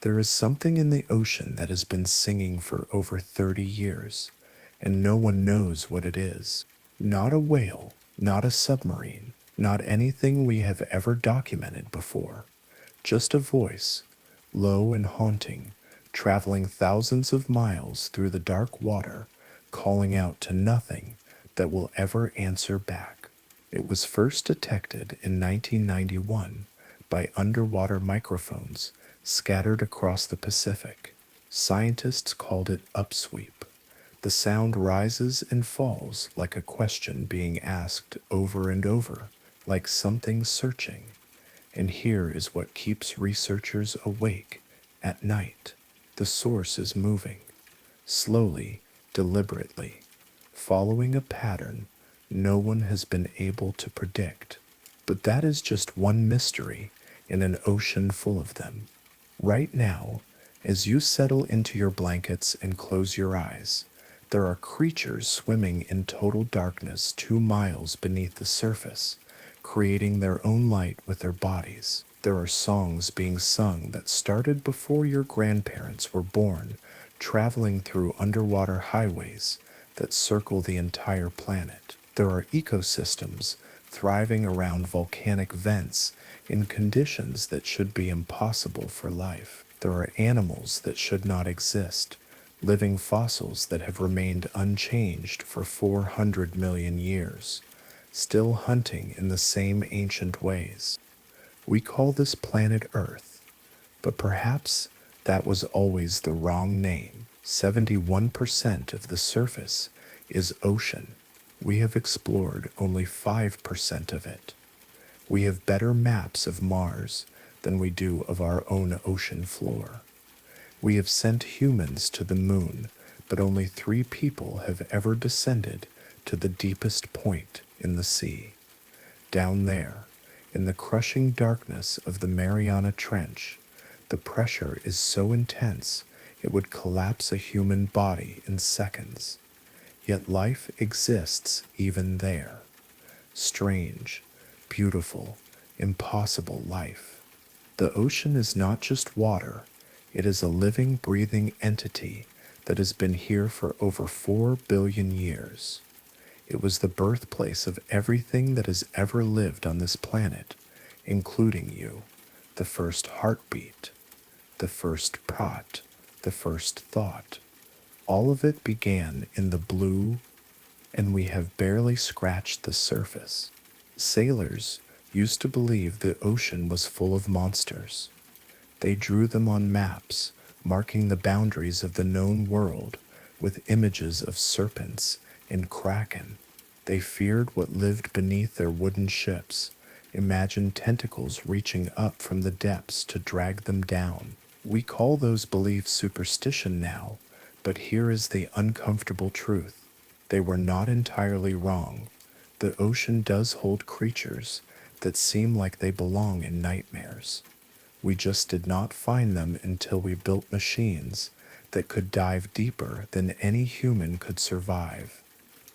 There is something in the ocean that has been singing for over 30 years, and no one knows what it is. Not a whale, not a submarine, not anything we have ever documented before. Just a voice, low and haunting, traveling thousands of miles through the dark water, calling out to nothing that will ever answer back. It was first detected in 1991 by underwater microphones scattered across the Pacific. Scientists called it upsweep. The sound rises and falls like a question being asked over and over, like something searching. And here is what keeps researchers awake at night. The source is moving, slowly, deliberately, following a pattern no one has been able to predict. But that is just one mystery in an ocean full of them. Right now, as you settle into your blankets and close your eyes, there are creatures swimming in total darkness 2 miles beneath the surface, creating their own light with their bodies. There are songs being sung that started before your grandparents were born, traveling through underwater highways that circle the entire planet. There are ecosystems thriving around volcanic vents in conditions that should be impossible for life. There are animals that should not exist, living fossils that have remained unchanged for 400 million years, still hunting in the same ancient ways. We call this planet Earth, but perhaps that was always the wrong name. 71% of the surface is ocean. We have explored only 5% of it. We have better maps of Mars than we do of our own ocean floor. We have sent humans to the moon, but only 3 people have ever descended to the deepest point in the sea. Down there, in the crushing darkness of the Mariana Trench, the pressure is so intense it would collapse a human body in seconds. Yet life exists even there. Strange, beautiful, impossible life. The ocean is not just water, it is a living, breathing entity that has been here for over 4 billion years. It was the birthplace of everything that has ever lived on this planet, including you, the first heartbeat, the first pot, the first thought. All of it began in the blue, and we have barely scratched the surface. Sailors used to believe the ocean was full of monsters. They drew them on maps, marking the boundaries of the known world with images of serpents and kraken. They feared what lived beneath their wooden ships, imagined tentacles reaching up from the depths to drag them down. We call those beliefs superstition now, but here is the uncomfortable truth. They were not entirely wrong. The ocean does hold creatures that seem like they belong in nightmares. We just did not find them until we built machines that could dive deeper than any human could survive.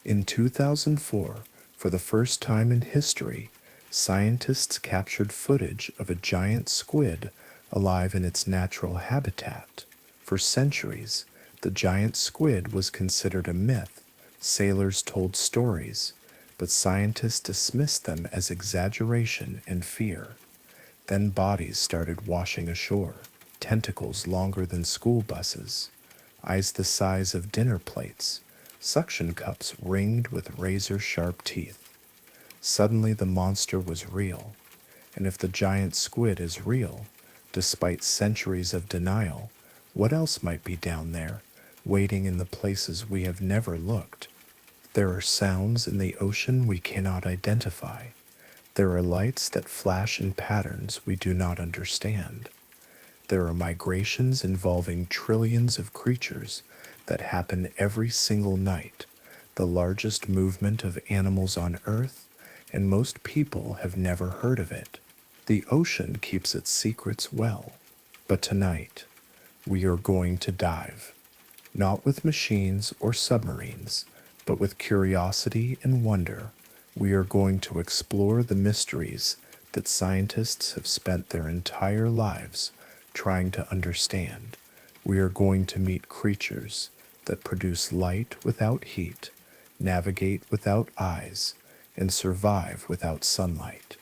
In 2004, for the first time in history, scientists captured footage of a giant squid alive in its natural habitat. For centuries, the giant squid was considered a myth. Sailors told stories, but scientists dismissed them as exaggeration and fear. Then bodies started washing ashore, tentacles longer than school buses, eyes the size of dinner plates, suction cups ringed with razor-sharp teeth. Suddenly the monster was real, and if the giant squid is real, despite centuries of denial, what else might be down there, waiting in the places we have never looked? There are sounds in the ocean we cannot identify. There are lights that flash in patterns we do not understand. There are migrations involving trillions of creatures that happen every single night, the largest movement of animals on Earth, and most people have never heard of it. The ocean keeps its secrets well. But tonight, we are going to dive, not with machines or submarines, but with curiosity and wonder. We are going to explore the mysteries that scientists have spent their entire lives trying to understand. We are going to meet creatures that produce light without heat, navigate without eyes, and survive without sunlight.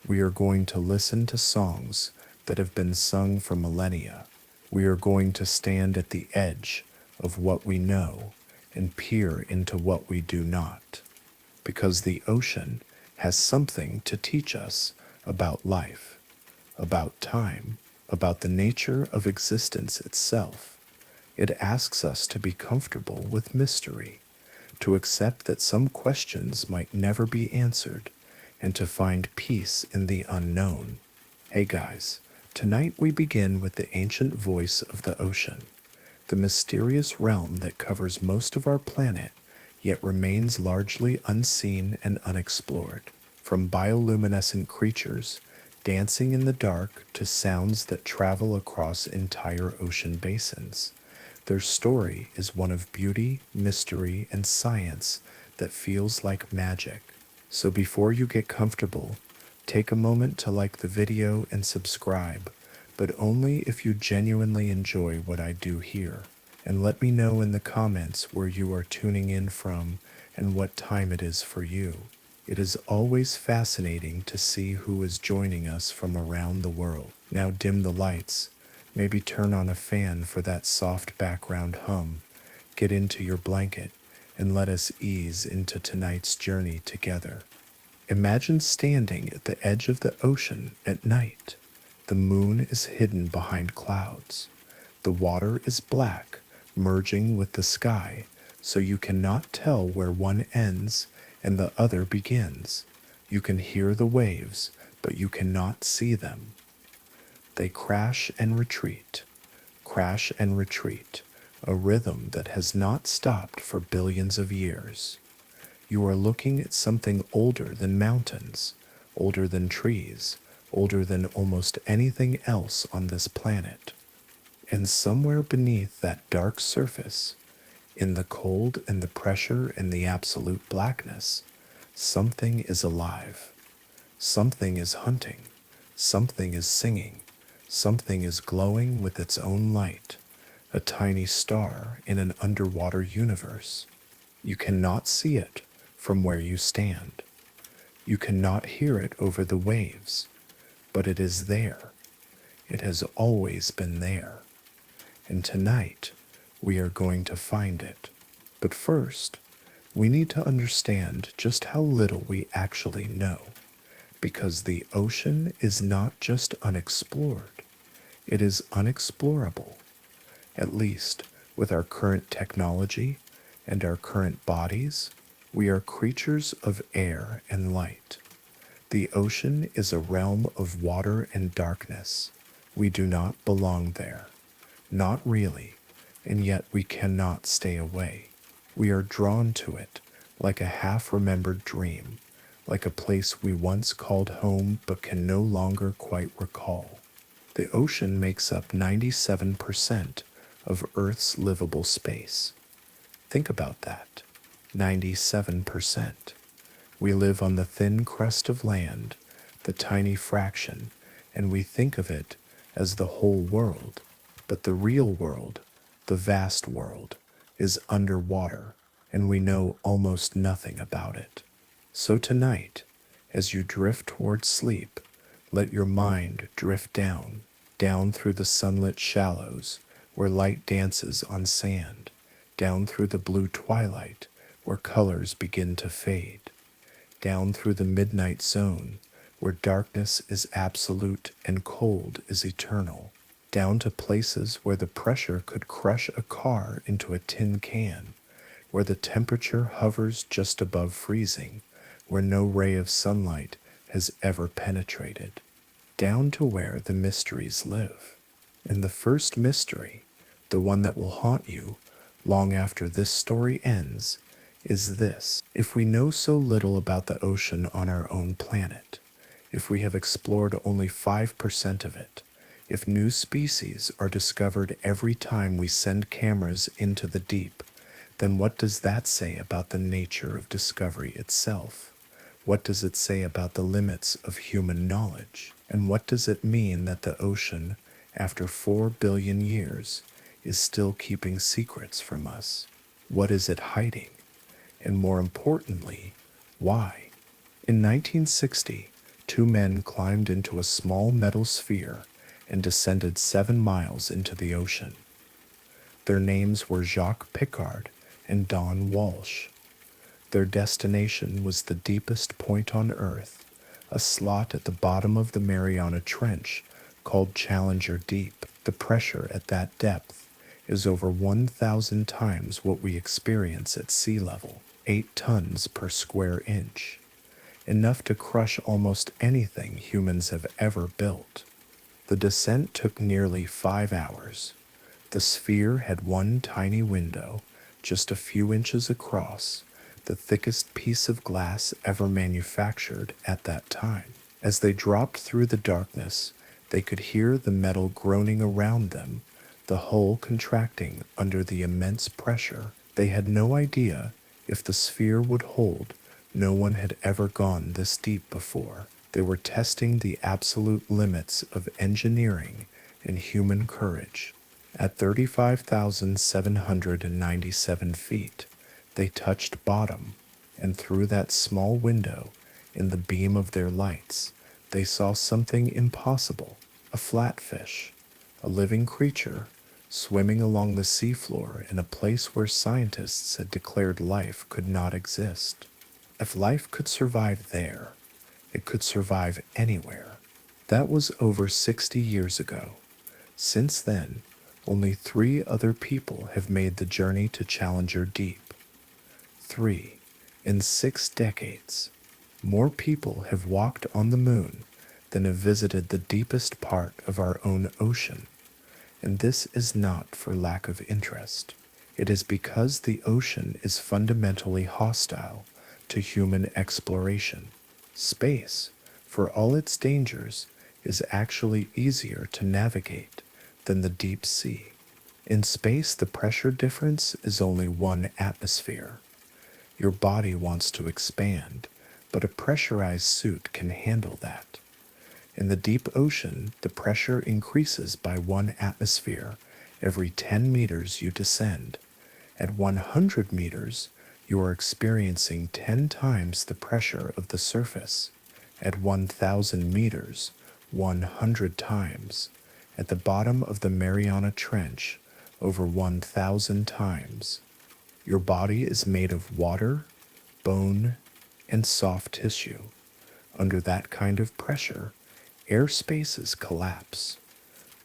We are going to listen to songs that have been sung for millennia. We are going to stand at the edge of what we know and peer into what we do not, because the ocean has something to teach us about life, about time, about the nature of existence itself. It asks us to be comfortable with mystery, to accept that some questions might never be answered, and to find peace in the unknown. Hey guys, tonight we begin with the ancient voice of the ocean, the mysterious realm that covers most of our planet, yet remains largely unseen and unexplored. From bioluminescent creatures dancing in the dark to sounds that travel across entire ocean basins, their story is one of beauty, mystery, and science that feels like magic. So before you get comfortable, take a moment to like the video and subscribe, but only if you genuinely enjoy what I do here. And let me know in the comments where you are tuning in from and what time it is for you. It is always fascinating to see who is joining us from around the world. Now dim the lights, maybe turn on a fan for that soft background hum, get into your blanket, and let us ease into tonight's journey together. Imagine standing at the edge of the ocean at night. The moon is hidden behind clouds. The water is black, merging with the sky, so you cannot tell where one ends and the other begins. You can hear the waves, but you cannot see them. They crash and retreat, a rhythm that has not stopped for billions of years. You are looking at something older than mountains, older than trees, older than almost anything else on this planet. And somewhere beneath that dark surface, in the cold and the pressure and the absolute blackness, something is alive. Something is hunting. Something is singing. Something is glowing with its own light. A tiny star in an underwater universe. You cannot see it from where you stand. You cannot hear it over the waves, but it is there. It has always been there. And tonight, we are going to find it. But first, we need to understand just how little we actually know, because the ocean is not just unexplored, it is unexplorable, at least with our current technology and our current bodies. We are creatures of air and light. The ocean is a realm of water and darkness. We do not belong there. Not really, and yet we cannot stay away. We are drawn to it like a half-remembered dream, like a place we once called home but can no longer quite recall. The ocean makes up 97% of Earth's livable space. Think about that. 97%. We live on the thin crust of land, the tiny fraction, and we think of it as the whole world. But the real world, the vast world, is underwater, and we know almost nothing about it. So tonight, as you drift towards sleep, let your mind drift down, down through the sunlit shallows where light dances on sand, down through the blue twilight where colors begin to fade, down through the midnight zone where darkness is absolute and cold is eternal, down to places where the pressure could crush a car into a tin can, where the temperature hovers just above freezing, where no ray of sunlight has ever penetrated, down to where the mysteries live. And the first mystery, the one that will haunt you long after this story ends, is this. If we know so little about the ocean on our own planet, if we have explored only 5% of it, if new species are discovered every time we send cameras into the deep, then what does that say about the nature of discovery itself? What does it say about the limits of human knowledge? And what does it mean that the ocean after 4 billion years, is still keeping secrets from us. What is it hiding? And more importantly, why? In 1960, two men climbed into a small metal sphere and descended 7 miles into the ocean. Their names were Jacques Piccard and Don Walsh. Their destination was the deepest point on Earth, a slot at the bottom of the Mariana Trench called Challenger Deep. The pressure at that depth is over 1,000 times what we experience at sea level, 8 tons per square inch, enough to crush almost anything humans have ever built. The descent took nearly 5 hours. The sphere had one tiny window, just a few inches across, the thickest piece of glass ever manufactured at that time. As they dropped through the darkness, they could hear the metal groaning around them, the hull contracting under the immense pressure. They had no idea if the sphere would hold. No one had ever gone this deep before. They were testing the absolute limits of engineering and human courage. At 35,797 feet, they touched bottom, and through that small window, in the beam of their lights, they saw something impossible: a flatfish, a living creature, swimming along the seafloor in a place where scientists had declared life could not exist. If life could survive there, it could survive anywhere. That was over 60 years ago. Since then, only 3 other people have made the journey to Challenger Deep. 3 in 6 decades. More people have walked on the moon than have visited the deepest part of our own ocean. And this is not for lack of interest. It is because the ocean is fundamentally hostile to human exploration. Space, for all its dangers, is actually easier to navigate than the deep sea. In space, the pressure difference is only 1 atmosphere. Your body wants to expand, but a pressurized suit can handle that. In the deep ocean, the pressure increases by 1 atmosphere every 10 meters you descend. At 100 meters, you are experiencing 10 times the pressure of the surface. At 1,000 meters, 100 times. At the bottom of the Mariana Trench, over 1,000 times. Your body is made of water, bone, and soft tissue. Under that kind of pressure, air spaces collapse.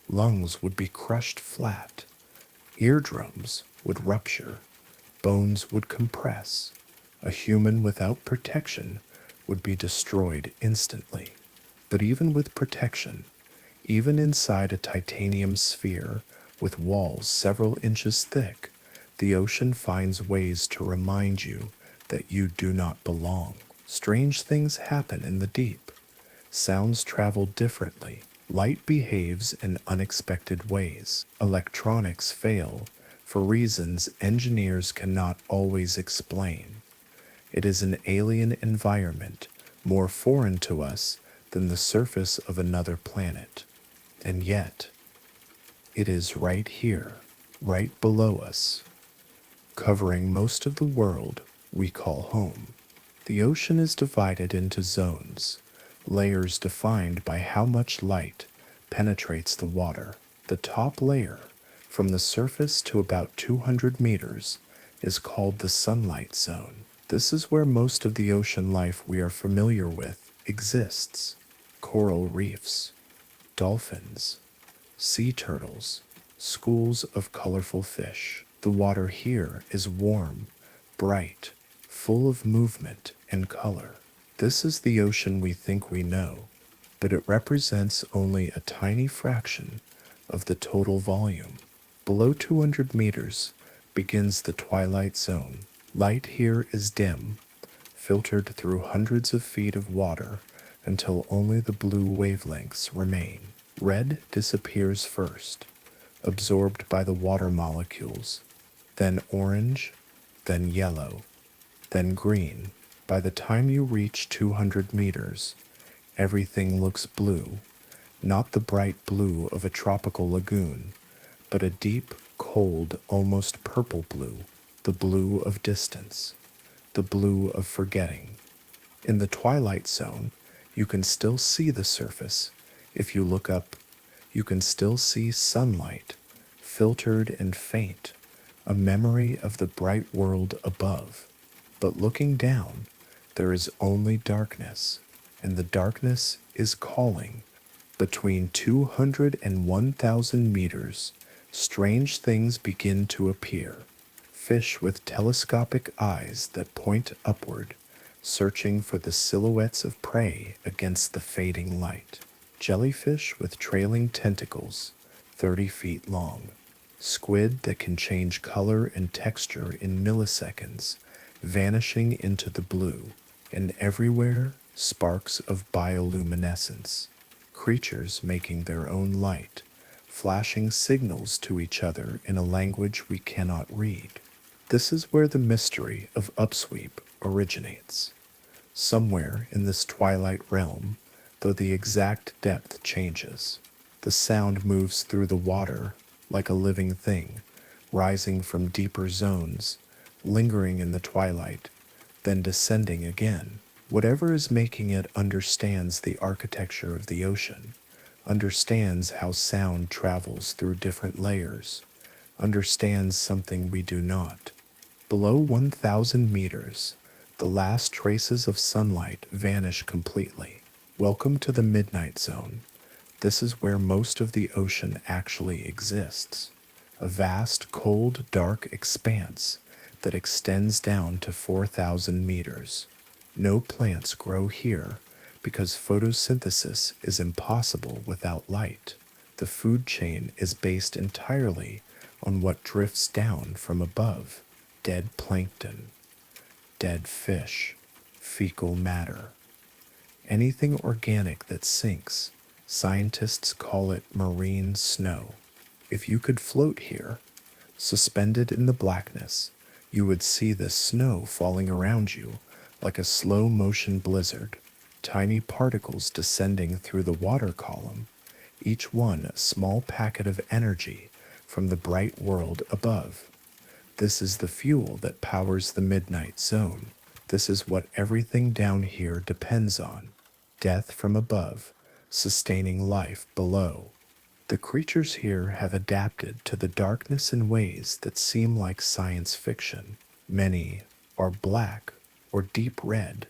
Lungs would be crushed flat. Eardrums would rupture. Bones would compress. A human without protection would be destroyed instantly. But even with protection, even inside a titanium sphere with walls several inches thick, the ocean finds ways to remind you that you do not belong. Strange things happen in the deep. Sounds travel differently. Light behaves in unexpected ways. Electronics fail for reasons engineers cannot always explain. It is an alien environment, more foreign to us than the surface of another planet. And yet, it is right here, right below us, covering most of the world we call home. The ocean is divided into zones, layers defined by how much light penetrates the water. The top layer, from the surface to about 200 meters, is called the sunlight zone. This is where most of the ocean life we are familiar with exists. Coral reefs, dolphins, sea turtles, schools of colorful fish. The water here is warm, bright, full of movement and color. This is the ocean we think we know, but it represents only a tiny fraction of the total volume. Below 200 meters begins the twilight zone. Light here is dim, filtered through hundreds of feet of water until only the blue wavelengths remain. Red disappears first, absorbed by the water molecules, then orange, then yellow, then green. By the time you reach 200 meters, everything looks blue, Not the bright blue of a tropical lagoon, but a deep, cold, almost purple blue, the blue of distance, the blue of forgetting. In the twilight zone, you can still see the surface. If you look up, you can still see sunlight, filtered and faint, a memory of the bright world above. But looking down, there is only darkness, and the darkness is calling. Between 200 and 1,000 meters, strange things begin to appear. Fish with telescopic eyes that point upward, searching for the silhouettes of prey against the fading light. Jellyfish with trailing tentacles, 30 feet long. Squid that can change color and texture in milliseconds, vanishing into the blue, and everywhere sparks of bioluminescence. Creatures making their own light, flashing signals to each other in a language we cannot read. This is where the mystery of upsweep originates. Somewhere in this twilight realm, though the exact depth changes, the sound moves through the water like a living thing, rising from deeper zones, lingering in the twilight, then descending again. Whatever is making it understands the architecture of the ocean, understands how sound travels through different layers, understands something we do not. Below 1,000 meters, the last traces of sunlight vanish completely. Welcome to the midnight zone. This is where most of the ocean actually exists. A vast, cold, dark expanse that extends down to 4,000 meters. No plants grow here because photosynthesis is impossible without light. The food chain is based entirely on what drifts down from above: dead plankton, dead fish, fecal matter. Anything organic that sinks, scientists call it marine snow. If you could float here, suspended in the blackness, you would see the snow falling around you like a slow-motion blizzard, tiny particles descending through the water column, each one a small packet of energy from the bright world above. This is the fuel that powers the midnight zone. This is what everything down here depends on: death from above, sustaining life below. The creatures here have adapted to the darkness in ways that seem like science fiction. Many are black or deep red,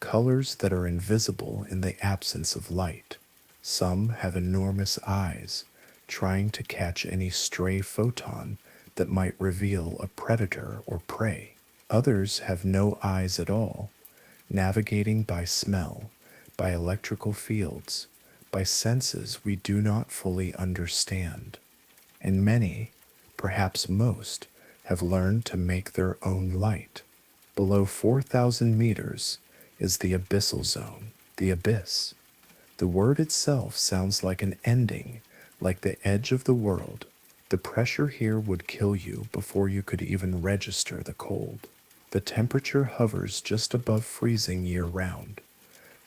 colors that are invisible in the absence of light. Some have enormous eyes, trying to catch any stray photon that might reveal a predator or prey. Others have no eyes at all, navigating by smell, by electrical fields, by senses we do not fully understand. And many, perhaps most, have learned to make their own light. Below 4,000 meters is the abyssal zone, the abyss. The word itself sounds like an ending, like the edge of the world. The pressure here would kill you before you could even register the cold. The temperature hovers just above freezing year-round.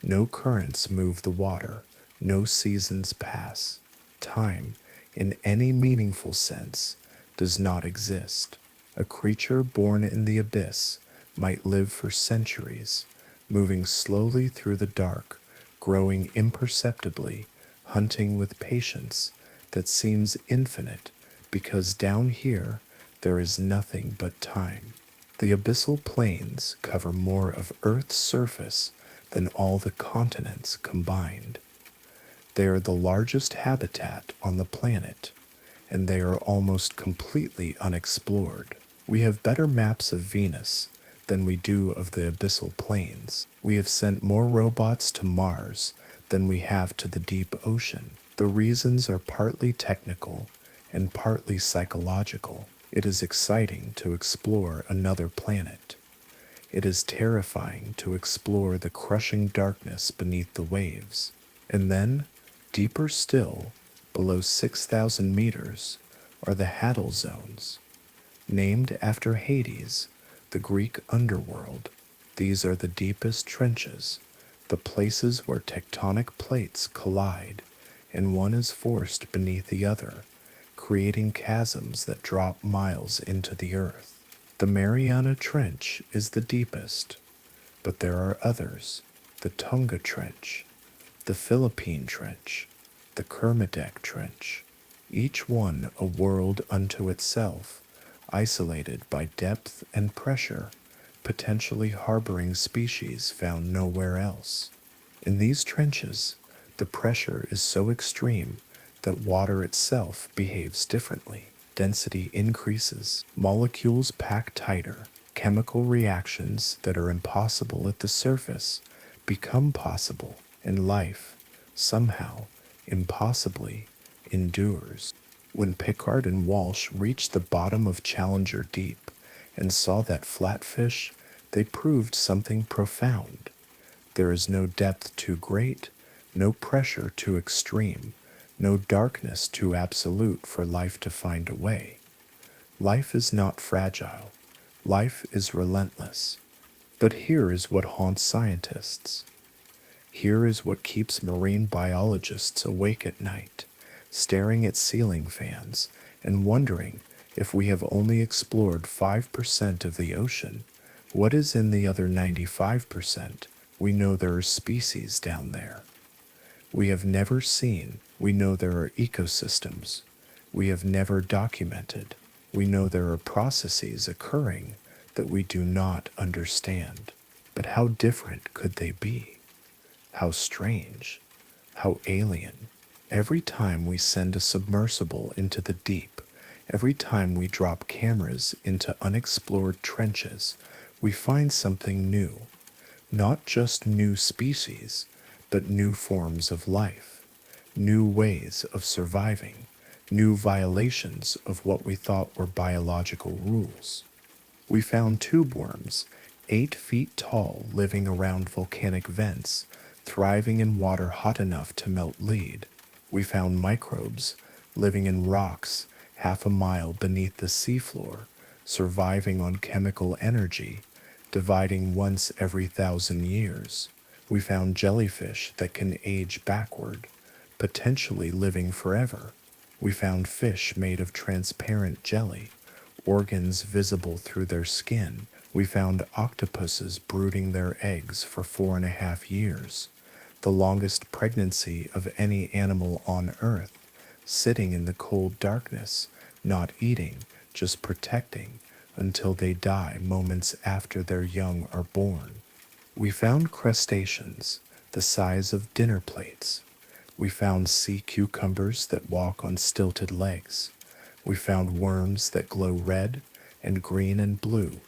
No currents move the water, no seasons pass. Time, in any meaningful sense, does not exist. A creature born in the abyss might live for centuries, moving slowly through the dark, growing imperceptibly, hunting with patience that seems infinite, because down here there is nothing but time. The abyssal plains cover more of Earth's surface than all the continents combined. They are the largest habitat on the planet, and they are almost completely unexplored. We have better maps of Venus than we do of the abyssal plains. We have sent more robots to Mars than we have to the deep ocean. The reasons are partly technical and partly psychological. It is exciting to explore another planet. It is terrifying to explore the crushing darkness beneath the waves. And then, deeper still, below 6,000 meters, are the Hadal zones. Named after Hades, the Greek underworld, these are the deepest trenches, the places where tectonic plates collide and one is forced beneath the other, creating chasms that drop miles into the earth. The Mariana Trench is the deepest, but there are others: the Tonga Trench, the Philippine Trench, the Kermadec Trench, each one a world unto itself, isolated by depth and pressure, potentially harboring species found nowhere else. In these trenches, the pressure is so extreme that water itself behaves differently. Density increases, molecules pack tighter, chemical reactions that are impossible at the surface become possible, and life, somehow, impossibly, endures. When Pickard and Walsh reached the bottom of Challenger Deep and saw that flatfish, they proved something profound. There is no depth too great, no pressure too extreme, no darkness too absolute for life to find a way. Life is not fragile. Life is relentless. But here is what haunts scientists. Here is what keeps marine biologists awake at night, staring at ceiling fans and wondering if we have only explored 5% of the ocean. What is in the other 95%? We know there are species down there we have never seen. We know there are ecosystems we have never documented. We know there are processes occurring that we do not understand. But how different could they be? How strange, how alien. Every time we send a submersible into the deep, every time we drop cameras into unexplored trenches, we find something new. Not just new species, but new forms of life, new ways of surviving, new violations of what we thought were biological rules. We found tube worms, 8 feet tall, living around volcanic vents, thriving in water hot enough to melt lead. We found microbes living in rocks half a mile beneath the seafloor, surviving on chemical energy, dividing once every 1,000 years. We found jellyfish that can age backward, potentially living forever. We found fish made of transparent jelly, organs visible through their skin. We found octopuses brooding their eggs for 4.5 years, the longest pregnancy of any animal on Earth, sitting in the cold darkness, not eating, just protecting, until they die moments after their young are born. We found crustaceans the size of dinner plates. We found sea cucumbers that walk on stilted legs. We found worms that glow red and green and blue,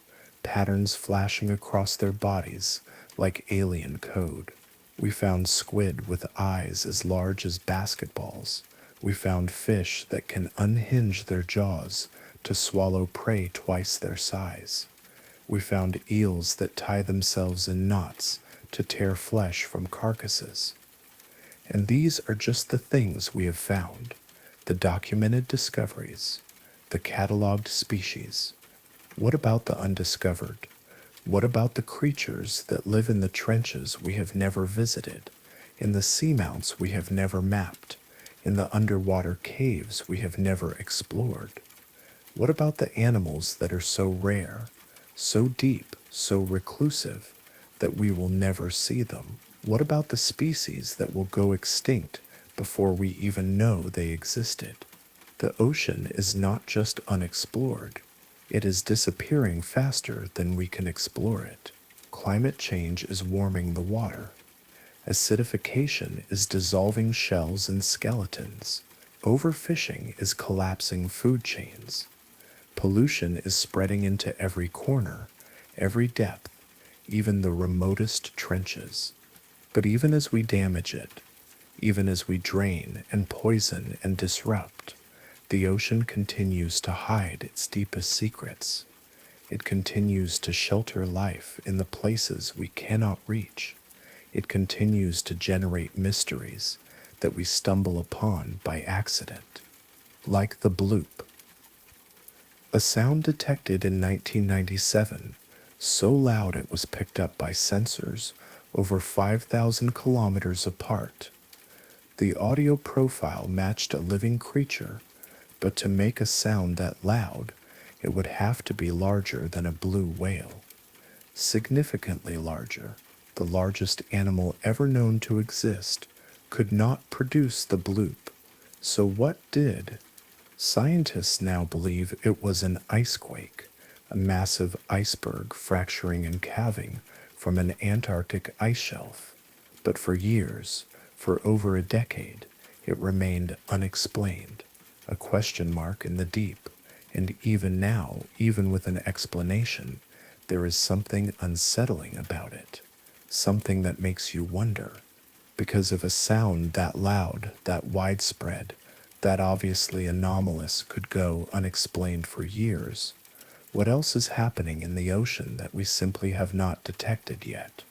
patterns flashing across their bodies like alien code. We found squid with eyes as large as basketballs. We found fish that can unhinge their jaws to swallow prey twice their size. We found eels that tie themselves in knots to tear flesh from carcasses. And these are just the things we have found, the documented discoveries, the cataloged species. What about the undiscovered? What about the creatures that live in the trenches we have never visited, in the seamounts we have never mapped, in the underwater caves we have never explored? What about the animals that are so rare, so deep, so reclusive, that we will never see them? What about the species that will go extinct before we even know they existed? The ocean is not just unexplored. It is disappearing faster than we can explore it. Climate change is warming the water. Acidification is dissolving shells and skeletons. Overfishing is collapsing food chains. Pollution is spreading into every corner, every depth, even the remotest trenches. But even as we damage it, even as we drain and poison and disrupt, the ocean continues to hide its deepest secrets. It continues to shelter life in the places we cannot reach. It continues to generate mysteries that we stumble upon by accident. Like the bloop, a sound detected in 1997, so loud it was picked up by sensors over 5,000 kilometers apart. The audio profile matched a living creature, but to make a sound that loud, it would have to be larger than a blue whale. Significantly larger. The largest animal ever known to exist could not produce the bloop. So what did? Scientists now believe it was an icequake, a massive iceberg fracturing and calving from an Antarctic ice shelf. But for years, for over a decade, it remained unexplained, a question mark in the deep. And even now, even with an explanation, there is something unsettling about it, something that makes you wonder. Because if a sound that loud, that widespread, that obviously anomalous could go unexplained for years, what else is happening in the ocean that we simply have not detected yet?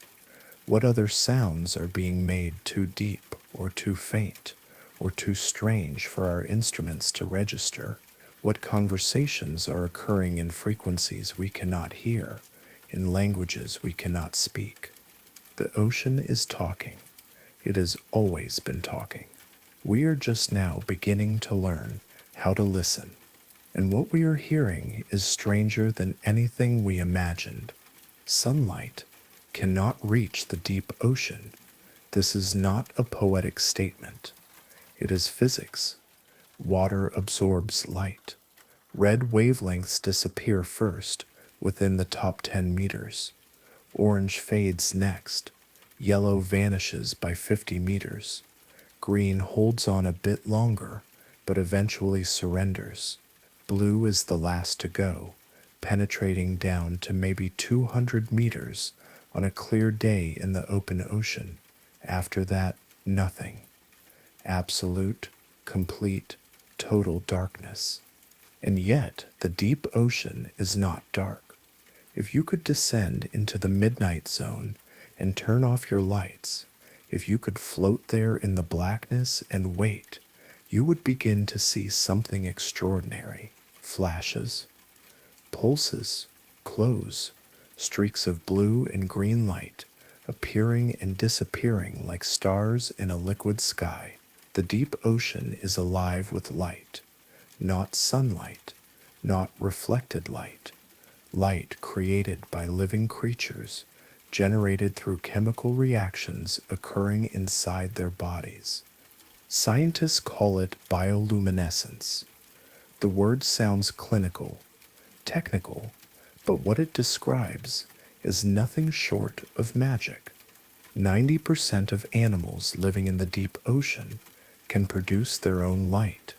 What other sounds are being made too deep or too faint or too strange for our instruments to register? What conversations are occurring in frequencies we cannot hear, in languages we cannot speak? The ocean is talking. It has always been talking. We are just now beginning to learn how to listen, and what we are hearing is stranger than anything we imagined. Sunlight cannot reach the deep ocean. This is not a poetic statement. It is physics. Water absorbs light. Red wavelengths disappear first within the top 10 meters. Orange fades next. Yellow vanishes by 50 meters. Green holds on a bit longer, but eventually surrenders. Blue is the last to go, penetrating down to maybe 200 meters on a clear day in the open ocean. After that, nothing. Absolute, complete, total darkness. And yet, the deep ocean is not dark. If you could descend into the midnight zone and turn off your lights, if you could float there in the blackness and wait, you would begin to see something extraordinary. Flashes, pulses, close, streaks of blue and green light, appearing and disappearing like stars in a liquid sky. The deep ocean is alive with light, not sunlight, not reflected light, light created by living creatures, generated through chemical reactions occurring inside their bodies. Scientists call it bioluminescence. The word sounds clinical, technical, but what it describes is nothing short of magic. 90% of animals living in the deep ocean can produce their own light.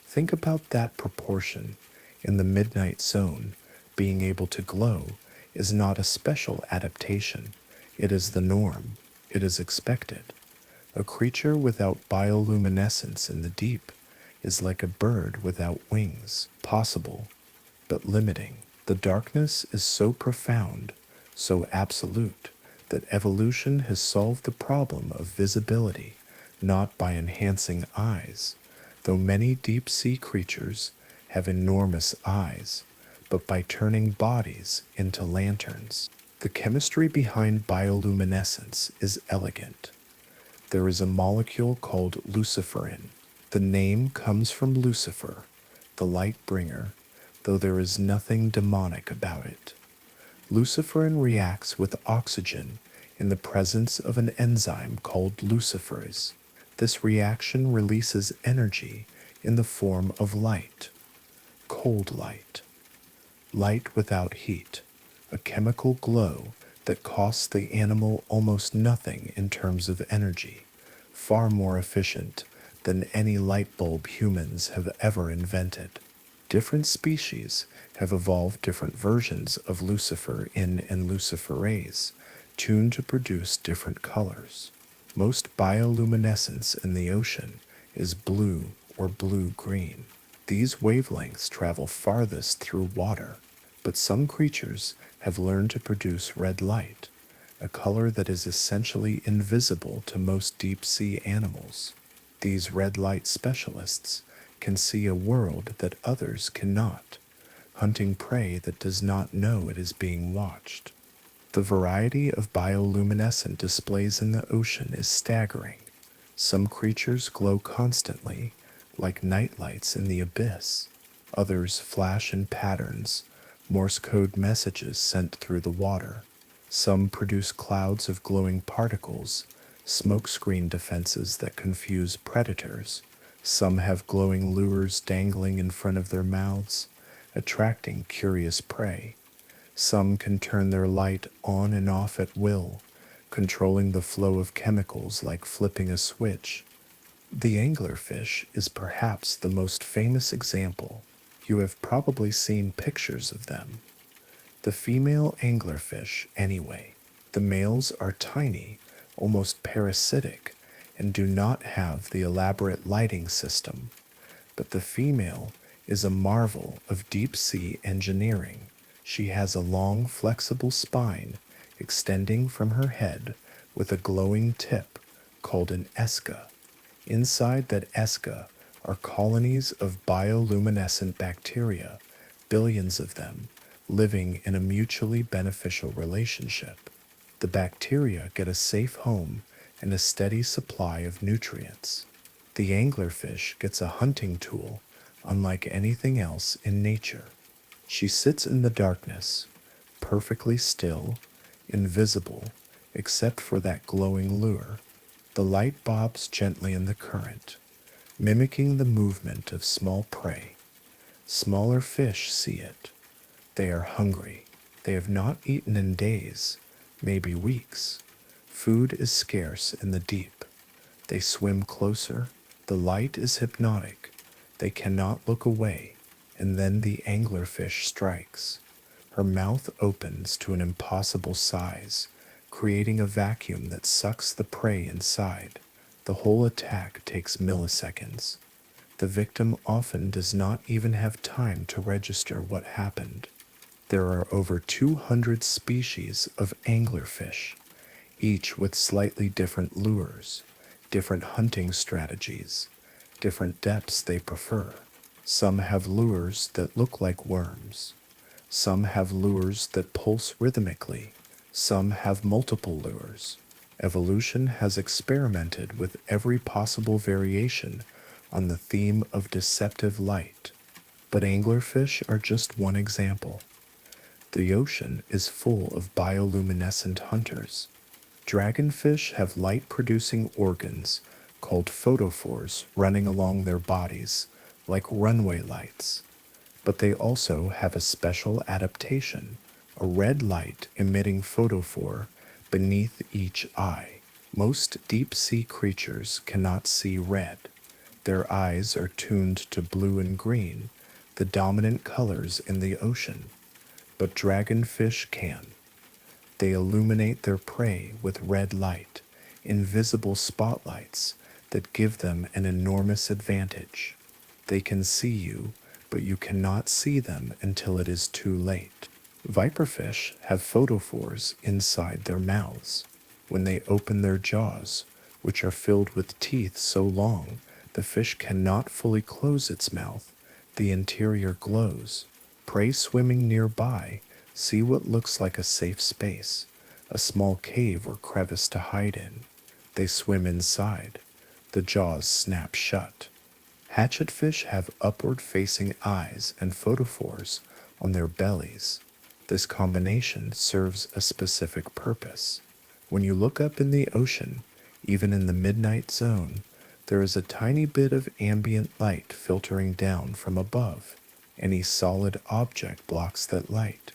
Think about that proportion. In the midnight zone, being able to glow is not a special adaptation. It is the norm. It is expected. A creature without bioluminescence in the deep is like a bird without wings, possible, but limiting. The darkness is so profound, so absolute, that evolution has solved the problem of visibility, not by enhancing eyes, though many deep-sea creatures have enormous eyes, but by turning bodies into lanterns. The chemistry behind bioluminescence is elegant. There is a molecule called luciferin. The name comes from Lucifer, the light bringer, though there is nothing demonic about it. Luciferin reacts with oxygen in the presence of an enzyme called luciferase. This reaction releases energy in the form of light, cold light, light without heat, a chemical glow that costs the animal almost nothing in terms of energy, far more efficient than any light bulb humans have ever invented. Different species have evolved different versions of lucifer in and luciferase, tuned to produce different colors. Most bioluminescence in the ocean is blue or blue-green. These wavelengths travel farthest through water, but some creatures have learned to produce red light, a color that is essentially invisible to most deep-sea animals. These red light specialists can see a world that others cannot, hunting prey that does not know it is being watched. The variety of bioluminescent displays in the ocean is staggering. Some creatures glow constantly, like night lights in the abyss. Others flash in patterns, Morse code messages sent through the water. Some produce clouds of glowing particles, smokescreen defenses that confuse predators. Some have glowing lures dangling in front of their mouths, attracting curious prey. Some can turn their light on and off at will, controlling the flow of chemicals like flipping a switch. The anglerfish is perhaps the most famous example. You have probably seen pictures of them. The female anglerfish, anyway. The males are tiny, almost parasitic, and do not have the elaborate lighting system. But the female is a marvel of deep sea engineering. She has a long, flexible spine extending from her head with a glowing tip called an esca. Inside that esca are colonies of bioluminescent bacteria, billions of them, living in a mutually beneficial relationship. The bacteria get a safe home and a steady supply of nutrients. The anglerfish gets a hunting tool unlike anything else in nature. She sits in the darkness, perfectly still, invisible, except for that glowing lure. The light bobs gently in the current, mimicking the movement of small prey. Smaller fish see it. They are hungry. They have not eaten in days, maybe weeks. Food is scarce in the deep. They swim closer. The light is hypnotic. They cannot look away, and then the anglerfish strikes. Her mouth opens to an impossible size, creating a vacuum that sucks the prey inside. The whole attack takes milliseconds. The victim often does not even have time to register what happened. There are over 200 species of anglerfish, each with slightly different lures, different hunting strategies, different depths they prefer. Some have lures that look like worms. Some have lures that pulse rhythmically. Some have multiple lures. Evolution has experimented with every possible variation on the theme of deceptive light. But anglerfish are just one example. The ocean is full of bioluminescent hunters. Dragonfish have light-producing organs called photophores running along their bodies, like runway lights. But they also have a special adaptation, a red light emitting photophore beneath each eye. Most deep-sea creatures cannot see red. Their eyes are tuned to blue and green, the dominant colors in the ocean. But dragonfish can. They illuminate their prey with red light, invisible spotlights that give them an enormous advantage. They can see you, but you cannot see them until it is too late. Viperfish have photophores inside their mouths. When they open their jaws, which are filled with teeth so long the fish cannot fully close its mouth, the interior glows. Prey swimming nearby see what looks like a safe space, a small cave or crevice to hide in. They swim inside. The jaws snap shut. Hatchetfish have upward-facing eyes and photophores on their bellies. This combination serves a specific purpose. When you look up in the ocean, even in the midnight zone, there is a tiny bit of ambient light filtering down from above. Any solid object blocks that light,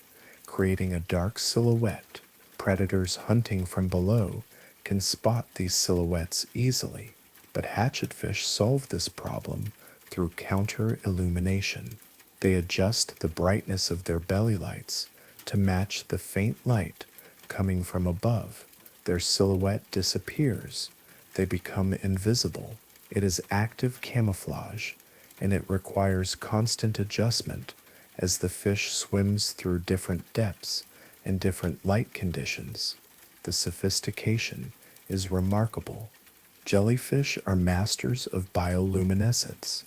creating a dark silhouette. Predators hunting from below can spot these silhouettes easily, but hatchetfish solve this problem through counter-illumination. They adjust the brightness of their belly lights to match the faint light coming from above. Their silhouette disappears. They become invisible. It is active camouflage, and it requires constant adjustment as the fish swims through different depths and different light conditions. The sophistication is remarkable. Jellyfish are masters of bioluminescence.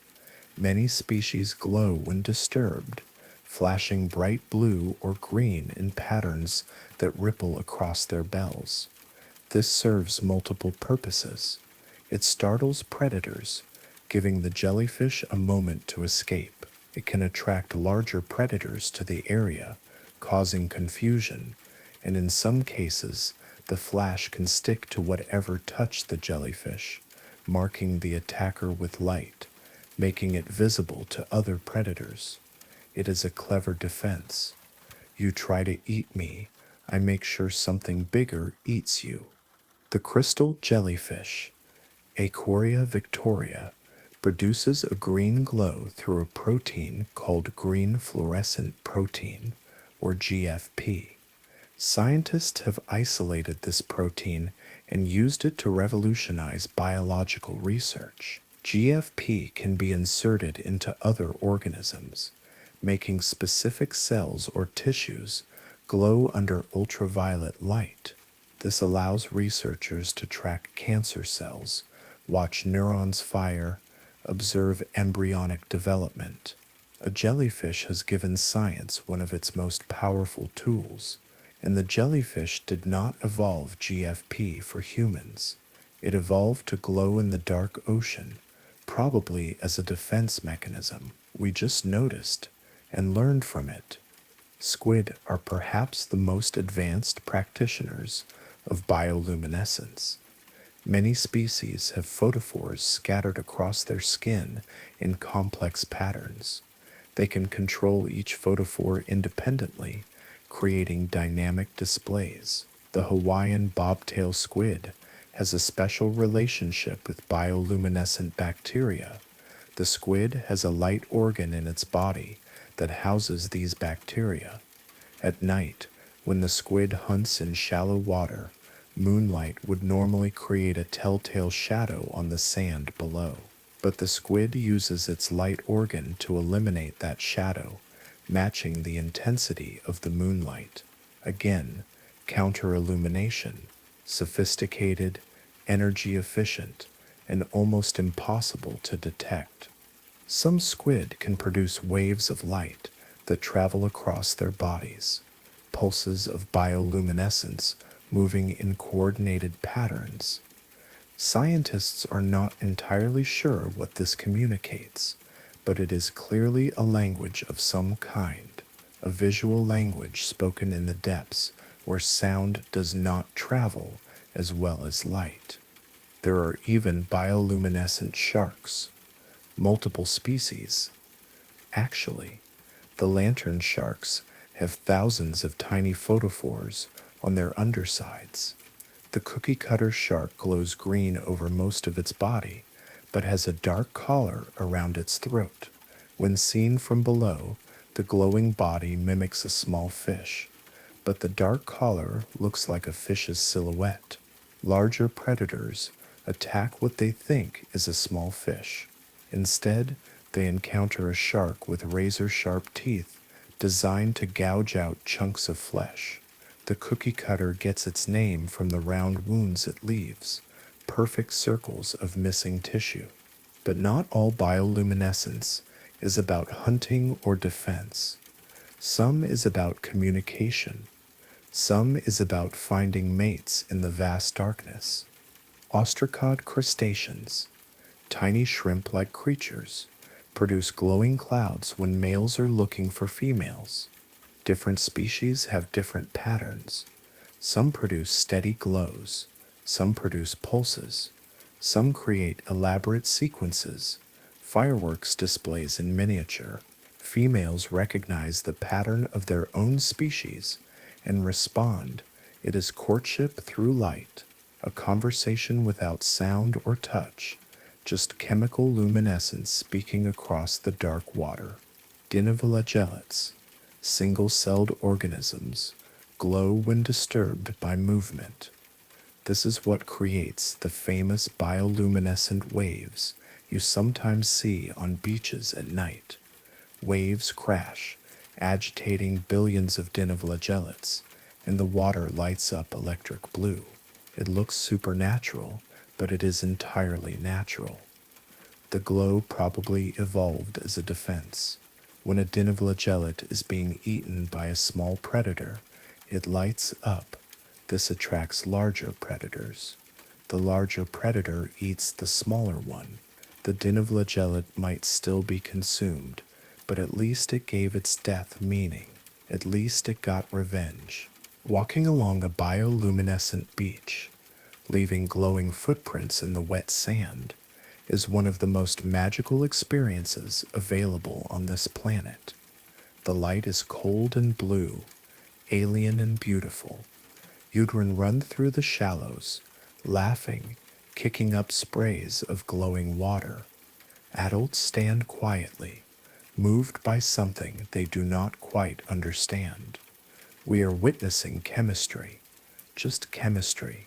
Many species glow when disturbed, flashing bright blue or green in patterns that ripple across their bells. This serves multiple purposes. It startles predators, giving the jellyfish a moment to escape. It can attract larger predators to the area, causing confusion, and in some cases, the flash can stick to whatever touched the jellyfish, marking the attacker with light, making it visible to other predators. It is a clever defense. You try to eat me, I make sure something bigger eats you. The crystal jellyfish, Aquaria victoria, produces a green glow through a protein called green fluorescent protein, or GFP. Scientists have isolated this protein and used it to revolutionize biological research. GFP can be inserted into other organisms, making specific cells or tissues glow under ultraviolet light. This allows researchers to track cancer cells, watch neurons fire, observe embryonic development. A jellyfish has given science one of its most powerful tools, and the jellyfish did not evolve GFP for humans. It evolved to glow in the dark ocean, probably as a defense mechanism. We just noticed and learned from it. Squid are perhaps the most advanced practitioners of bioluminescence. Many species have photophores scattered across their skin in complex patterns. They can control each photophore independently, creating dynamic displays. The Hawaiian bobtail squid has a special relationship with bioluminescent bacteria. The squid has a light organ in its body that houses these bacteria. At night, when the squid hunts in shallow water, moonlight would normally create a telltale shadow on the sand below. But the squid uses its light organ to eliminate that shadow, matching the intensity of the moonlight. Again, counter-illumination, sophisticated, energy efficient, and almost impossible to detect. Some squid can produce waves of light that travel across their bodies, pulses of bioluminescence moving in coordinated patterns. Scientists are not entirely sure what this communicates, but it is clearly a language of some kind, a visual language spoken in the depths where sound does not travel as well as light. There are even bioluminescent sharks, multiple species. Actually, the lantern sharks have thousands of tiny photophores on their undersides. The cookie-cutter shark glows green over most of its body, but has a dark collar around its throat. When seen from below, the glowing body mimics a small fish, but the dark collar looks like a fish's silhouette. Larger predators attack what they think is a small fish. Instead, they encounter a shark with razor-sharp teeth designed to gouge out chunks of flesh. The cookie cutter gets its name from the round wounds it leaves, perfect circles of missing tissue. But not all bioluminescence is about hunting or defense. Some is about communication. Some is about finding mates in the vast darkness. Ostracod crustaceans, tiny shrimp-like creatures, produce glowing clouds when males are looking for females. Different species have different patterns. Some produce steady glows, some produce pulses, some create elaborate sequences, fireworks displays in miniature. Females recognize the pattern of their own species and respond. It is courtship through light, a conversation without sound or touch, just chemical luminescence speaking across the dark water. Dinoflagellates, single-celled organisms, glow when disturbed by movement. This is what creates the famous bioluminescent waves you sometimes see on beaches at night. Waves crash, agitating billions of dinoflagellates, and the water lights up electric blue. It looks supernatural, but it is entirely natural. The glow probably evolved as a defense. When a dinoflagellate is being eaten by a small predator, it lights up. This attracts larger predators. The the larger predator eats the smaller one, the dinoflagellate might still be consumed, but at least it gave its death meaning. At least it got revenge. Walking along a bioluminescent beach, leaving glowing footprints in the wet sand, is one of the most magical experiences available on this planet. The light is cold and blue, alien and beautiful. You'd run through the shallows, laughing, kicking up sprays of glowing water. Adults stand quietly, moved by something they do not quite understand. We are witnessing chemistry, just chemistry,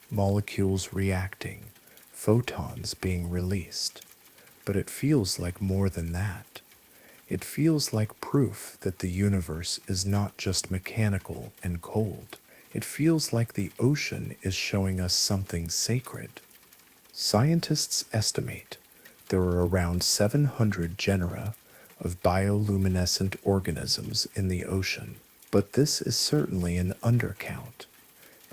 molecules reacting, photons being released. But it feels like more than that. It feels like proof that the universe is not just mechanical and cold. It feels like the ocean is showing us something sacred. Scientists estimate there are around 700 genera of bioluminescent organisms in the ocean, but this is certainly an undercount.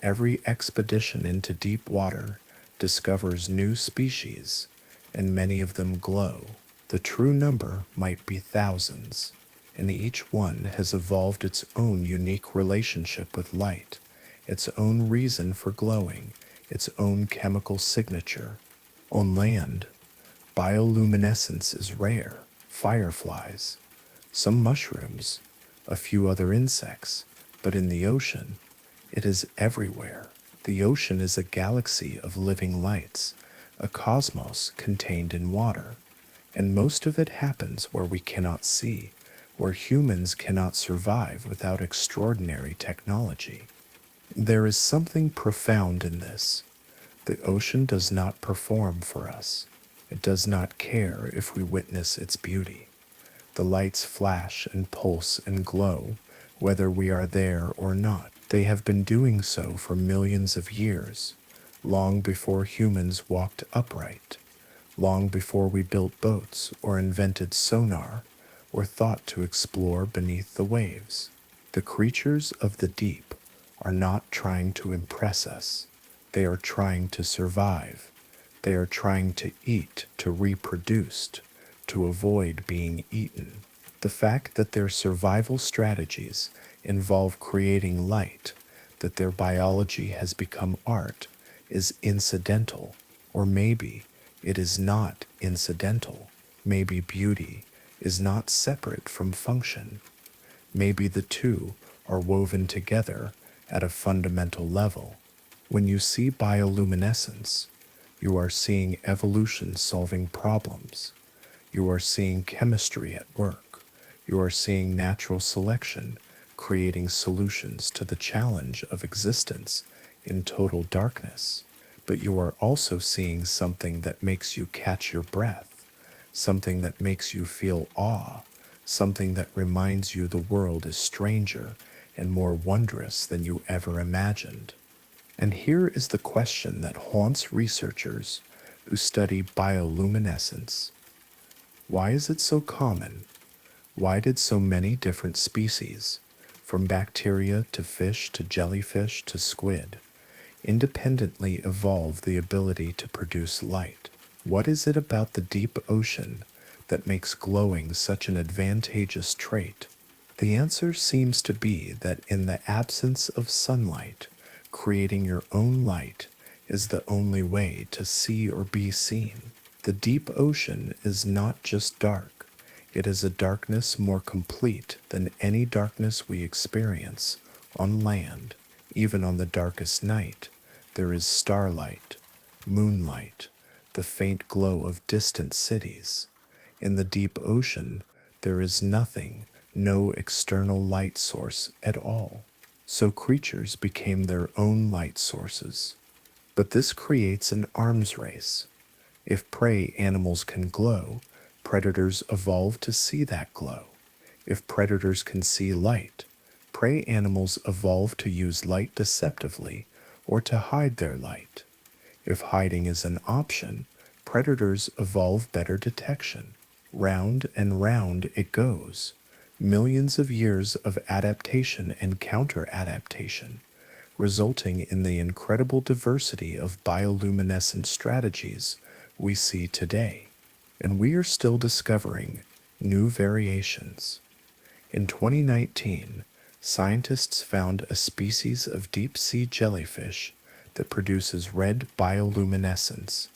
Every expedition into deep water discovers new species, and many of them glow. The true number might be thousands, and each one has evolved its own unique relationship with light, its own reason for glowing, its own chemical signature. On land, bioluminescence is rare. Fireflies, some mushrooms, a few other insects, but in the ocean, it is everywhere. The ocean is a galaxy of living lights, a cosmos contained in water, and most of it happens where we cannot see, where humans cannot survive without extraordinary technology. There is something profound in this. The ocean does not perform for us. It does not care if we witness its beauty. The lights flash and pulse and glow, whether we are there or not. They have been doing so for millions of years, long before humans walked upright, long before we built boats or invented sonar or thought to explore beneath the waves. The creatures of the deep are not trying to impress us. They are trying to survive. They are trying to eat, to reproduce, to avoid being eaten. The fact that their survival strategies involve creating light, that their biology has become art, is incidental. Or maybe it is not incidental. Maybe beauty is not separate from function. Maybe the two are woven together at a fundamental level. When you see bioluminescence, you are seeing evolution solving problems. You are seeing chemistry at work. You are seeing natural selection creating solutions to the challenge of existence in total darkness. But you are also seeing something that makes you catch your breath, something that makes you feel awe, something that reminds you the world is stranger and more wondrous than you ever imagined. And here is the question that haunts researchers who study bioluminescence. Why is it so common? Why did so many different species, from bacteria to fish to jellyfish to squid, independently evolve the ability to produce light? What is it about the deep ocean that makes glowing such an advantageous trait? The answer seems to be that in the absence of sunlight, creating your own light is the only way to see or be seen. The deep ocean is not just dark. It is a darkness more complete than any darkness we experience on land. Even on the darkest night, there is starlight, moonlight, the faint glow of distant cities. In the deep ocean, there is nothing, no external light source at all. So creatures became their own light sources. But this creates an arms race. If prey animals can glow, predators evolve to see that glow. If predators can see light, prey animals evolve to use light deceptively or to hide their light. If hiding is an option, predators evolve better detection. Round and round it goes. Millions of years of adaptation and counter-adaptation, resulting in the incredible diversity of bioluminescent strategies we see today. And we are still discovering new variations. In 2019, scientists found a species of deep-sea jellyfish that produces red bioluminescence,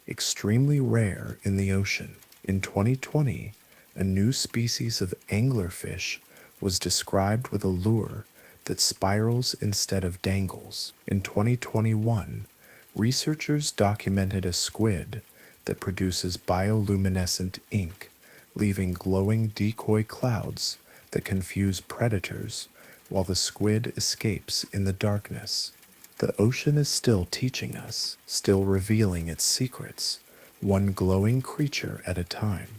extremely rare in the ocean. In 2020, a new species of anglerfish was described with a lure that spirals instead of dangles. In 2021, researchers documented a squid that produces bioluminescent ink, leaving glowing decoy clouds that confuse predators while the squid escapes in the darkness. The ocean is still teaching us, still revealing its secrets, one glowing creature at a time,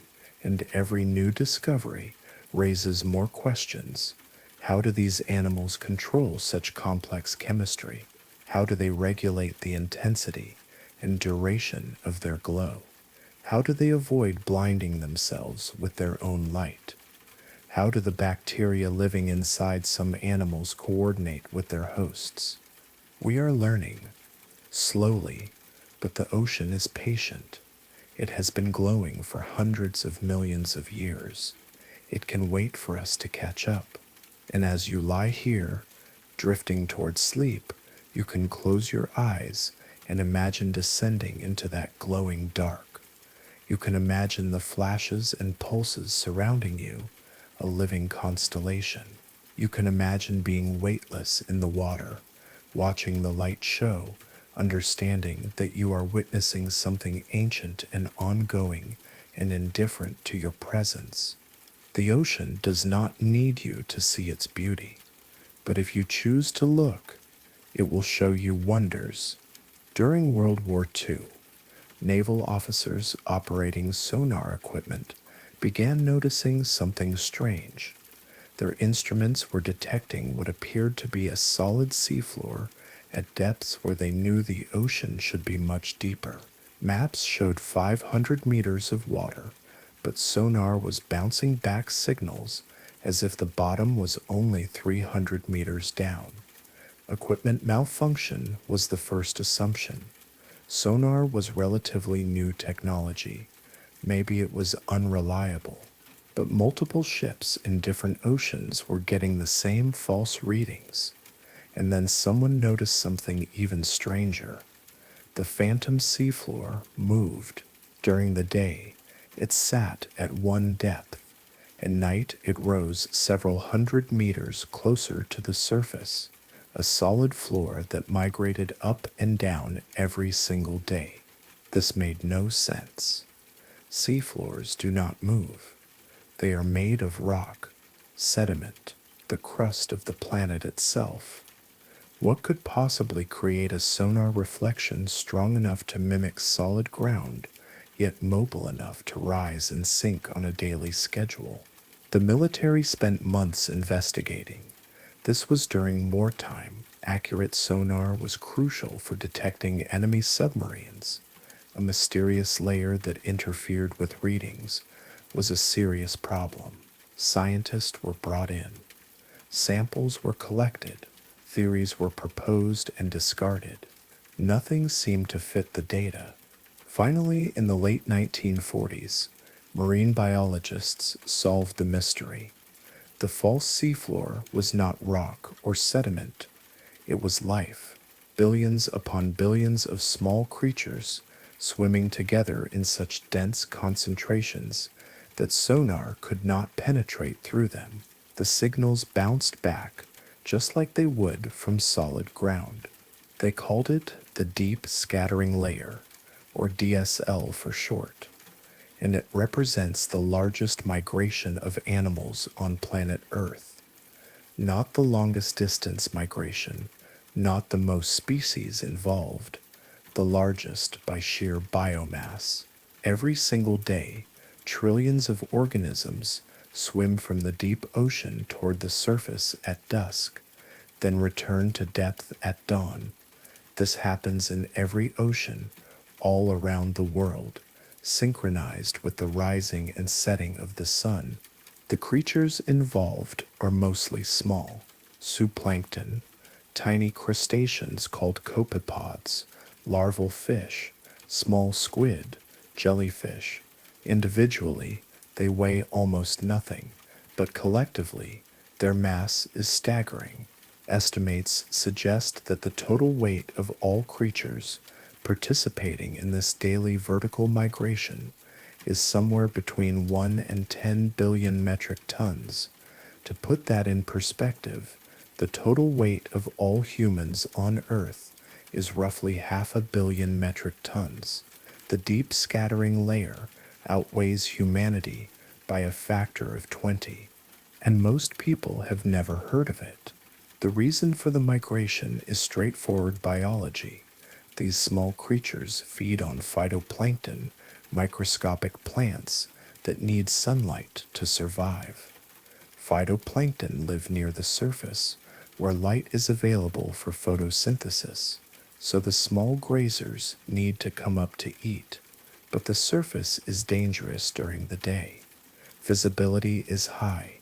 and every new discovery raises more questions. How do these animals control such complex chemistry? How do they regulate the intensity and duration of their glow? How do they avoid blinding themselves with their own light? How do the bacteria living inside some animals coordinate with their hosts? We are learning, slowly, but the ocean is patient. It has been glowing for hundreds of millions of years. It can wait for us to catch up. And as you lie here, drifting towards sleep, you can close your eyes and imagine descending into that glowing dark. You can imagine the flashes and pulses surrounding you, a living constellation. You can imagine being weightless in the water, watching the light show, understanding that you are witnessing something ancient and ongoing and indifferent to your presence. The ocean does not need you to see its beauty, but if you choose to look, it will show you wonders. During World War II, naval officers operating sonar equipment began noticing something strange. Their instruments were detecting what appeared to be a solid seafloor at depths where they knew the ocean should be much deeper. Maps showed 500 meters of water, but sonar was bouncing back signals as if the bottom was only 300 meters down. Equipment malfunction was the first assumption. Sonar was relatively new technology. Maybe it was unreliable. But multiple ships in different oceans were getting the same false readings. And then someone noticed something even stranger. The phantom seafloor moved. During the day, it sat at one depth. At night, it rose several hundred meters closer to the surface, a solid floor that migrated up and down every single day. This made no sense. Seafloors do not move. They are made of rock, sediment, the crust of the planet itself. What could possibly create a sonar reflection strong enough to mimic solid ground, yet mobile enough to rise and sink on a daily schedule? The military spent months investigating. This was during wartime. Accurate sonar was crucial for detecting enemy submarines. A mysterious layer that interfered with readings was a serious problem. Scientists were brought in. Samples were collected. Theories were proposed and discarded. Nothing seemed to fit the data. Finally, in the late 1940s, marine biologists solved the mystery. The false seafloor was not rock or sediment. It was life, billions upon billions of small creatures swimming together in such dense concentrations that sonar could not penetrate through them. The signals bounced back just like they would from solid ground. They called it the Deep Scattering Layer, or DSL for short, and it represents the largest migration of animals on planet Earth. Not the longest distance migration, not the most species involved, the largest by sheer biomass. Every single day, trillions of organisms swim from the deep ocean toward the surface at dusk, then return to depth at dawn. This happens in every ocean, all around the world, synchronized with the rising and setting of the sun. The creatures involved are mostly small: zooplankton, tiny crustaceans called copepods, larval fish, small squid, jellyfish. Individually, they weigh almost nothing, but collectively, their mass is staggering. Estimates suggest that the total weight of all creatures participating in this daily vertical migration is somewhere between 1 and 10 billion metric tons. To put that in perspective, the total weight of all humans on Earth is roughly 500 million metric tons. The deep scattering layer outweighs humanity by a factor of 20, and most people have never heard of it. The reason for the migration is straightforward biology. These small creatures feed on phytoplankton, microscopic plants that need sunlight to survive. Phytoplankton live near the surface, where light is available for photosynthesis, so the small grazers need to come up to eat, but the surface is dangerous during the day. Visibility is high.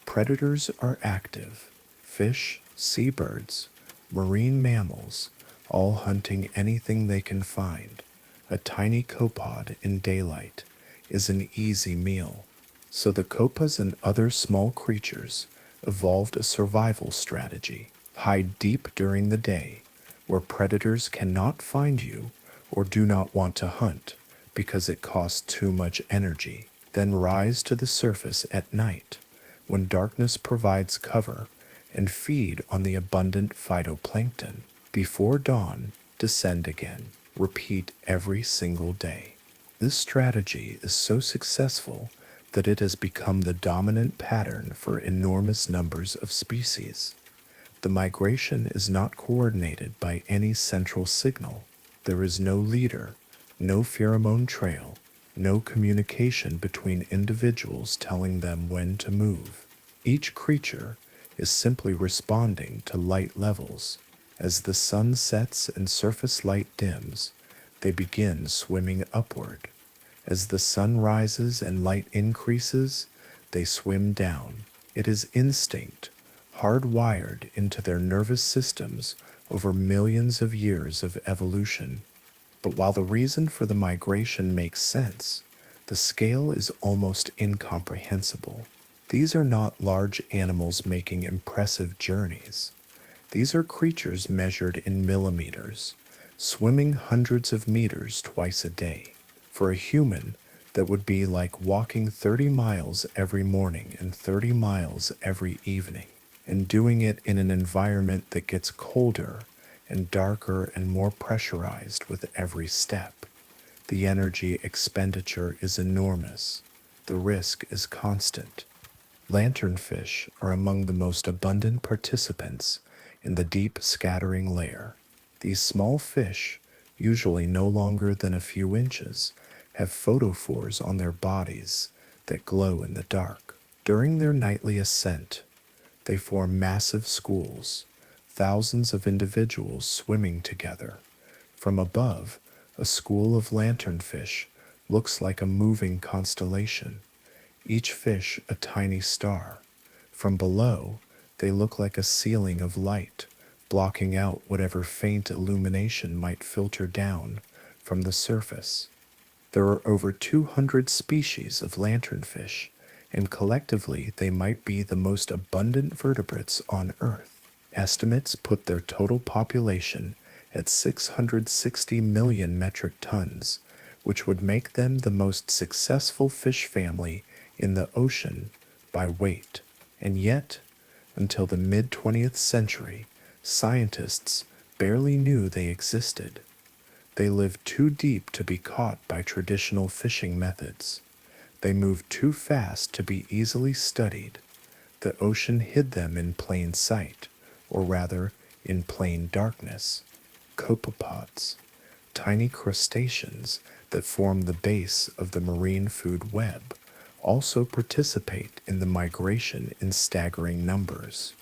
Predators are active. Fish, seabirds, marine mammals, all hunting anything they can find. A tiny copod in daylight is an easy meal. So the copas and other small creatures evolved a survival strategy. Hide deep during the day, where predators cannot find you or do not want to hunt because it costs too much energy. Then rise to the surface at night, when darkness provides cover, and feed on the abundant phytoplankton. Before dawn, descend again. Repeat every single day. This strategy is so successful that it has become the dominant pattern for enormous numbers of species. The migration is not coordinated by any central signal. There is no leader, no pheromone trail, no communication between individuals telling them when to move. Each creature is simply responding to light levels. As the sun sets and surface light dims, they begin swimming upward. As the sun rises and light increases, they swim down. It is instinct, hardwired into their nervous systems over millions of years of evolution. But while the reason for the migration makes sense, the scale is almost incomprehensible. These are not large animals making impressive journeys. These are creatures measured in millimeters, swimming hundreds of meters twice a day. For a human, that would be like walking 30 miles every morning and 30 miles every evening, and doing it in an environment that gets colder and darker and more pressurized with every step. The energy expenditure is enormous. The risk is constant. Lanternfish are among the most abundant participants in the deep scattering layer. These small fish, usually no longer than a few inches, have photophores on their bodies that glow in the dark. During their nightly ascent, they form massive schools, thousands of individuals swimming together. From above, a school of lanternfish looks like a moving constellation, each fish a tiny star. From below, they look like a ceiling of light, blocking out whatever faint illumination might filter down from the surface. There are over 200 species of lanternfish, and collectively they might be the most abundant vertebrates on Earth. Estimates put their total population at 660 million metric tons, which would make them the most successful fish family in the ocean by weight. And yet, until the mid-20th century, scientists barely knew they existed. They lived too deep to be caught by traditional fishing methods. They moved too fast to be easily studied. The ocean hid them in plain sight, or rather, in plain darkness. Copepods, tiny crustaceans that form the base of the marine food web, also participate in the migration in staggering numbers.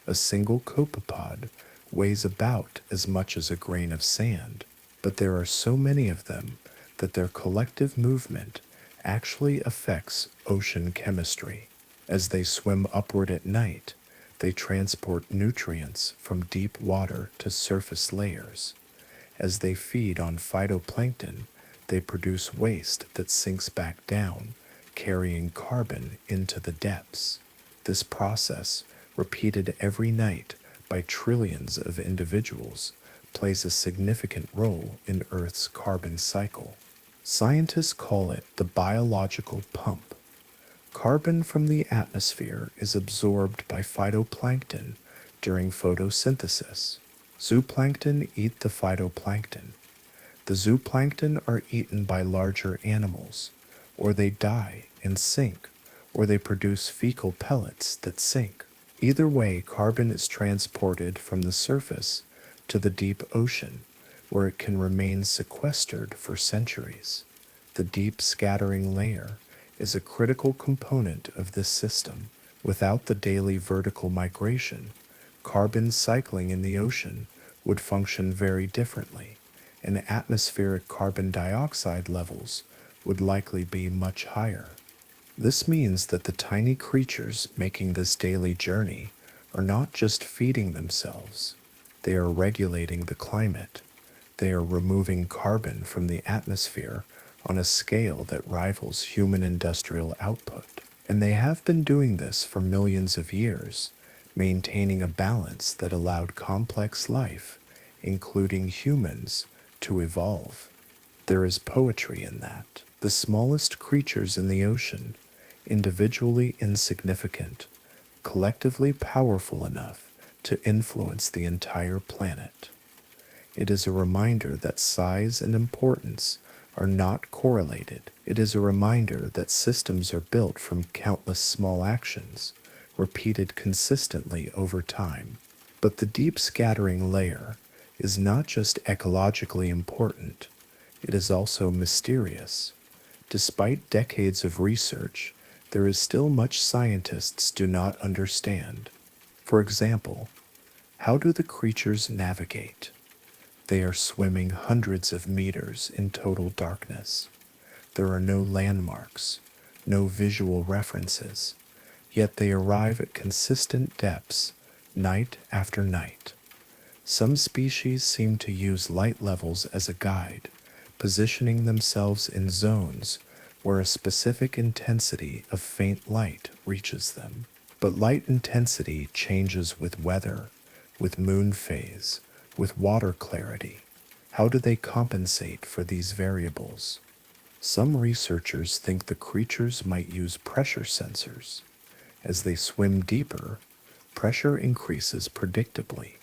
A single copepod weighs about as much as a grain of sand, but there are so many of them that their collective movement actually affects ocean chemistry. As they swim upward at night, They transport nutrients from deep water to surface layers. As they feed on phytoplankton, they produce waste that sinks back down, carrying carbon into the depths. This process, repeated every night by trillions of individuals, plays a significant role in Earth's carbon cycle. Scientists call it the biological pump. Carbon from the atmosphere is absorbed by phytoplankton during photosynthesis. Zooplankton eat the phytoplankton. The zooplankton are eaten by larger animals, or they die and sink, or they produce fecal pellets that sink. Either way, carbon is transported from the surface to the deep ocean, where it can remain sequestered for centuries. The deep scattering layer is a critical component of this system. Without the daily vertical migration, carbon cycling in the ocean would function very differently, and atmospheric carbon dioxide levels would likely be much higher. This means that the tiny creatures making this daily journey are not just feeding themselves, they are regulating the climate. They are removing carbon from the atmosphere on a scale that rivals human industrial output. And they have been doing this for millions of years, maintaining a balance that allowed complex life, including humans, to evolve. There is poetry in that. The smallest creatures in the ocean, individually insignificant, collectively powerful enough to influence the entire planet. It is a reminder that size and importance are not correlated. It is a reminder that systems are built from countless small actions, repeated consistently over time. But the deep scattering layer is not just ecologically important, it is also mysterious. Despite decades of research, there is still much scientists do not understand. For example, how do the creatures navigate? They are swimming hundreds of meters in total darkness. There are no landmarks, no visual references, yet they arrive at consistent depths, night after night. Some species seem to use light levels as a guide, positioning themselves in zones where a specific intensity of faint light reaches them. But light intensity changes with weather, with moon phase, with water clarity. How do they compensate for these variables? Some researchers think the creatures might use pressure sensors. As they swim deeper, pressure increases predictably.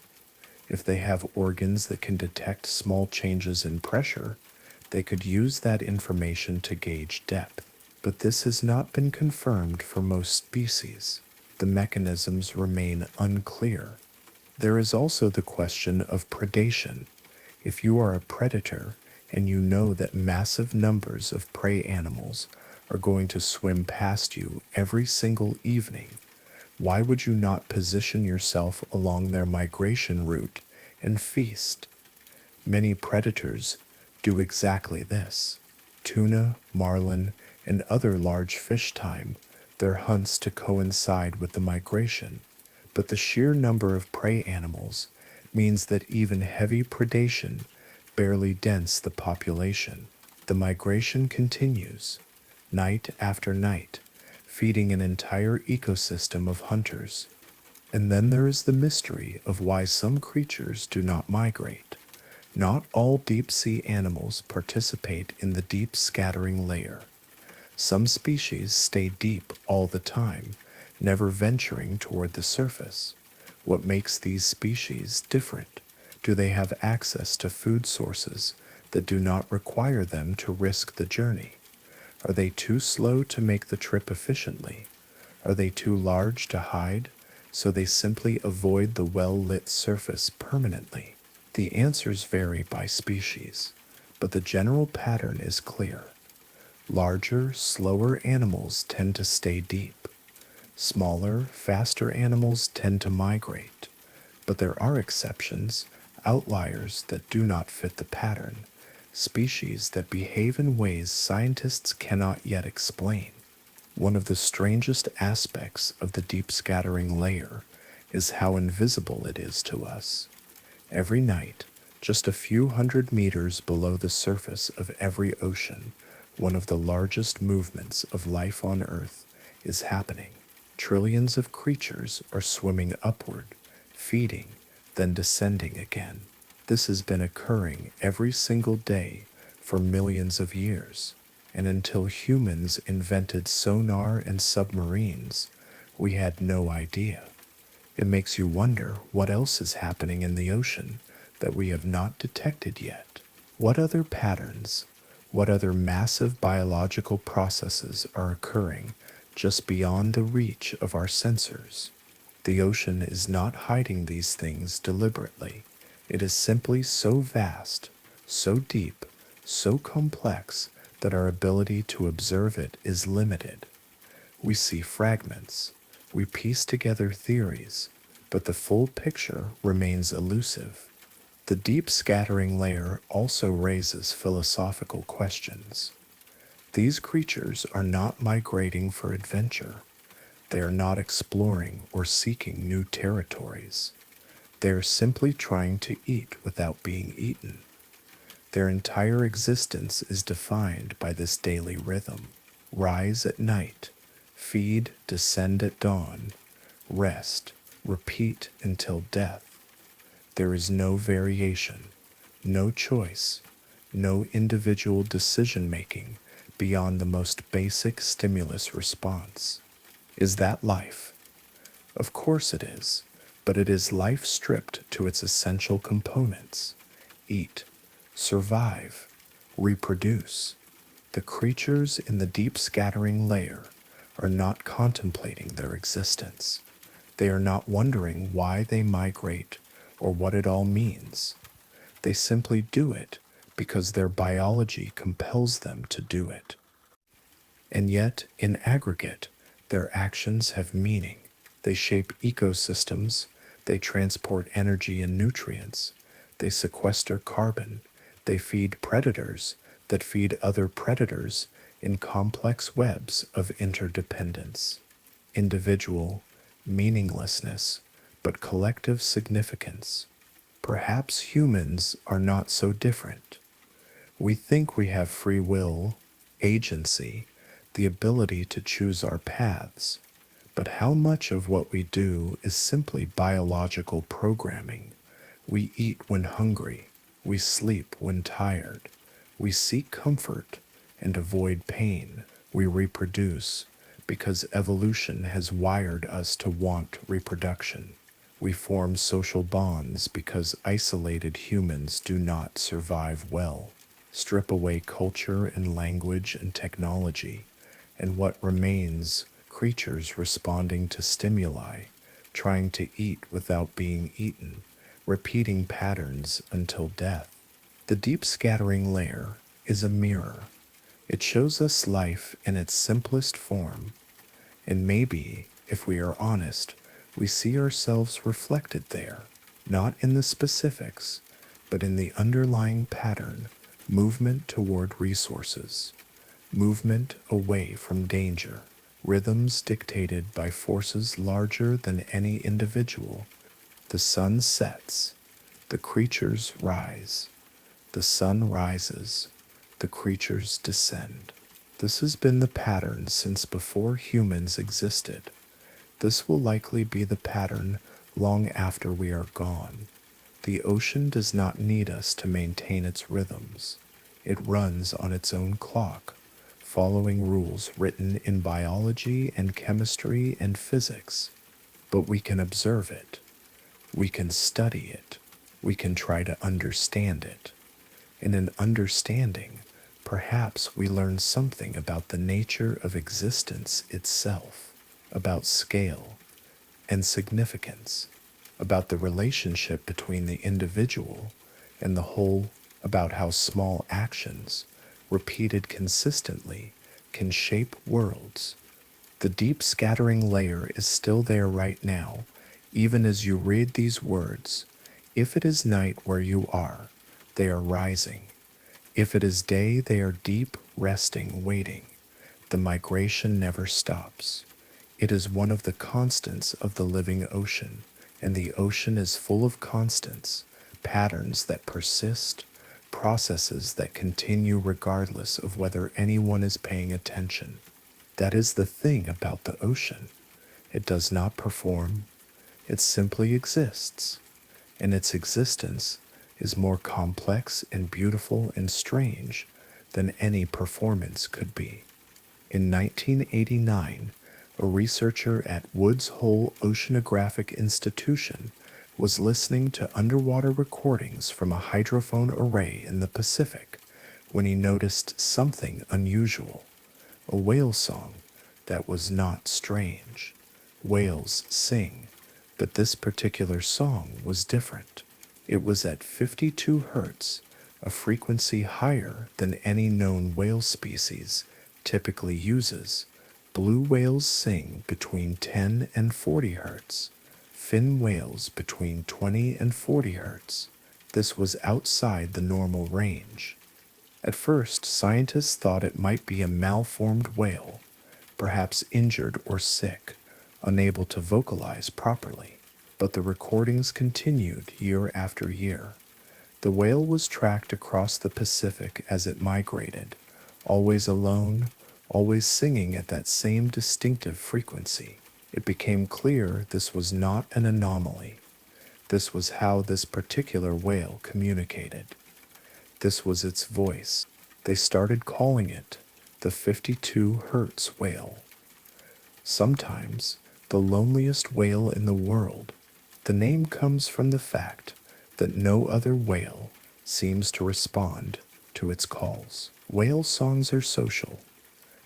If they have organs that can detect small changes in pressure, they could use that information to gauge depth. But this has not been confirmed for most species. The mechanisms remain unclear. There is also the question of predation. If you are a predator and you know that massive numbers of prey animals are going to swim past you every single evening, why would you not position yourself along their migration route and feast? Many predators do exactly this. Tuna, marlin, and other large fish time their hunts to coincide with the migration. But the sheer number of prey animals means that even heavy predation barely dents the population. The migration continues, night after night, feeding an entire ecosystem of hunters. And then there is the mystery of why some creatures do not migrate. Not all deep-sea animals participate in the deep scattering layer. Some species stay deep all the time, never venturing toward the surface. What makes these species different? Do they have access to food sources that do not require them to risk the journey? Are they too slow to make the trip efficiently? Are they too large to hide, so they simply avoid the well-lit surface permanently? The answers vary by species, but the general pattern is clear. Larger, slower animals tend to stay deep. Smaller, faster animals tend to migrate, but there are exceptions, outliers that do not fit the pattern, species that behave in ways scientists cannot yet explain. One of the strangest aspects of the deep scattering layer is how invisible it is to us. Every night, just a few hundred meters below the surface of every ocean, one of the largest movements of life on Earth is happening. Trillions of creatures are swimming upward, feeding, then descending again. This has been occurring every single day for millions of years, and until humans invented sonar and submarines, we had no idea. It makes you wonder what else is happening in the ocean that we have not detected yet. What other patterns, what other massive biological processes are occurring just beyond the reach of our sensors? The ocean is not hiding these things deliberately. It is simply so vast, so deep, so complex that our ability to observe it is limited. We see fragments, we piece together theories, but the full picture remains elusive. The deep scattering layer also raises philosophical questions. These creatures are not migrating for adventure. They are not exploring or seeking new territories. They are simply trying to eat without being eaten. Their entire existence is defined by this daily rhythm. Rise at night, feed, descend at dawn, rest, repeat until death. There is no variation, no choice, no individual decision making beyond the most basic stimulus response. Is that life? Of course it is, but it is life stripped to its essential components: eat, survive, reproduce. The creatures in the deep scattering layer are not contemplating their existence. They are not wondering why they migrate or what it all means. They simply do it because their biology compels them to do it. And yet, in aggregate, their actions have meaning. They shape ecosystems, they transport energy and nutrients, they sequester carbon, they feed predators that feed other predators in complex webs of interdependence. Individual, meaninglessness, but collective significance. Perhaps humans are not so different. We think we have free will, agency, the ability to choose our paths, but how much of what we do is simply biological programming? We eat when hungry, we sleep when tired, we seek comfort and avoid pain, we reproduce because evolution has wired us to want reproduction. We form social bonds because isolated humans do not survive well. Strip away culture and language and technology, and what remains? Creatures responding to stimuli, trying to eat without being eaten, repeating patterns until death. The deep scattering layer is a mirror. It shows us life in its simplest form, and maybe, if we are honest, we see ourselves reflected there, not in the specifics, but in the underlying pattern: movement toward resources, movement away from danger, rhythms dictated by forces larger than any individual. The sun sets, the creatures rise. The sun rises, the creatures descend. This has been the pattern since before humans existed. This will likely be the pattern long after we are gone. The ocean does not need us to maintain its rhythms. It runs on its own clock, following rules written in biology and chemistry and physics. But we can observe it. We can study it. We can try to understand it. In an understanding, perhaps we learn something about the nature of existence itself, about scale and significance, about the relationship between the individual and the whole, about how small actions, repeated consistently, can shape worlds. The deep scattering layer is still there right now, even as you read these words. If it is night where you are, they are rising. If it is day, they are deep, resting, waiting. The migration never stops. It is one of the constants of the living ocean, And the ocean is full of constants, patterns that persist, processes that continue regardless of whether anyone is paying attention. That is the thing about the ocean. It does not perform, it simply exists. And its existence is more complex and beautiful and strange than any performance could be. In 1989, a researcher at Woods Hole Oceanographic Institution was listening to underwater recordings from a hydrophone array in the Pacific when he noticed something unusual, a whale song that was not strange. Whales sing, but this particular song was different. It was at 52 hertz, a frequency higher than any known whale species typically uses. Blue whales sing between 10 and 40 hertz, fin whales between 20 and 40 hertz. This was outside the normal range. At first, scientists thought it might be a malformed whale, perhaps injured or sick, unable to vocalize properly. But the recordings continued year after year. The whale was tracked across the Pacific as it migrated, always alone, always singing at that same distinctive frequency. It became clear this was not an anomaly. This was how this particular whale communicated. This was its voice. They started calling it the 52 Hertz whale. Sometimes the loneliest whale in the world. The name comes from the fact that no other whale seems to respond to its calls. Whale songs are social.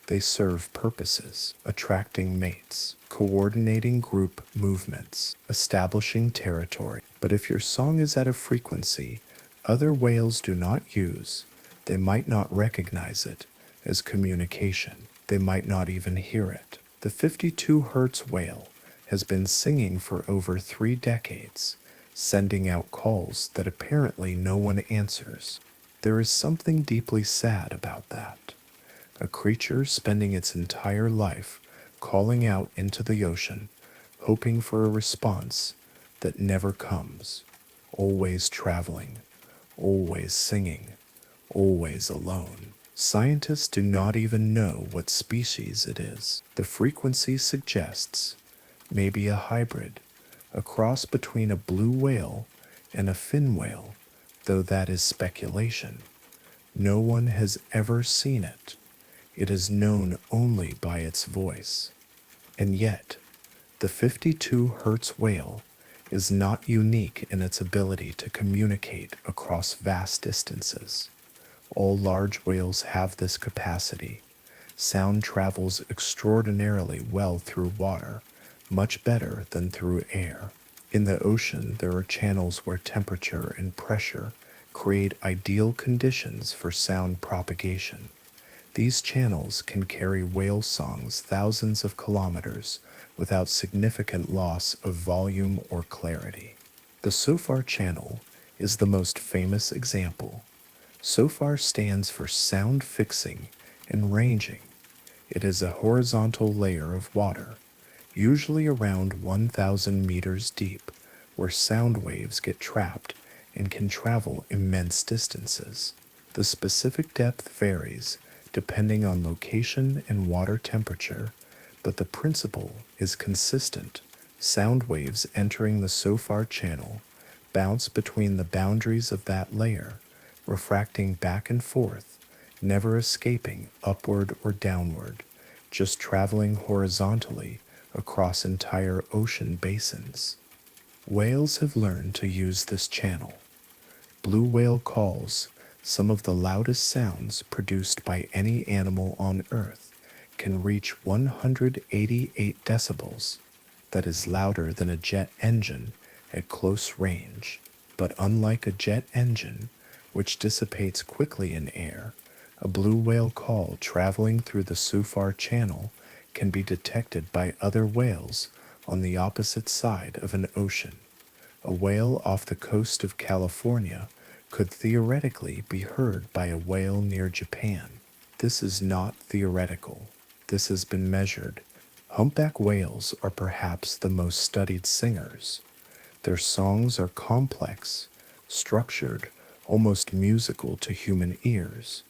They serve purposes, attracting mates, coordinating group movements, establishing territory. But if your song is at a frequency other whales do not use, they might not recognize it as communication. They might not even hear it. The 52 Hertz whale has been singing for over 3 decades, sending out calls that apparently no one answers. There is something deeply sad about that. A creature spending its entire life calling out into the ocean, hoping for a response that never comes, always traveling, always singing, always alone. Scientists do not even know what species it is. The frequency suggests maybe a hybrid, a cross between a blue whale and a fin whale, though that is speculation. No one has ever seen it. It is known only by its voice. And yet, the 52 Hertz whale is not unique in its ability to communicate across vast distances. All large whales have this capacity. Sound travels extraordinarily well through water, much better than through air. In the ocean, there are channels where temperature and pressure create ideal conditions for sound propagation. These channels can carry whale songs thousands of kilometers without significant loss of volume or clarity. The SOFAR channel is the most famous example. SOFAR stands for sound fixing and ranging. It is a horizontal layer of water, usually around 1,000 meters deep, where sound waves get trapped and can travel immense distances. The specific depth varies depending on location and water temperature, but the principle is consistent. Sound waves entering the SOFAR channel bounce between the boundaries of that layer, refracting back and forth, never escaping upward or downward, just traveling horizontally across entire ocean basins. Whales have learned to use this channel. Blue whale calls, some of the loudest sounds produced by any animal on Earth, can reach 188 decibels. That is louder than a jet engine at close range. But unlike a jet engine, which dissipates quickly in air, a blue whale call traveling through the SOFAR channel can be detected by other whales on the opposite side of an ocean. A whale off the coast of California could theoretically be heard by a whale near Japan. This is not theoretical. This has been measured. Humpback whales are perhaps the most studied singers. Their songs are complex, structured, almost musical to human ears.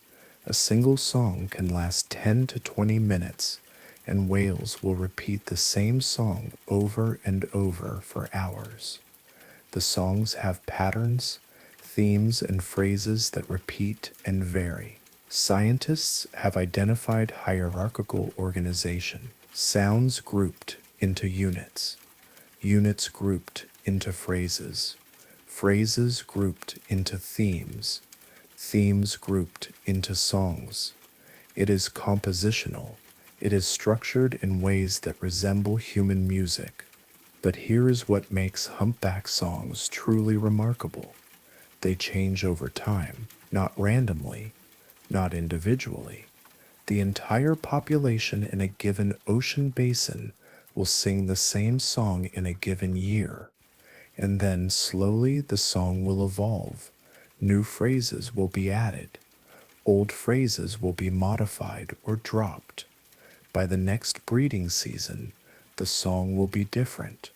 A single song can last 10 to 20 minutes, and whales will repeat the same song over and over for hours. The songs have patterns, themes, and phrases that repeat and vary. Scientists have identified hierarchical organization, sounds grouped into units, units grouped into phrases, phrases grouped into themes, themes grouped into songs. It is compositional. It is structured in ways that resemble human music. But here is what makes humpback songs truly remarkable. They change over time, not randomly, not individually. The entire population in a given ocean basin will sing the same song in a given year, and then slowly the song will evolve. New phrases will be added, old phrases will be modified or dropped. By the next breeding season, the song will be different.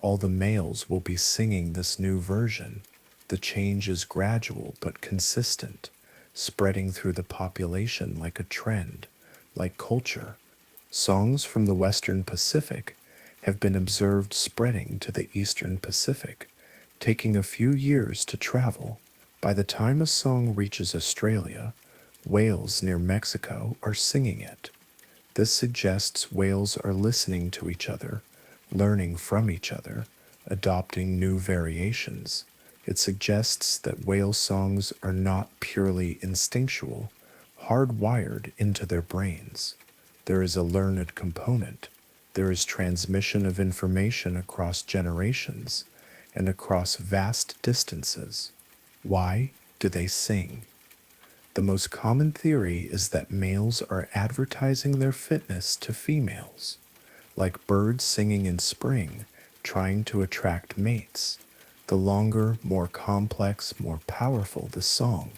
All the males will be singing this new version. The change is gradual but consistent, spreading through the population like a trend, like culture. Songs from the Western Pacific have been observed spreading to the Eastern Pacific, taking a few years to travel. By the time a song reaches Australia, whales near Mexico are singing it. This suggests whales are listening to each other, learning from each other, adopting new variations. It suggests that whale songs are not purely instinctual, hardwired into their brains. There is a learned component. There is transmission of information across generations and across vast distances. Why do they sing? The most common theory is that males are advertising their fitness to females, like birds singing in spring, trying to attract mates. The longer, more complex, more powerful the song,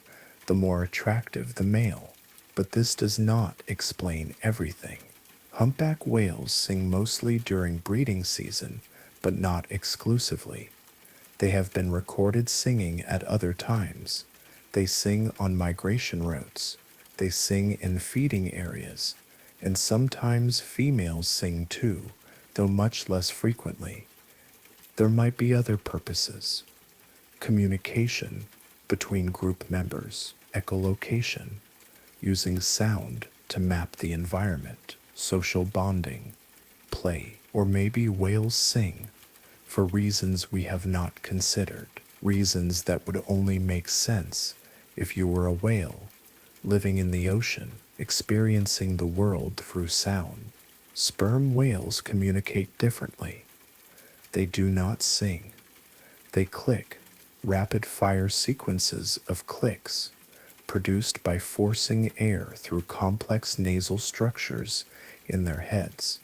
the more attractive the male. But this does not explain everything. Humpback whales sing mostly during breeding season, but not exclusively. They have been recorded singing at other times. They sing on migration routes. They sing in feeding areas. And sometimes females sing too, though much less frequently. There might be other purposes. Communication between group members, echolocation, using sound to map the environment, social bonding, play, or maybe whales sing for reasons we have not considered, reasons that would only make sense if you were a whale, living in the ocean, experiencing the world through sound. Sperm whales communicate differently. They do not sing. They click, rapid-fire sequences of clicks, produced by forcing air through complex nasal structures in their heads.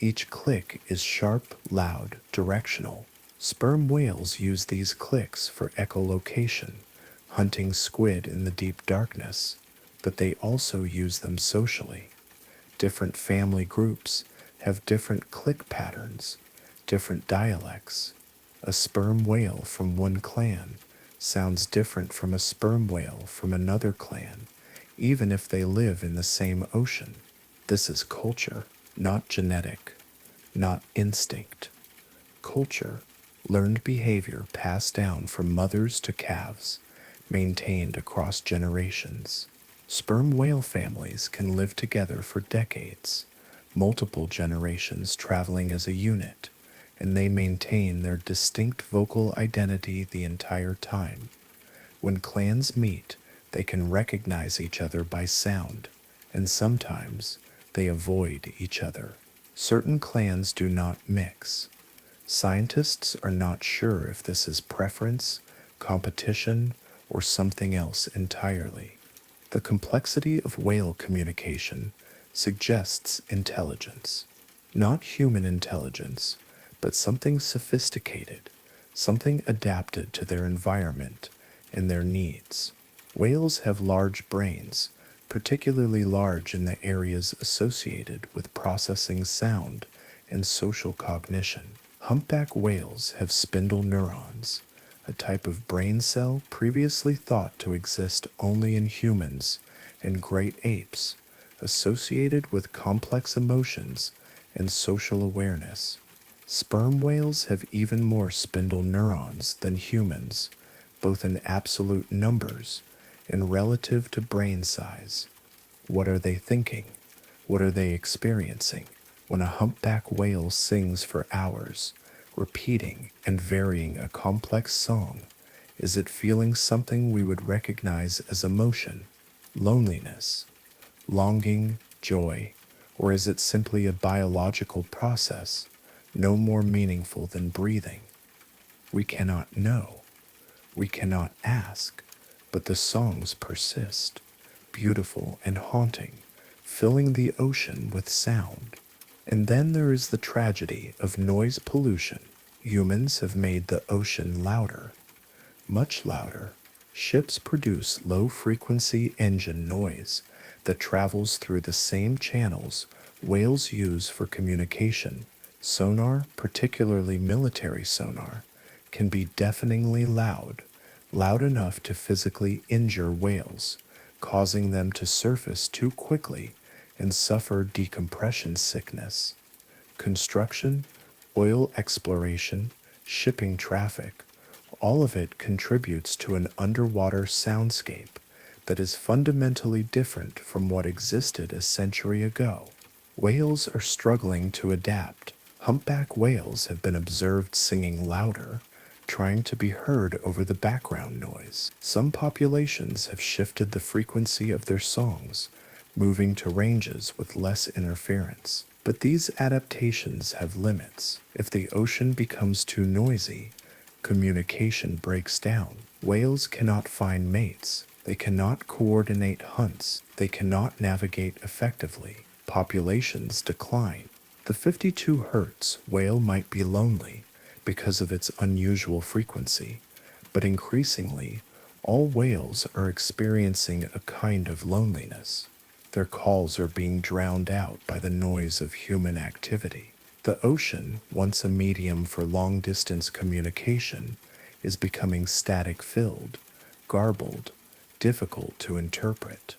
Each click is sharp, loud, directional. Sperm whales use these clicks for echolocation, hunting squid in the deep darkness, but they also use them socially. Different family groups have different click patterns, different dialects. A sperm whale from one clan sounds different from a sperm whale from another clan, even if they live in the same ocean. This is culture, not genetic, not instinct. Culture, learned behavior passed down from mothers to calves, maintained across generations. Sperm whale families can live together for decades, multiple generations traveling as a unit, and they maintain their distinct vocal identity the entire time. When clans meet, they can recognize each other by sound, and sometimes they avoid each other. Certain clans do not mix. Scientists are not sure if this is preference, competition, or something else entirely. The complexity of whale communication suggests intelligence. Not human intelligence, but something sophisticated, something adapted to their environment and their needs. Whales have large brains, particularly large in the areas associated with processing sound and social cognition. Humpback whales have spindle neurons, a type of brain cell previously thought to exist only in humans and great apes, associated with complex emotions and social awareness. Sperm whales have even more spindle neurons than humans, both in absolute numbers and relative to brain size. What are they thinking? What are they experiencing? When a humpback whale sings for hours, repeating and varying a complex song, is it feeling something we would recognize as emotion, loneliness, longing, joy, or is it simply a biological process, no more meaningful than breathing? We cannot know. We cannot ask, but the songs persist, beautiful and haunting, filling the ocean with sound. And then there is the tragedy of noise pollution. Humans have made the ocean louder, much louder. Ships produce low frequency engine noise that travels through the same channels whales use for communication. Sonar, particularly military sonar, can be deafeningly loud, loud enough to physically injure whales, causing them to surface too quickly and suffer decompression sickness. Construction, oil exploration, shipping traffic, all of it contributes to an underwater soundscape that is fundamentally different from what existed a century ago. Whales are struggling to adapt. Humpback whales have been observed singing louder, trying to be heard over the background noise. Some populations have shifted the frequency of their songs, moving to ranges with less interference. But these adaptations have limits. If the ocean becomes too noisy, communication breaks down. Whales cannot find mates. They cannot coordinate hunts. They cannot navigate effectively. Populations decline. The 52 Hertz whale might be lonely because of its unusual frequency, but increasingly, all whales are experiencing a kind of loneliness. Their calls are being drowned out by the noise of human activity. The ocean, once a medium for long-distance communication, is becoming static-filled, garbled, difficult to interpret.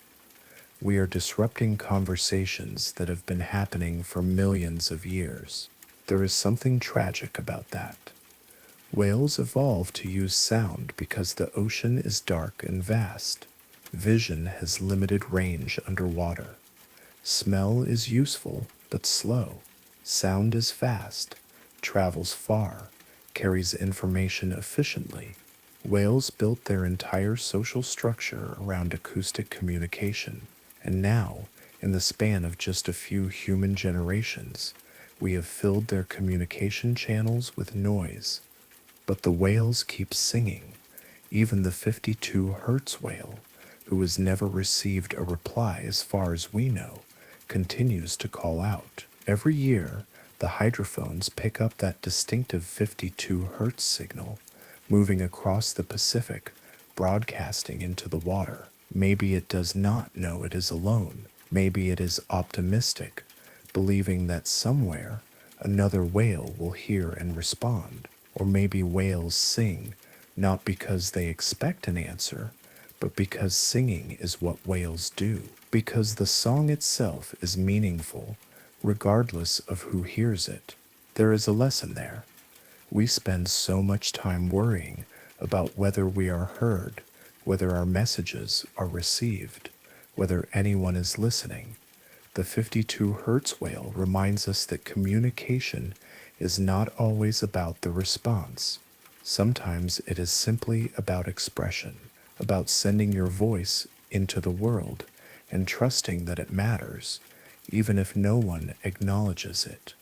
We are disrupting conversations that have been happening for millions of years. There is something tragic about that. Whales evolved to use sound because the ocean is dark and vast. Vision has limited range underwater. Smell is useful but slow. Sound is fast, travels far, carries information efficiently. Whales built their entire social structure around acoustic communication, and now, in the span of just a few human generations, we have filled their communication channels with noise. But the whales keep singing. Even the 52 Hertz whale, who has never received a reply as far as we know, continues to call out. Every year, the hydrophones pick up that distinctive 52 Hertz signal, moving across the Pacific, broadcasting into the water. Maybe it does not know it is alone. Maybe it is optimistic, believing that somewhere another whale will hear and respond. Or maybe whales sing not because they expect an answer, but because singing is what whales do. Because the song itself is meaningful, regardless of who hears it. There is a lesson there. We spend so much time worrying about whether we are heard, whether our messages are received, whether anyone is listening. The 52 Hertz whale reminds us that communication is not always about the response. Sometimes it is simply about expression, about sending your voice into the world and trusting that it matters, even if no one acknowledges it.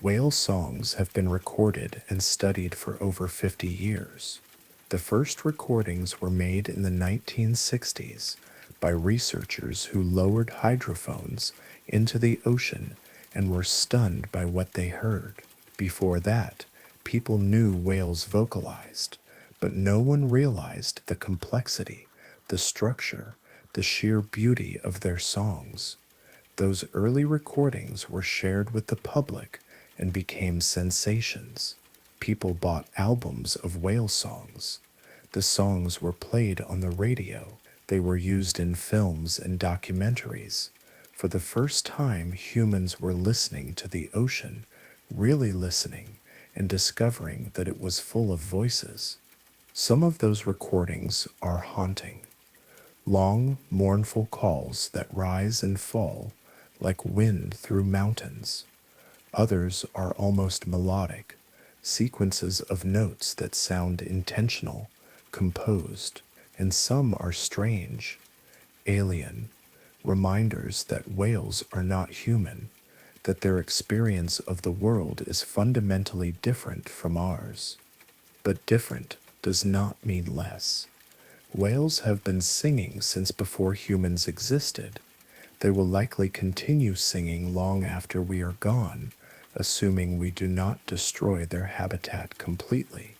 Whale songs have been recorded and studied for over 50 years. The first recordings were made in the 1960s by researchers who lowered hydrophones into the ocean and were stunned by what they heard. Before that, people knew whales vocalized, but no one realized the complexity, the structure, the sheer beauty of their songs. Those early recordings were shared with the public and became sensations. People bought albums of whale songs. The songs were played on the radio. They were used in films and documentaries. For the first time, humans were listening to the ocean, really listening, and discovering that it was full of voices. Some of those recordings are haunting. Long, mournful calls that rise and fall like wind through mountains. Others are almost melodic, sequences of notes that sound intentional, composed, and some are strange, alien, reminders that whales are not human, that their experience of the world is fundamentally different from ours. But different does not mean less. Whales have been singing since before humans existed. They will likely continue singing long after we are gone, assuming we do not destroy their habitat completely.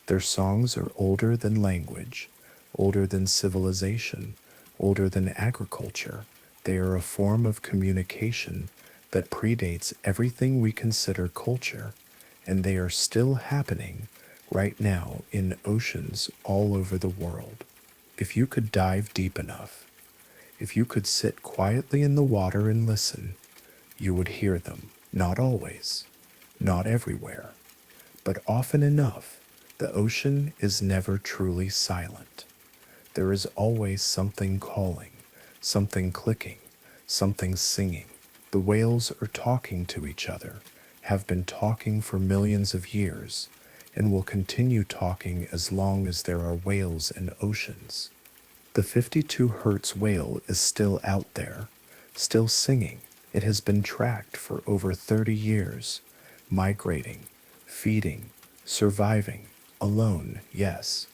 Their songs are older than language, older than civilization, older than agriculture. They are a form of communication that predates everything we consider culture, and they are still happening right now in oceans all over the world. If you could dive deep enough, if you could sit quietly in the water and listen, you would hear them. Not always, not everywhere, but often enough. The ocean is never truly silent. There is always something calling, something clicking, something singing. The whales are talking to each other, have been talking for millions of years, and will continue talking as long as there are whales and oceans. The 52 Hertz whale is still out there, still singing. It has been tracked for over 30 years, migrating, feeding, surviving, alone, yes,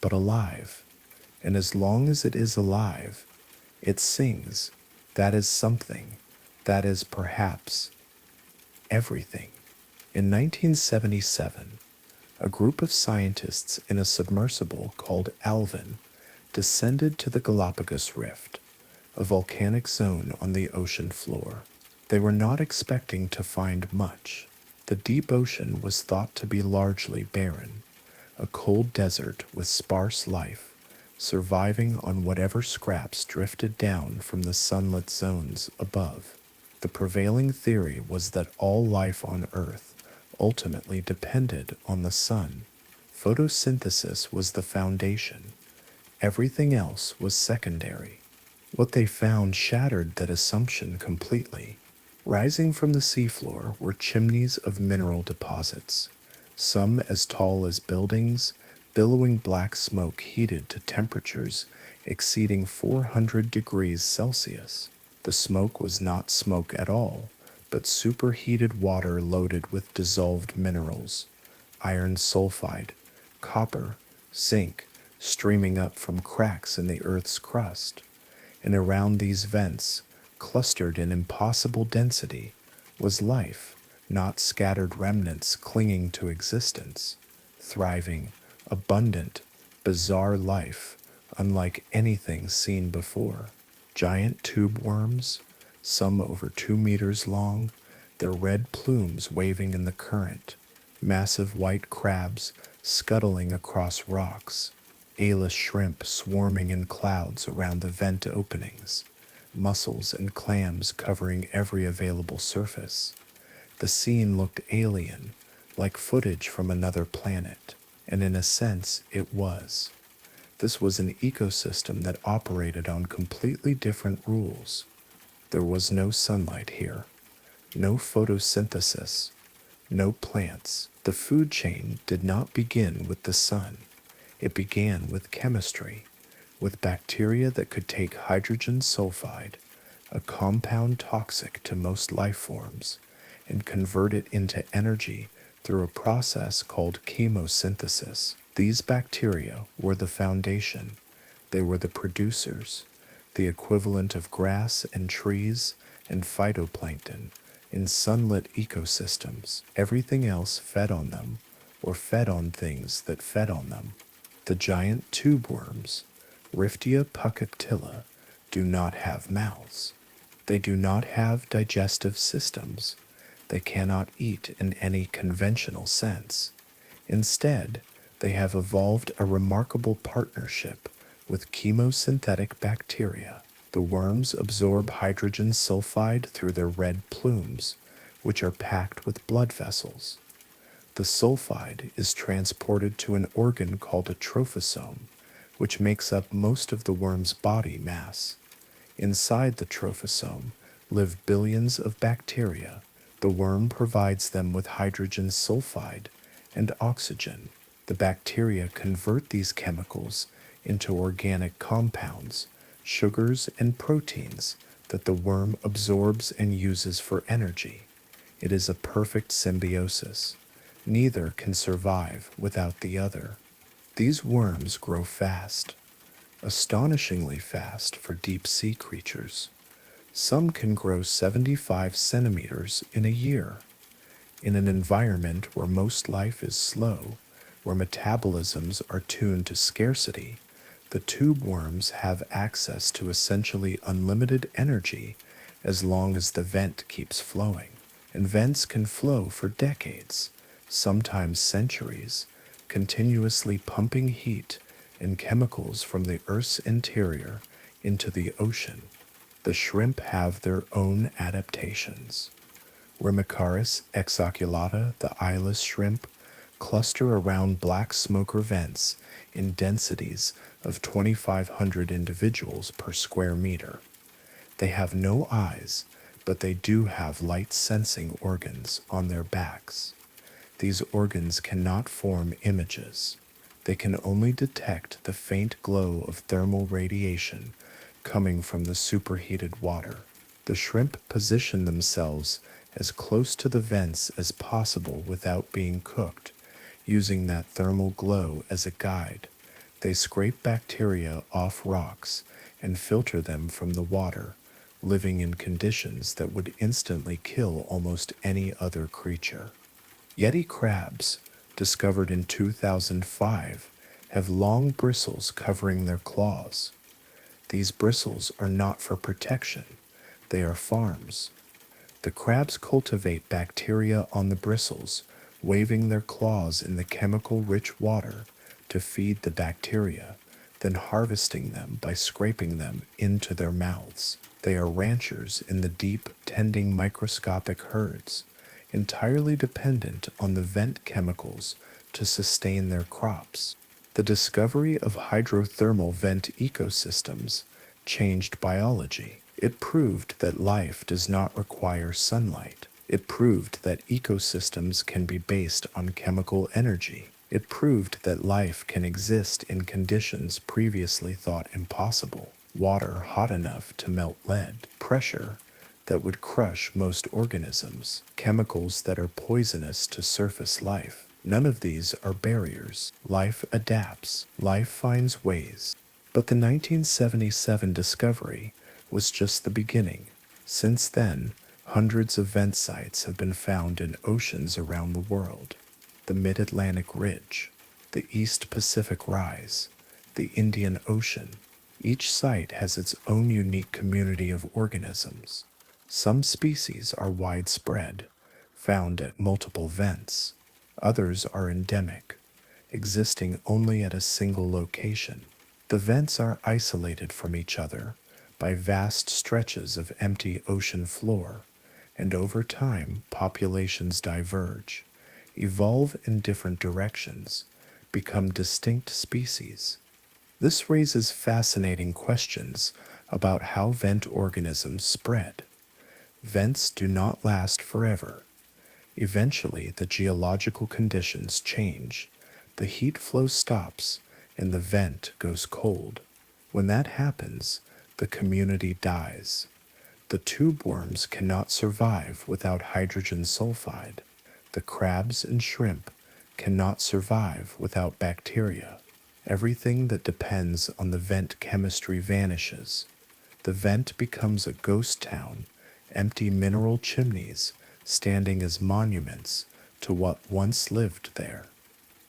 but alive. And as long as it is alive, it sings. That is something. That is perhaps everything. In 1977, a group of scientists in a submersible called Alvin descended to the Galapagos Rift, a volcanic zone on the ocean floor. They were not expecting to find much. The deep ocean was thought to be largely barren, a cold desert with sparse life, surviving on whatever scraps drifted down from the sunlit zones above. The prevailing theory was that all life on Earth ultimately depended on the sun. Photosynthesis was the foundation. Everything else was secondary. What they found shattered that assumption completely. Rising from the seafloor were chimneys of mineral deposits, some as tall as buildings, billowing black smoke heated to temperatures exceeding 400 degrees Celsius. The smoke was not smoke at all, but superheated water loaded with dissolved minerals, iron sulfide, copper, zinc, streaming up from cracks in the Earth's crust. And around these vents, clustered in impossible density, was life, not scattered remnants clinging to existence, thriving, abundant, bizarre life, unlike anything seen before. Giant tube worms, some over 2 meters long, their red plumes waving in the current, massive white crabs scuttling across rocks, eyeless shrimp swarming in clouds around the vent openings, mussels and clams covering every available surface. The scene looked alien, like footage from another planet, and in a sense it was. This was an ecosystem that operated on completely different rules. There was no sunlight here, no photosynthesis, no plants. The food chain did not begin with the sun. It began with chemistry, with bacteria that could take hydrogen sulfide, a compound toxic to most life forms, and convert it into energy through a process called chemosynthesis. These bacteria were the foundation. They were the producers, the equivalent of grass and trees and phytoplankton in sunlit ecosystems. Everything else fed on them, or fed on things that fed on them. The giant tube worms, Riftia pucatilla, do not have mouths. They do not have digestive systems. They cannot eat in any conventional sense. Instead, they have evolved a remarkable partnership with chemosynthetic bacteria. The worms absorb hydrogen sulfide through their red plumes, which are packed with blood vessels. The sulfide is transported to an organ called a trophosome, which makes up most of the worm's body mass. Inside the trophosome live billions of bacteria. The worm provides them with hydrogen sulfide and oxygen. The bacteria convert these chemicals into organic compounds, sugars, and proteins that the worm absorbs and uses for energy. It is a perfect symbiosis. Neither can survive without the other. These worms grow fast, astonishingly fast for deep sea creatures. Some can grow 75 centimeters in a year. In an environment where most life is slow, where metabolisms are tuned to scarcity, the tube worms have access to essentially unlimited energy as long as the vent keeps flowing. And vents can flow for decades, sometimes centuries, continuously pumping heat and chemicals from the Earth's interior into the ocean. The shrimp have their own adaptations. Remicaris exoculata, the eyeless shrimp, cluster around black smoker vents in densities of 2,500 individuals per square meter. They have no eyes, but they do have light-sensing organs on their backs. These organs cannot form images. They can only detect the faint glow of thermal radiation coming from the superheated water. The shrimp position themselves as close to the vents as possible without being cooked, using that thermal glow as a guide. They scrape bacteria off rocks and filter them from the water, living in conditions that would instantly kill almost any other creature. Yeti crabs, discovered in 2005, have long bristles covering their claws. These bristles are not for protection, they are farms. The crabs cultivate bacteria on the bristles, waving their claws in the chemical-rich water to feed the bacteria, then harvesting them by scraping them into their mouths. They are ranchers in the deep, tending microscopic herds, entirely dependent on the vent chemicals to sustain their crops. The discovery of hydrothermal vent ecosystems changed biology. It proved that life does not require sunlight. It proved that ecosystems can be based on chemical energy. It proved that life can exist in conditions previously thought impossible. Water hot enough to melt lead, pressure that would crush most organisms, chemicals that are poisonous to surface life. None of these are barriers. Life adapts. Life finds ways. But the 1977 discovery was just the beginning. Since then, hundreds of vent sites have been found in oceans around the world. The Mid-Atlantic Ridge, the East Pacific Rise, the Indian Ocean. Each site has its own unique community of organisms. Some species are widespread, found at multiple vents. Others are endemic, existing only at a single location. The vents are isolated from each other by vast stretches of empty ocean floor, and over time populations diverge, evolve in different directions, become distinct species. This raises fascinating questions about how vent organisms spread. Vents do not last forever. Eventually, the geological conditions change, the heat flow stops, and the vent goes cold. When that happens, the community dies. The tube worms cannot survive without hydrogen sulfide. The crabs and shrimp cannot survive without bacteria. Everything that depends on the vent chemistry vanishes. The vent becomes a ghost town, empty mineral chimneys standing as monuments to what once lived there.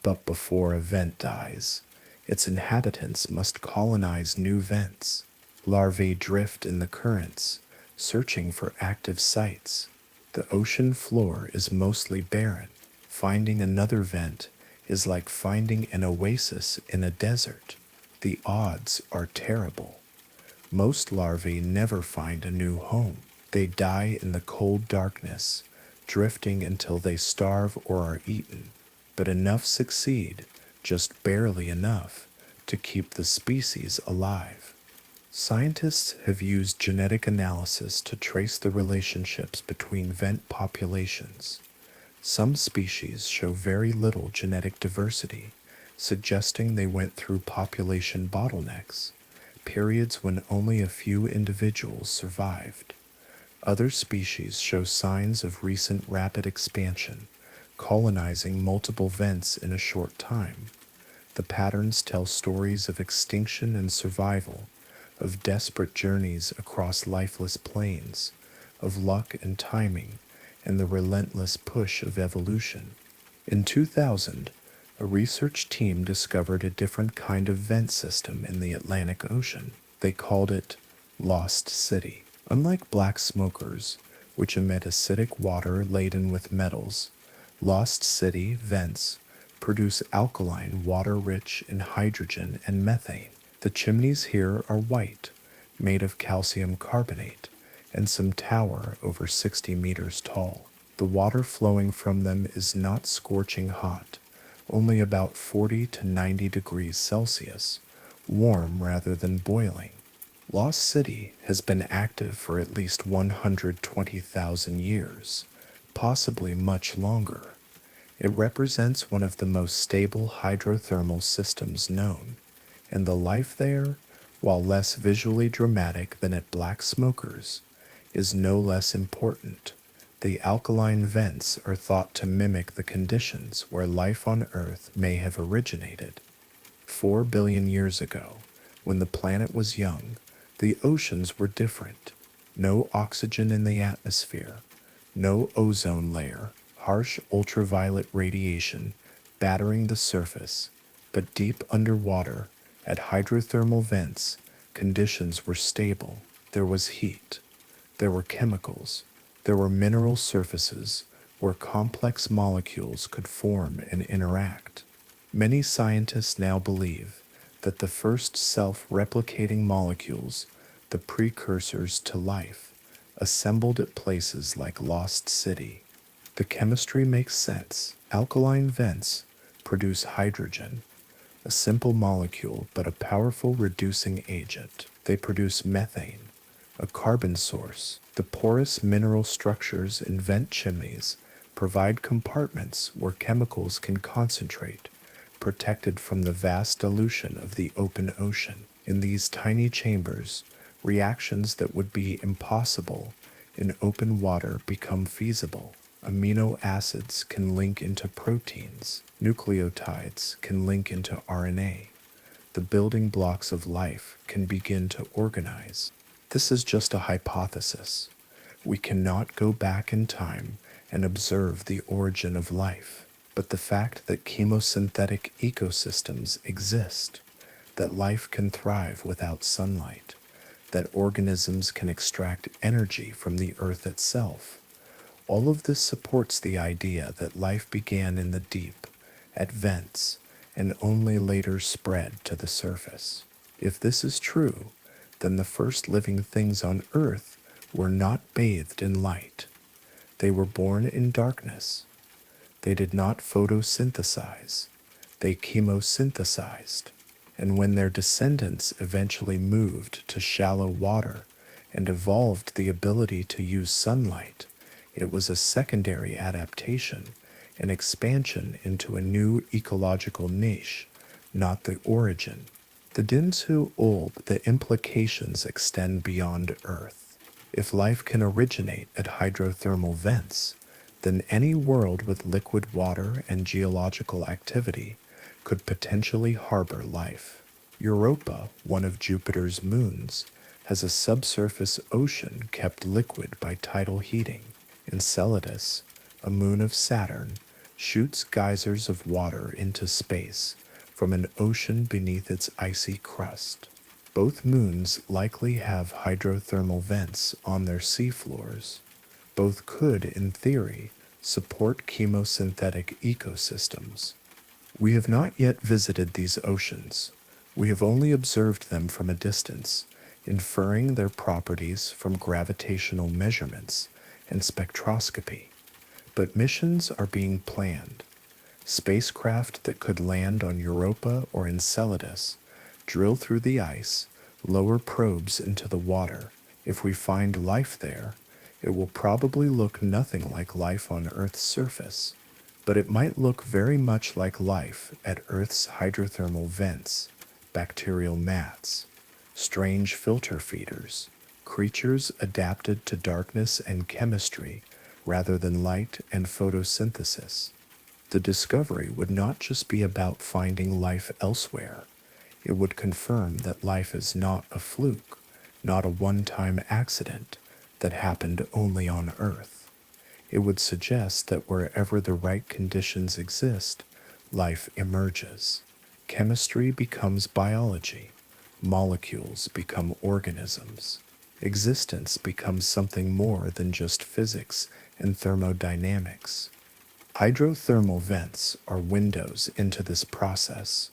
But before a vent dies, its inhabitants must colonize new vents. Larvae drift in the currents, searching for active sites. The ocean floor is mostly barren. Finding another vent is like finding an oasis in a desert. The odds are terrible. Most larvae never find a new home. They die in the cold darkness, drifting until they starve or are eaten. But enough succeed, just barely enough, to keep the species alive. Scientists have used genetic analysis to trace the relationships between vent populations. Some species show very little genetic diversity, suggesting they went through population bottlenecks, periods when only a few individuals survived. Other species show signs of recent rapid expansion, colonizing multiple vents in a short time. The patterns tell stories of extinction and survival, of desperate journeys across lifeless plains, of luck and timing, and the relentless push of evolution. In 2000, a research team discovered a different kind of vent system in the Atlantic Ocean. They called it Lost City. Unlike black smokers, which emit acidic water laden with metals, Lost City vents produce alkaline water rich in hydrogen and methane. The chimneys here are white, made of calcium carbonate, and some tower over 60 meters tall. The water flowing from them is not scorching hot, only about 40 to 90 degrees Celsius, warm rather than boiling. Lost City has been active for at least 120,000 years, possibly much longer. It represents one of the most stable hydrothermal systems known, and the life there, while less visually dramatic than at black smokers, is no less important. The alkaline vents are thought to mimic the conditions where life on Earth may have originated. 4 billion years ago, when the planet was young, the oceans were different. No oxygen in the atmosphere, no ozone layer, harsh ultraviolet radiation battering the surface, but deep underwater, at hydrothermal vents, conditions were stable. There was heat. There were chemicals. There were mineral surfaces where complex molecules could form and interact. Many scientists now believe that the first self-replicating molecules, the precursors to life, assembled at places like Lost City. The chemistry makes sense. Alkaline vents produce hydrogen, a simple molecule but a powerful reducing agent. They produce methane, a carbon source. The porous mineral structures in vent chimneys provide compartments where chemicals can concentrate, protected from the vast dilution of the open ocean. In these tiny chambers, reactions that would be impossible in open water become feasible. Amino acids can link into proteins. Nucleotides can link into RNA. The building blocks of life can begin to organize. This is just a hypothesis. We cannot go back in time and observe the origin of life, but the fact that chemosynthetic ecosystems exist, that life can thrive without sunlight, that organisms can extract energy from the earth itself, all of this supports the idea that life began in the deep, at vents, and only later spread to the surface. If this is true, then the first living things on Earth were not bathed in light. They were born in darkness. They did not photosynthesize. They chemosynthesized. And when their descendants eventually moved to shallow water and evolved the ability to use sunlight, it was a secondary adaptation, an expansion into a new ecological niche, not the origin. The Dinsu Ulb, the implications extend beyond Earth. If life can originate at hydrothermal vents, then any world with liquid water and geological activity could potentially harbor life. Europa, one of Jupiter's moons, has a subsurface ocean kept liquid by tidal heating. Enceladus, a moon of Saturn, shoots geysers of water into space from an ocean beneath its icy crust. Both moons likely have hydrothermal vents on their seafloors. Both could, in theory, support chemosynthetic ecosystems. We have not yet visited these oceans. We have only observed them from a distance, inferring their properties from gravitational measurements and spectroscopy. But missions are being planned. Spacecraft that could land on Europa or Enceladus, drill through the ice, lower probes into the water. If we find life there, it will probably look nothing like life on Earth's surface, but it might look very much like life at Earth's hydrothermal vents, bacterial mats, strange filter feeders, creatures adapted to darkness and chemistry rather than light and photosynthesis. The discovery would not just be about finding life elsewhere, it would confirm that life is not a fluke, not a one-time accident that happened only on Earth. It would suggest that wherever the right conditions exist, life emerges. Chemistry becomes biology, molecules become organisms. Existence becomes something more than just physics and thermodynamics. Hydrothermal vents are windows into this process.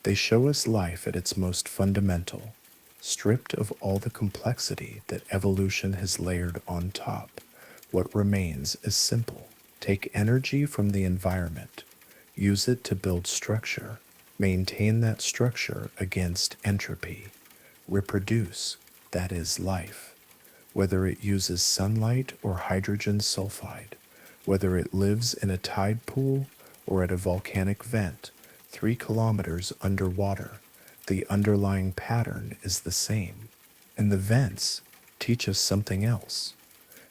They show us life at its most fundamental, stripped of all the complexity that evolution has layered on top. What remains is simple. Take energy from the environment, use it to build structure, maintain that structure against entropy, reproduce, that is life. Whether it uses sunlight or hydrogen sulfide, whether it lives in a tide pool or at a volcanic vent 3 kilometers underwater, the underlying pattern is the same. And the vents teach us something else.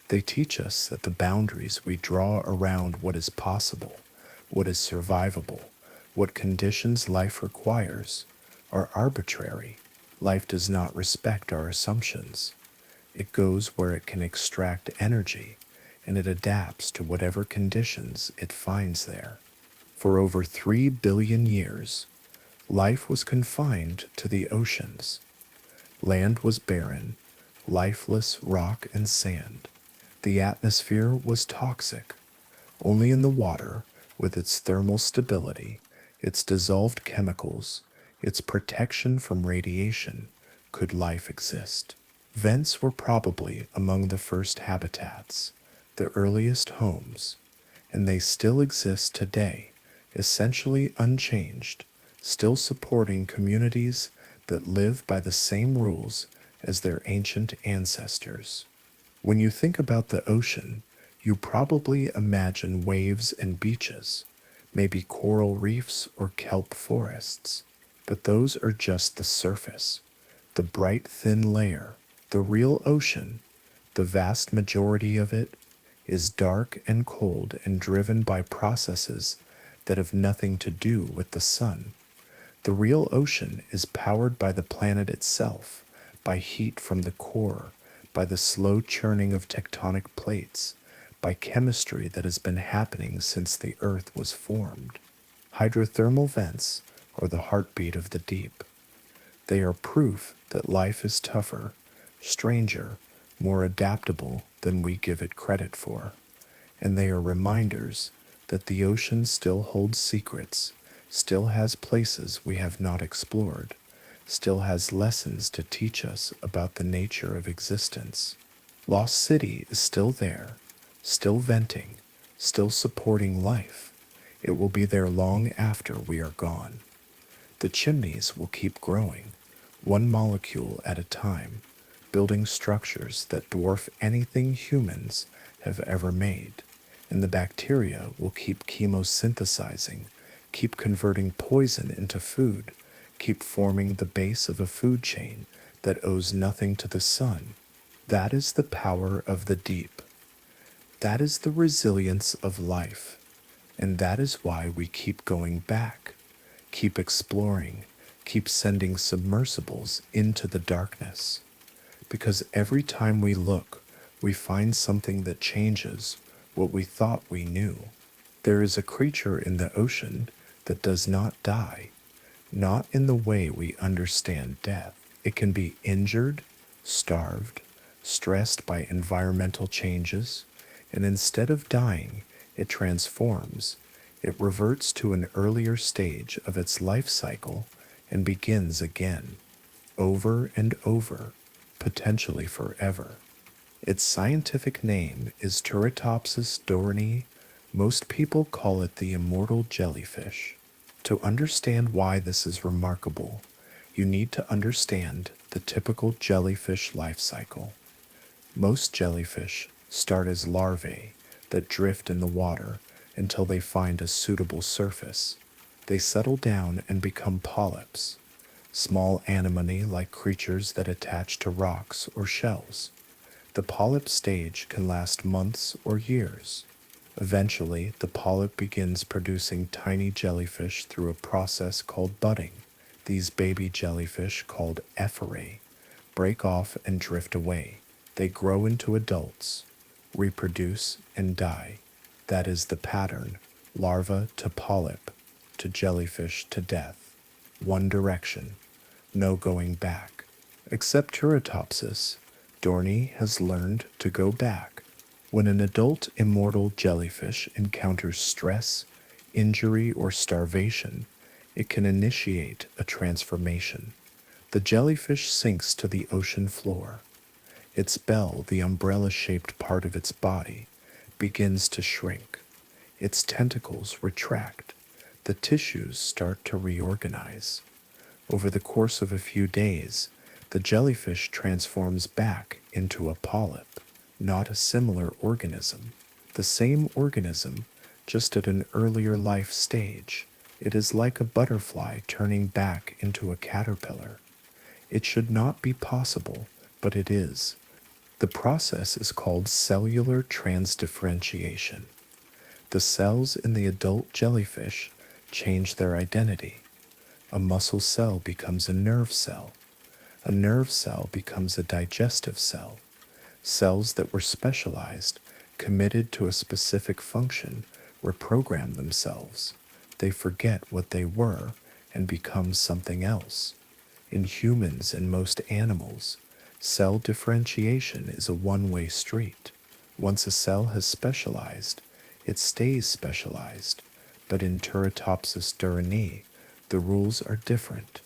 They teach us that the boundaries we draw around what is possible, what is survivable, what conditions life requires, are arbitrary. Life does not respect our assumptions. It goes where it can extract energy, and it adapts to whatever conditions it finds there. For over 3 billion years, life was confined to the oceans. Land was barren, lifeless rock and sand. The atmosphere was toxic. Only in the water, with its thermal stability, its dissolved chemicals, its protection from radiation, could life exist. Vents were probably among the first habitats, the earliest homes, and they still exist today, essentially unchanged, still supporting communities that live by the same rules as their ancient ancestors. When you think about the ocean, you probably imagine waves and beaches, maybe coral reefs or kelp forests, but those are just the surface, the bright thin layer. The real ocean, the vast majority of it, is dark and cold and driven by processes that have nothing to do with the sun. The real ocean is powered by the planet itself, by heat from the core, by the slow churning of tectonic plates, by chemistry that has been happening since the Earth was formed. Hydrothermal vents are the heartbeat of the deep. They are proof that life is tougher, stranger, more adaptable than we give it credit for. And they are reminders that the ocean still holds secrets, still has places we have not explored, still has lessons to teach us about the nature of existence. Lost City is still there, still venting, still supporting life. It will be there long after we are gone. The chimneys will keep growing, one molecule at a time, building structures that dwarf anything humans have ever made. And the bacteria will keep chemosynthesizing, keep converting poison into food, keep forming the base of a food chain that owes nothing to the sun. That is the power of the deep. That is the resilience of life. And that is why we keep going back, keep exploring, keep sending submersibles into the darkness. Because every time we look, we find something that changes what we thought we knew. There is a creature in the ocean that does not die, not in the way we understand death. It can be injured, starved, stressed by environmental changes, and instead of dying, it transforms. It reverts to an earlier stage of its life cycle and begins again, over and over, potentially forever. Its scientific name is Turritopsis dohrnii. Most people call it the immortal jellyfish. To understand why this is remarkable, you need to understand the typical jellyfish life cycle. Most jellyfish start as larvae that drift in the water until they find a suitable surface. They settle down and become polyps, small anemone-like creatures that attach to rocks or shells. The polyp stage can last months or years. Eventually, the polyp begins producing tiny jellyfish through a process called budding. These baby jellyfish, called ephyrae, break off and drift away. They grow into adults, reproduce, and die. That is the pattern: larva to polyp, to jellyfish to death. One direction, no going back. Except Turritopsis, Dohrnii has learned to go back. When an adult immortal jellyfish encounters stress, injury, or starvation, it can initiate a transformation. The jellyfish sinks to the ocean floor. Its bell, the umbrella-shaped part of its body, begins to shrink. Its tentacles retract. The tissues start to reorganize. Over the course of a few days, the jellyfish transforms back into a polyp, not a similar organism. The same organism, just at an earlier life stage. It is like a butterfly turning back into a caterpillar. It should not be possible, but it is. The process is called cellular transdifferentiation. The cells in the adult jellyfish change their identity. A muscle cell becomes a nerve cell. A nerve cell becomes a digestive cell. Cells that were specialized, committed to a specific function, reprogram themselves. They forget what they were and become something else. In humans and most animals, cell differentiation is a one-way street. Once a cell has specialized, it stays specialized. But in Turritopsis dohrnii, the rules are different.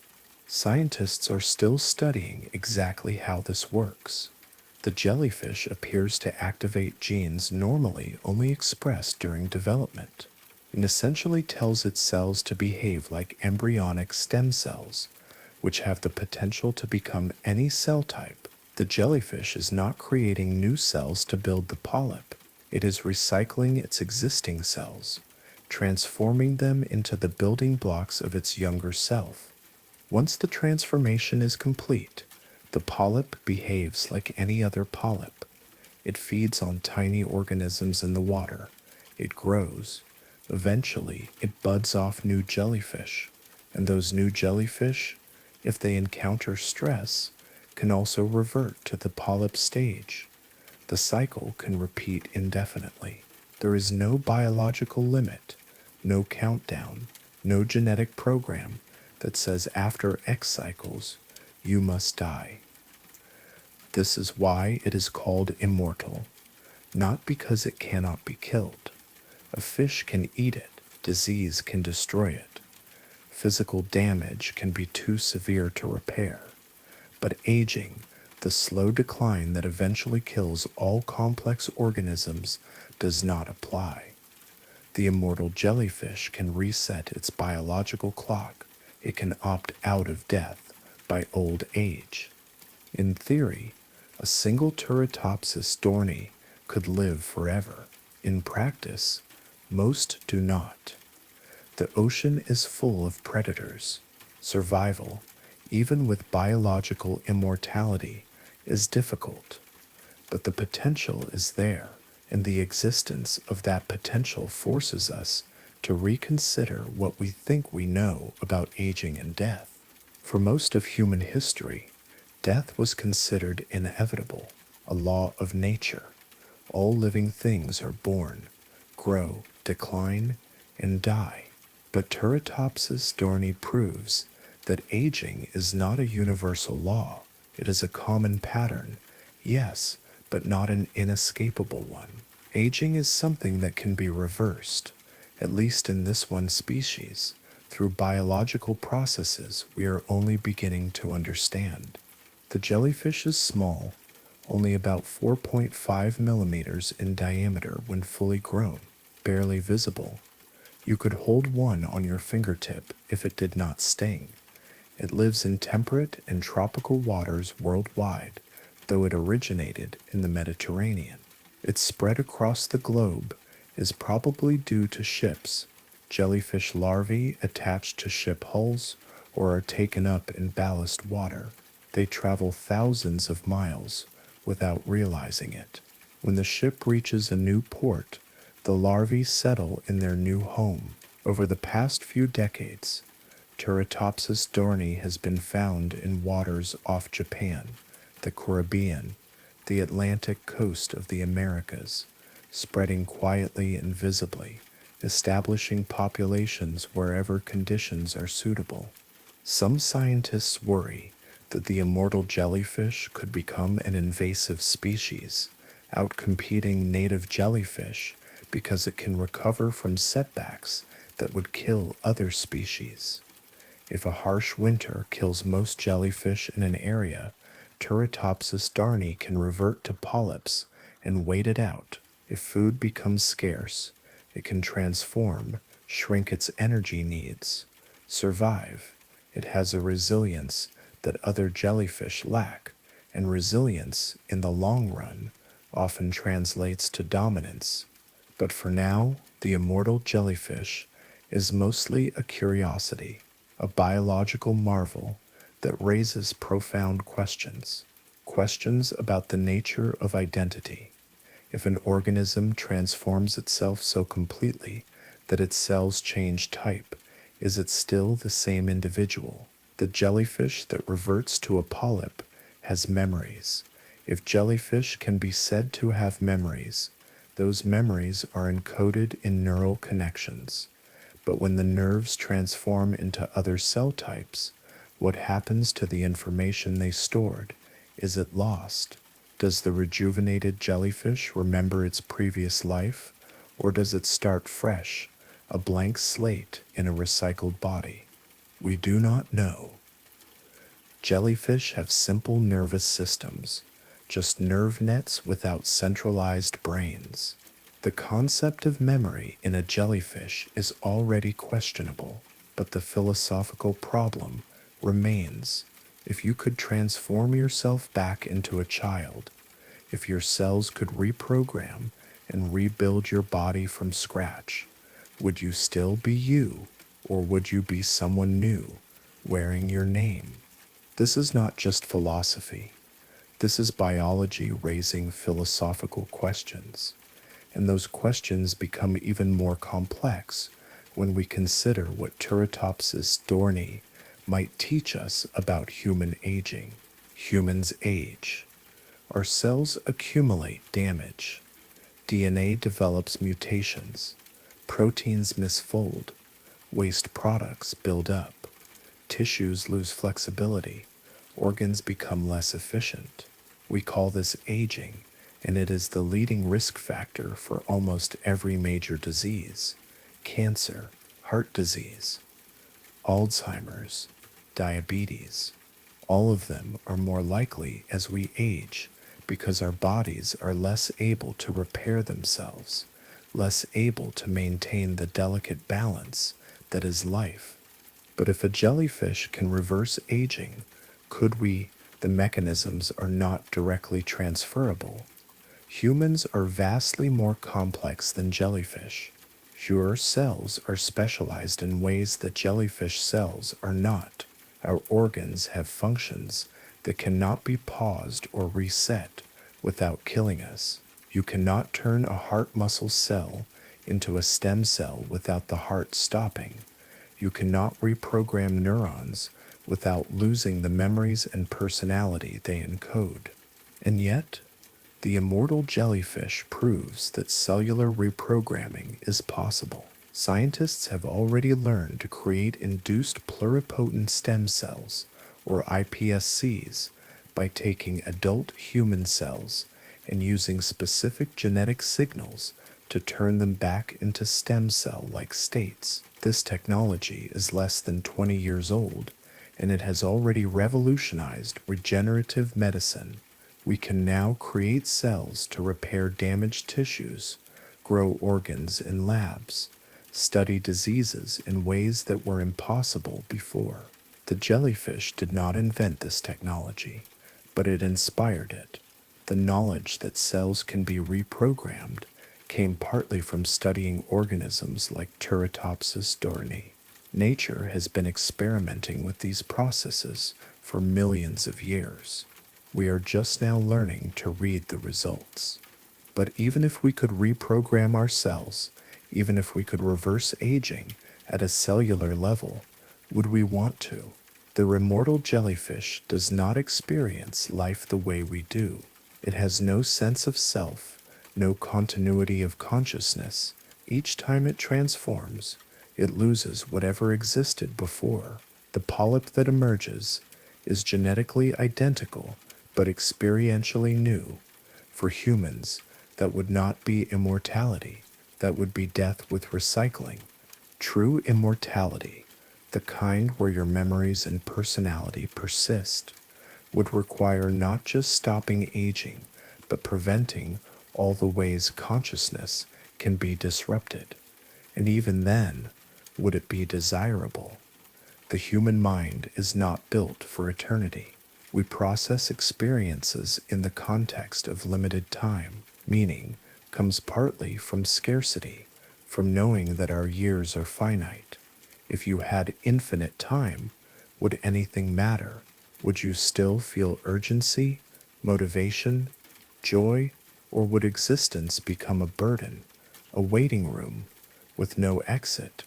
Scientists are still studying exactly how this works. The jellyfish appears to activate genes normally only expressed during development. It essentially tells its cells to behave like embryonic stem cells, which have the potential to become any cell type. The jellyfish is not creating new cells to build the polyp. It is recycling its existing cells, transforming them into the building blocks of its younger self. Once the transformation is complete, the polyp behaves like any other polyp. It feeds on tiny organisms in the water. It grows. Eventually, it buds off new jellyfish. And those new jellyfish, if they encounter stress, can also revert to the polyp stage. The cycle can repeat indefinitely. There is no biological limit, no countdown, no genetic program that says after X cycles, you must die. This is why it is called immortal, not because it cannot be killed. A fish can eat it, disease can destroy it. Physical damage can be too severe to repair. But aging, the slow decline that eventually kills all complex organisms, does not apply. The immortal jellyfish can reset its biological clock. It can opt out of death by old age. In theory, a single Turritopsis dohrnii could live forever. In practice, most do not. The ocean is full of predators. Survival, even with biological immortality, is difficult. But the potential is there, and the existence of that potential forces us to reconsider what we think we know about aging and death. For most of human history, death was considered inevitable, a law of nature. All living things are born, grow, decline, and die. But Turritopsis dohrnii proves that aging is not a universal law. It is a common pattern, yes, but not an inescapable one. Aging is something that can be reversed. at least in this one species, through biological processes we are only beginning to understand. The jellyfish is small, only about 4.5 millimeters in diameter when fully grown, barely visible. You could hold one on your fingertip if it did not sting. It lives in temperate and tropical waters worldwide, though it originated in the Mediterranean. Its spread across the globe is probably due to ships. Jellyfish larvae attach to ship hulls or are taken up in ballast water. They travel thousands of miles without realizing it. When the ship reaches a new port, the larvae settle in their new home. Over the past few decades, Turritopsis dohrnii has been found in waters off Japan, the Caribbean, the Atlantic coast of the Americas, spreading quietly and visibly, establishing populations wherever conditions are suitable. Some scientists worry that the immortal jellyfish could become an invasive species, outcompeting native jellyfish because it can recover from setbacks that would kill other species. If a harsh winter kills most jellyfish in an area, Turritopsis dohrnii can revert to polyps and wait it out. If food becomes scarce, it can transform, shrink its energy needs, survive. It has a resilience that other jellyfish lack, and resilience, in the long run, often translates to dominance. But for now, the immortal jellyfish is mostly a curiosity, a biological marvel that raises profound questions. Questions about the nature of identity. If an organism transforms itself so completely that its cells change type, is it still the same individual? The jellyfish that reverts to a polyp has memories. If jellyfish can be said to have memories, those memories are encoded in neural connections. But when the nerves transform into other cell types, what happens to the information they stored? Is it lost? Does the rejuvenated jellyfish remember its previous life, or does it start fresh, a blank slate in a recycled body? We do not know. Jellyfish have simple nervous systems, just nerve nets without centralized brains. The concept of memory in a jellyfish is already questionable, but the philosophical problem remains. If you could transform yourself back into a child, if your cells could reprogram and rebuild your body from scratch, would you still be you, or would you be someone new, wearing your name? This is not just philosophy. This is biology raising philosophical questions. And those questions become even more complex when we consider what Turritopsis dohrnii might teach us about human aging. Humans age. Our cells accumulate damage. DNA develops mutations. Proteins misfold. Waste products build up. Tissues lose flexibility. Organs become less efficient. We call this aging, and it is the leading risk factor for almost every major disease: cancer, heart disease, Alzheimer's, diabetes. All of them are more likely as we age because our bodies are less able to repair themselves, less able to maintain the delicate balance that is life. But if a jellyfish can reverse aging, could we? The mechanisms are not directly transferable. Humans are vastly more complex than jellyfish. Your cells are specialized in ways that jellyfish cells are not. Our organs have functions that cannot be paused or reset without killing us. You cannot turn a heart muscle cell into a stem cell without the heart stopping. You cannot reprogram neurons without losing the memories and personality they encode. And yet, the immortal jellyfish proves that cellular reprogramming is possible. Scientists have already learned to create induced pluripotent stem cells, or iPSCs, by taking adult human cells and using specific genetic signals to turn them back into stem cell-like states. This technology is less than 20 years old, and it has already revolutionized regenerative medicine. We can now create cells to repair damaged tissues, grow organs in labs, study diseases in ways that were impossible before. The jellyfish did not invent this technology, but it inspired it. The knowledge that cells can be reprogrammed came partly from studying organisms like Turritopsis dohrnii. Nature has been experimenting with these processes for millions of years. We are just now learning to read the results. But even if we could reprogram our cells, even if we could reverse aging at a cellular level, would we want to? The immortal jellyfish does not experience life the way we do. It has no sense of self, no continuity of consciousness. Each time it transforms, it loses whatever existed before. The polyp that emerges is genetically identical, but experientially new. For humans, that would not be immortality, that would be death with recycling. True immortality, the kind where your memories and personality persist, would require not just stopping aging, but preventing all the ways consciousness can be disrupted. And even then, would it be desirable? The human mind is not built for eternity. We process experiences in the context of limited time. Meaning comes partly from scarcity, from knowing that our years are finite. If you had infinite time, would anything matter? Would you still feel urgency, motivation, joy, or would existence become a burden, a waiting room with no exit?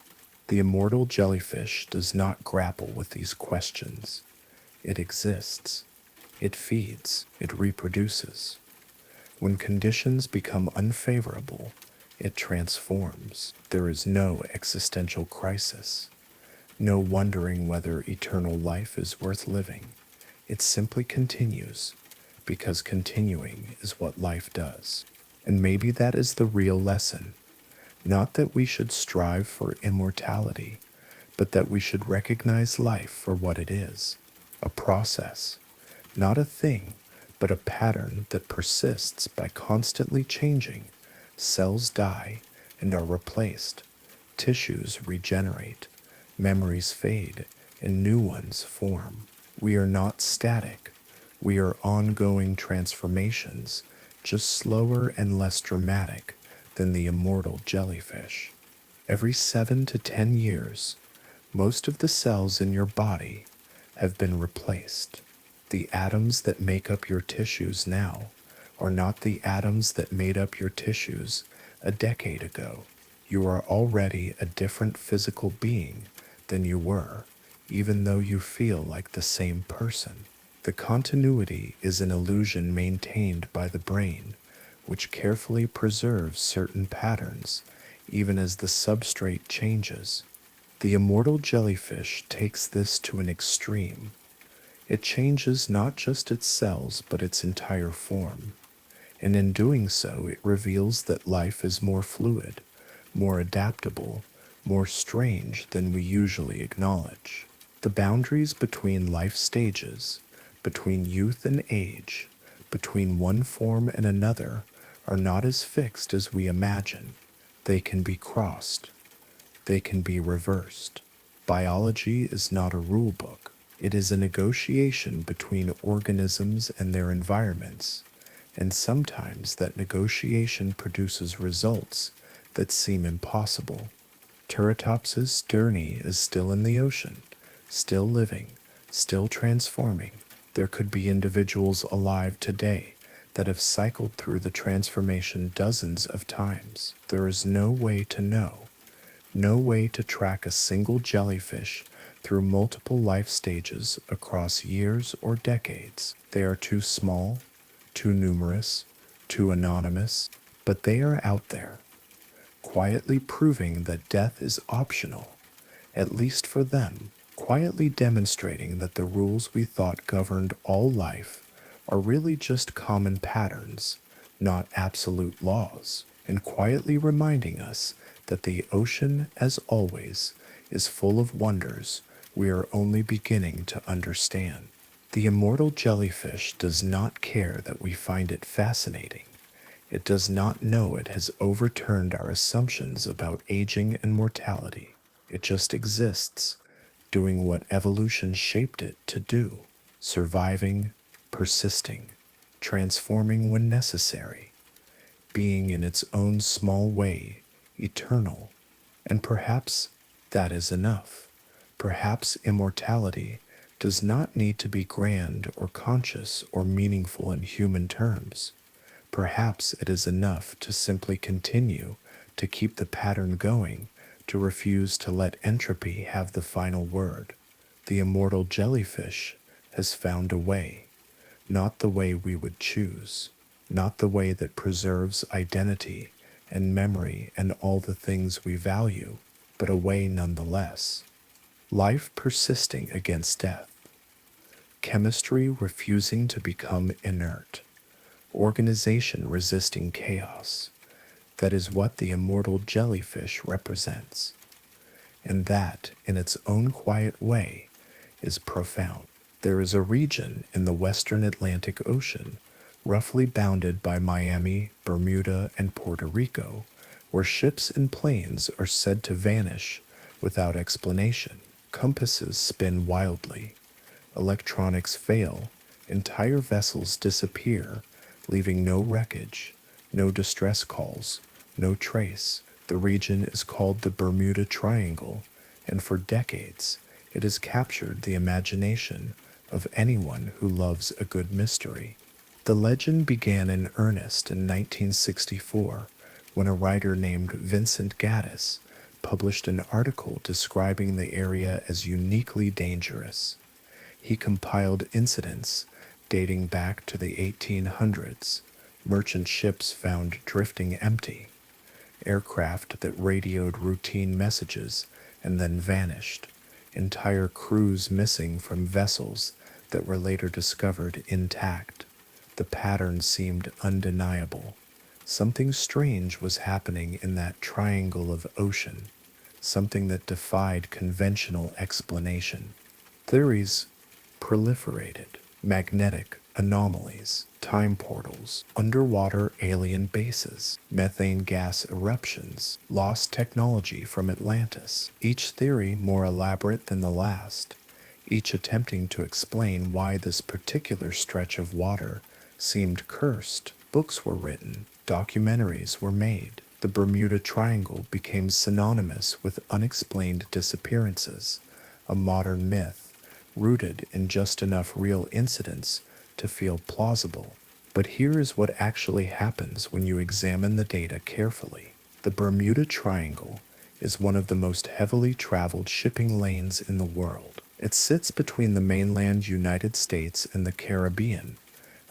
The immortal jellyfish does not grapple with these questions. It exists. It feeds. It reproduces. When conditions become unfavorable, it transforms. There is no existential crisis, no wondering whether eternal life is worth living. It simply continues, because continuing is what life does. And maybe that is the real lesson. Not that we should strive for immortality, but that we should recognize life for what it is, a process, not a thing, but a pattern that persists by constantly changing. Cells die and are replaced, tissues regenerate, memories fade, and new ones form. We are not static. We are ongoing transformations, just slower and less dramatic than the immortal jellyfish. Every 7 to 10 years, most of the cells in your body have been replaced. The atoms that make up your tissues now are not the atoms that made up your tissues a decade ago. You are already a different physical being than you were, even though you feel like the same person. The continuity is an illusion maintained by the brain, which carefully preserves certain patterns, even as the substrate changes. The immortal jellyfish takes this to an extreme. It changes not just its cells, but its entire form. And in doing so, it reveals that life is more fluid, more adaptable, more strange than we usually acknowledge. The boundaries between life stages, between youth and age, between one form and another, are not as fixed as we imagine. They can be crossed. They can be reversed. Biology is not a rule book. It is a negotiation between organisms and their environments, and sometimes that negotiation produces results that seem impossible. Turritopsis dohrnii is still in the ocean, still living, still transforming. There could be individuals alive today that have cycled through the transformation dozens of times. There is no way to know, no way to track a single jellyfish through multiple life stages across years or decades. They are too small, too numerous, too anonymous, but they are out there, quietly proving that death is optional, at least for them, quietly demonstrating that the rules we thought governed all life are really just common patterns, not absolute laws. and quietly reminding us that the ocean, as always, is full of wonders we are only beginning to understand. The immortal jellyfish does not care that we find it fascinating. It does not know it has overturned our assumptions about aging and mortality. It just exists, doing what evolution shaped it to do, surviving, persisting, transforming when necessary, being in its own small way, eternal. And perhaps that is enough. Perhaps immortality does not need to be grand or conscious or meaningful in human terms. Perhaps it is enough to simply continue to keep the pattern going, to refuse to let entropy have the final word. The immortal jellyfish has found a way, not the way we would choose, not the way that preserves identity and memory and all the things we value, but a way nonetheless. Life persisting against death, chemistry refusing to become inert, organization resisting chaos. That is what the immortal jellyfish represents. And that, in its own quiet way, is profound. There is a region in the western Atlantic Ocean, roughly bounded by Miami, Bermuda, and Puerto Rico, where ships and planes are said to vanish without explanation. Compasses spin wildly, electronics fail, entire vessels disappear, leaving no wreckage, no distress calls, no trace. The region is called the Bermuda Triangle, and for decades it has captured the imagination of anyone who loves a good mystery. The legend began in earnest in 1964 when a writer named Vincent Gaddis published an article describing the area as uniquely dangerous. He compiled incidents dating back to the 1800s, merchant ships found drifting empty, aircraft that radioed routine messages and then vanished, entire crews missing from vessels that were later discovered intact. The pattern seemed undeniable. Something strange was happening in that triangle of ocean, something that defied conventional explanation. Theories proliferated: magnetic anomalies, time portals, underwater alien bases, methane gas eruptions, lost technology from Atlantis, each theory more elaborate than the last, each attempting to explain why this particular stretch of water seemed cursed. Books were written, documentaries were made. The Bermuda Triangle became synonymous with unexplained disappearances, a modern myth rooted in just enough real incidents to feel plausible. But here is what actually happens when you examine the data carefully. The Bermuda Triangle is one of the most heavily traveled shipping lanes in the world. It sits between the mainland United States and the Caribbean,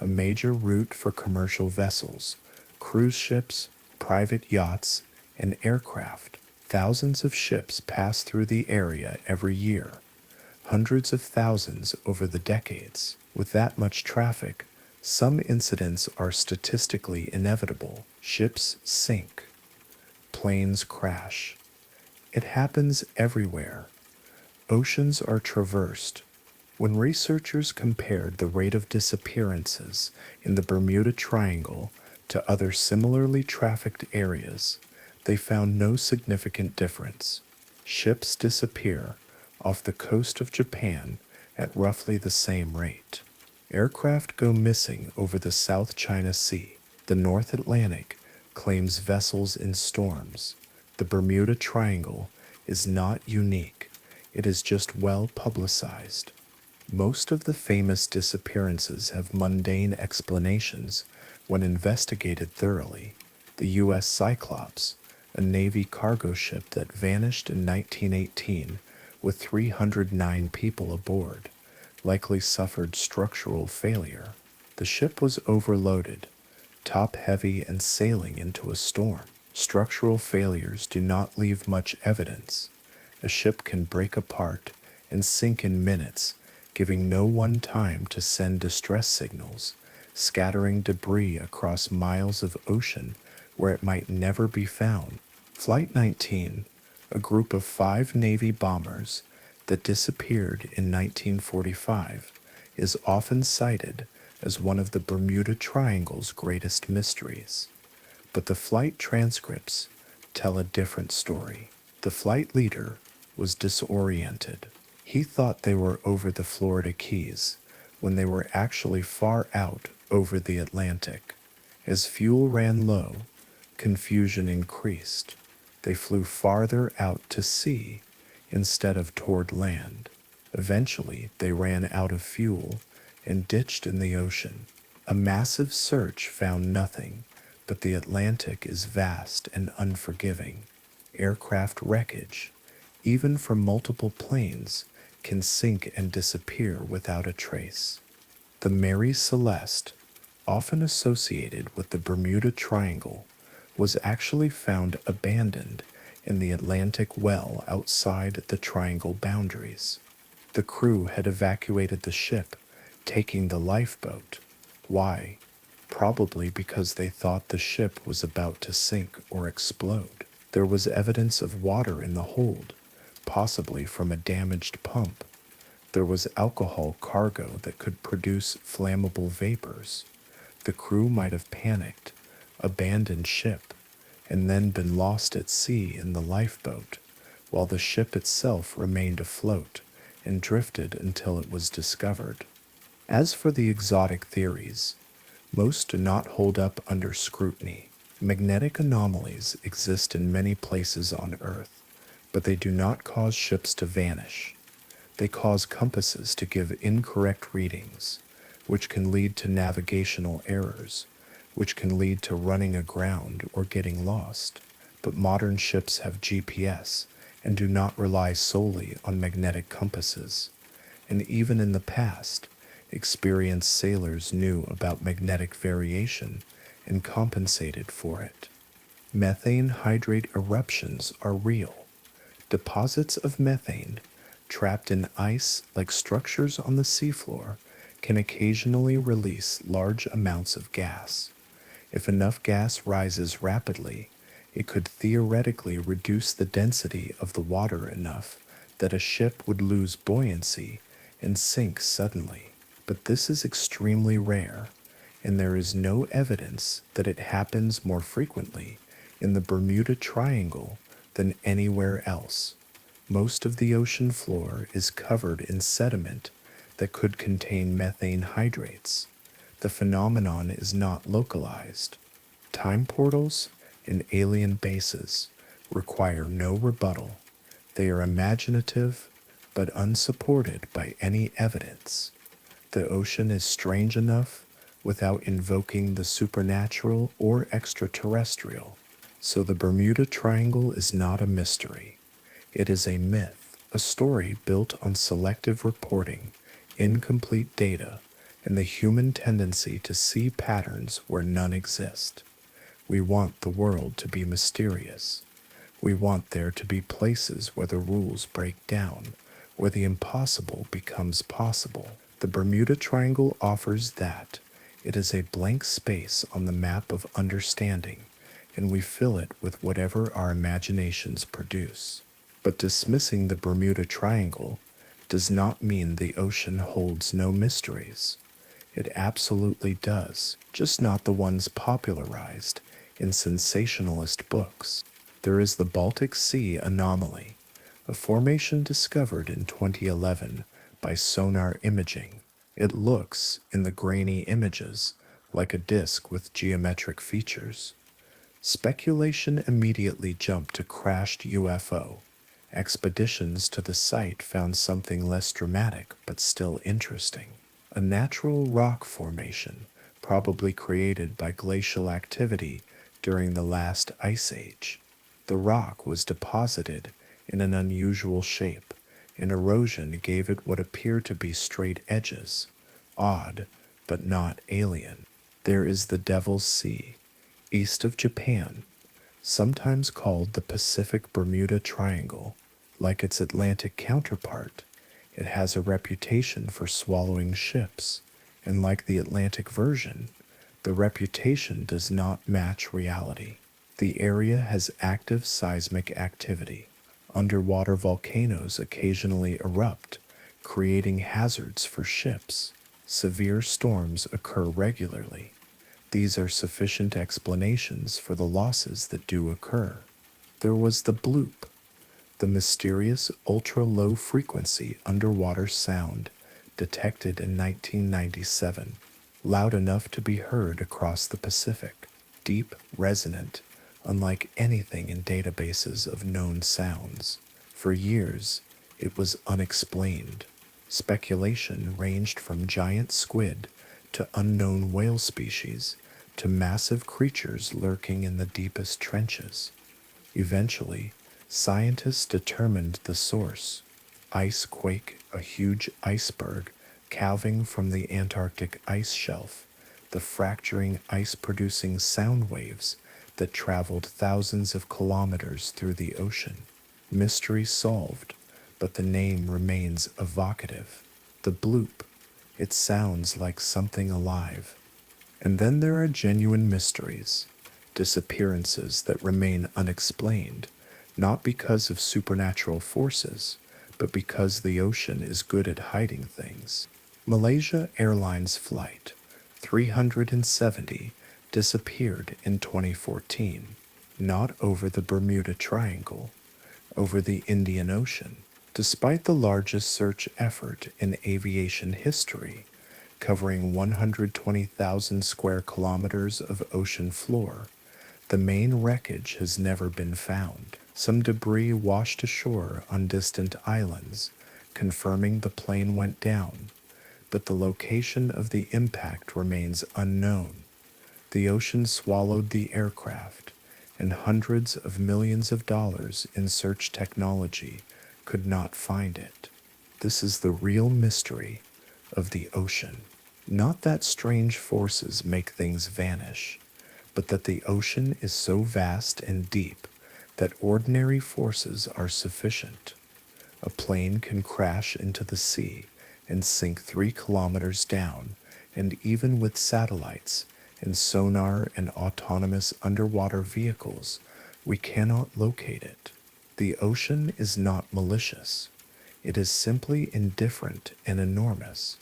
a major route for commercial vessels, cruise ships, private yachts, and aircraft. Thousands of ships pass through the area every year, hundreds of thousands over the decades. With that much traffic, some incidents are statistically inevitable. Ships sink, planes crash. It happens everywhere. Oceans are traversed. When researchers compared the rate of disappearances in the Bermuda Triangle to other similarly trafficked areas, they found no significant difference. Ships disappear off the coast of Japan at roughly the same rate. Aircraft go missing over the South China Sea. The North Atlantic claims vessels in storms. The Bermuda Triangle is not unique. It is just well publicized. Most of the famous disappearances have mundane explanations when investigated thoroughly. The U.S. Cyclops, a Navy cargo ship that vanished in 1918 with 309 people aboard, likely suffered structural failure. The ship was overloaded, top-heavy and sailing into a storm. Structural failures do not leave much evidence. A ship can break apart and sink in minutes, giving no one time to send distress signals, scattering debris across miles of ocean where it might never be found. Flight 19, a group of 5 Navy bombers that disappeared in 1945, is often cited as one of the Bermuda Triangle's greatest mysteries. But the flight transcripts tell a different story. The flight leader was disoriented. He thought they were over the Florida Keys when they were actually far out over the Atlantic. As fuel ran low, confusion increased. They flew farther out to sea instead of toward land. Eventually, they ran out of fuel and ditched in the ocean. A massive search found nothing, but the Atlantic is vast and unforgiving. Aircraft wreckage, even from multiple planes, can sink and disappear without a trace. The Mary Celeste, often associated with the Bermuda Triangle, was actually found abandoned in the Atlantic well outside the triangle boundaries. The crew had evacuated the ship, taking the lifeboat. Why? Probably because they thought the ship was about to sink or explode. There was evidence of water in the hold, possibly from a damaged pump. There was alcohol cargo that could produce flammable vapors. The crew might have panicked, abandoned ship, and then been lost at sea in the lifeboat, while the ship itself remained afloat and drifted until it was discovered. As for the exotic theories, most do not hold up under scrutiny. Magnetic anomalies exist in many places on Earth, but they do not cause ships to vanish. They cause compasses to give incorrect readings, which can lead to navigational errors, which can lead to running aground or getting lost. But modern ships have GPS and do not rely solely on magnetic compasses. And even in the past, experienced sailors knew about magnetic variation and compensated for it. Methane hydrate eruptions are real. Deposits of methane, trapped in ice like structures on the seafloor, can occasionally release large amounts of gas. If enough gas rises rapidly, it could theoretically reduce the density of the water enough that a ship would lose buoyancy and sink suddenly. But this is extremely rare, and there is no evidence that it happens more frequently in the Bermuda Triangle than anywhere else. Most of the ocean floor is covered in sediment that could contain methane hydrates. The phenomenon is not localized. Time portals and alien bases require no rebuttal. They are imaginative, but unsupported by any evidence. The ocean is strange enough without invoking the supernatural or extraterrestrial. So the Bermuda Triangle is not a mystery. It is a myth, a story built on selective reporting, incomplete data, and the human tendency to see patterns where none exist. We want the world to be mysterious. We want there to be places where the rules break down, where the impossible becomes possible. The Bermuda Triangle offers that. It is a blank space on the map of understanding, and we fill it with whatever our imaginations produce. But dismissing the Bermuda Triangle does not mean the ocean holds no mysteries. It absolutely does, just not the ones popularized in sensationalist books. There is the Baltic Sea anomaly, a formation discovered in 2011 by sonar imaging. It looks, in the grainy images, like a disk with geometric features. Speculation immediately jumped to crashed UFO. Expeditions to the site found something less dramatic but still interesting. A natural rock formation, probably created by glacial activity during the last ice age. The rock was deposited in an unusual shape, and erosion gave it what appear to be straight edges. Odd, but not alien. There is the Devil's Sea, east of Japan, sometimes called the Pacific Bermuda Triangle. Like its Atlantic counterpart, it has a reputation for swallowing ships, and like the Atlantic version, the reputation does not match reality. The area has active seismic activity. Underwater volcanoes occasionally erupt, creating hazards for ships. Severe storms occur regularly. These are sufficient explanations for the losses that do occur. There was the bloop, the mysterious ultra-low frequency underwater sound detected in 1997, loud enough to be heard across the Pacific, deep, resonant, unlike anything in databases of known sounds. For years, it was unexplained. Speculation ranged from giant squid to unknown whale species to massive creatures lurking in the deepest trenches. Eventually, scientists determined the source. Ice quake, a huge iceberg calving from the Antarctic ice shelf, the fracturing ice-producing sound waves that traveled thousands of kilometers through the ocean. Mystery solved, but the name remains evocative. The bloop. It sounds like something alive. And then there are genuine mysteries, disappearances that remain unexplained, not because of supernatural forces, but because the ocean is good at hiding things. Malaysia Airlines Flight 370 disappeared in 2014, not over the Bermuda Triangle, over the Indian Ocean. Despite the largest search effort in aviation history, covering 120,000 square kilometers of ocean floor, the main wreckage has never been found. Some debris washed ashore on distant islands, confirming the plane went down, but the location of the impact remains unknown. The ocean swallowed the aircraft, and hundreds of millions of dollars in search technology could not find it. This is the real mystery of the ocean. Not that strange forces make things vanish, but that the ocean is so vast and deep that ordinary forces are sufficient. A plane can crash into the sea and sink 3 kilometers down, and even with satellites and sonar and autonomous underwater vehicles, we cannot locate it. The ocean is not malicious. It is simply indifferent and enormous.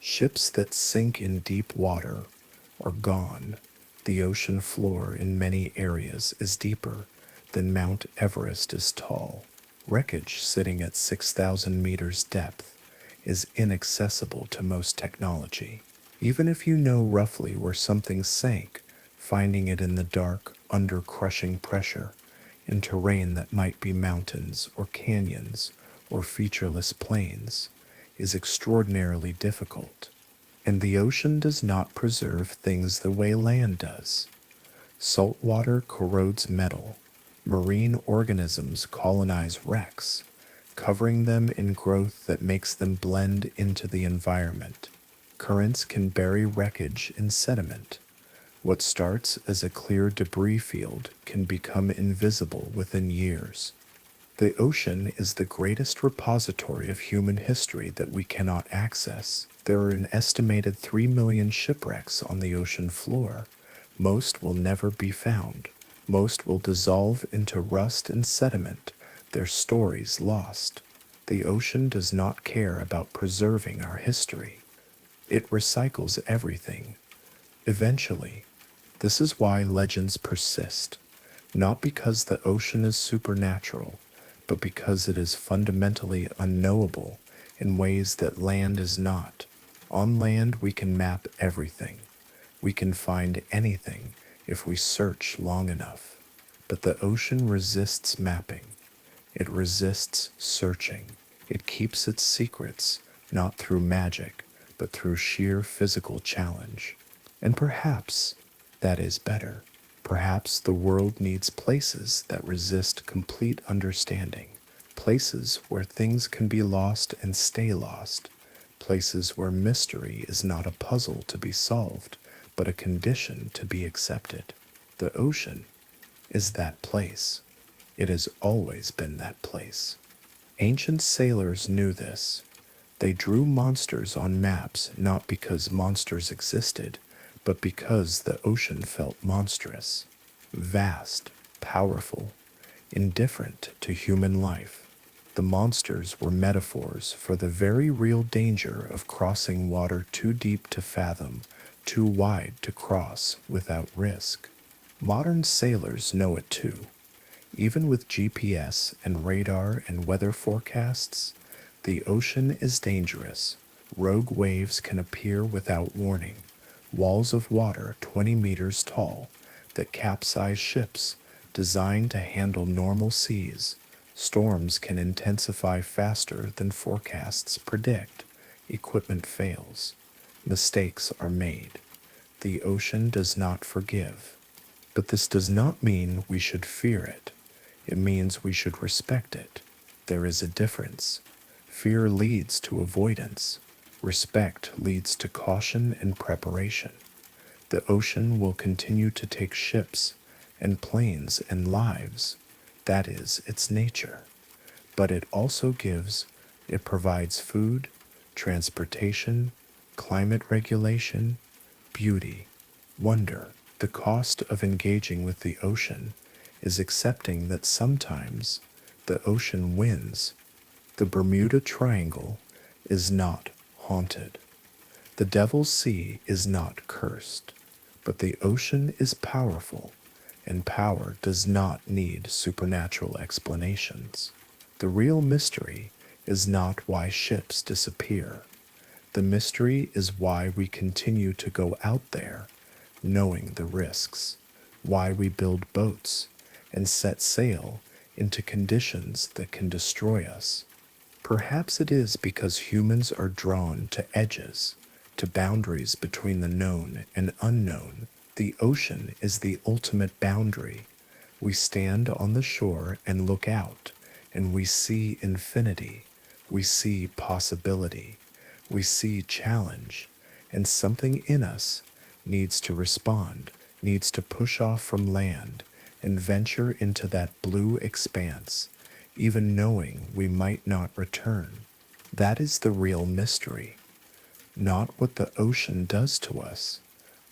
Ships that sink in deep water are gone. The ocean floor in many areas is deeper than Mount Everest is tall. Wreckage sitting at 6,000 meters depth is inaccessible to most technology. Even if you know roughly where something sank, finding it in the dark under crushing pressure, in terrain that might be mountains or canyons or featureless plains, is extraordinarily difficult. And the ocean does not preserve things the way land does. Salt water corrodes metal. Marine organisms colonize wrecks, covering them in growth that makes them blend into the environment. Currents can bury wreckage in sediment. What starts as a clear debris field can become invisible within years. The ocean is the greatest repository of human history that we cannot access. There are an estimated 3 million shipwrecks on the ocean floor. Most will never be found. Most will dissolve into rust and sediment, their stories lost. The ocean does not care about preserving our history. It recycles everything. Eventually, this is why legends persist, not because the ocean is supernatural, but because it is fundamentally unknowable in ways that land is not. On land, we can map everything. We can find anything if we search long enough. But the ocean resists mapping. It resists searching. It keeps its secrets, not through magic, but through sheer physical challenge. And perhaps that is better. Perhaps the world needs places that resist complete understanding. Places where things can be lost and stay lost. Places where mystery is not a puzzle to be solved, but a condition to be accepted. The ocean is that place. It has always been that place. Ancient sailors knew this. They drew monsters on maps not because monsters existed, but because the ocean felt monstrous. vast, powerful, indifferent to human life. The monsters were metaphors for the very real danger of crossing water too deep to fathom, too wide to cross without risk. Modern sailors know it too. Even with GPS and radar and weather forecasts, the ocean is dangerous. Rogue waves can appear without warning, walls of water 20 meters tall that capsize ships designed to handle normal seas. Storms can intensify faster than forecasts predict. Equipment fails. Mistakes are made. The ocean does not forgive. But this does not mean we should fear it. It means we should respect it. There is a difference. Fear leads to avoidance. Respect leads to caution and preparation. The ocean will continue to take ships and planes and lives. That is its nature. But it provides food, transportation, climate regulation, beauty, wonder. The cost of engaging with the ocean is accepting that sometimes the ocean wins. The Bermuda Triangle is not haunted. The Devil's Sea is not cursed. But the ocean is powerful, and power does not need supernatural explanations. The real mystery is not why ships disappear. The mystery is why we continue to go out there, knowing the risks, why we build boats and set sail into conditions that can destroy us. Perhaps it is because humans are drawn to edges, to boundaries between the known and unknown. The ocean is the ultimate boundary. We stand on the shore and look out, and we see infinity. We see possibility. We see challenge, and something in us needs to respond, needs to push off from land and venture into that blue expanse, even knowing we might not return. That is the real mystery. Not what the ocean does to us,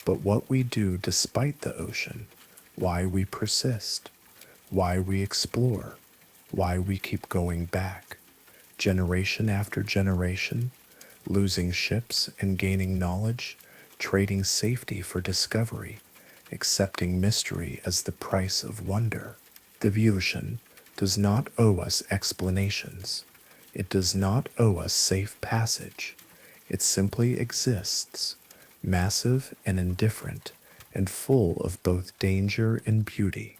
but what we do despite the ocean, why we persist, why we explore, why we keep going back, generation after generation, losing ships and gaining knowledge, trading safety for discovery, accepting mystery as the price of wonder. The ocean does not owe us explanations. It does not owe us safe passage. It simply exists, massive and indifferent, and full of both danger and beauty.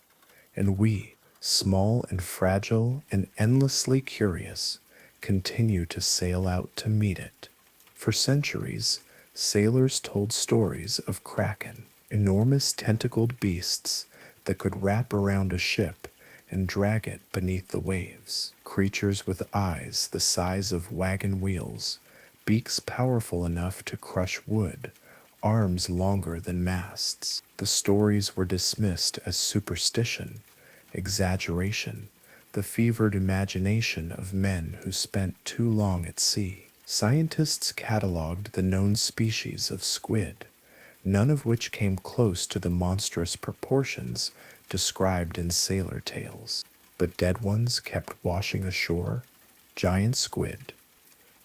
And we, small and fragile and endlessly curious, continue to sail out to meet it. For centuries, sailors told stories of kraken, enormous tentacled beasts that could wrap around a ship and drag it beneath the waves. Creatures with eyes the size of wagon wheels, beaks powerful enough to crush wood, arms longer than masts. The stories were dismissed as superstition, exaggeration, the fevered imagination of men who spent too long at sea. Scientists cataloged the known species of squid, none of which came close to the monstrous proportions described in sailor tales. But dead ones kept washing ashore. Giant squid,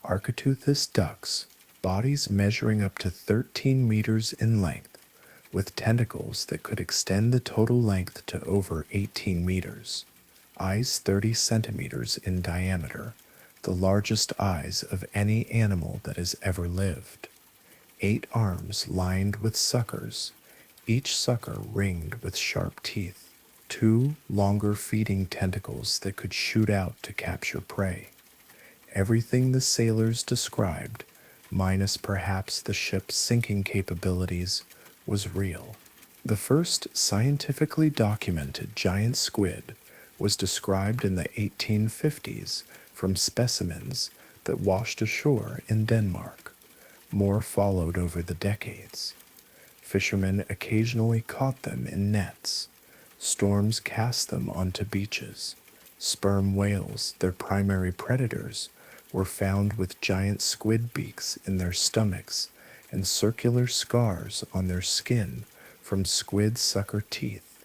architeuthis ducks, bodies measuring up to 13 meters in length, with tentacles that could extend the total length to over 18 meters. Eyes 30 centimeters in diameter, the largest eyes of any animal that has ever lived. 8 arms lined with suckers, each sucker ringed with sharp teeth. 2 longer feeding tentacles that could shoot out to capture prey. Everything the sailors described, minus perhaps the ship's sinking capabilities, was real. The first scientifically documented giant squid was described in the 1850s from specimens that washed ashore in Denmark. More followed over the decades. Fishermen occasionally caught them in nets. Storms cast them onto beaches. Sperm whales, their primary predators, were found with giant squid beaks in their stomachs and circular scars on their skin from squid sucker teeth.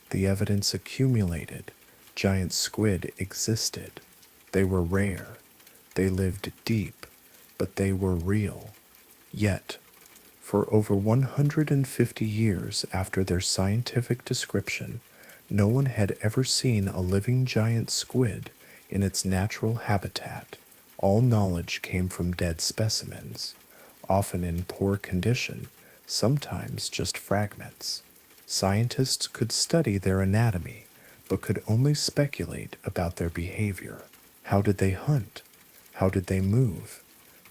The evidence accumulated. Giant squid existed. They were rare. They lived deep, but they were real. Yet, for over 150 years after their scientific description, no one had ever seen a living giant squid in its natural habitat. All knowledge came from dead specimens, often in poor condition, sometimes just fragments. Scientists could study their anatomy, but could only speculate about their behavior. How did they hunt? How did they move?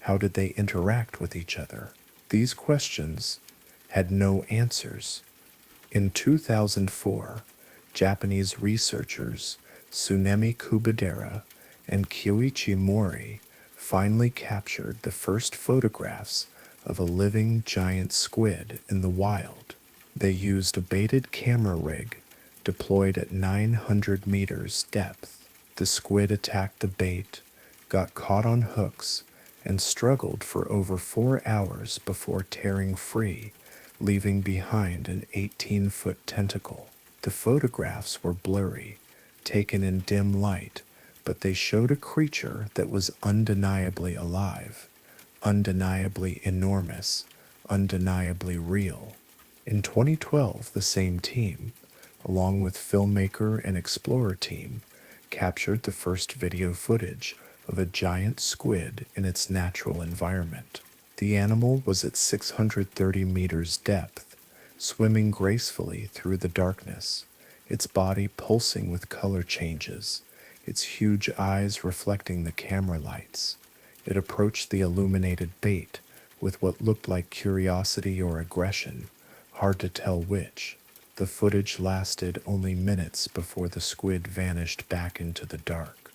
How did they interact with each other? These questions had no answers. In 2004, Japanese researchers Tsunemi Kubadera and Kyoichi Mori finally captured the first photographs of a living giant squid in the wild. They used a baited camera rig deployed at 900 meters depth. The squid attacked the bait, got caught on hooks, and struggled for over 4 hours before tearing free, leaving behind an 18-foot tentacle. The photographs were blurry, taken in dim light, but they showed a creature that was undeniably alive, undeniably enormous, undeniably real. In 2012, the same team, along with filmmaker and explorer team, captured the first video footage of a giant squid in its natural environment. The animal was at 630 meters depth, swimming gracefully through the darkness, its body pulsing with color changes, its huge eyes reflecting the camera lights. It approached the illuminated bait with what looked like curiosity or aggression, hard to tell which. The footage lasted only minutes before the squid vanished back into the dark.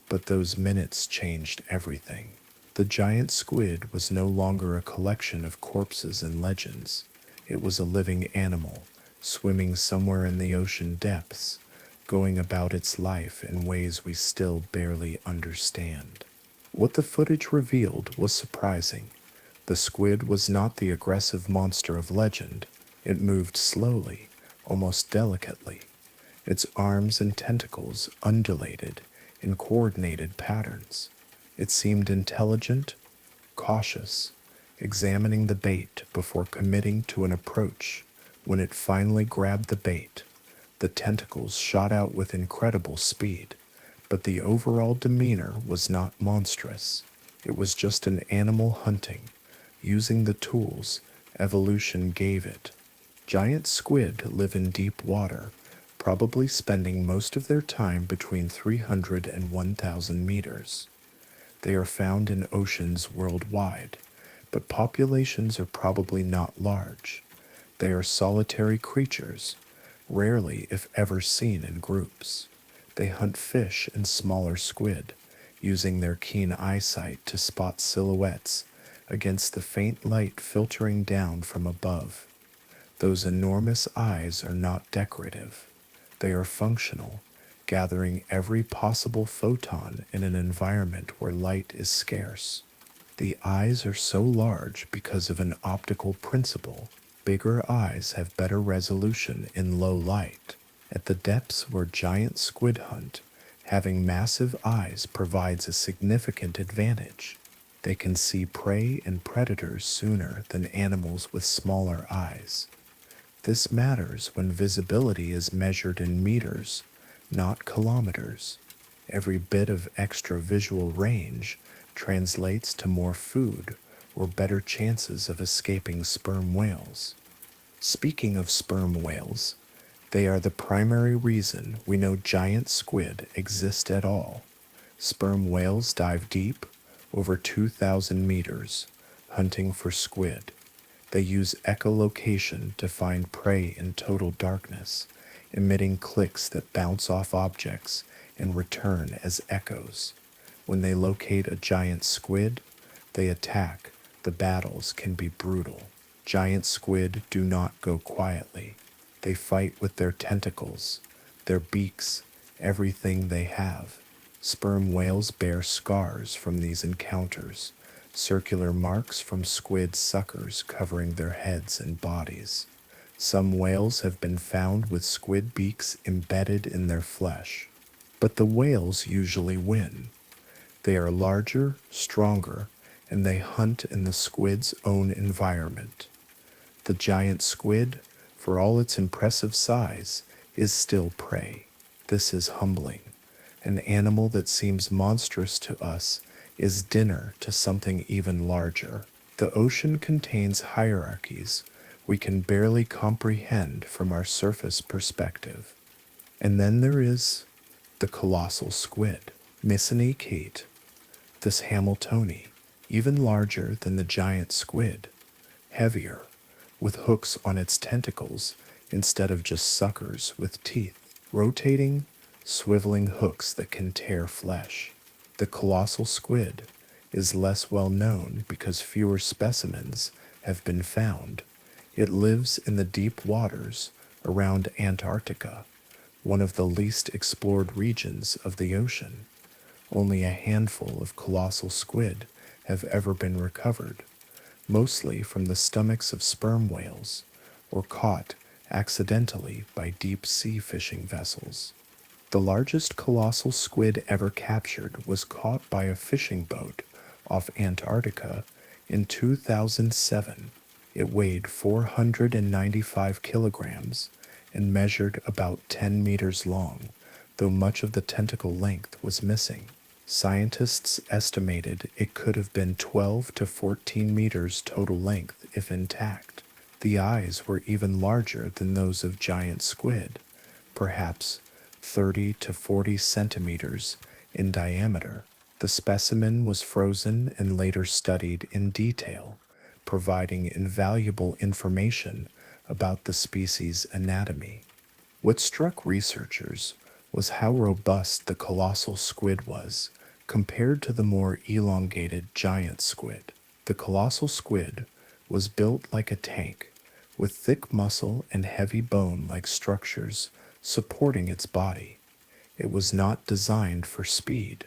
But those minutes changed everything. The giant squid was no longer a collection of corpses and legends. It was a living animal, swimming somewhere in the ocean depths, going about its life in ways we still barely understand. What the footage revealed was surprising. The squid was not the aggressive monster of legend. It moved slowly, almost delicately. Its arms and tentacles undulated in coordinated patterns. It seemed intelligent, cautious, examining the bait before committing to an approach. When it finally grabbed the bait, the tentacles shot out with incredible speed, but the overall demeanor was not monstrous. It was just an animal hunting, using the tools evolution gave it. Giant squid live in deep water, probably spending most of their time between 300 and 1,000 meters. They are found in oceans worldwide, but populations are probably not large. They are solitary creatures, rarely if ever seen in groups. They hunt fish and smaller squid, using their keen eyesight to spot silhouettes against the faint light filtering down from above. Those enormous eyes are not decorative. They are functional, gathering every possible photon in an environment where light is scarce. The eyes are so large because of an optical principle. Bigger eyes have better resolution in low light. At the depths where giant squid hunt, having massive eyes provides a significant advantage. They can see prey and predators sooner than animals with smaller eyes. This matters when visibility is measured in meters, not kilometers. Every bit of extra visual range translates to more food or better chances of escaping sperm whales. Speaking of sperm whales, they are the primary reason we know giant squid exist at all. Sperm whales dive deep, over 2,000 meters, hunting for squid. They use echolocation to find prey in total darkness, emitting clicks that bounce off objects and return as echoes. When they locate a giant squid, they attack. The battles can be brutal. Giant squid do not go quietly. They fight with their tentacles, their beaks, everything they have. Sperm whales bear scars from these encounters, circular marks from squid suckers covering their heads and bodies. Some whales have been found with squid beaks embedded in their flesh, but the whales usually win. They are larger, stronger, and they hunt in the squid's own environment. The giant squid, for all its impressive size, is still prey. This is humbling. An animal that seems monstrous to us is dinner to something even larger. The ocean contains hierarchies we can barely comprehend from our surface perspective. And then there is the colossal squid, Kate, this Hamiltoni, even larger than the giant squid, heavier, with hooks on its tentacles instead of just suckers with teeth, rotating, swiveling hooks that can tear flesh. The colossal squid is less well known because fewer specimens have been found. It lives in the deep waters around Antarctica, one of the least explored regions of the ocean. Only a handful of colossal squid have ever been recovered, mostly from the stomachs of sperm whales or caught accidentally by deep sea fishing vessels. The largest colossal squid ever captured was caught by a fishing boat off Antarctica in 2007. It weighed 495 kilograms and measured about 10 meters long, though much of the tentacle length was missing. Scientists estimated it could have been 12 to 14 meters total length if intact. The eyes were even larger than those of giant squid, perhaps 30 to 40 centimeters in diameter. The specimen was frozen and later studied in detail, providing invaluable information about the species' anatomy. What struck researchers was how robust the colossal squid was compared to the more elongated giant squid. The colossal squid was built like a tank, with thick muscle and heavy bone-like structures supporting its body. It was not designed for speed.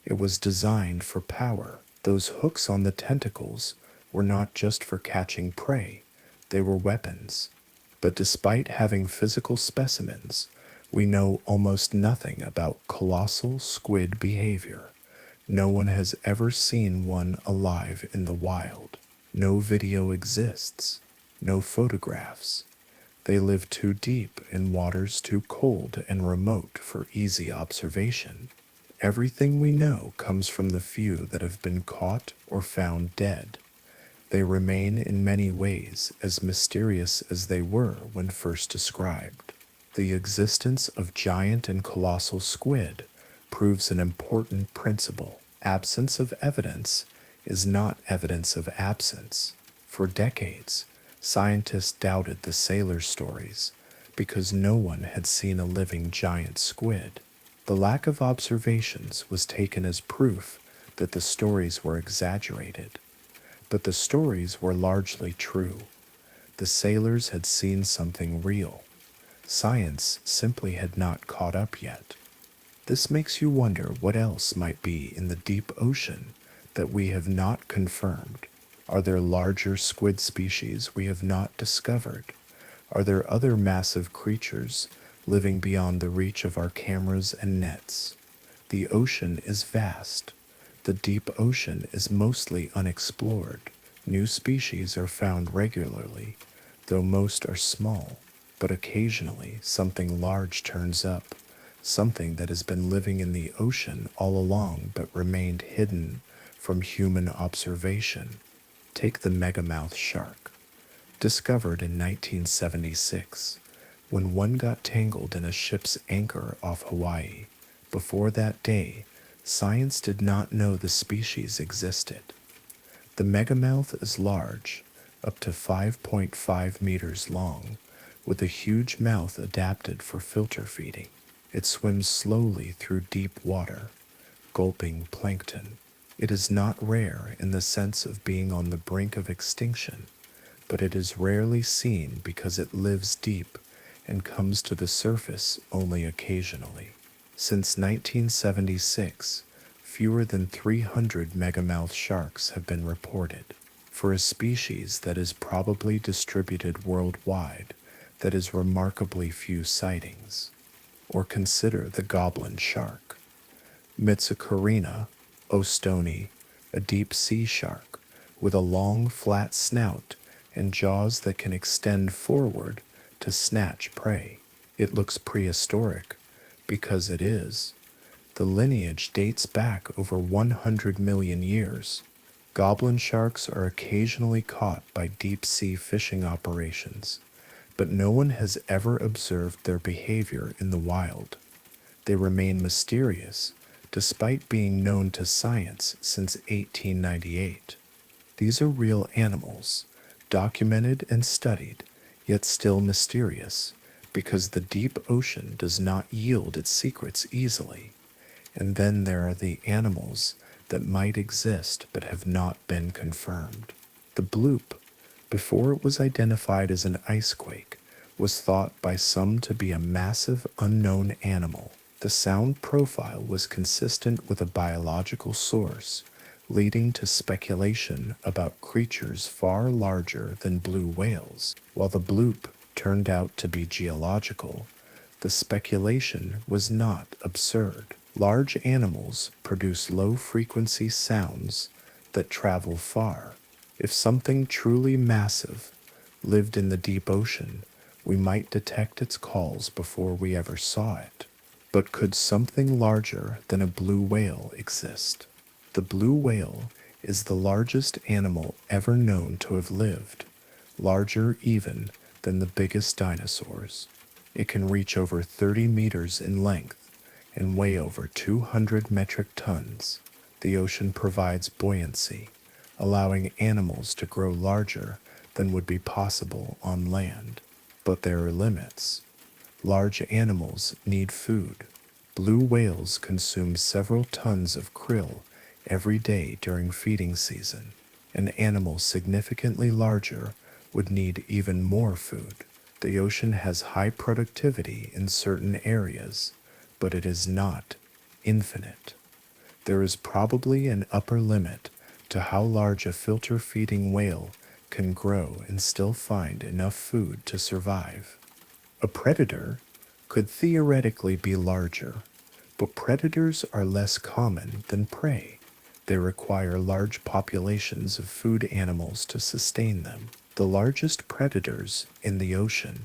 It was designed for power. Those hooks on the tentacles were not just for catching prey, they were weapons. But despite having physical specimens, we know almost nothing about colossal squid behavior. No one has ever seen one alive in the wild. No video exists. No photographs. They live too deep in waters too cold and remote for easy observation. Everything we know comes from the few that have been caught or found dead. They remain in many ways as mysterious as they were when first described. The existence of giant and colossal squid proves an important principle. Absence of evidence is not evidence of absence. For decades, scientists doubted the sailor stories because no one had seen a living giant squid. The lack of observations was taken as proof that the stories were exaggerated. But the stories were largely true. The sailors had seen something real. Science simply had not caught up yet. This makes you wonder what else might be in the deep ocean that we have not confirmed. Are there larger squid species we have not discovered? Are there other massive creatures living beyond the reach of our cameras and nets? The ocean is vast. The deep ocean is mostly unexplored. New species are found regularly, though most are small. But occasionally something large turns up, something that has been living in the ocean all along but remained hidden from human observation. Take the megamouth shark, discovered in 1976, when one got tangled in a ship's anchor off Hawaii. Before that day, science did not know the species existed. The megamouth is large, up to 5.5 meters long, with a huge mouth adapted for filter feeding. It swims slowly through deep water, gulping plankton. It is not rare in the sense of being on the brink of extinction, but it is rarely seen because it lives deep and comes to the surface only occasionally. Since 1976, fewer than 300 megamouth sharks have been reported. For a species that is probably distributed worldwide, that is remarkably few sightings. Or consider the goblin shark. Mitsukarina ostoni, a deep sea shark with a long flat snout and jaws that can extend forward to snatch prey. It looks prehistoric because it is. The lineage dates back over 100 million years. Goblin sharks are occasionally caught by deep-sea fishing operations, but no one has ever observed their behavior in the wild. They remain mysterious, despite being known to science since 1898. These are real animals, documented and studied, yet still mysterious, because the deep ocean does not yield its secrets easily. And then there are the animals that might exist but have not been confirmed. The bloop, before it was identified as an icequake, was thought by some to be a massive unknown animal. The sound profile was consistent with a biological source, leading to speculation about creatures far larger than blue whales. While the bloop turned out to be geological, the speculation was not absurd. Large animals produce low-frequency sounds that travel far. If something truly massive lived in the deep ocean, we might detect its calls before we ever saw it. But could something larger than a blue whale exist? The blue whale is the largest animal ever known to have lived, larger even than the biggest dinosaurs. It can reach over 30 meters in length and weigh over 200 metric tons. The ocean provides buoyancy, allowing animals to grow larger than would be possible on land. But there are limits. Large animals need food. Blue whales consume several tons of krill every day during feeding season. An animal significantly larger would need even more food. The ocean has high productivity in certain areas, but it is not infinite. There is probably an upper limit to how large a filter-feeding whale can grow and still find enough food to survive. A predator could theoretically be larger, but predators are less common than prey. They require large populations of food animals to sustain them. The largest predators in the ocean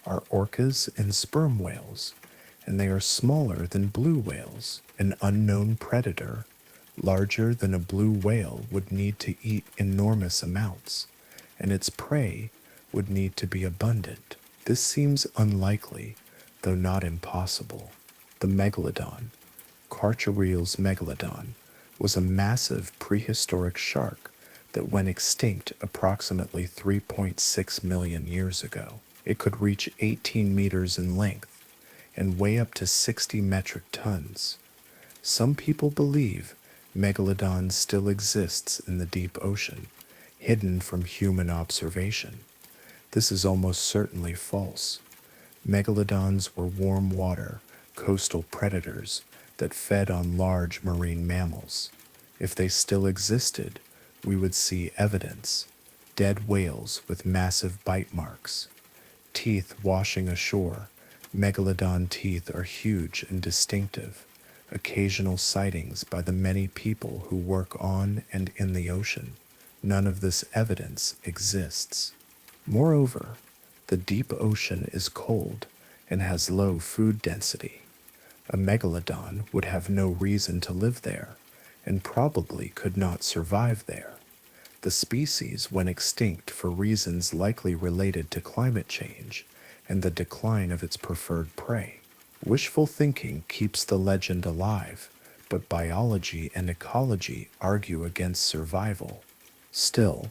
are orcas and sperm whales, and they are smaller than blue whales. An unknown predator, larger than a blue whale, would need to eat enormous amounts, and its prey would need to be abundant. This seems unlikely, though not impossible. The megalodon, Carcharoides megalodon, was a massive prehistoric shark that went extinct approximately 3.6 million years ago. It could reach 18 meters in length and weigh up to 60 metric tons. Some people believe Megalodon still exists in the deep ocean, hidden from human observation. This is almost certainly false. Megalodons were warm water, coastal predators that fed on large marine mammals. If they still existed, we would see evidence: dead whales with massive bite marks, teeth washing ashore. Megalodon teeth are huge and distinctive. Occasional sightings by the many people who work on and in the ocean. None of this evidence exists. Moreover, the deep ocean is cold and has low food density. A megalodon would have no reason to live there, and probably could not survive there. The species went extinct for reasons likely related to climate change and the decline of its preferred prey. Wishful thinking keeps the legend alive, but biology and ecology argue against survival. Still,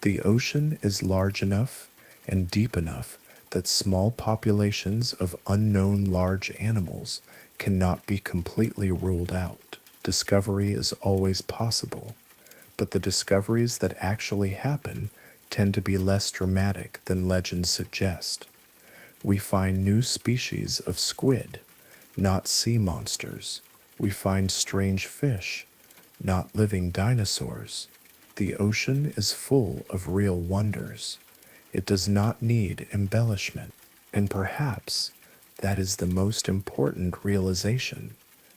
the ocean is large enough and deep enough that small populations of unknown large animals cannot be completely ruled out. Discovery is always possible, but the discoveries that actually happen tend to be less dramatic than legends suggest. We find new species of squid, not sea monsters. We find strange fish, not living dinosaurs. The ocean is full of real wonders. It does not need embellishment. And perhaps that is the most important realization.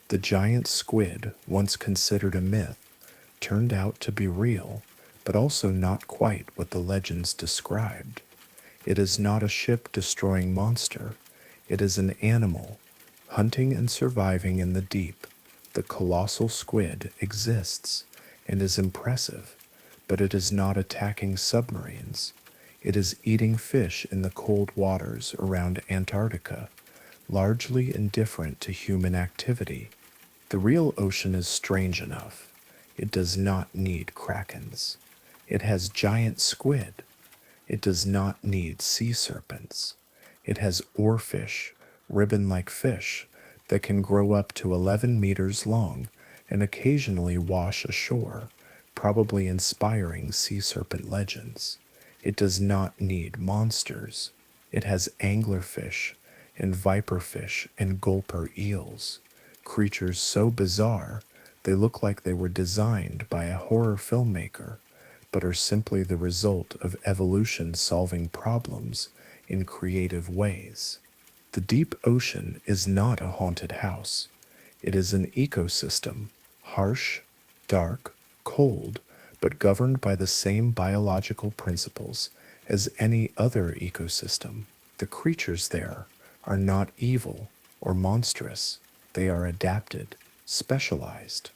The giant squid, once considered a myth, turned out to be real, but also not quite what the legends described. It is not a ship-destroying monster. It is an animal, hunting and surviving in the deep. The colossal squid exists and is impressive, but it is not attacking submarines. It is eating fish in the cold waters around Antarctica, largely indifferent to human activity. The real ocean is strange enough. It does not need krakens. It has giant squid. It does not need sea serpents. It has oarfish, ribbon-like fish, that can grow up to 11 meters long and occasionally wash ashore, probably inspiring sea serpent legends. It does not need monsters. It has anglerfish and viperfish and gulper eels, creatures so bizarre they look like they were designed by a horror filmmaker, but are simply the result of evolution solving problems in creative ways. The deep ocean is not a haunted house. It is an ecosystem, harsh, dark, cold, but governed by the same biological principles as any other ecosystem. The creatures there are not evil or monstrous. They are adapted, specialized,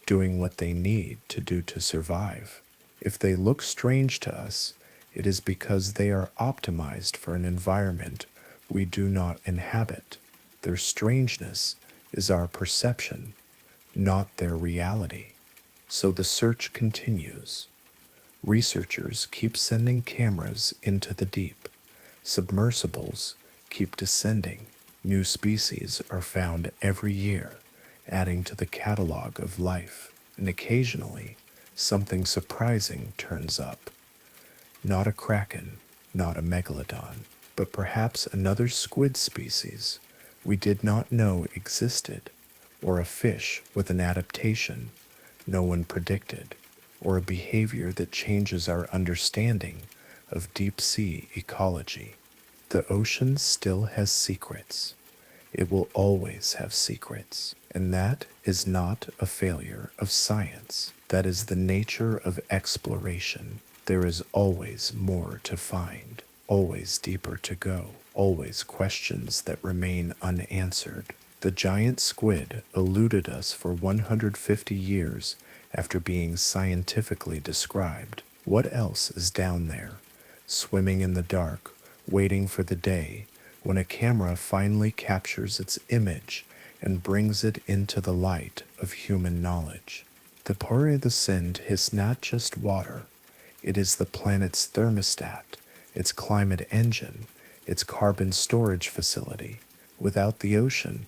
doing what they need to do to survive. If they look strange to us, it is because they are optimized for an environment we do not inhabit. Their strangeness is our perception, not their reality. So the search continues. Researchers keep sending cameras into the deep. Submersibles keep descending. New species are found every year, adding to the catalog of life, and occasionally something surprising turns up. Not a kraken, not a megalodon, but perhaps another squid species we did not know existed, or a fish with an adaptation no one predicted, or a behavior that changes our understanding of deep sea ecology. The ocean still has secrets. It will always have secrets, and that is not a failure of science. That is the nature of exploration. There is always more to find, always deeper to go, always questions that remain unanswered. The giant squid eluded us for 150 years after being scientifically described. What else is down there, swimming in the dark, waiting for the day when a camera finally captures its image and brings it into the light of human knowledge? The Bioluminescent is not just water. It is the planet's thermostat, its climate engine, its carbon storage facility. Without the ocean,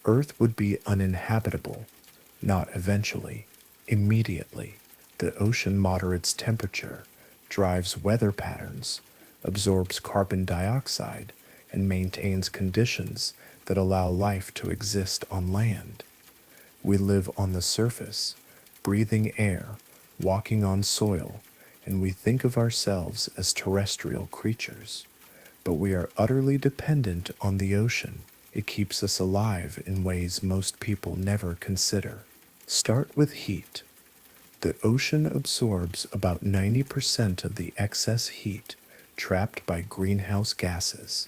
Earth would be uninhabitable, not eventually, immediately. The ocean moderates temperature, drives weather patterns, absorbs carbon dioxide, and maintains conditions that allow life to exist on land. We live on the surface, breathing air, walking on soil, and we think of ourselves as terrestrial creatures. But we are utterly dependent on the ocean. It keeps us alive in ways most people never consider. Start with heat. The ocean absorbs about 90% of the excess heat trapped by greenhouse gases.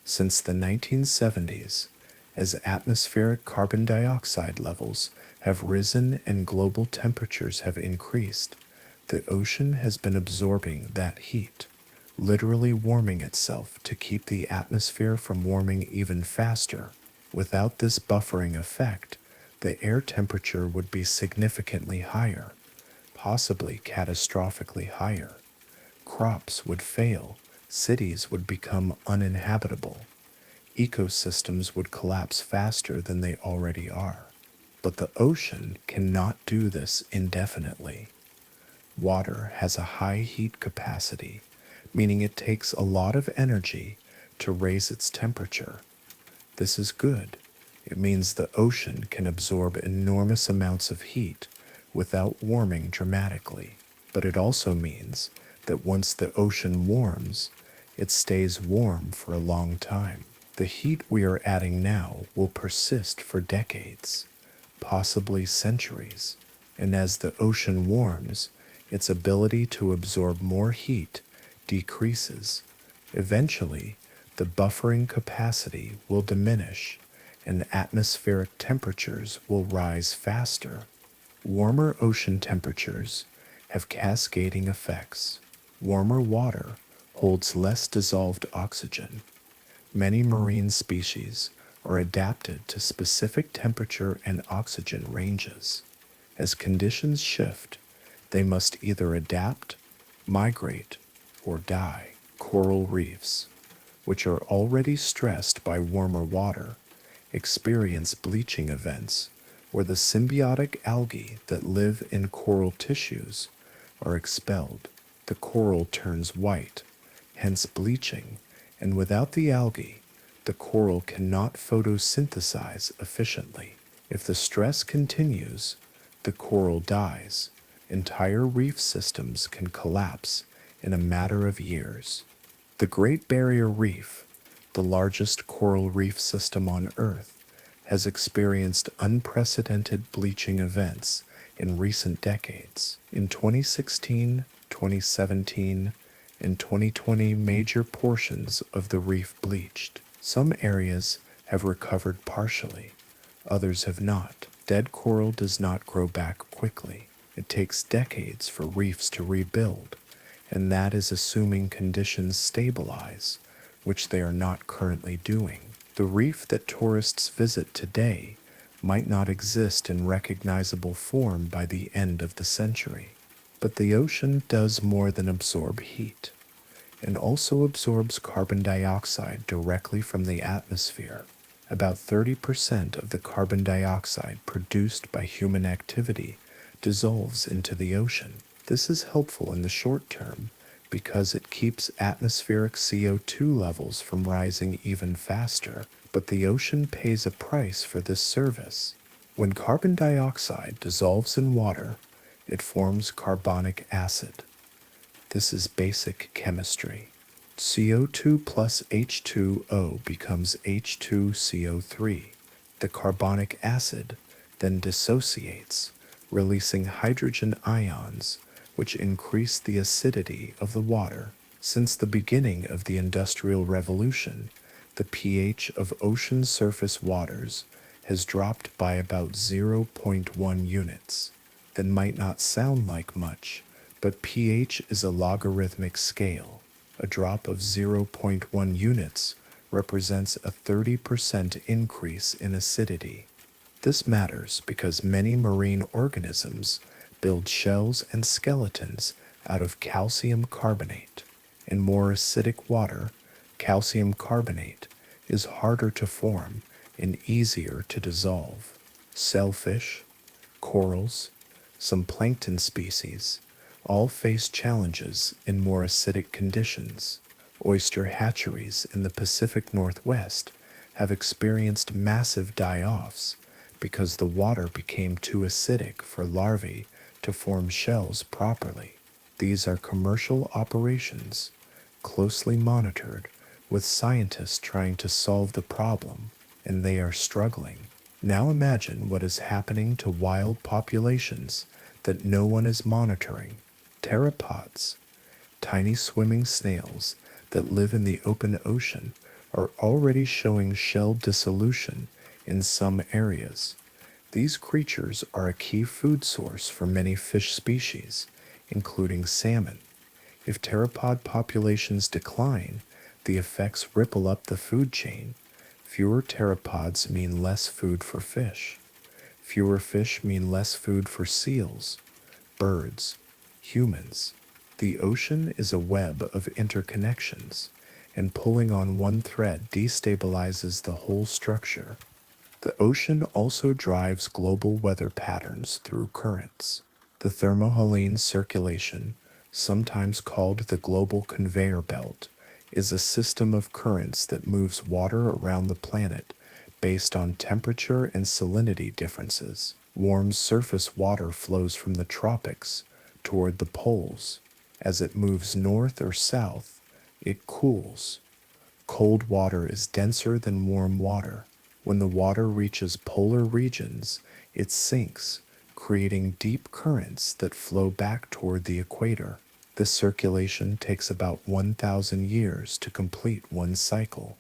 Since the 1970s, as atmospheric carbon dioxide levels have risen and global temperatures have increased, the ocean has been absorbing that heat, literally warming itself to keep the atmosphere from warming even faster. Without this buffering effect, the air temperature would be significantly higher, possibly catastrophically higher. Crops would fail, cities would become uninhabitable, ecosystems would collapse faster than they already are. But the ocean cannot do this indefinitely. Water has a high heat capacity, meaning it takes a lot of energy to raise its temperature. This is good. It means the ocean can absorb enormous amounts of heat without warming dramatically. But it also means that once the ocean warms, it stays warm for a long time. The heat we are adding now will persist for decades, possibly centuries, and as the ocean warms, its ability to absorb more heat decreases. Eventually, the buffering capacity will diminish and atmospheric temperatures will rise faster. Warmer ocean temperatures have cascading effects. Warmer water holds less dissolved oxygen. Many marine species are adapted to specific temperature and oxygen ranges. As conditions shift, they must either adapt, migrate, or die. Coral reefs, which are already stressed by warmer water, experience bleaching events where the symbiotic algae that live in coral tissues are expelled. The coral turns white, hence bleaching, and without the algae, the coral cannot photosynthesize efficiently. If the stress continues, the coral dies. Entire reef systems can collapse in a matter of years. The Great Barrier Reef, the largest coral reef system on Earth, has experienced unprecedented bleaching events in recent decades. In 2016, 2017, and 2020, major portions of the reef bleached. Some areas have recovered partially, others have not. Dead coral does not grow back quickly. It takes decades for reefs to rebuild, and that is assuming conditions stabilize, which they are not currently doing. The reef that tourists visit today might not exist in recognizable form by the end of the century. But the ocean does more than absorb heat, and also absorbs carbon dioxide directly from the atmosphere. About 30% of the carbon dioxide produced by human activity dissolves into the ocean. This is helpful in the short term because it keeps atmospheric CO2 levels from rising even faster, but the ocean pays a price for this service. When carbon dioxide dissolves in water, it forms carbonic acid. This is basic chemistry. CO2 plus H2O becomes H2CO3. The carbonic acid then dissociates, releasing hydrogen ions, which increase the acidity of the water. Since the beginning of the Industrial Revolution, the pH of ocean surface waters has dropped by about 0.1 units. That might not sound like much, but pH is a logarithmic scale. A drop of 0.1 units represents a 30% increase in acidity. This matters because many marine organisms build shells and skeletons out of calcium carbonate. In more acidic water, calcium carbonate is harder to form and easier to dissolve. Shellfish, corals, some plankton species all face challenges in more acidic conditions. Oyster hatcheries in the Pacific Northwest have experienced massive die-offs because the water became too acidic for larvae to form shells properly. These are commercial operations, closely monitored, with scientists trying to solve the problem, and they are struggling. Now imagine what is happening to wild populations that no one is monitoring. Pteropods, tiny swimming snails that live in the open ocean, are already showing shell dissolution in some areas. These creatures are a key food source for many fish species, including salmon. If pteropod populations decline, the effects ripple up the food chain. Fewer pteropods mean less food for fish. Fewer fish mean less food for seals, birds, humans. The ocean is a web of interconnections, and pulling on one thread destabilizes the whole structure. The ocean also drives global weather patterns through currents. The thermohaline circulation, sometimes called the global conveyor belt, is a system of currents that moves water around the planet based on temperature and salinity differences. Warm surface water flows from the tropics toward the poles. As it moves north or south, It cools. Cold water is denser than warm water. When the water reaches polar regions, it sinks, creating deep currents that flow back toward the equator. This circulation takes about 1,000 years to complete one cycle.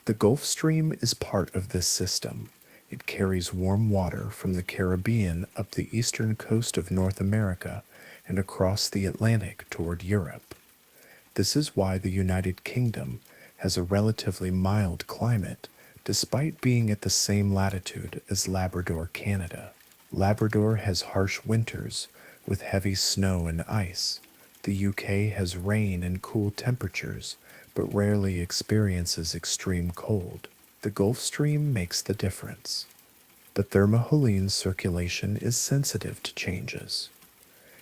The Gulf Stream is part of this system. It carries warm water from the Caribbean up the eastern coast of North America and across the Atlantic toward Europe. This is why the United Kingdom has a relatively mild climate, despite being at the same latitude as Labrador, Canada. Labrador has harsh winters with heavy snow and ice. The UK has rain and cool temperatures, but rarely experiences extreme cold. The Gulf Stream makes the difference. The thermohaline circulation is sensitive to changes.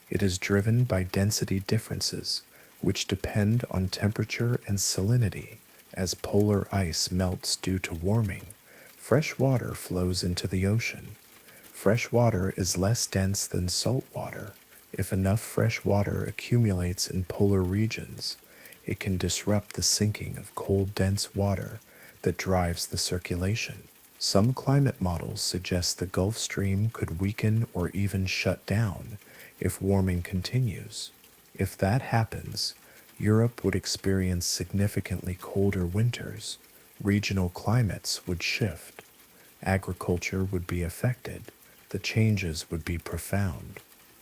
It is driven by density differences, which depend on temperature and salinity. As polar ice melts due to warming, fresh water flows into the ocean. Fresh water is less dense than salt water. If enough fresh water accumulates in polar regions, it can disrupt the sinking of cold, dense water that drives the circulation. Some climate models suggest the Gulf Stream could weaken or even shut down if warming continues. If that happens, Europe would experience significantly colder winters, regional climates would shift, agriculture would be affected, the changes would be profound.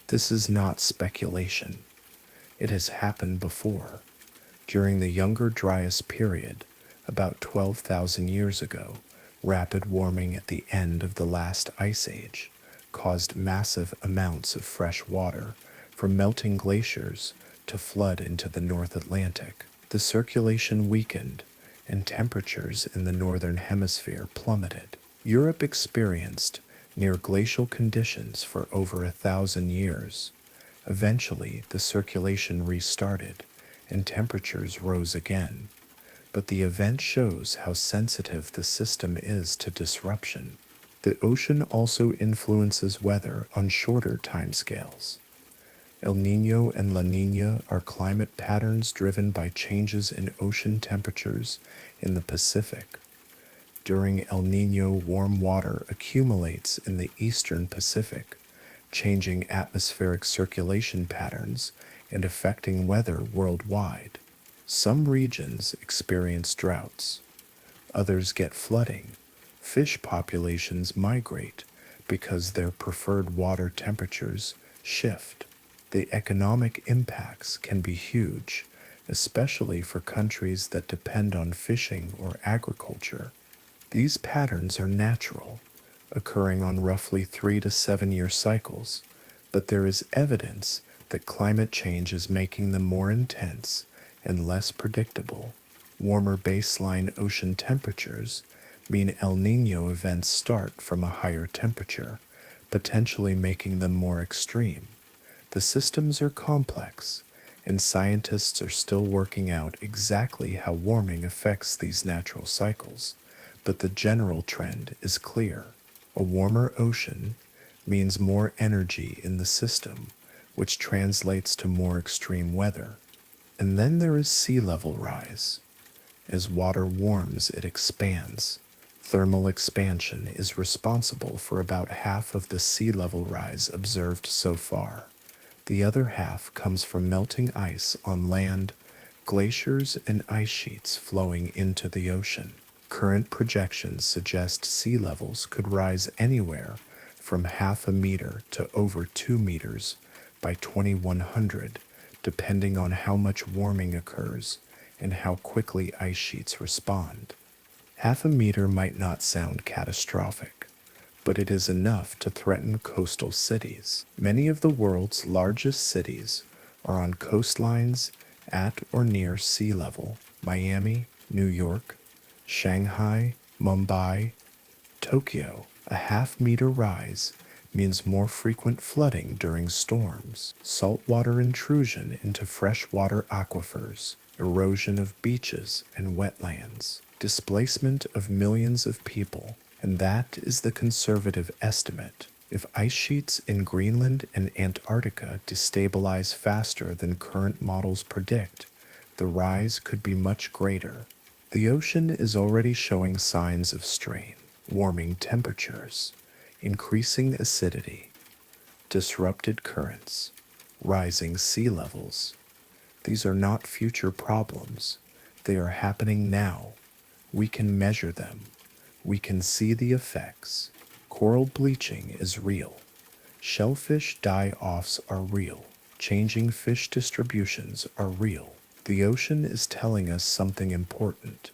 This is not speculation. It has happened before. During the Younger Dryas period, about 12,000 years ago, rapid warming at the end of the last ice age caused massive amounts of fresh water from melting glaciers to flood into the North Atlantic. The circulation weakened, and temperatures in the northern hemisphere plummeted. Europe experienced near glacial conditions for over 1,000 years. Eventually, the circulation restarted, and temperatures rose again. But the event shows how sensitive the system is to disruption. The ocean also influences weather on shorter timescales. El Niño and La Niña are climate patterns driven by changes in ocean temperatures in the Pacific. During El Niño, warm water accumulates in the eastern Pacific, changing atmospheric circulation patterns and affecting weather worldwide. Some regions experience droughts. Others get flooding. Fish populations migrate because their preferred water temperatures shift. The economic impacts can be huge, especially for countries that depend on fishing or agriculture. These patterns are natural, occurring on roughly 3 to 7 year cycles, but there is evidence that climate change is making them more intense and less predictable. Warmer baseline ocean temperatures mean El Niño events start from a higher temperature, potentially making them more extreme. The systems are complex, and scientists are still working out exactly how warming affects these natural cycles, but the general trend is clear. A warmer ocean means more energy in the system, which translates to more extreme weather. And then there is sea level rise. As water warms, it expands. Thermal expansion is responsible for about half of the sea level rise observed so far. The other half comes from melting ice on land, glaciers, and ice sheets flowing into the ocean. Current projections suggest sea levels could rise anywhere from half a meter to over 2 meters by 2100, depending on how much warming occurs and how quickly ice sheets respond. Half a meter might not sound catastrophic, but it is enough to threaten coastal cities. Many of the world's largest cities are on coastlines at or near sea level. Miami, New York, Shanghai, Mumbai, Tokyo. A half-meter rise means more frequent flooding during storms, saltwater intrusion into freshwater aquifers, erosion of beaches and wetlands, displacement of millions of people, and that is the conservative estimate. If ice sheets in Greenland and Antarctica destabilize faster than current models predict, the rise could be much greater. The ocean is already showing signs of strain, warming temperatures, increasing acidity, disrupted currents, rising sea levels. These are not future problems. They are happening now. We can measure them. We can see the effects. Coral bleaching is real. Shellfish die-offs are real. Changing fish distributions are real. The ocean is telling us something important.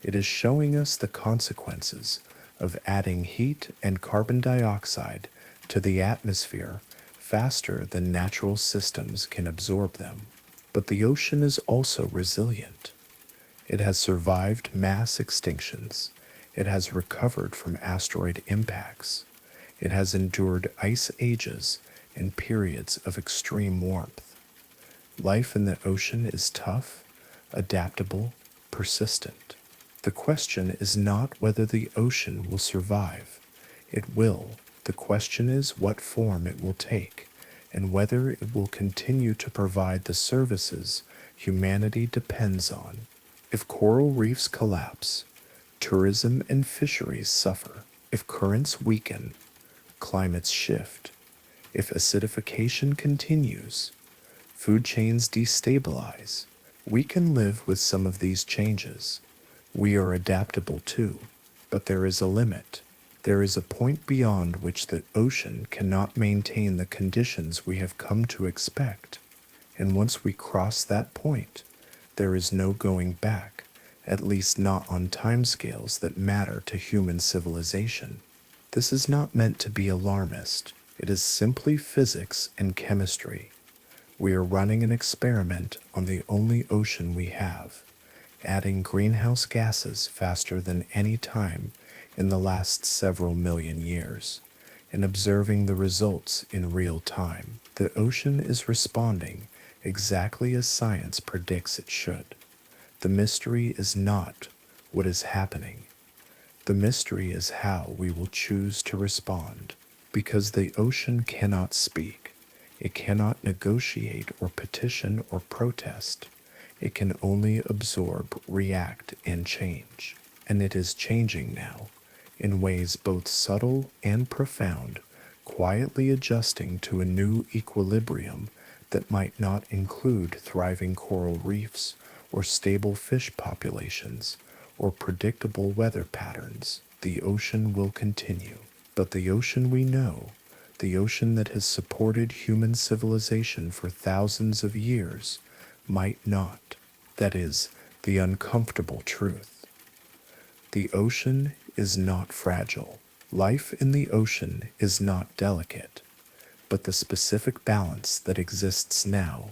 It is showing us the consequences of adding heat and carbon dioxide to the atmosphere faster than natural systems can absorb them. But the ocean is also resilient. It has survived mass extinctions. It has recovered from asteroid impacts. It has endured ice ages and periods of extreme warmth. Life in the ocean is tough, adaptable, persistent. The question is not whether the ocean will survive. It will. The question is what form it will take, and whether it will continue to provide the services humanity depends on. If coral reefs collapse, tourism and fisheries suffer. If currents weaken, climates shift. If acidification continues, food chains destabilize. We can live with some of these changes. We are adaptable too, but there is a limit. There is a point beyond which the ocean cannot maintain the conditions we have come to expect. And once we cross that point, there is no going back, at least not on timescales that matter to human civilization. This is not meant to be alarmist. It is simply physics and chemistry. We are running an experiment on the only ocean we have, adding greenhouse gases faster than any time in the last several million years, and observing the results in real time. The ocean is responding exactly as science predicts it should. The mystery is not what is happening. The mystery is how we will choose to respond, because the ocean cannot speak. It cannot negotiate or petition or protest. It can only absorb, react, and change. And it is changing now, in ways both subtle and profound, quietly adjusting to a new equilibrium that might not include thriving coral reefs or stable fish populations or predictable weather patterns. The ocean will continue. But the ocean we know, the ocean that has supported human civilization for thousands of years, might not. That is the uncomfortable truth. The ocean is not fragile. Life in the ocean is not delicate. But the specific balance that exists now,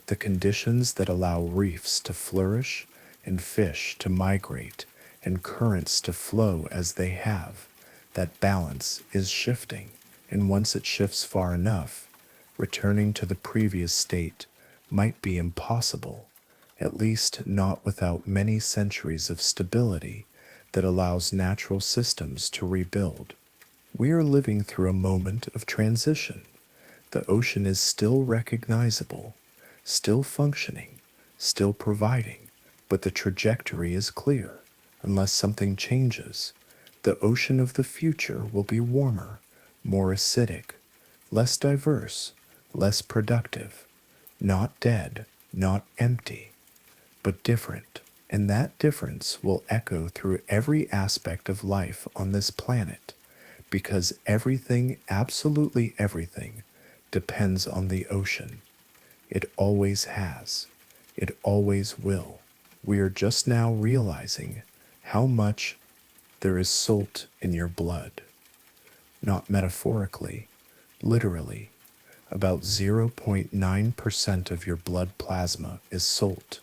the conditions that allow reefs to flourish and fish to migrate and currents to flow as they have, that balance is shifting. And once it shifts far enough, returning to the previous state might be impossible, at least not without many centuries of stability that allows natural systems to rebuild. We are living through a moment of transition. The ocean is still recognizable, still functioning, still providing, but the trajectory is clear. Unless something changes, the ocean of the future will be warmer, more acidic, less diverse, less productive, not dead, not empty, but different. And that difference will echo through every aspect of life on this planet, because everything, absolutely everything, depends on the ocean. It always has. It always will. We are just now realizing how much there is salt in your blood. Not metaphorically, literally. About 0.9% of your blood plasma is salt,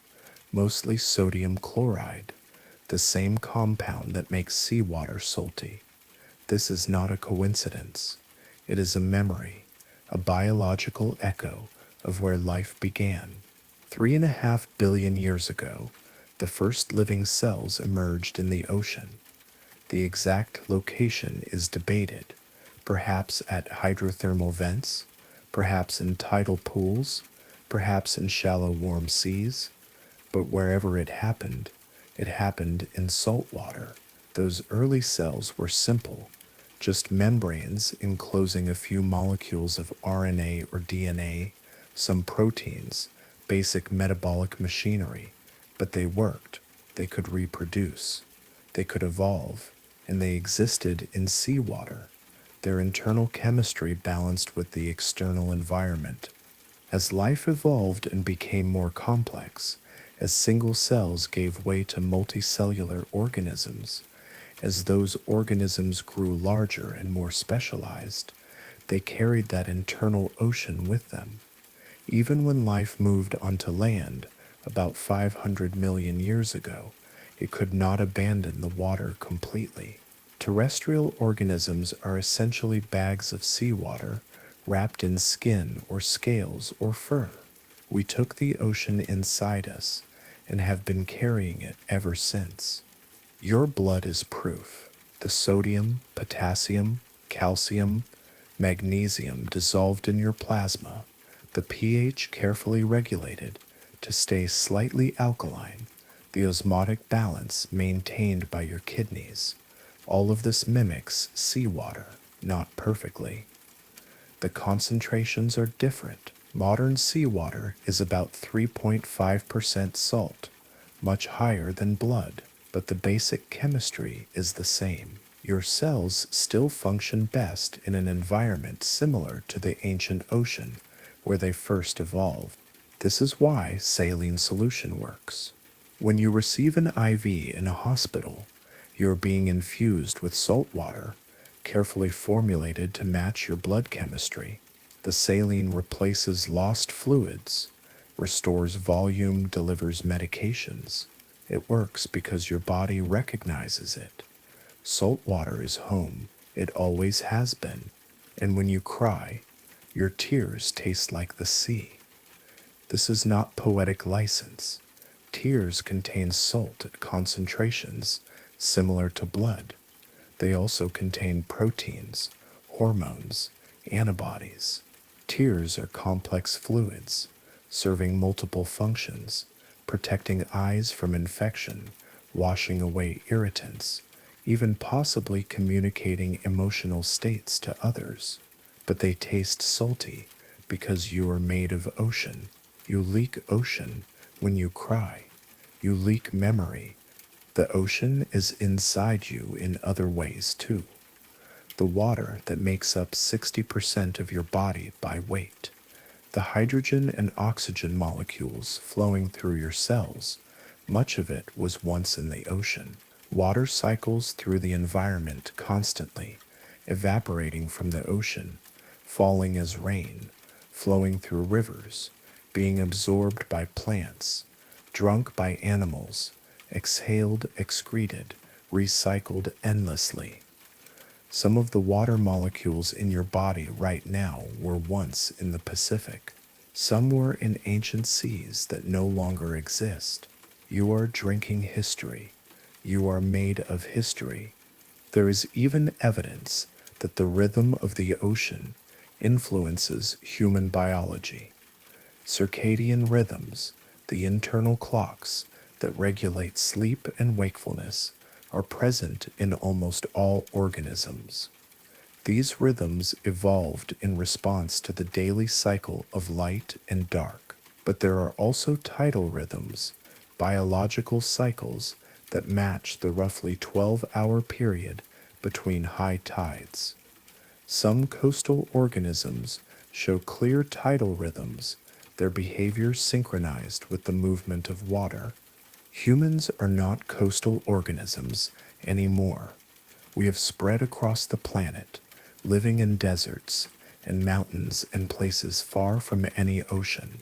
mostly sodium chloride, the same compound that makes seawater salty. This is not a coincidence. It is a memory, a biological echo of where life began. 3.5 billion years ago, the first living cells emerged in the ocean. The exact location is debated, perhaps at hydrothermal vents, perhaps in tidal pools, perhaps in shallow warm seas. But wherever it happened in salt water. Those early cells were simple, just membranes enclosing a few molecules of RNA or DNA, some proteins, basic metabolic machinery. But they worked, they could reproduce, they could evolve, and they existed in seawater, their internal chemistry balanced with the external environment. As life evolved and became more complex, as single cells gave way to multicellular organisms, as those organisms grew larger and more specialized, they carried that internal ocean with them. Even when life moved onto land about 500 million years ago, it could not abandon the water completely. Terrestrial organisms are essentially bags of seawater wrapped in skin or scales or fur. We took the ocean inside us and have been carrying it ever since. Your blood is proof. The sodium, potassium, calcium, magnesium dissolved in your plasma, the pH carefully regulated to stay slightly alkaline, the osmotic balance maintained by your kidneys. All of this mimics seawater, not perfectly. The concentrations are different. Modern seawater is about 3.5% salt, much higher than blood, but the basic chemistry is the same. Your cells still function best in an environment similar to the ancient ocean where they first evolved. This is why saline solution works. When you receive an IV in a hospital, you're being infused with salt water, carefully formulated to match your blood chemistry. The saline replaces lost fluids, restores volume, delivers medications. It works because your body recognizes it. Salt water is home. It always has been. And when you cry, your tears taste like the sea. This is not poetic license. Tears contain salt at concentrations similar to blood. They also contain proteins, hormones, antibodies. Tears are complex fluids, serving multiple functions, protecting eyes from infection, washing away irritants, even possibly communicating emotional states to others. But they taste salty because you are made of ocean. You leak ocean when you cry. You leak memory. The ocean is inside you in other ways too. The water that makes up 60% of your body by weight. The hydrogen and oxygen molecules flowing through your cells, much of it was once in the ocean. Water cycles through the environment constantly, evaporating from the ocean, falling as rain, flowing through rivers, being absorbed by plants, drunk by animals, exhaled, excreted, recycled endlessly. Some of the water molecules in your body right now were once in the Pacific. Some were in ancient seas that no longer exist. You are drinking history. You are made of history. There is even evidence that the rhythm of the ocean influences human biology. Circadian rhythms, the internal clocks that regulate sleep and wakefulness, are present in almost all organisms. These rhythms evolved in response to the daily cycle of light and dark, but there are also tidal rhythms, biological cycles that match the roughly 12-hour period between high tides. Some coastal organisms show clear tidal rhythms, their behavior synchronized with the movement of water. Humans are not coastal organisms anymore. We have spread across the planet, living in deserts and mountains and places far from any ocean.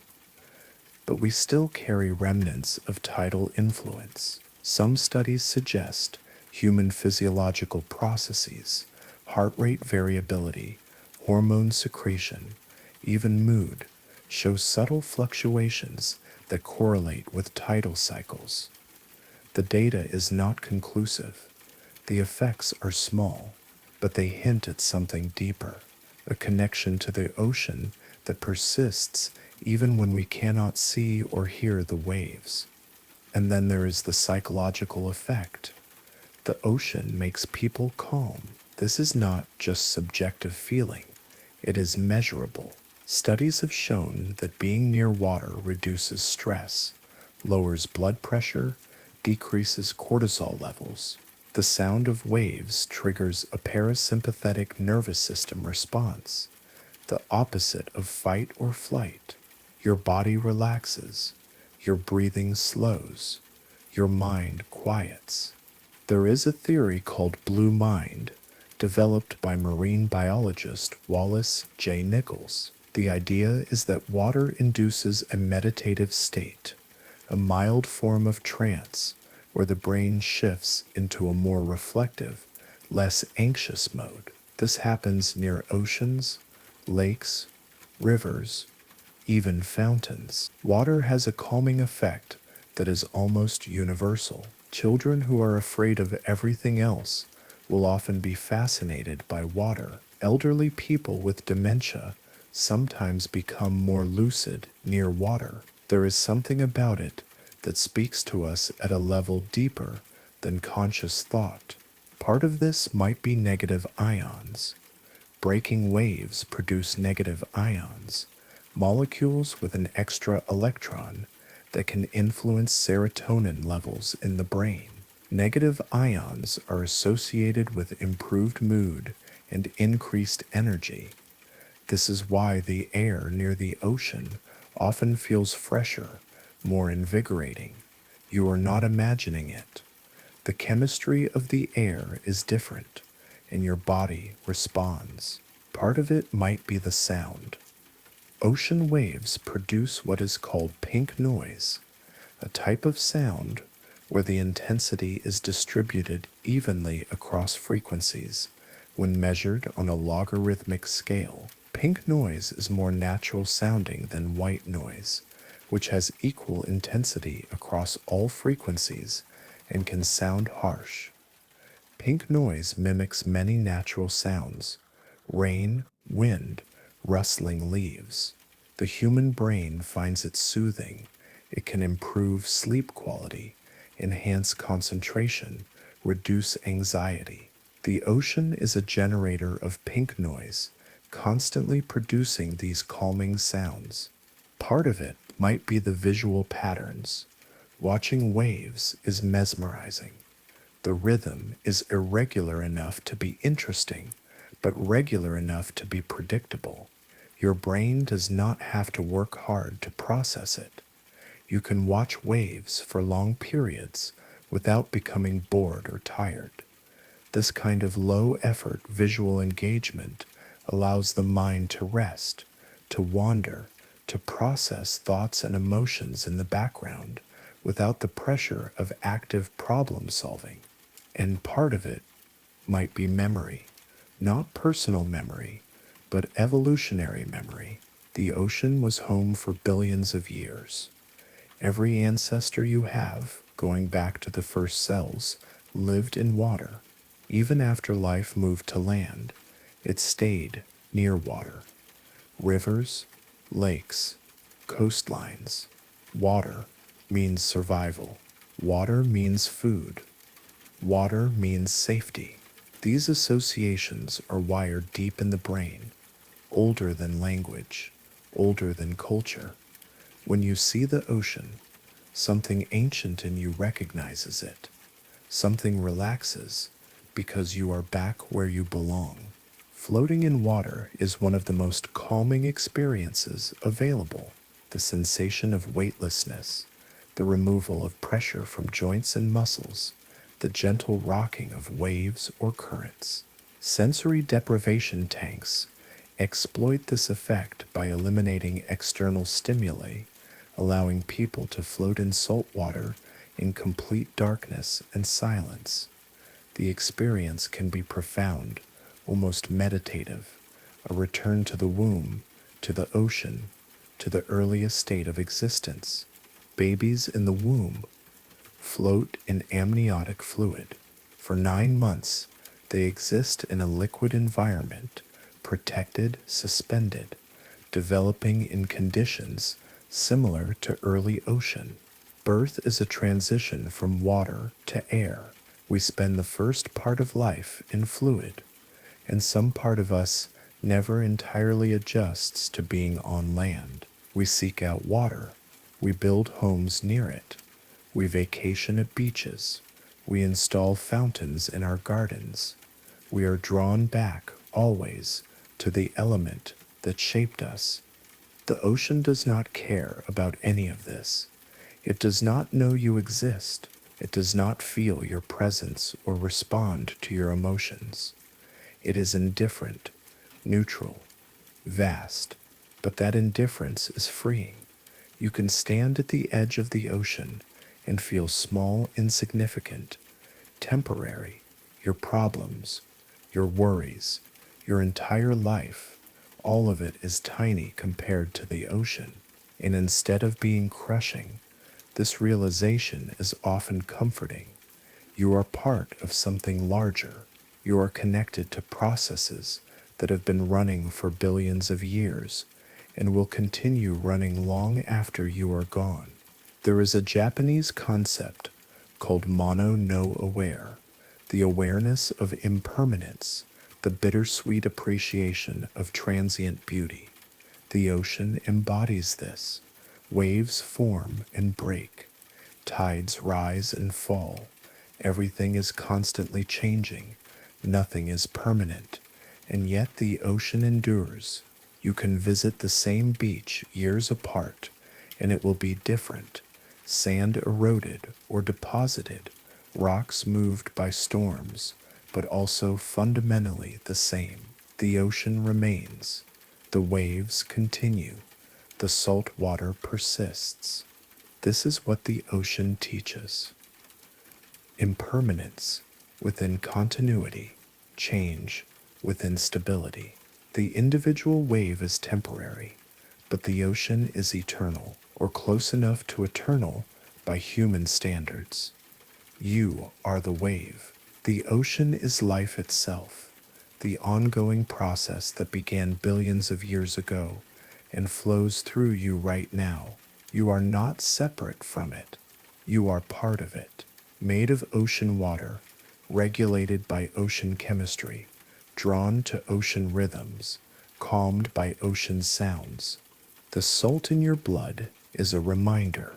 But we still carry remnants of tidal influence. Some studies suggest human physiological processes, heart rate variability, hormone secretion, even mood, show subtle fluctuations that correlate with tidal cycles. The data is not conclusive. The effects are small, but they hint at something deeper, a connection to the ocean that persists even when we cannot see or hear the waves. And then there is the psychological effect. The ocean makes people calm. This is not just subjective feeling, it is measurable. Studies have shown that being near water reduces stress, lowers blood pressure, decreases cortisol levels. The sound of waves triggers a parasympathetic nervous system response, the opposite of fight or flight. Your body relaxes, your breathing slows, your mind quiets. There is a theory called blue mind, developed by marine biologist Wallace J. Nichols. The idea is that water induces a meditative state, a mild form of trance, where the brain shifts into a more reflective, less anxious mode. This happens near oceans, lakes, rivers, even fountains. Water has a calming effect that is almost universal. Children who are afraid of everything else will often be fascinated by water. Elderly people with dementia sometimes become more lucid near water. There is something about it that speaks to us at a level deeper than conscious thought. Part of this might be negative ions. Breaking waves produce negative ions, molecules with an extra electron that can influence serotonin levels in the brain. Negative ions are associated with improved mood and increased energy. This is why the air near the ocean often feels fresher, more invigorating. You are not imagining it. The chemistry of the air is different, and your body responds. Part of it might be the sound. Ocean waves produce what is called pink noise, a type of sound where the intensity is distributed evenly across frequencies when measured on a logarithmic scale. Pink noise is more natural sounding than white noise, which has equal intensity across all frequencies and can sound harsh. Pink noise mimics many natural sounds: rain, wind, rustling leaves. The human brain finds it soothing. It can improve sleep quality, enhance concentration, reduce anxiety. The ocean is a generator of pink noise, constantly producing these calming sounds. Part of it might be the visual patterns. Watching waves is mesmerizing. The rhythm is irregular enough to be interesting, but regular enough to be predictable. Your brain does not have to work hard to process it. You can watch waves for long periods without becoming bored or tired. This kind of low-effort visual engagement allows the mind to rest, to wander, to process thoughts and emotions in the background without the pressure of active problem solving. And part of it might be memory, not personal memory, but evolutionary memory. The ocean was home for billions of years. Every ancestor you have, going back to the first cells, lived in water. Even after life moved to land, it stayed near water. Rivers, lakes, coastlines. Water means survival. Water means food. Water means safety. These associations are wired deep in the brain, older than language, older than culture. When you see the ocean, something ancient in you recognizes it. Something relaxes because you are back where you belong. Floating in water is one of the most calming experiences available. The sensation of weightlessness, the removal of pressure from joints and muscles, the gentle rocking of waves or currents. Sensory deprivation tanks exploit this effect by eliminating external stimuli, allowing people to float in salt water in complete darkness and silence. The experience can be profound, almost meditative, a return to the womb, to the ocean, to the earliest state of existence. Babies in the womb float in amniotic fluid. For 9 months, they exist in a liquid environment, protected, suspended, developing in conditions similar to early ocean. Birth is a transition from water to air. We spend the first part of life in fluid, and some part of us never entirely adjusts to being on land. We seek out water. We build homes near it. We vacation at beaches. We install fountains in our gardens. We are drawn back, always, to the element that shaped us. The ocean does not care about any of this. It does not know you exist. It does not feel your presence or respond to your emotions. It is indifferent, neutral, vast, but that indifference is freeing. You can stand at the edge of the ocean and feel small, insignificant, temporary. Your problems, your worries, your entire life, all of it is tiny compared to the ocean. And instead of being crushing, this realization is often comforting. You are part of something larger. You are connected to processes that have been running for billions of years and will continue running long after you are gone. There is a Japanese concept called mono no aware, the awareness of impermanence, the bittersweet appreciation of transient beauty. The ocean embodies this. Waves form and break. Tides rise and fall. Everything is constantly changing. Nothing is permanent. And yet the ocean endures. You can visit the same beach years apart, and it will be different. Sand eroded or deposited, rocks moved by storms, but also fundamentally the same. The ocean remains. The waves continue. The salt water persists. This is what the ocean teaches. Impermanence within continuity, change within stability. The individual wave is temporary, but the ocean is eternal, or close enough to eternal by human standards. You are the wave. The ocean is life itself, the ongoing process that began billions of years ago and flows through you right now. You are not separate from it. You are part of it, made of ocean water, regulated by ocean chemistry, drawn to ocean rhythms, calmed by ocean sounds. The salt in your blood is a reminder.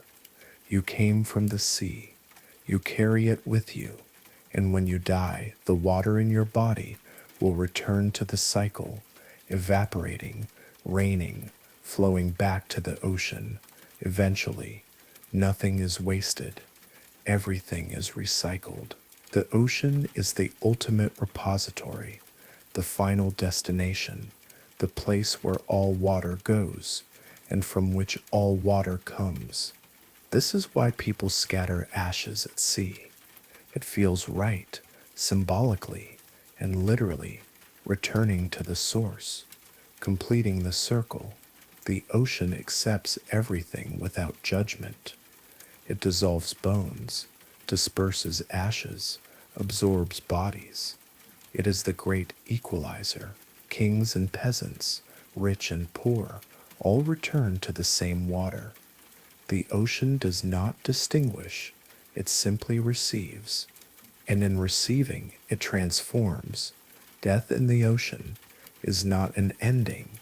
You came from the sea. You carry it with you, and when you die, the water in your body will return to the cycle, evaporating, raining, flowing back to the ocean. Eventually, nothing is wasted. Everything is recycled. The ocean is the ultimate repository, the final destination, the place where all water goes, and from which all water comes. This is why people scatter ashes at sea. It feels right, symbolically and literally, returning to the source, completing the circle. The ocean accepts everything without judgment. It dissolves bones, disperses ashes, absorbs bodies. It is the great equalizer. Kings and peasants, rich and poor, all return to the same water. The ocean does not distinguish, it simply receives. And in receiving, it transforms. Death in the ocean is not an ending,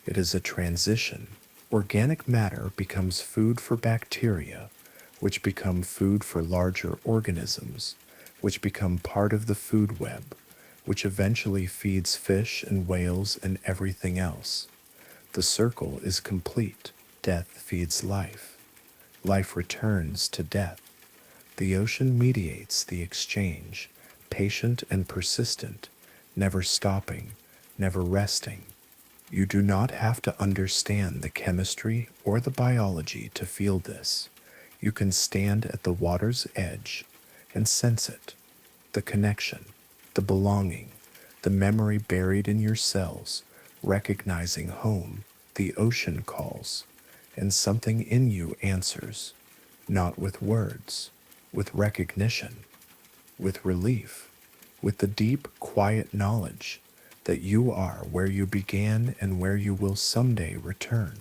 it is a transition. Organic matter becomes food for bacteria, which become food for larger organisms, which become part of the food web, which eventually feeds fish and whales and everything else. The circle is complete. Death feeds life. Life returns to death. The ocean mediates the exchange, patient and persistent, never stopping, never resting. You do not have to understand the chemistry or the biology to feel this. You can stand at the water's edge and sense it, the connection, the belonging, the memory buried in your cells, recognizing home. The ocean calls, and something in you answers, not with words, with recognition, with relief, with the deep, quiet knowledge that you are where you began and where you will someday return.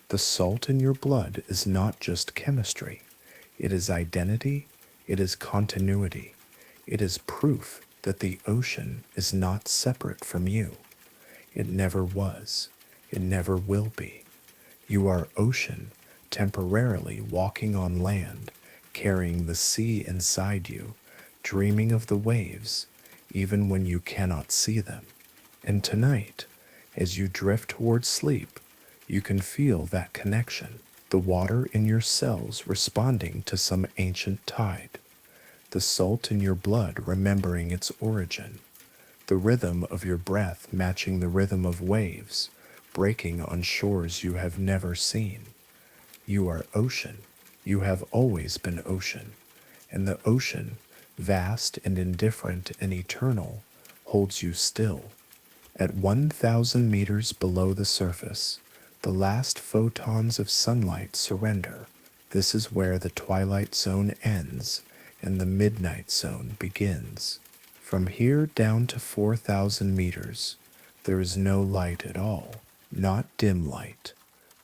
The salt in your blood is not just chemistry, It is identity, it is continuity, it is proof that the ocean is not separate from you. It never was, it never will be. You are ocean, temporarily walking on land, carrying the sea inside you, dreaming of the waves, even when you cannot see them. And tonight, as you drift towards sleep, you can feel that connection, the water in your cells responding to some ancient tide, the salt in your blood remembering its origin, the rhythm of your breath matching the rhythm of waves breaking on shores you have never seen. You are ocean. You have always been ocean. And the ocean, vast and indifferent and eternal, holds you still. At 1,000 meters below the surface, the last photons of sunlight surrender. This is where the twilight zone ends and the midnight zone begins. From here down to 4,000 meters, there is no light at all. Not dim light,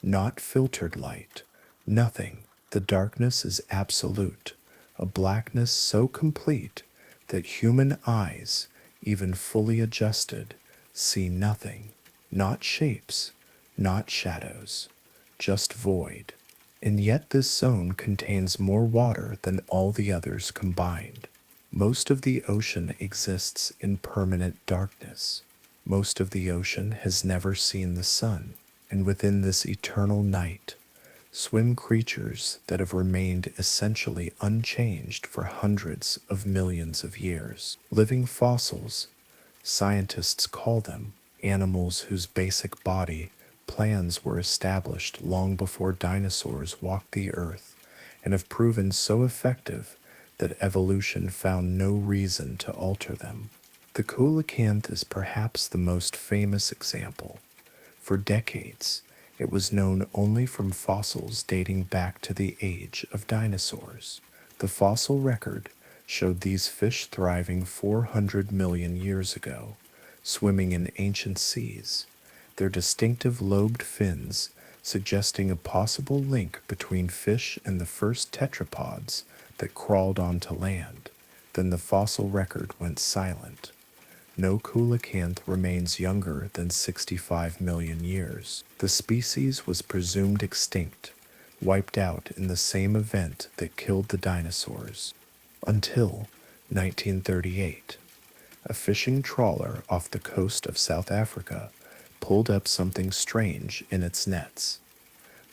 not filtered light, nothing. The darkness is absolute, a blackness so complete that human eyes, even fully adjusted, see nothing. Not shapes, not shadows, just void. And yet this zone contains more water than all the others combined. Most of the ocean exists in permanent darkness. Most of the ocean has never seen the sun, and within this eternal night swim creatures that have remained essentially unchanged for hundreds of millions of years. Living fossils, scientists call them, animals whose basic body plans were established long before dinosaurs walked the earth and have proven so effective that evolution found no reason to alter them. The coelacanth is perhaps the most famous example. For decades, it was known only from fossils dating back to the age of dinosaurs. The fossil record showed these fish thriving 400 million years ago, swimming in ancient seas, their distinctive lobed fins suggesting a possible link between fish and the first tetrapods that crawled onto land. Then the fossil record went silent. No coelacanth remains younger than 65 million years. The species was presumed extinct, wiped out in the same event that killed the dinosaurs. Until 1938, a fishing trawler off the coast of South Africa pulled up something strange in its nets.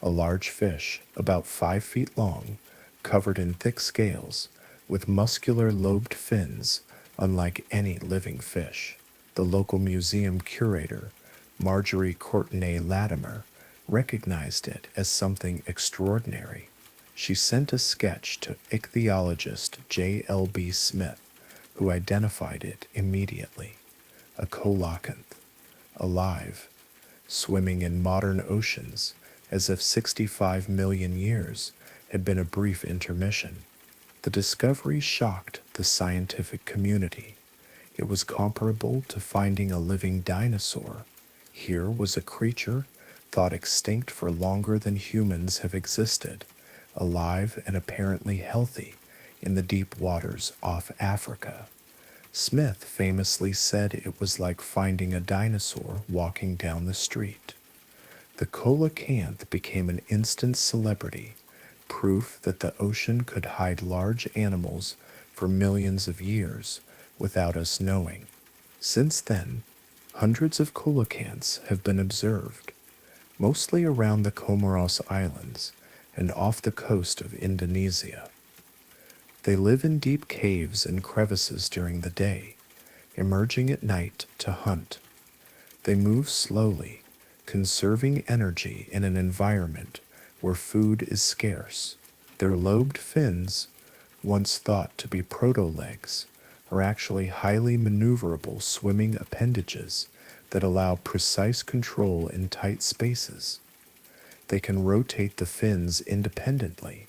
A large fish, about 5 feet long, covered in thick scales, with muscular lobed fins unlike any living fish. The local museum curator, Marjorie Courtenay-Latimer, recognized it as something extraordinary. She sent a sketch to ichthyologist J.L.B. Smith, who identified it immediately. A coelacanth, alive, swimming in modern oceans as if 65 million years had been a brief intermission. The discovery shocked the scientific community. It was comparable to finding a living dinosaur. Here was a creature thought extinct for longer than humans have existed, alive and apparently healthy in the deep waters off Africa. Smith famously said it was like finding a dinosaur walking down the street. The coelacanth became an instant celebrity, proof that the ocean could hide large animals for millions of years without us knowing. Since then, hundreds of coelacanths have been observed, mostly around the Comoros Islands and off the coast of Indonesia. They live in deep caves and crevices during the day, emerging at night to hunt. They move slowly, conserving energy in an environment where food is scarce. Their lobed fins, once thought to be proto-legs, are actually highly maneuverable swimming appendages that allow precise control in tight spaces. They can rotate the fins independently,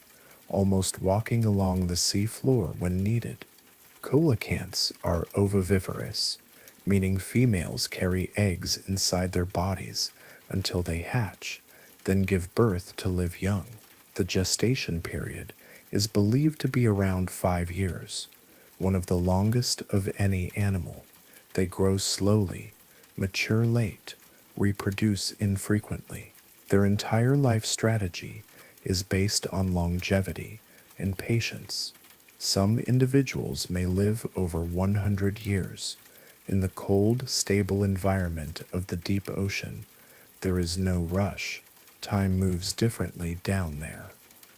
almost walking along the sea floor when needed. Coelacanths are ovoviviparous, meaning females carry eggs inside their bodies until they hatch, then give birth to live young. The gestation period is believed to be around 5 years, one of the longest of any animal. They grow slowly, mature late, reproduce infrequently. Their entire life strategy is based on longevity and patience. Some individuals may live over 100 years. In the cold, stable environment of the deep ocean, there is no rush. Time moves differently down there.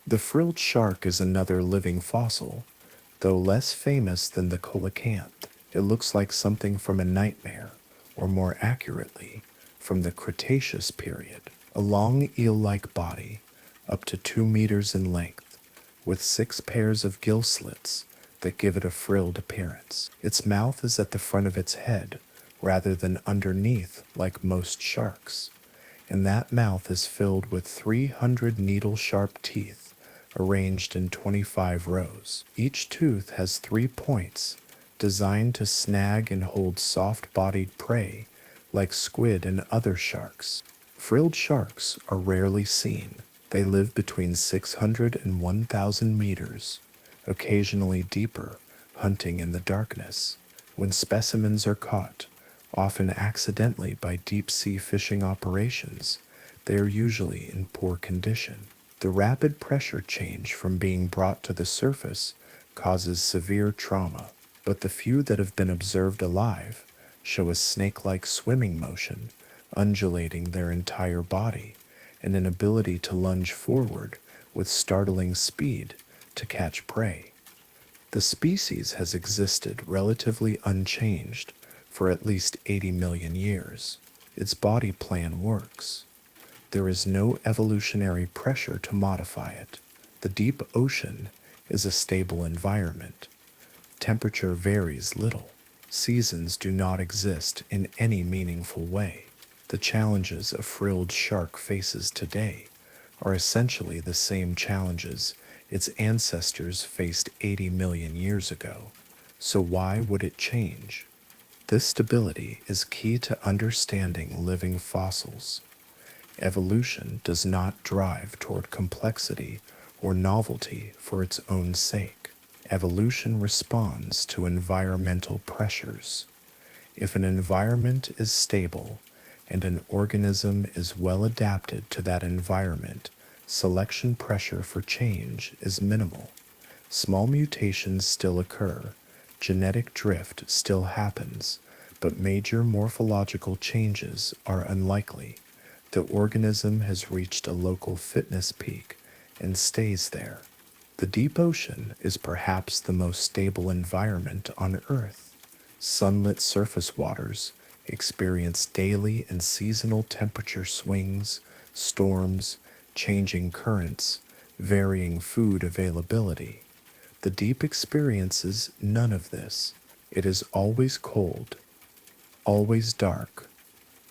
The frilled shark is another living fossil, though less famous than the coelacanth. It looks like something from a nightmare, or more accurately, from the Cretaceous period. A long eel-like body, up to 2 meters in length, with 6 pairs of gill slits that give it a frilled appearance. Its mouth is at the front of its head, rather than underneath like most sharks, and that mouth is filled with 300 needle-sharp teeth arranged in 25 rows. Each tooth has 3 points, designed to snag and hold soft-bodied prey like squid and other sharks. Frilled sharks are rarely seen. They live between 600 and 1,000 meters, occasionally deeper, hunting in the darkness. When specimens are caught, often accidentally by deep-sea fishing operations, they are usually in poor condition. The rapid pressure change from being brought to the surface causes severe trauma, but the few that have been observed alive show a snake-like swimming motion, undulating their entire body, and an ability to lunge forward with startling speed to catch prey. The species has existed relatively unchanged for at least 80 million years. Its body plan works. There is no evolutionary pressure to modify it. The deep ocean is a stable environment. Temperature varies little. Seasons do not exist in any meaningful way. The challenges a frilled shark faces today are essentially the same challenges its ancestors faced 80 million years ago. So why would it change? This stability is key to understanding living fossils. Evolution does not drive toward complexity or novelty for its own sake. Evolution responds to environmental pressures. If an environment is stable and an organism is well adapted to that environment, selection pressure for change is minimal. Small mutations still occur, genetic drift still happens, but major morphological changes are unlikely. The organism has reached a local fitness peak and stays there. The deep ocean is perhaps the most stable environment on Earth. Sunlit surface waters experience daily and seasonal temperature swings, storms, changing currents, varying food availability. The deep experiences none of this. It is always cold, always dark,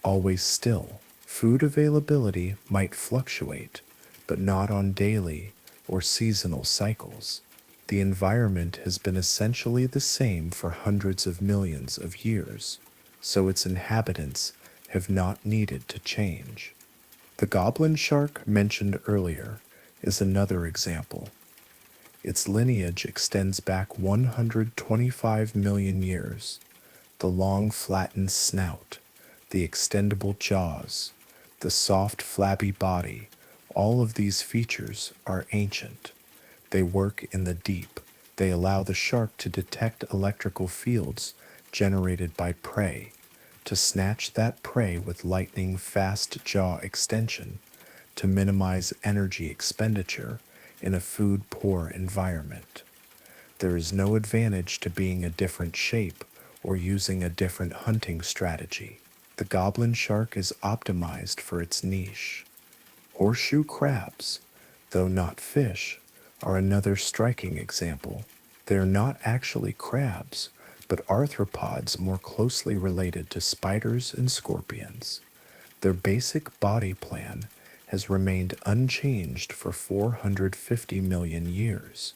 always still. Food availability might fluctuate, but not on daily or seasonal cycles. The environment has been essentially the same for hundreds of millions of years, so its inhabitants have not needed to change. The goblin shark mentioned earlier is another example. Its lineage extends back 125 million years. The long flattened snout, the extendable jaws, the soft flabby body, all of these features are ancient. They work in the deep. They allow the shark to detect electrical fields generated by prey, to snatch that prey with lightning-fast jaw extension, to minimize energy expenditure in a food-poor environment. There is no advantage to being a different shape or using a different hunting strategy. The goblin shark is optimized for its niche. Horseshoe crabs, though not fish, are another striking example. They are not actually crabs, but arthropods more closely related to spiders and scorpions. Their basic body plan has remained unchanged for 450 million years.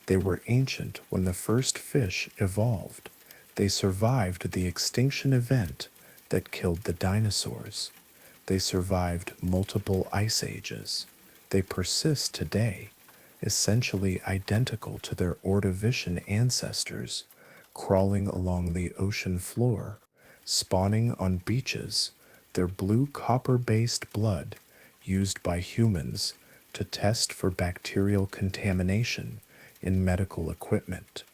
They were ancient when the first fish evolved. They survived the extinction event that killed the dinosaurs. They survived multiple ice ages. They persist today, essentially identical to their Ordovician ancestors, crawling along the ocean floor, spawning on beaches, their blue copper-based blood used by humans to test for bacterial contamination in medical equipment.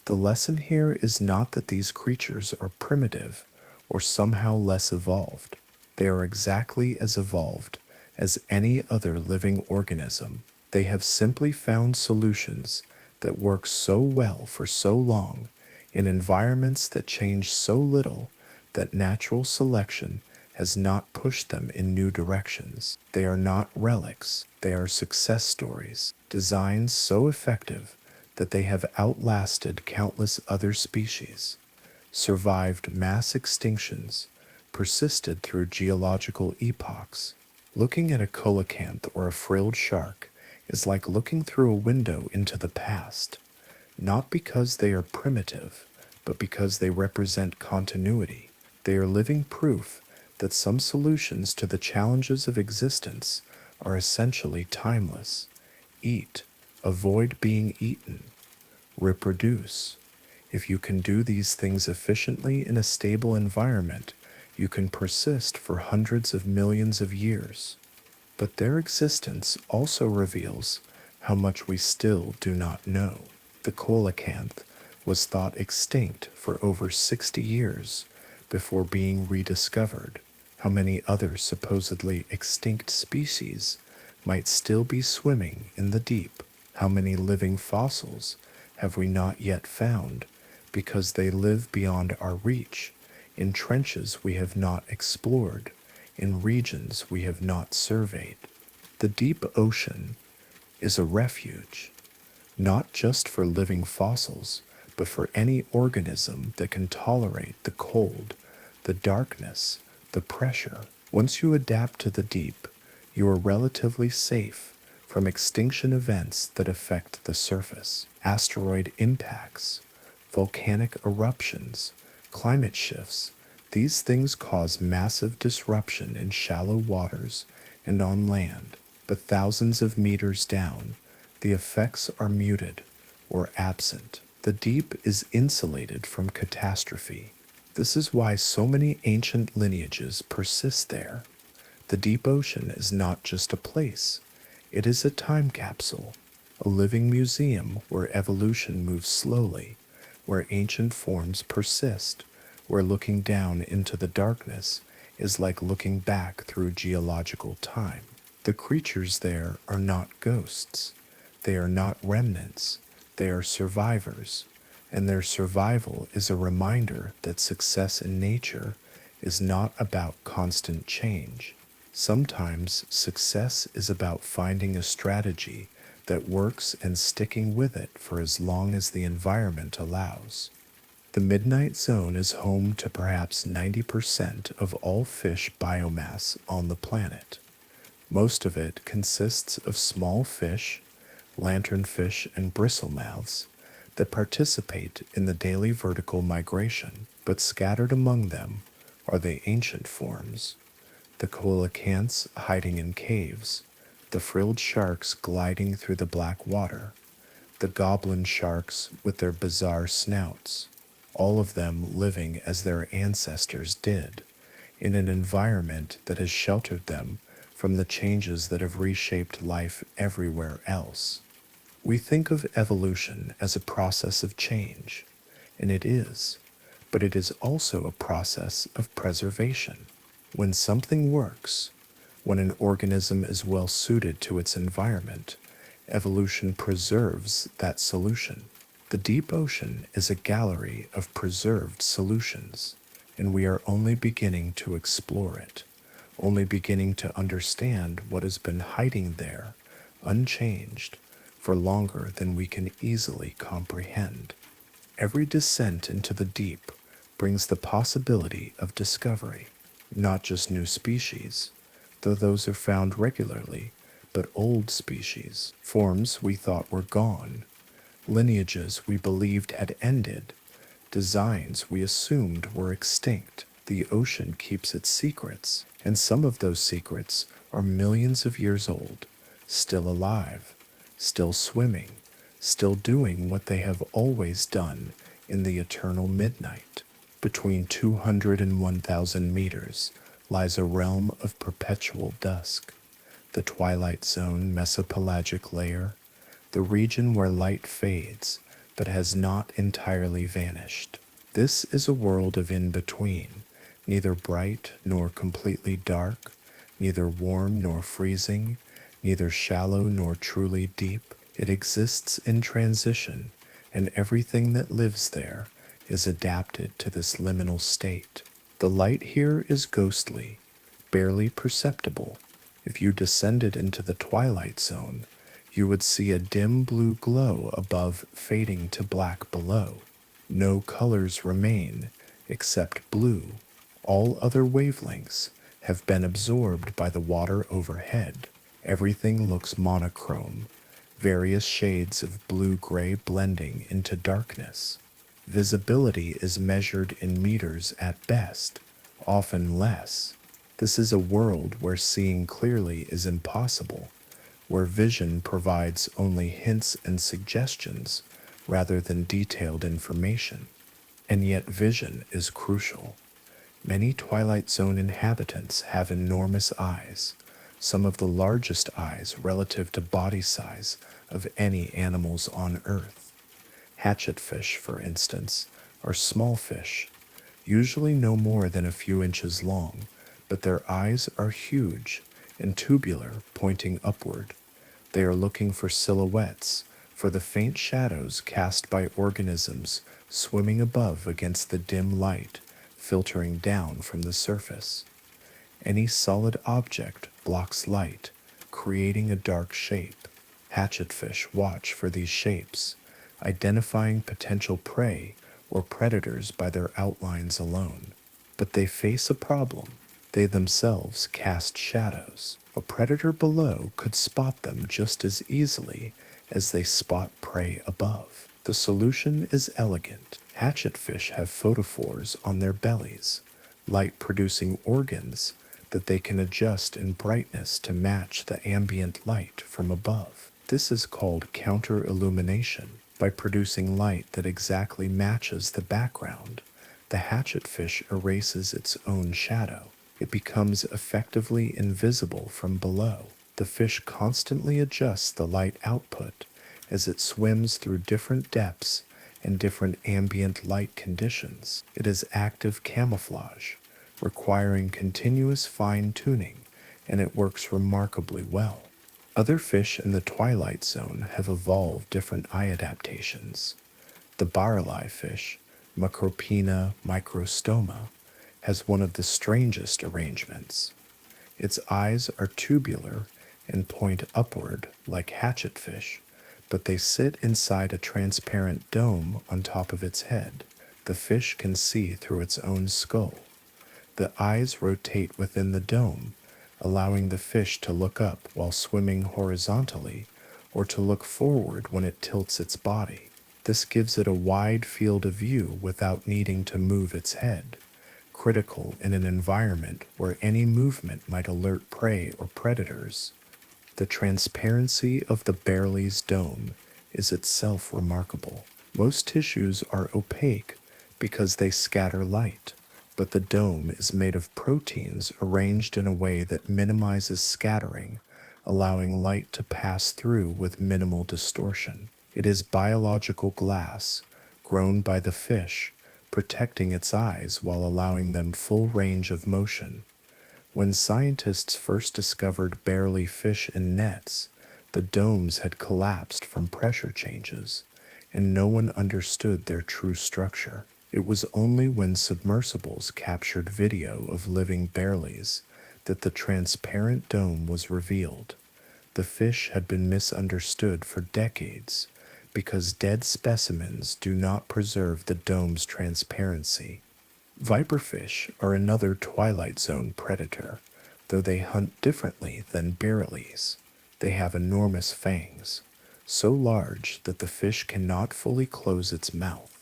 The lesson here is not that these creatures are primitive or somehow less evolved. They are exactly as evolved as any other living organism. They have simply found solutions that work so well for so long in environments that change so little that natural selection has not pushed them in new directions. They are not relics, they are success stories, designs so effective that they have outlasted countless other species, survived mass extinctions, persisted through geological epochs. Looking at a coelacanth or a frilled shark is like looking through a window into the past, not because they are primitive, but because they represent continuity. They are living proof that some solutions to the challenges of existence are essentially timeless. Eat, avoid being eaten, reproduce. If you can do these things efficiently in a stable environment, you can persist for hundreds of millions of years. But their existence also reveals how much we still do not know. The coelacanth was thought extinct for over 60 years before being rediscovered. How many other supposedly extinct species might still be swimming in the deep? How many living fossils have we not yet found because they live beyond our reach, in trenches we have not explored, in regions we have not surveyed? The deep ocean is a refuge, not just for living fossils, but for any organism that can tolerate the cold, the darkness, the pressure. Once you adapt to the deep, you are relatively safe from extinction events that affect the surface. Asteroid impacts, volcanic eruptions, climate shifts. These things cause massive disruption in shallow waters and on land, but thousands of meters down, the effects are muted or absent. The deep is insulated from catastrophe. This is why so many ancient lineages persist there. The deep ocean is not just a place, it is a time capsule, a living museum where evolution moves slowly, where ancient forms persist, where looking down into the darkness is like looking back through geological time. The creatures there are not ghosts. They are not remnants. They are survivors, and their survival is a reminder that success in nature is not about constant change. Sometimes success is about finding a strategy that works and sticking with it for as long as the environment allows. The Midnight Zone is home to perhaps 90% of all fish biomass on the planet. Most of it consists of small fish, lanternfish, and bristlemouths that participate in the daily vertical migration, but scattered among them are the ancient forms, the coelacanths hiding in caves, the frilled sharks gliding through the black water, the goblin sharks with their bizarre snouts, all of them living as their ancestors did, in an environment that has sheltered them from the changes that have reshaped life everywhere else. We think of evolution as a process of change, and it is, but it is also a process of preservation. When something works, when an organism is well suited to its environment, evolution preserves that solution. The deep ocean is a gallery of preserved solutions, and we are only beginning to explore it, only beginning to understand what has been hiding there, unchanged, for longer than we can easily comprehend. Every descent into the deep brings the possibility of discovery, not just new species, though those are found regularly, but old species, forms we thought were gone, lineages we believed had ended, designs we assumed were extinct. The ocean keeps its secrets, and some of those secrets are millions of years old, still alive, still swimming, still doing what they have always done in the eternal midnight. Between 200 and 1,000 meters lies a realm of perpetual dusk, the twilight zone mesopelagic layer, the region where light fades but has not entirely vanished. This is a world of in-between, neither bright nor completely dark, neither warm nor freezing, neither shallow nor truly deep. It exists in transition, and everything that lives there is adapted to this liminal state. The light here is ghostly, barely perceptible. If you descended into the twilight zone, you would see a dim blue glow above fading to black below. No colors remain except blue. All other wavelengths have been absorbed by the water overhead. Everything looks monochrome, various shades of blue-gray blending into darkness. Visibility is measured in meters at best, often less. This is a world where seeing clearly is impossible, where vision provides only hints and suggestions rather than detailed information. And yet vision is crucial. Many Twilight Zone inhabitants have enormous eyes, some of the largest eyes relative to body size of any animals on Earth. Hatchetfish, for instance, are small fish, usually no more than a few inches long, but their eyes are huge and tubular, pointing upward. They are looking for silhouettes, for the faint shadows cast by organisms swimming above against the dim light filtering down from the surface. Any solid object blocks light, creating a dark shape. Hatchetfish watch for these shapes, identifying potential prey or predators by their outlines alone. But they face a problem. They themselves cast shadows. A predator below could spot them just as easily as they spot prey above. The solution is elegant. Hatchetfish have photophores on their bellies, light-producing organs that they can adjust in brightness to match the ambient light from above. This is called counter-illumination. By producing light that exactly matches the background, the hatchetfish erases its own shadow. It becomes effectively invisible from below. The fish constantly adjusts the light output as it swims through different depths and different ambient light conditions. It is active camouflage, requiring continuous fine-tuning, and it works remarkably well. Other fish in the Twilight Zone have evolved different eye adaptations. The barrel-eye fish, Macropina microstoma, has one of the strangest arrangements. Its eyes are tubular and point upward like hatchetfish, but they sit inside a transparent dome on top of its head. The fish can see through its own skull. The eyes rotate within the dome, allowing the fish to look up while swimming horizontally or to look forward when it tilts its body. This gives it a wide field of view without needing to move its head, critical in an environment where any movement might alert prey or predators. The transparency of the Barley's dome is itself remarkable. Most tissues are opaque because they scatter light, but the dome is made of proteins arranged in a way that minimizes scattering, allowing light to pass through with minimal distortion. It is biological glass, grown by the fish, protecting its eyes while allowing them full range of motion. When scientists first discovered barely fish in nets, the domes had collapsed from pressure changes, and no one understood their true structure. It was only when submersibles captured video of living barleys that the transparent dome was revealed. The fish had been misunderstood for decades because dead specimens do not preserve the dome's transparency. Viperfish are another Twilight Zone predator, though they hunt differently than barrelies. They have enormous fangs, so large that the fish cannot fully close its mouth.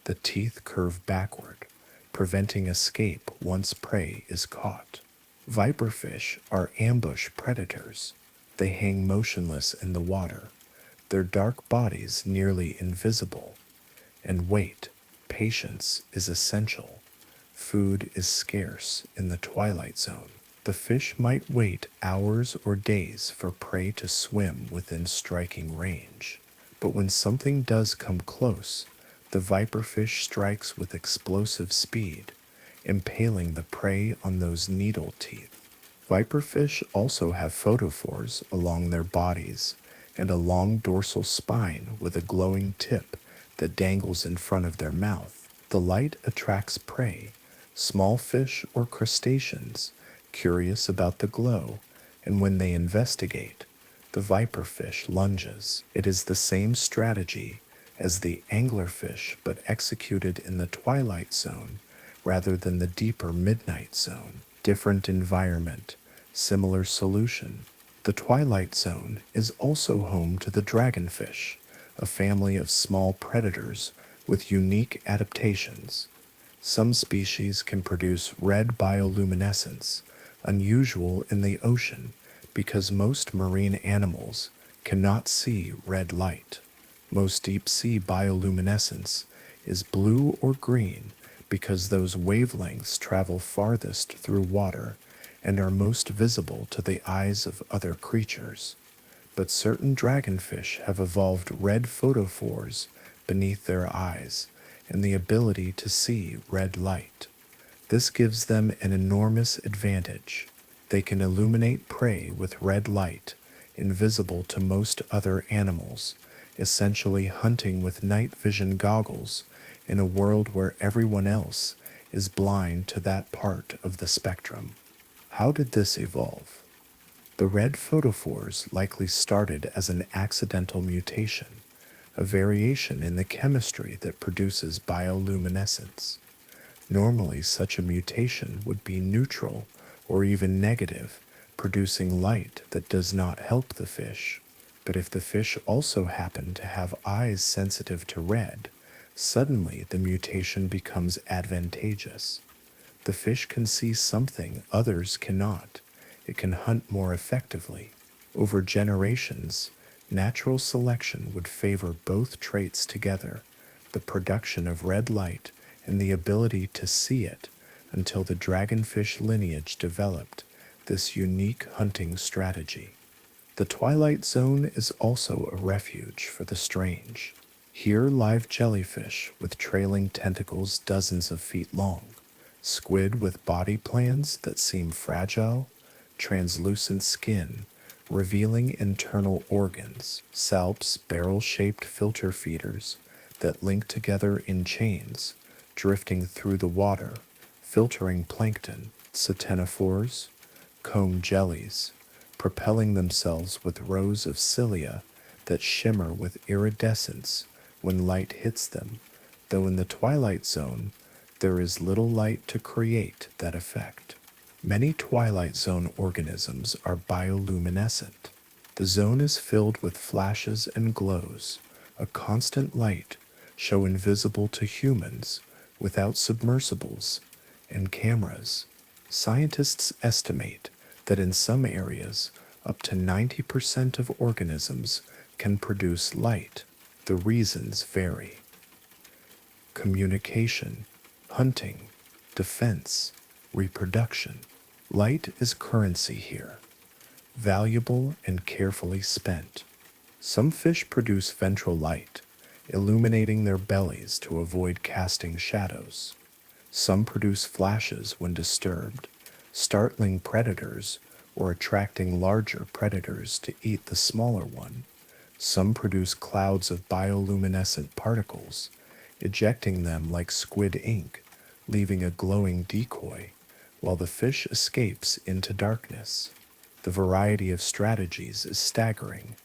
The teeth curve backward, preventing escape once prey is caught. Viperfish are ambush predators. They hang motionless in the water, their dark bodies nearly invisible. And wait, patience is essential. Food is scarce in the twilight zone. The fish might wait hours or days for prey to swim within striking range. But when something does come close, the viperfish strikes with explosive speed, impaling the prey on those needle teeth. Viperfish also have photophores along their bodies and a long dorsal spine with a glowing tip that dangles in front of their mouth. The light attracts prey, small fish or crustaceans, curious about the glow, and when they investigate, the viperfish lunges. It is the same strategy as the anglerfish but executed in the twilight zone rather than the deeper midnight zone. Different environment, similar solution. The twilight zone is also home to the dragonfish, a family of small predators with unique adaptations. Some species can produce red bioluminescence, unusual in the ocean because most marine animals cannot see red light. Most deep-sea bioluminescence is blue or green because those wavelengths travel farthest through water and are most visible to the eyes of other creatures. But certain dragonfish have evolved red photophores beneath their eyes and the ability to see red light. This gives them an enormous advantage. They can illuminate prey with red light, invisible to most other animals, essentially hunting with night vision goggles in a world where everyone else is blind to that part of the spectrum. How did this evolve? The red photophores likely started as an accidental mutation, a variation in the chemistry that produces bioluminescence. Normally, such a mutation would be neutral or even negative, producing light that does not help the fish. But if the fish also happen to have eyes sensitive to red, suddenly the mutation becomes advantageous. The fish can see something others cannot. It can hunt more effectively. Over generations, natural selection would favor both traits together, the production of red light and the ability to see it, until the dragonfish lineage developed this unique hunting strategy. The twilight zone is also a refuge for the strange. Here live jellyfish with trailing tentacles dozens of feet long, squid with body plans that seem fragile, translucent skin revealing internal organs, salps barrel-shaped filter feeders that link together in chains, drifting through the water, filtering plankton, ctenophores, comb jellies, propelling themselves with rows of cilia that shimmer with iridescence when light hits them, though in the twilight zone there is little light to create that effect. Many twilight zone organisms are bioluminescent. The zone is filled with flashes and glows, a constant light, show invisible to humans without submersibles and cameras. Scientists estimate that in some areas, up to 90% of organisms can produce light. The reasons vary. Communication, hunting, defense, reproduction. Light is currency here, valuable and carefully spent. Some fish produce ventral light, illuminating their bellies to avoid casting shadows. Some produce flashes when disturbed, startling predators or attracting larger predators to eat the smaller one. Some produce clouds of bioluminescent particles, ejecting them like squid ink, leaving a glowing decoy, while the fish escapes into darkness. The variety of strategies is staggering,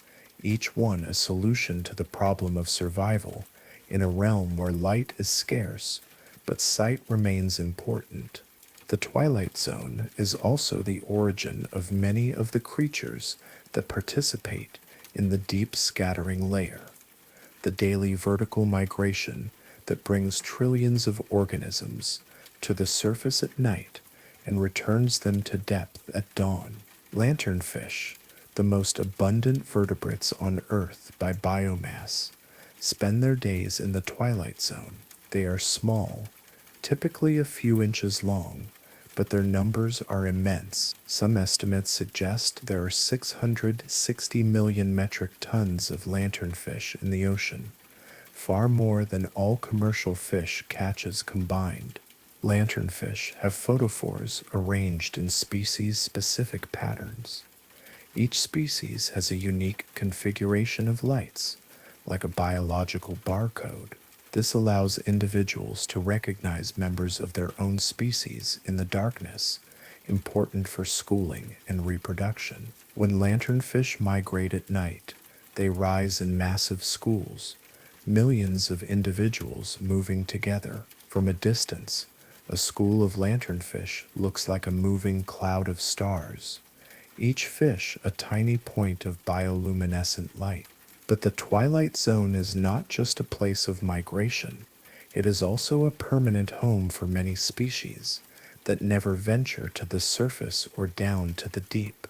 each one a solution to the problem of survival in a realm where light is scarce, but sight remains important. The Twilight Zone is also the origin of many of the creatures that participate in the deep scattering layer, the daily vertical migration that brings trillions of organisms to the surface at night and returns them to depth at dawn. Lanternfish, The most abundant vertebrates on Earth by biomass spend their days in the twilight zone. They are small, typically a few inches long, but their numbers are immense. Some estimates suggest there are 660 million metric tons of lanternfish in the ocean, far more than all commercial fish catches combined. Lanternfish have photophores arranged in species-specific patterns. Each species has a unique configuration of lights, like a biological barcode. This allows individuals to recognize members of their own species in the darkness, important for schooling and reproduction. When lanternfish migrate at night, they rise in massive schools, millions of individuals moving together. From a distance, a school of lanternfish looks like a moving cloud of stars, each fish a tiny point of bioluminescent light. But the twilight zone is not just a place of migration, it is also a permanent home for many species that never venture to the surface or down to the deep.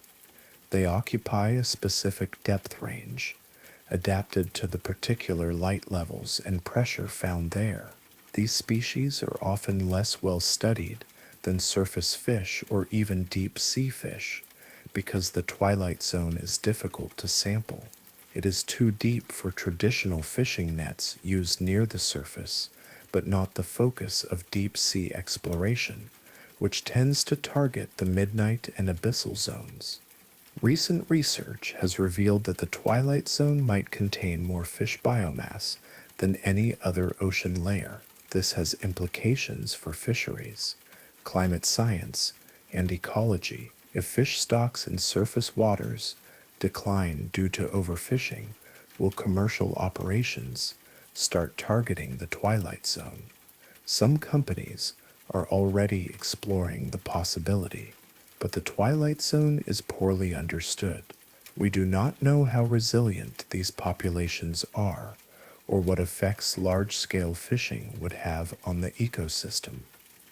They occupy a specific depth range, adapted to the particular light levels and pressure found there. These species are often less well studied than surface fish or even deep sea fish, because the twilight zone is difficult to sample. It is too deep for traditional fishing nets used near the surface, but not the focus of deep sea exploration, which tends to target the midnight and abyssal zones. Recent research has revealed that the twilight zone might contain more fish biomass than any other ocean layer. This has implications for fisheries, climate science, and ecology. If fish stocks in surface waters decline due to overfishing, will commercial operations start targeting the twilight zone? Some companies are already exploring the possibility, but the twilight zone is poorly understood. We do not know how resilient these populations are, or what effects large-scale fishing would have on the ecosystem.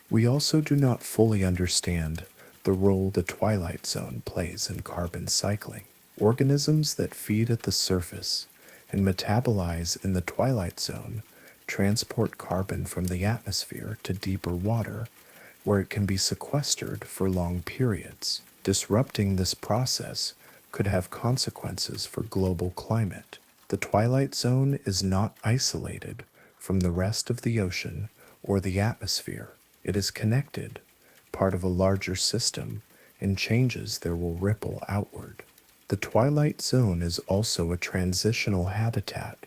We also do not fully understand the role the twilight zone plays in carbon cycling. Organisms that feed at the surface and metabolize in the twilight zone transport carbon from the atmosphere to deeper water, where it can be sequestered for long periods. Disrupting this process could have consequences for global climate. The twilight zone is not isolated from the rest of the ocean or the atmosphere. It is connected, part of a larger system, and changes there will ripple outward. The twilight zone is also a transitional habitat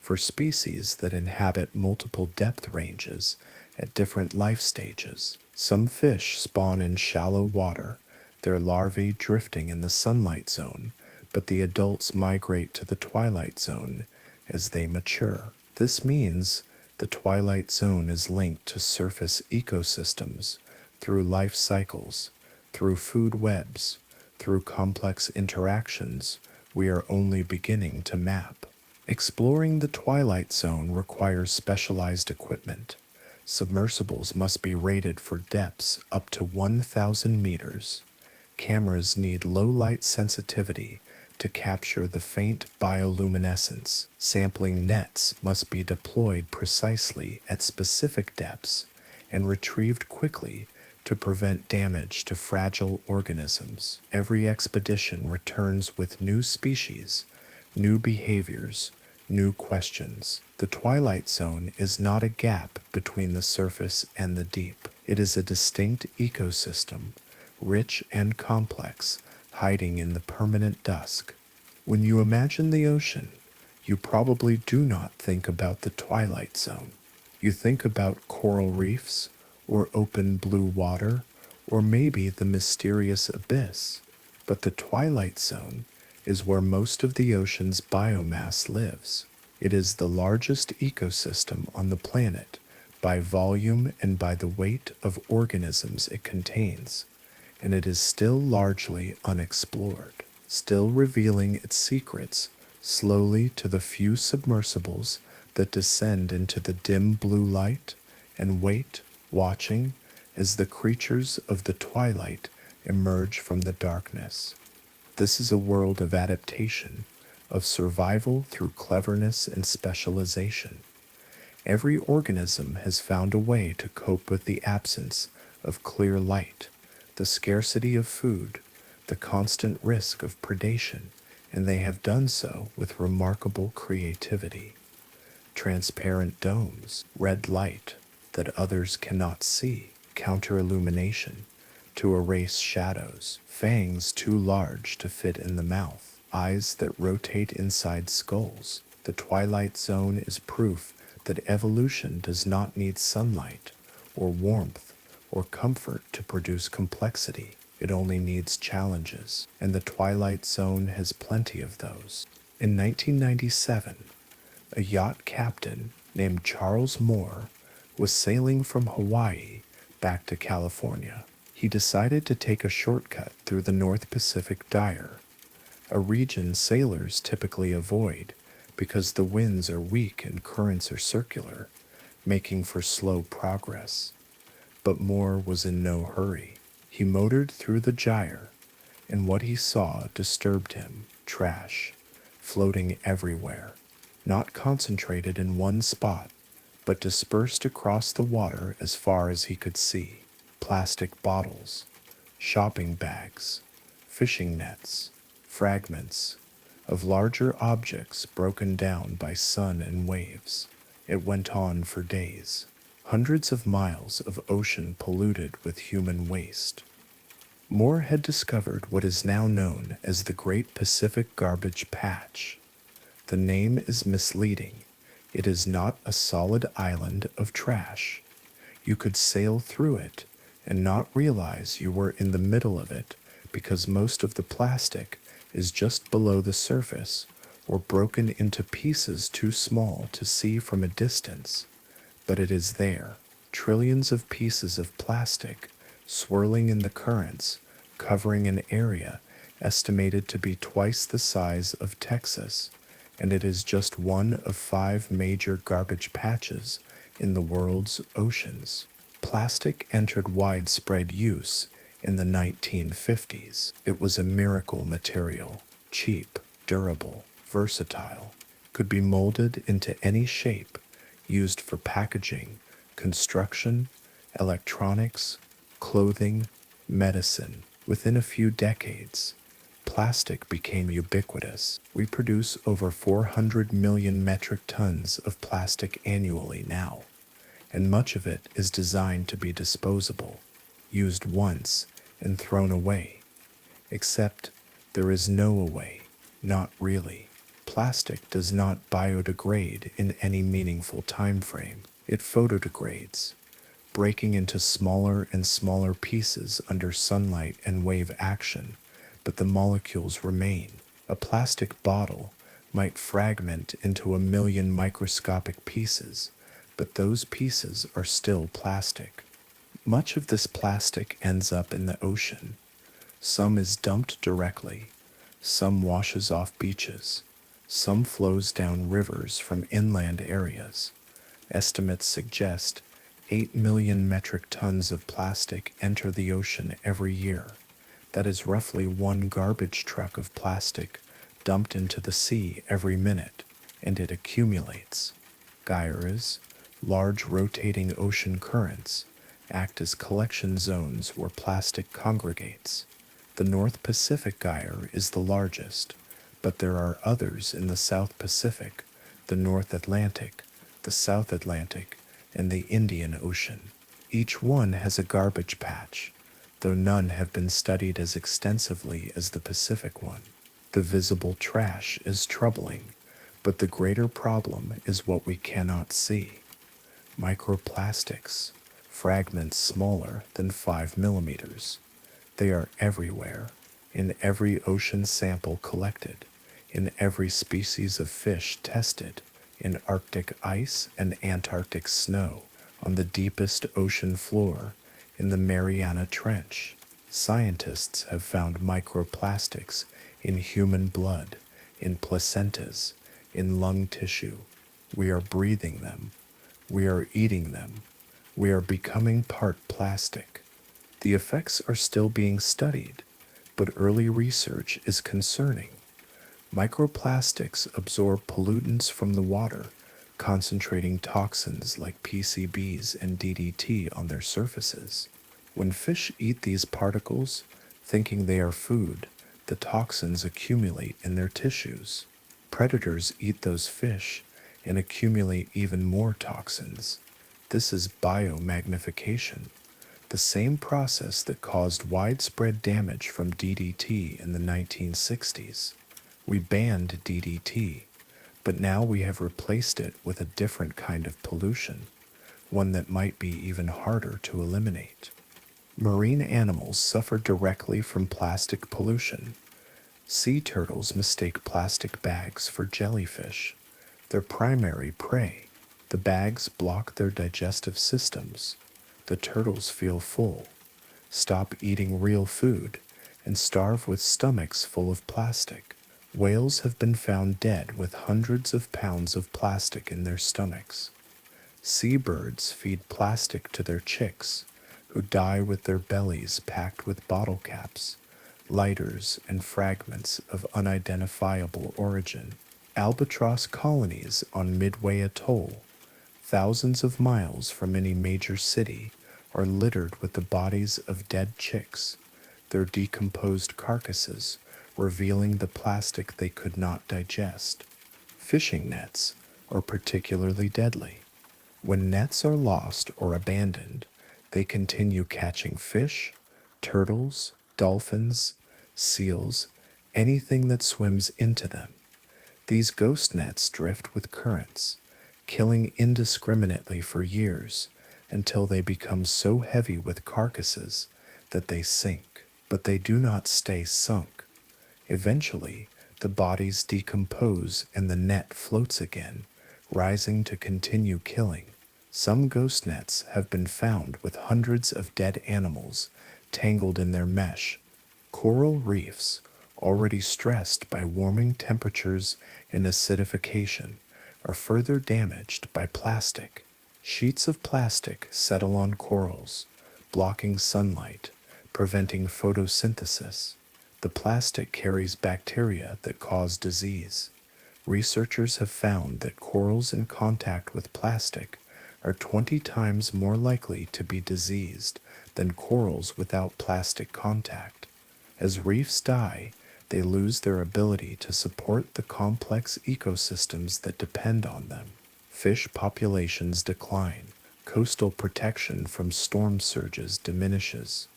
for species that inhabit multiple depth ranges at different life stages. Some fish spawn in shallow water, their larvae drifting in the sunlight zone, but the adults migrate to the twilight zone as they mature. This means the twilight zone is linked to surface ecosystems through life cycles, through food webs, through complex interactions we are only beginning to map. Exploring the twilight zone requires specialized equipment. Submersibles must be rated for depths up to 1,000 meters. Cameras need low light sensitivity to capture the faint bioluminescence. Sampling nets must be deployed precisely at specific depths and retrieved quickly to prevent damage to fragile organisms. Every expedition returns with new species, new behaviors, new questions. The twilight zone is not a gap between the surface and the deep. It is a distinct ecosystem, rich and complex, hiding in the permanent dusk. When you imagine the ocean, you probably do not think about the twilight zone. You think about coral reefs, or open blue water, or maybe the mysterious abyss. But the twilight zone is where most of the ocean's biomass lives. It is the largest ecosystem on the planet by volume and by the weight of organisms it contains, and it is still largely unexplored, still revealing its secrets slowly to the few submersibles that descend into the dim blue light and wait, watching as the creatures of the twilight emerge from the darkness. This is a world of adaptation, of survival through cleverness and specialization. Every organism has found a way to cope with the absence of clear light, the scarcity of food, the constant risk of predation, and they have done so with remarkable creativity. Transparent domes, red light that others cannot see, counter-illumination to erase shadows, fangs too large to fit in the mouth, eyes that rotate inside skulls. The twilight zone is proof that evolution does not need sunlight or warmth or comfort to produce complexity. It only needs challenges, and the twilight zone has plenty of those. In 1997, a yacht captain named Charles Moore was sailing from Hawaii back to California. He decided to take a shortcut through the North Pacific Gyre, a region sailors typically avoid because the winds are weak and currents are circular, making for slow progress. But Moore was in no hurry. He motored through the gyre, and what he saw disturbed him. Trash, floating everywhere, not concentrated in one spot, but dispersed across the water as far as he could see. Plastic bottles, shopping bags, fishing nets, fragments of larger objects broken down by sun and waves. It went on for days. Hundreds of miles of ocean polluted with human waste. Moore had discovered what is now known as the Great Pacific Garbage Patch. The name is misleading. It is not a solid island of trash. You could sail through it and not realize you were in the middle of it because most of the plastic is just below the surface or broken into pieces too small to see from a distance. But it is there, trillions of pieces of plastic swirling in the currents, covering an area estimated to be twice the size of Texas, and it is just one of 5 major garbage patches in the world's oceans. Plastic entered widespread use in the 1950s. It was a miracle material, cheap, durable, versatile, could be molded into any shape, used for packaging, construction, electronics, clothing, medicine. Within a few decades, plastic became ubiquitous. We produce over 400 million metric tons of plastic annually now, and much of it is designed to be disposable, used once and thrown away. Except there is no away, not really. Plastic does not biodegrade in any meaningful time frame. It photodegrades, breaking into smaller and smaller pieces under sunlight and wave action, but the molecules remain. A plastic bottle might fragment into 1,000,000 microscopic pieces, but those pieces are still plastic. Much of this plastic ends up in the ocean. Some is dumped directly, some washes off beaches, some flows down rivers from inland areas. Estimates suggest 8 million metric tons of plastic enter the ocean every year. That is roughly one garbage truck of plastic dumped into the sea every minute, and it accumulates. Gyres, large rotating ocean currents, act as collection zones where plastic congregates. The North Pacific Gyre is the largest, but there are others in the South Pacific, the North Atlantic, the South Atlantic, and the Indian Ocean. Each one has a garbage patch, though none have been studied as extensively as the Pacific one. The visible trash is troubling, but the greater problem is what we cannot see. Microplastics, fragments smaller than 5 millimeters. They are everywhere, in every ocean sample collected, in every species of fish tested, in Arctic ice and Antarctic snow, on the deepest ocean floor, in the Mariana Trench. Scientists have found microplastics in human blood, in placentas, in lung tissue. We are breathing them. We are eating them. We are becoming part plastic. The effects are still being studied, but early research is concerning. Microplastics absorb pollutants from the water, concentrating toxins like PCBs and DDT on their surfaces. When fish eat these particles, thinking they are food, the toxins accumulate in their tissues. Predators eat those fish and accumulate even more toxins. This is biomagnification, the same process that caused widespread damage from DDT in the 1960s. We banned DDT, but now we have replaced it with a different kind of pollution, one that might be even harder to eliminate. Marine animals suffer directly from plastic pollution. Sea turtles mistake plastic bags for jellyfish, their primary prey. The bags block their digestive systems. The turtles feel full, stop eating real food, and starve with stomachs full of plastic. Whales have been found dead with hundreds of pounds of plastic in their stomachs. Seabirds feed plastic to their chicks, who die with their bellies packed with bottle caps, lighters, and fragments of unidentifiable origin. Albatross colonies on Midway Atoll, thousands of miles from any major city, are littered with the bodies of dead chicks, their decomposed carcasses revealing the plastic they could not digest. Fishing nets are particularly deadly. When nets are lost or abandoned, they continue catching fish, turtles, dolphins, seals, anything that swims into them. These ghost nets drift with currents, killing indiscriminately for years until they become so heavy with carcasses that they sink. But they do not stay sunk. Eventually, the bodies decompose and the net floats again, rising to continue killing. Some ghost nets have been found with hundreds of dead animals tangled in their mesh. Coral reefs, already stressed by warming temperatures and acidification, are further damaged by plastic. Sheets of plastic settle on corals, blocking sunlight, preventing photosynthesis. The plastic carries bacteria that cause disease. Researchers have found that corals in contact with plastic are 20 times more likely to be diseased than corals without plastic contact. As reefs die, they lose their ability to support the complex ecosystems that depend on them. Fish populations decline. Coastal protection from storm surges diminishes.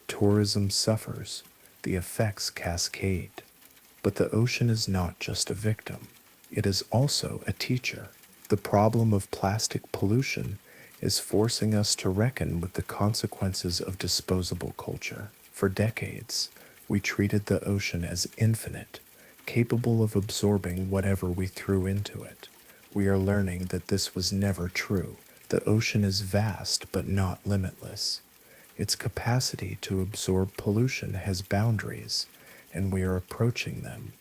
Tourism suffers. The effects cascade. But the ocean is not just a victim. It is also a teacher. The problem of plastic pollution is forcing us to reckon with the consequences of disposable culture. For decades, we treated the ocean as infinite, capable of absorbing whatever we threw into it. We are learning that this was never true. The ocean is vast but not limitless. Its capacity to absorb pollution has boundaries, and we are approaching them.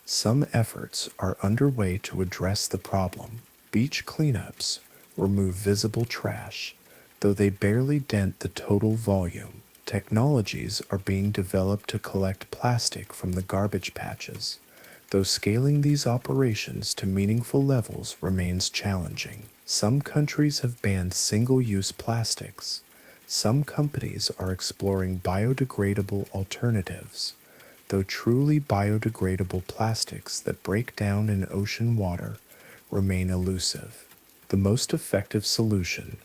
Some efforts are underway to address the problem. Beach cleanups remove visible trash, though they barely dent the total volume. Technologies are being developed to collect plastic from the garbage patches, though scaling these operations to meaningful levels remains challenging. Some countries have banned single-use plastics. Some companies are exploring biodegradable alternatives, though truly biodegradable plastics that break down in ocean water remain elusive. The most effective solution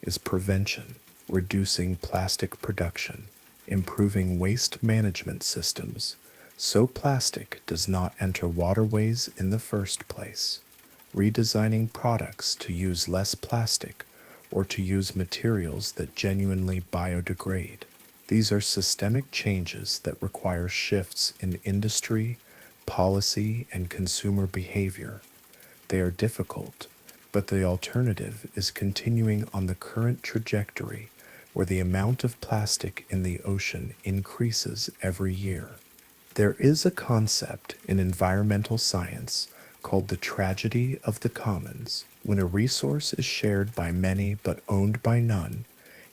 is prevention, reducing plastic production, improving waste management systems, so plastic does not enter waterways in the first place, redesigning products to use less plastic or to use materials that genuinely biodegrade. These are systemic changes that require shifts in industry, policy, and consumer behavior. They are difficult, but the alternative is continuing on the current trajectory where the amount of plastic in the ocean increases every year. There is a concept in environmental science called the tragedy of the commons. When a resource is shared by many but owned by none,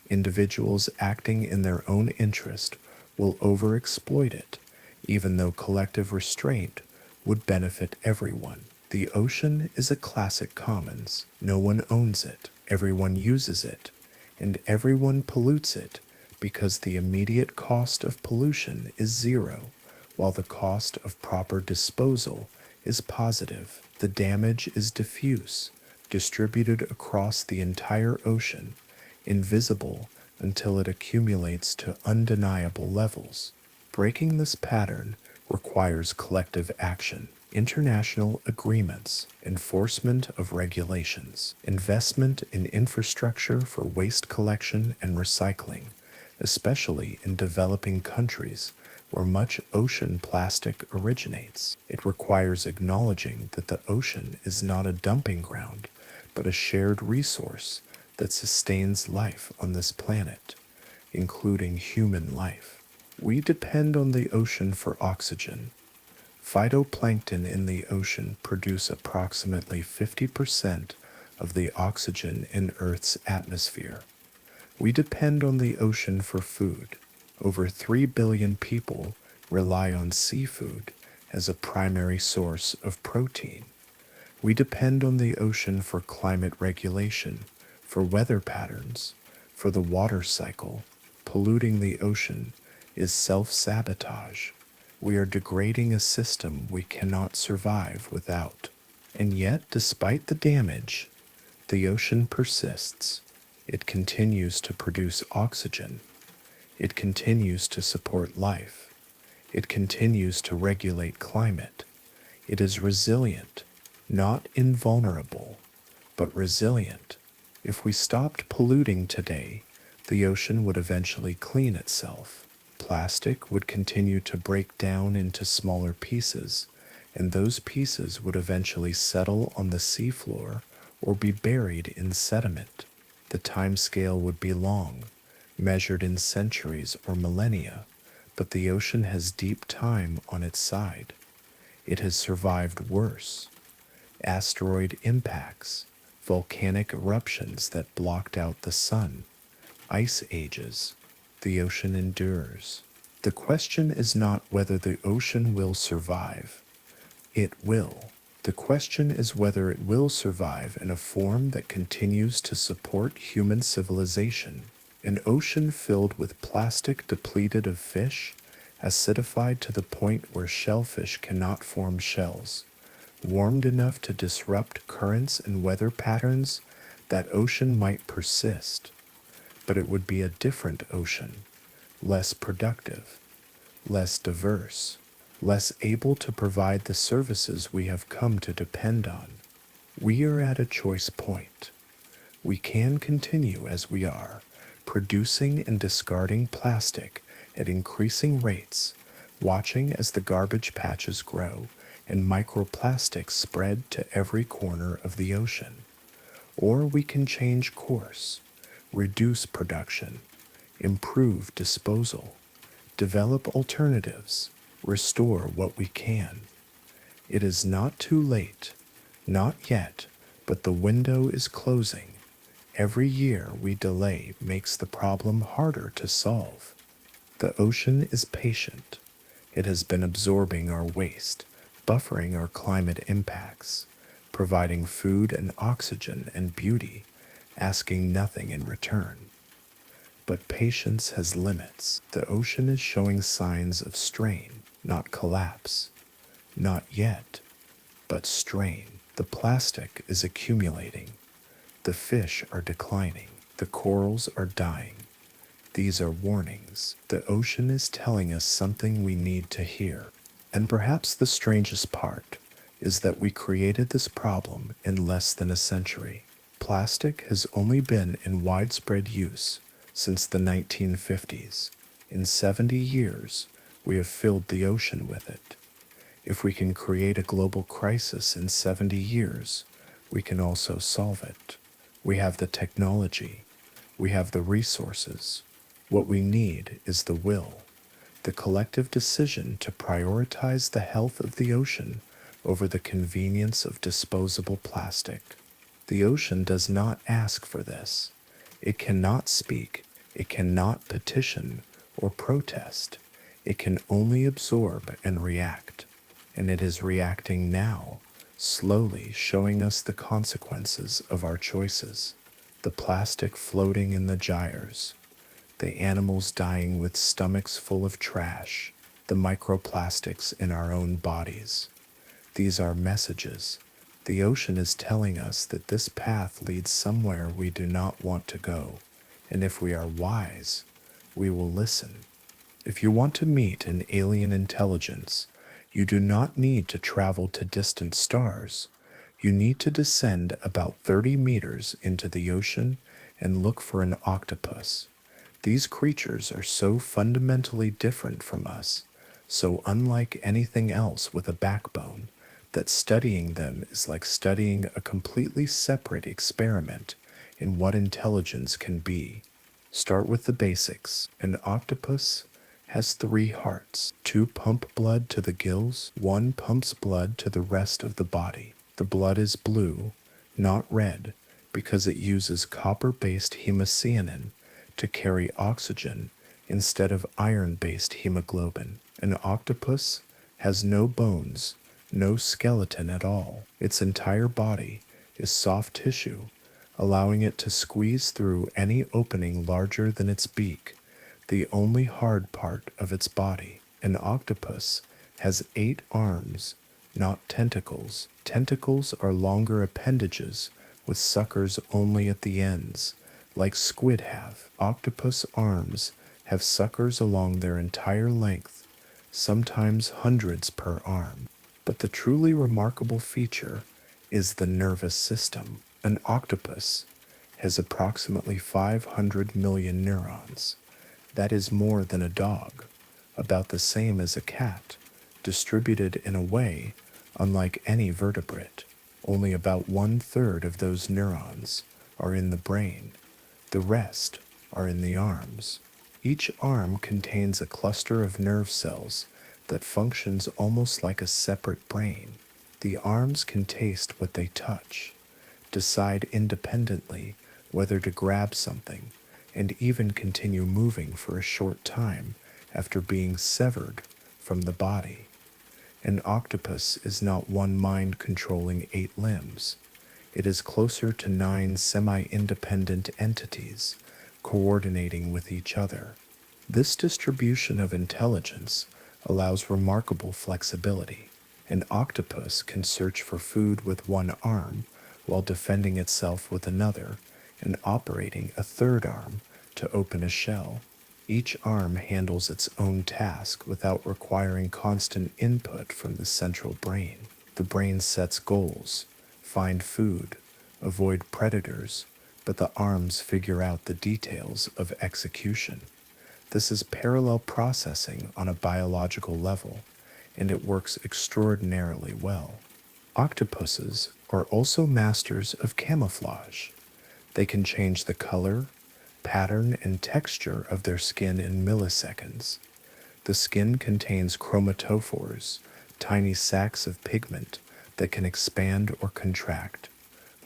individuals acting in their own interest will overexploit it even though collective restraint would benefit everyone. The ocean is a classic commons. No one owns it, everyone uses it, and everyone pollutes it because the immediate cost of pollution is zero, while the cost of proper disposal is positive. The damage is diffuse, distributed across the entire ocean, invisible until it accumulates to undeniable levels. Breaking this pattern requires collective action, international agreements, enforcement of regulations, investment in infrastructure for waste collection and recycling, especially in developing countries where much ocean plastic originates. It requires acknowledging that the ocean is not a dumping ground, but a shared resource that sustains life on this planet, including human life. We depend on the ocean for oxygen. Phytoplankton in the ocean produce approximately 50% of the oxygen in Earth's atmosphere. We depend on the ocean for food. Over 3 billion people rely on seafood as a primary source of protein. We depend on the ocean for climate regulation, for weather patterns, for the water cycle. Polluting the ocean is self-sabotage. We are degrading a system we cannot survive without. And yet, despite the damage, the ocean persists. It continues to produce oxygen. It continues to support life. It continues to regulate climate. It is resilient, not invulnerable, but resilient. If we stopped polluting today, the ocean would eventually clean itself. Plastic would continue to break down into smaller pieces, and those pieces would eventually settle on the seafloor or be buried in sediment. The time scale would be long, measured in centuries or millennia, but the ocean has deep time on its side. It has survived worse. Asteroid impacts, volcanic eruptions that blocked out the sun, ice ages. The ocean endures. The question is not whether the ocean will survive. It will. The question is whether it will survive in a form that continues to support human civilization. An ocean filled with plastic depleted of fish, acidified to the point where shellfish cannot form shells, warmed enough to disrupt currents and weather patterns, that ocean might persist. But it would be a different ocean, less productive, less diverse, less able to provide the services we have come to depend on. We are at a choice point. We can continue as we are, producing and discarding plastic at increasing rates, watching as the garbage patches grow and microplastics spread to every corner of the ocean. Or we can change course, reduce production, improve disposal, develop alternatives, restore what we can. It is not too late, not yet, but the window is closing. Every year we delay makes the problem harder to solve. The ocean is patient. It has been absorbing our waste, buffering our climate impacts, providing food and oxygen and beauty, asking nothing in return. But patience has limits. The ocean is showing signs of strain, not collapse. Not yet, but strain. The plastic is accumulating. The fish are declining. The corals are dying. These are warnings. The ocean is telling us something we need to hear. And perhaps the strangest part is that we created this problem in less than a century. Plastic has only been in widespread use since the 1950s. In 70 years, we have filled the ocean with it. If we can create a global crisis in 70 years, we can also solve it. We have the technology. We have the resources. What we need is the will, the collective decision to prioritize the health of the ocean over the convenience of disposable plastic. The ocean does not ask for this. It cannot speak. It cannot petition or protest. It can only absorb and react, and it is reacting now, slowly showing us the consequences of our choices. The plastic floating in the gyres, the animals dying with stomachs full of trash, the microplastics in our own bodies. These are messages. The ocean is telling us that this path leads somewhere we do not want to go, and if we are wise, we will listen. If you want to meet an alien intelligence, you do not need to travel to distant stars. You need to descend about 30 meters into the ocean and look for an octopus. These creatures are so fundamentally different from us, so unlike anything else with a backbone, that studying them is like studying a completely separate experiment in what intelligence can be. Start with the basics. An octopus has 3 hearts. 2 pump blood to the gills, 1 pumps blood to the rest of the body. The blood is blue, not red, because it uses copper-based hemocyanin to carry oxygen instead of iron-based hemoglobin. An octopus has no bones, no skeleton at all. Its entire body is soft tissue, allowing it to squeeze through any opening larger than its beak, the only hard part of its body. An octopus has 8 arms, not tentacles. Tentacles are longer appendages with suckers only at the ends, like squid have. Octopus arms have suckers along their entire length, sometimes hundreds per arm. But the truly remarkable feature is the nervous system. An octopus has approximately 500 million neurons. That is more than a dog, about the same as a cat, distributed in a way unlike any vertebrate. Only about 1/3 of those neurons are in the brain. The rest are in the arms. Each arm contains a cluster of nerve cells that functions almost like a separate brain. The arms can taste what they touch, decide independently whether to grab something, and even continue moving for a short time after being severed from the body. An octopus is not one mind controlling 8 limbs. It is closer to 9 semi-independent entities coordinating with each other. This distribution of intelligence allows remarkable flexibility. An octopus can search for food with 1 arm while defending itself with another and operating a 3rd arm to open a shell. Each arm handles its own task without requiring constant input from the central brain. The brain sets goals, find food, avoid predators, but the arms figure out the details of execution. This is parallel processing on a biological level, and it works extraordinarily well. Octopuses are also masters of camouflage. They can change the color, pattern, and texture of their skin in milliseconds. The skin contains chromatophores, tiny sacs of pigment that can expand or contract.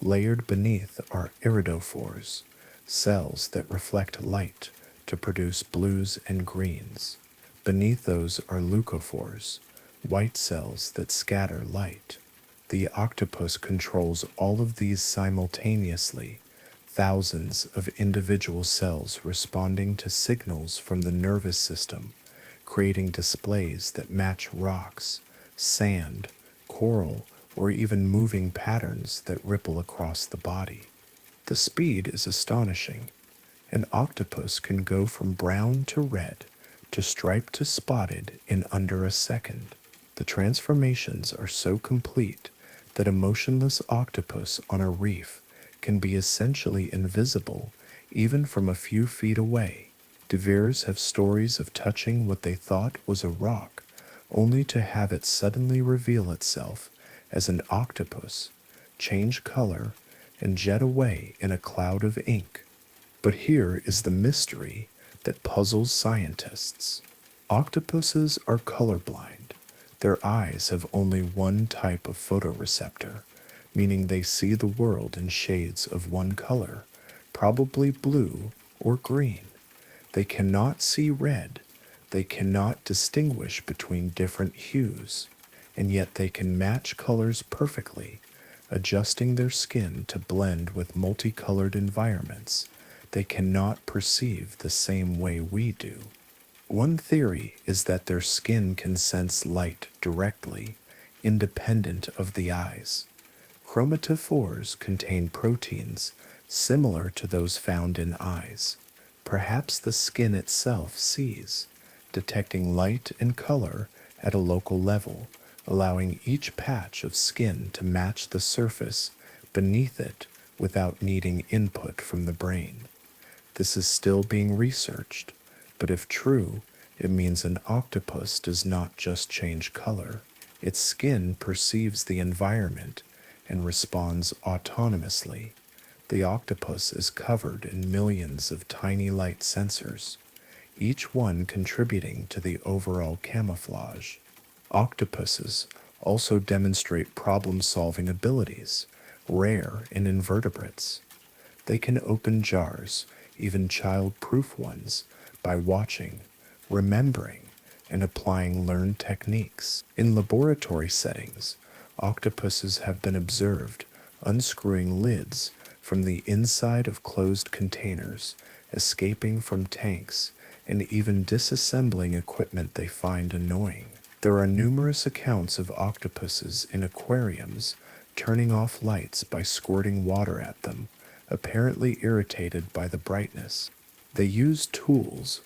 Layered beneath are iridophores, cells that reflect light to produce blues and greens. Beneath those are leucophores, white cells that scatter light. The octopus controls all of these simultaneously, thousands of individual cells responding to signals from the nervous system, creating displays that match rocks, sand, coral, or even moving patterns that ripple across the body. The speed is astonishing. An octopus can go from brown to red to striped to spotted in under a second. The transformations are so complete that a motionless octopus on a reef can be essentially invisible even from a few feet away. De Veers have stories of touching what they thought was a rock, only to have it suddenly reveal itself as an octopus, change color, and jet away in a cloud of ink. But here is the mystery that puzzles scientists. Octopuses are colorblind. Their eyes have only one type of photoreceptor, meaning they see the world in shades of one color, probably blue or green. They cannot see red. They cannot distinguish between different hues, and yet they can match colors perfectly, adjusting their skin to blend with multicolored environments they cannot perceive the same way we do. One theory is that their skin can sense light directly, independent of the eyes. Chromatophores contain proteins similar to those found in eyes. Perhaps the skin itself sees, detecting light and color at a local level, allowing each patch of skin to match the surface beneath it without needing input from the brain. This is still being researched, but if true, it means an octopus does not just change color. Its skin perceives the environment and responds autonomously. The octopus is covered in millions of tiny light sensors, each one contributing to the overall camouflage. Octopuses also demonstrate problem-solving abilities, rare in invertebrates. They can open jars, even child-proof ones, by watching, remembering, and applying learned techniques. In laboratory settings, octopuses have been observed unscrewing lids from the inside of closed containers, escaping from tanks, and even disassembling equipment they find annoying. There are numerous accounts of octopuses in aquariums turning off lights by squirting water at them, apparently irritated by the brightness. They use tools.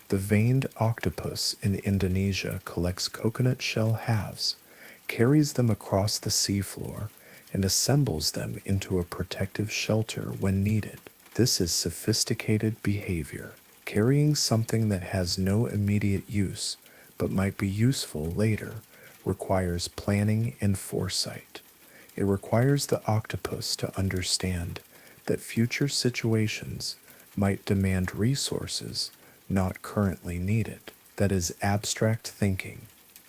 The veined octopus in Indonesia collects coconut shell halves, carries them across the seafloor, and assembles them into a protective shelter when needed. This is sophisticated behavior. Carrying something that has no immediate use but might be useful later requires planning and foresight. It requires the octopus to understand that future situations might demand resources not currently needed. That is abstract thinking.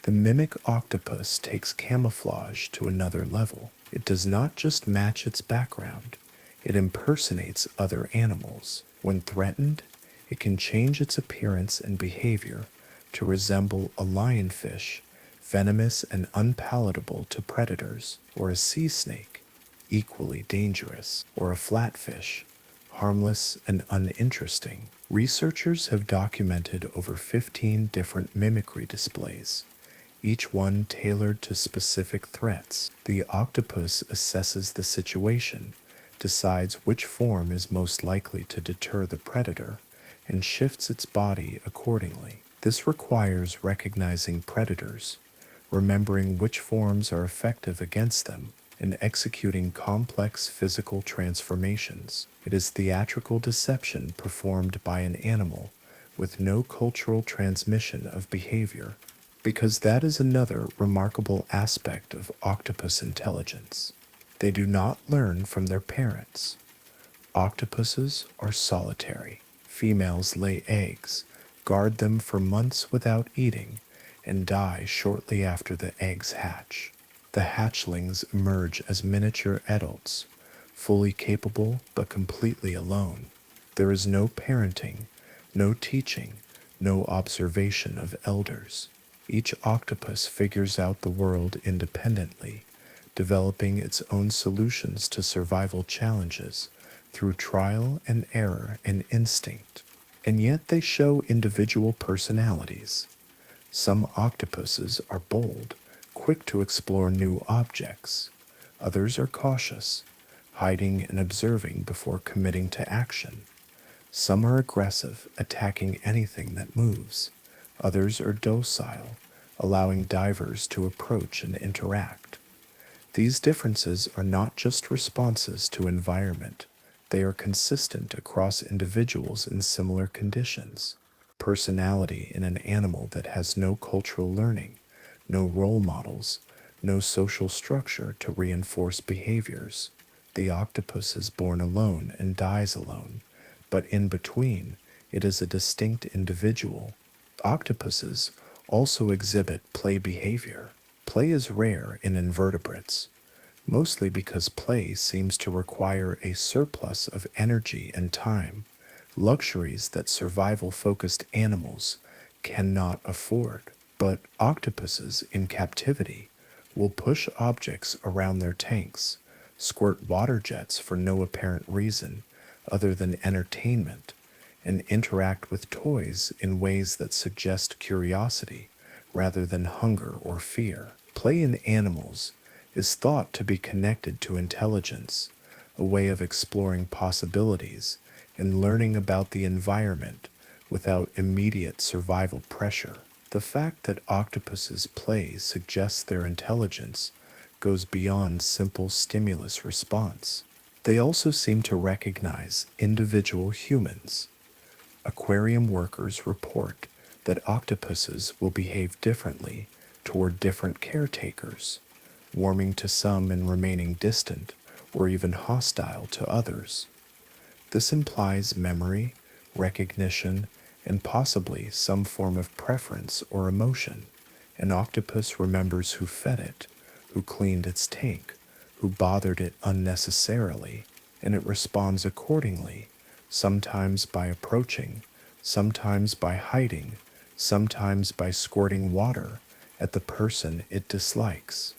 The mimic octopus takes camouflage to another level. It does not just match its background, it impersonates other animals. When threatened, it can change its appearance and behavior to resemble a lionfish, venomous and unpalatable to predators, or a sea snake, equally dangerous, or a flatfish, harmless and uninteresting. Researchers have documented over 15 different mimicry displays, each one tailored to specific threats. The octopus assesses the situation, decides which form is most likely to deter the predator, and shifts its body accordingly. This requires recognizing predators, remembering which forms are effective against them, and executing complex physical transformations. It is theatrical deception performed by an animal with no cultural transmission of behavior, because that is another remarkable aspect of octopus intelligence. They do not learn from their parents. Octopuses are solitary. Females lay eggs, guard them for months without eating, and die shortly after the eggs hatch. The hatchlings emerge as miniature adults, fully capable but completely alone. There is no parenting, no teaching, no observation of elders. Each octopus figures out the world independently, developing its own solutions to survival challenges through trial and error and instinct. And yet they show individual personalities. Some octopuses are bold, quick to explore new objects. Others are cautious, hiding and observing before committing to action. Some are aggressive, attacking anything that moves. Others are docile, allowing divers to approach and interact. These differences are not just responses to environment. They are consistent across individuals in similar conditions. Personality in an animal that has no cultural learning, no role models, no social structure to reinforce behaviors. The octopus is born alone and dies alone, but in between, it is a distinct individual. Octopuses also exhibit play behavior. Play is rare in invertebrates, mostly because play seems to require a surplus of energy and time, luxuries that survival-focused animals cannot afford. But octopuses in captivity will push objects around their tanks, squirt water jets for no apparent reason other than entertainment, and interact with toys in ways that suggest curiosity rather than hunger or fear. Play in animals is thought to be connected to intelligence, a way of exploring possibilities and learning about the environment without immediate survival pressure. The fact that octopuses play suggests their intelligence goes beyond simple stimulus response. They also seem to recognize individual humans. Aquarium workers report that octopuses will behave differently toward different caretakers, warming to some and remaining distant or even hostile to others. This implies memory, recognition, and possibly some form of preference or emotion. An octopus remembers who fed it, who cleaned its tank, who bothered it unnecessarily, and it responds accordingly, sometimes by approaching, sometimes by hiding, sometimes by squirting water at the person it dislikes.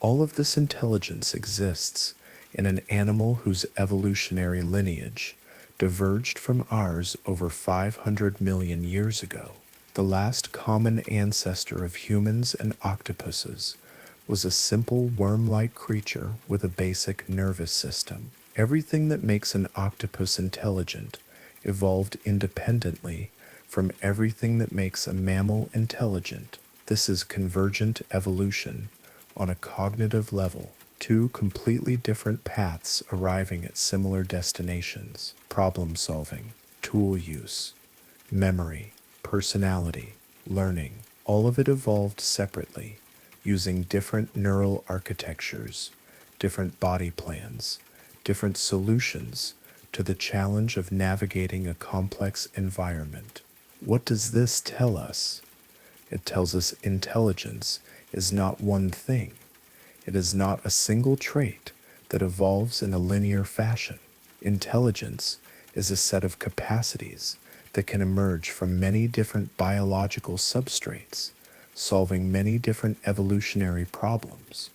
All of this intelligence exists in an animal whose evolutionary lineage diverged from ours over 500 million years ago. The last common ancestor of humans and octopuses was a simple worm-like creature with a basic nervous system. Everything that makes an octopus intelligent evolved independently from everything that makes a mammal intelligent. This is convergent evolution on a cognitive level, two completely different paths arriving at similar destinations: problem solving, tool use, memory, personality, learning. All of it evolved separately, using different neural architectures, different body plans, different solutions to the challenge of navigating a complex environment. What does this tell us? It tells us intelligence is not one thing. It is not a single trait that evolves in a linear fashion. Intelligence is a set of capacities that can emerge from many different biological substrates, solving many different evolutionary problems.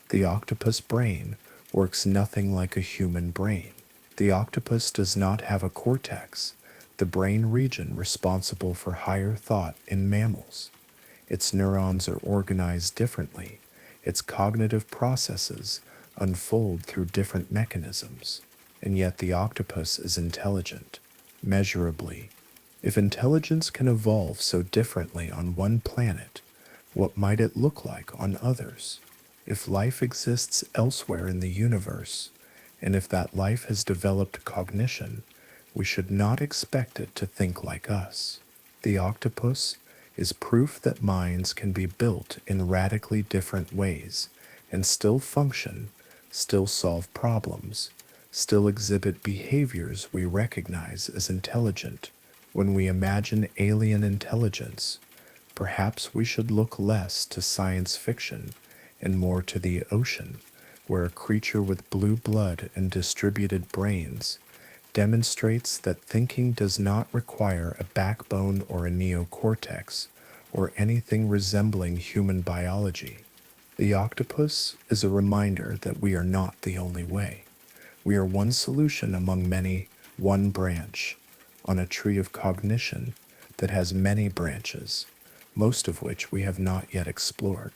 The octopus brain works nothing like a human brain. The octopus does not have a cortex, the brain region responsible for higher thought in mammals. Its neurons are organized differently. Its cognitive processes unfold through different mechanisms. And yet the octopus is intelligent, measurably. If intelligence can evolve so differently on one planet, what might it look like on others? If life exists elsewhere in the universe, and if that life has developed cognition, we should not expect it to think like us. The octopus is proof that minds can be built in radically different ways and still function, still solve problems, still exhibit behaviors we recognize as intelligent. When we imagine alien intelligence, perhaps we should look less to science fiction and more to the ocean, where a creature with blue blood and distributed brains demonstrates that thinking does not require a backbone or a neocortex or anything resembling human biology. The octopus is a reminder that we are not the only way. We are one solution among many, one branch on a tree of cognition that has many branches, most of which we have not yet explored.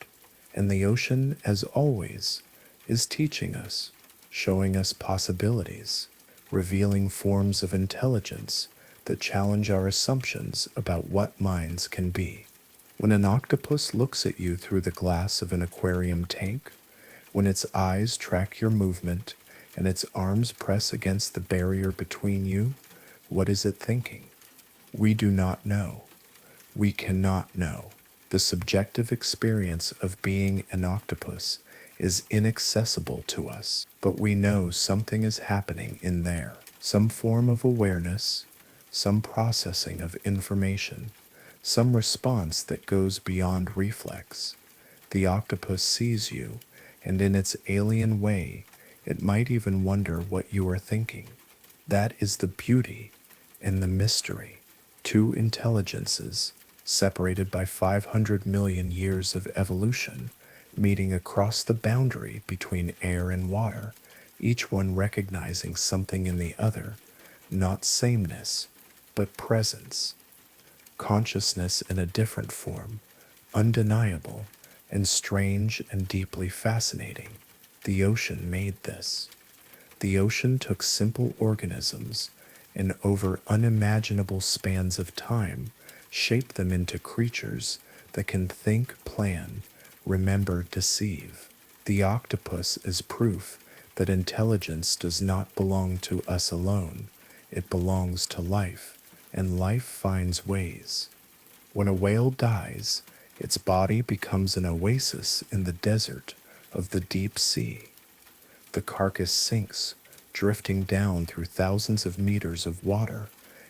And the ocean, as always, is teaching us, showing us possibilities, revealing forms of intelligence that challenge our assumptions about what minds can be. When an octopus looks at you through the glass of an aquarium tank, when its eyes track your movement and its arms press against the barrier between you, what is it thinking? We do not know. We cannot know. The subjective experience of being an octopus is inaccessible to us, but we know something is happening in there, some form of awareness, some processing of information, some response that goes beyond reflex. The octopus sees you, and in its alien way, it might even wonder what you are thinking. That is the beauty and the mystery. Two intelligences separated by 500 million years of evolution, meeting across the boundary between air and water, each one recognizing something in the other, not sameness, but presence. Consciousness in a different form, undeniable, and strange and deeply fascinating. The ocean made this. The ocean took simple organisms and over unimaginable spans of time shaped them into creatures that can think, plan, remember, deceive. The octopus is proof that intelligence does not belong to us alone. It belongs to life, and life finds ways. When a whale dies, its body becomes an oasis in the desert of the deep sea. The carcass sinks, drifting down through thousands of meters of water,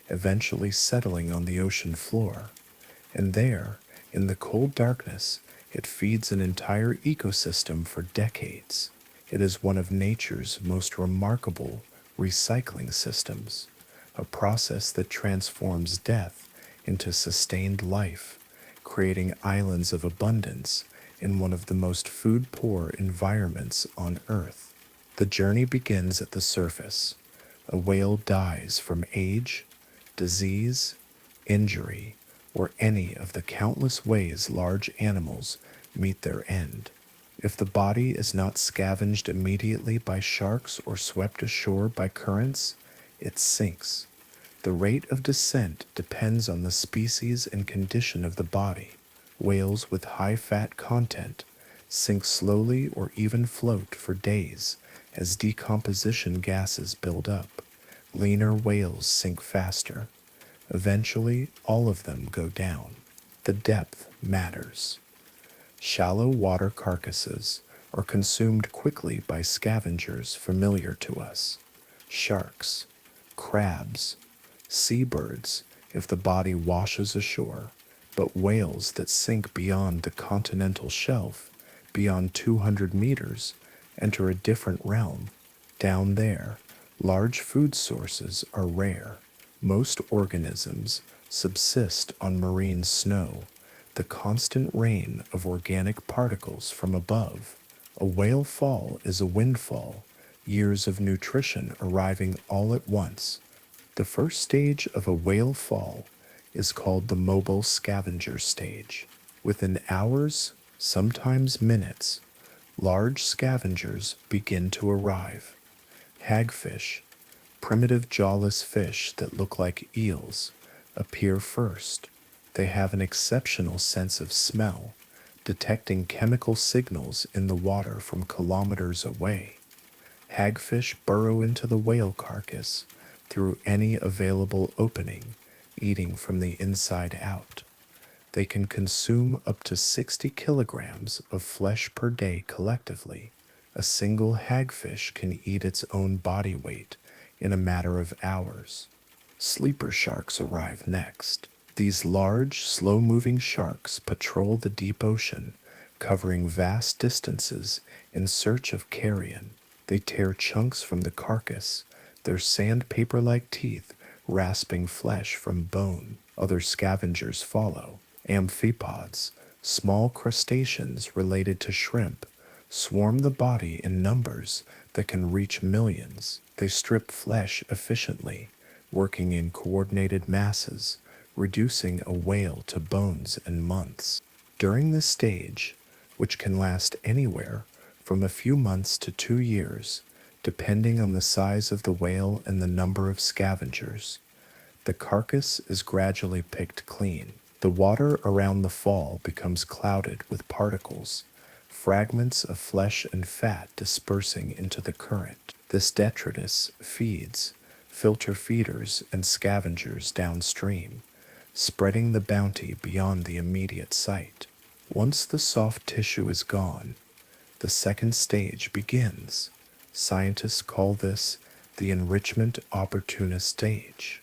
eventually settling on the ocean floor. And there, in the cold darkness, it feeds an entire ecosystem for decades. It is one of nature's most remarkable recycling systems, a process that transforms death into sustained life, creating islands of abundance in one of the most food-poor environments on Earth. The journey begins at the surface. A whale dies from age, disease, injury, or any of the countless ways large animals meet their end. If the body is not scavenged immediately by sharks or swept ashore by currents, it sinks. The rate of descent depends on the species and condition of the body. Whales with high fat content sink slowly or even float for days as decomposition gases build up. Leaner whales sink faster. Eventually, all of them go down. The depth matters. Shallow water carcasses are consumed quickly by scavengers familiar to us. Sharks, crabs, seabirds if the body washes ashore, but whales that sink beyond the continental shelf, beyond 200 meters, enter a different realm. Down there, large food sources are rare. Most organisms subsist on marine snow, the constant rain of organic particles from above. A whale fall is a windfall, years of nutrition arriving all at once. The first stage of a whale fall is called the mobile scavenger stage. Within hours, sometimes minutes, large scavengers begin to arrive. Hagfish, primitive jawless fish that look like eels, appear first. They have an exceptional sense of smell, detecting chemical signals in the water from kilometers away. Hagfish burrow into the whale carcass through any available opening, eating from the inside out. They can consume up to 60 kilograms of flesh per day collectively. A single hagfish can eat its own body weight in a matter of hours. Sleeper sharks arrive next. These large, slow-moving sharks patrol the deep ocean, covering vast distances in search of carrion. They tear chunks from the carcass, their sandpaper-like teeth rasping flesh from bone. Other scavengers follow. Amphipods, small crustaceans related to shrimp, swarm the body in numbers that can reach millions. They strip flesh efficiently, working in coordinated masses, reducing a whale to bones in months. During this stage, which can last anywhere from a few months to 2 years, depending on the size of the whale and the number of scavengers, the carcass is gradually picked clean. The water around the fall becomes clouded with particles, fragments of flesh and fat dispersing into the current. This detritus feeds filter feeders and scavengers downstream, spreading the bounty beyond the immediate site. Once the soft tissue is gone, the second stage begins. Scientists call this the enrichment opportunist stage.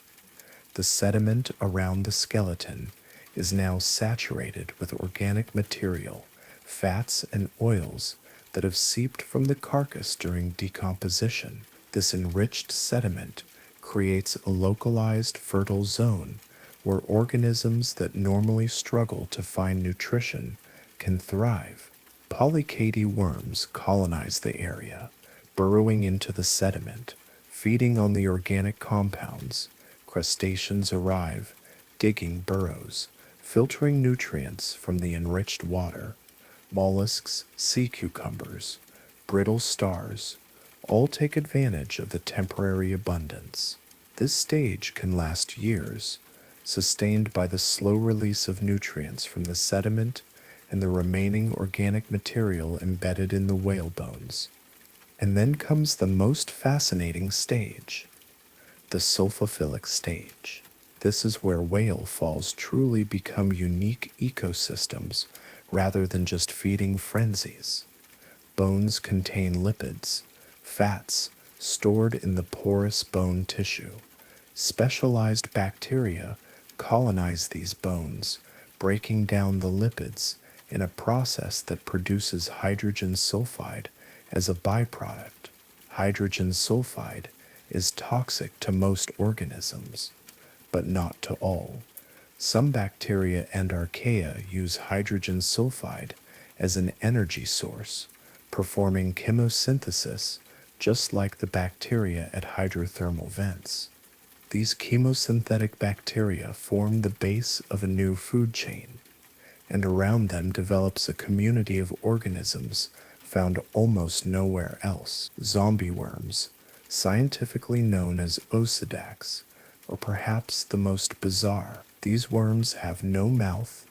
The sediment around the skeleton is now saturated with organic material, fats and oils that have seeped from the carcass during decomposition. This enriched sediment creates a localized fertile zone where organisms that normally struggle to find nutrition can thrive. Polychaete worms colonize the area, burrowing into the sediment, feeding on the organic compounds. Crustaceans arrive, digging burrows, filtering nutrients from the enriched water. Mollusks, sea cucumbers, brittle stars, all take advantage of the temporary abundance. This stage can last years, sustained by the slow release of nutrients from the sediment and the remaining organic material embedded in the whale bones. And then comes the most fascinating stage, the sulfophilic stage. This is where whale falls truly become unique ecosystems rather than just feeding frenzies. Bones contain lipids, fats stored in the porous bone tissue. Specialized bacteria colonize these bones, breaking down the lipids in a process that produces hydrogen sulfide as a byproduct. Hydrogen sulfide is toxic to most organisms, but not to all. Some bacteria and archaea use hydrogen sulfide as an energy source, performing chemosynthesis just like the bacteria at hydrothermal vents. These chemosynthetic bacteria form the base of a new food chain, and around them develops a community of organisms found almost nowhere else. Zombie worms, scientifically known as Osidax, or perhaps the most bizarre. These worms have no mouth,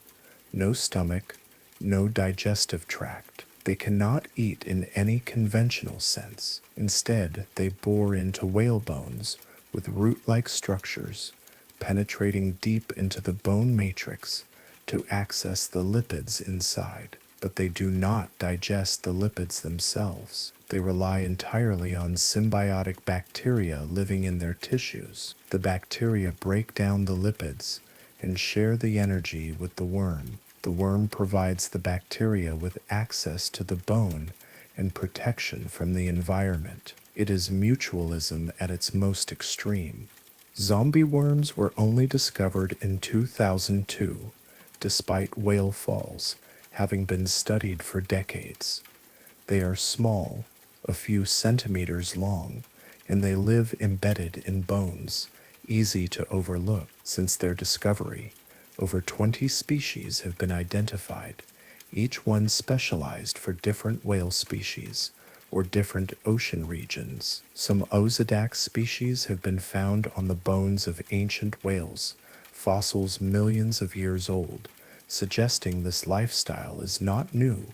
no stomach, no digestive tract. They cannot eat in any conventional sense. Instead, they bore into whale bones with root-like structures, penetrating deep into the bone matrix to access the lipids inside. But they do not digest the lipids themselves. They rely entirely on symbiotic bacteria living in their tissues. The bacteria break down the lipids and share the energy with the worm. The worm provides the bacteria with access to the bone and protection from the environment. It is mutualism at its most extreme. Zombie worms were only discovered in 2002, despite whale falls having been studied for decades. They are small, a few centimeters long, and they live embedded in bones, easy to overlook. Since their discovery, over 20 species have been identified, each one specialized for different whale species or different ocean regions. Some Osidax species have been found on the bones of ancient whales, fossils millions of years old, suggesting this lifestyle is not new,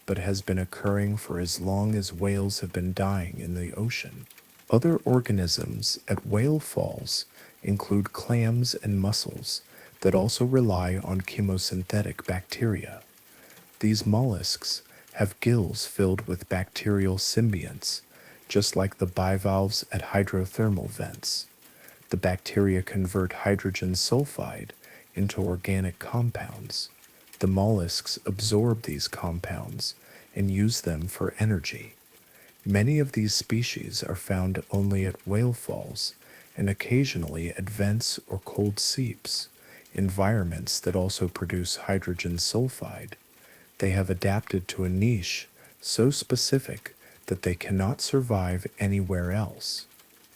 but has been occurring for as long as whales have been dying in the ocean. Other organisms at whale falls include clams and mussels that also rely on chemosynthetic bacteria. These mollusks have gills filled with bacterial symbionts, just like the bivalves at hydrothermal vents. The bacteria convert hydrogen sulfide into organic compounds. The mollusks absorb these compounds and use them for energy. Many of these species are found only at whale falls and occasionally at vents or cold seeps, environments that also produce hydrogen sulfide. They have adapted to a niche so specific that they cannot survive anywhere else.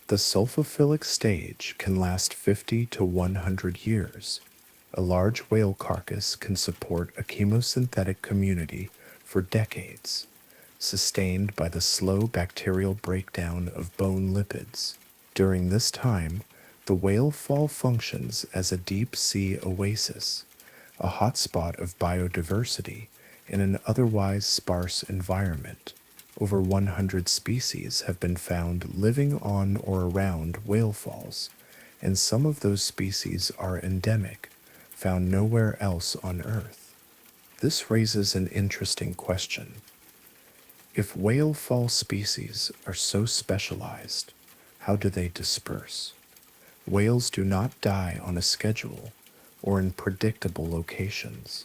The sulfophilic stage can last 50 to 100 years. A large whale carcass can support a chemosynthetic community for decades, sustained by the slow bacterial breakdown of bone lipids. During this time, the whale fall functions as a deep-sea oasis, a hotspot of biodiversity in an otherwise sparse environment. Over 100 species have been found living on or around whale falls, and some of those species are endemic, found nowhere else on Earth. This raises an interesting question. If whale fall species are so specialized, how do they disperse? Whales do not die on a schedule or in predictable locations.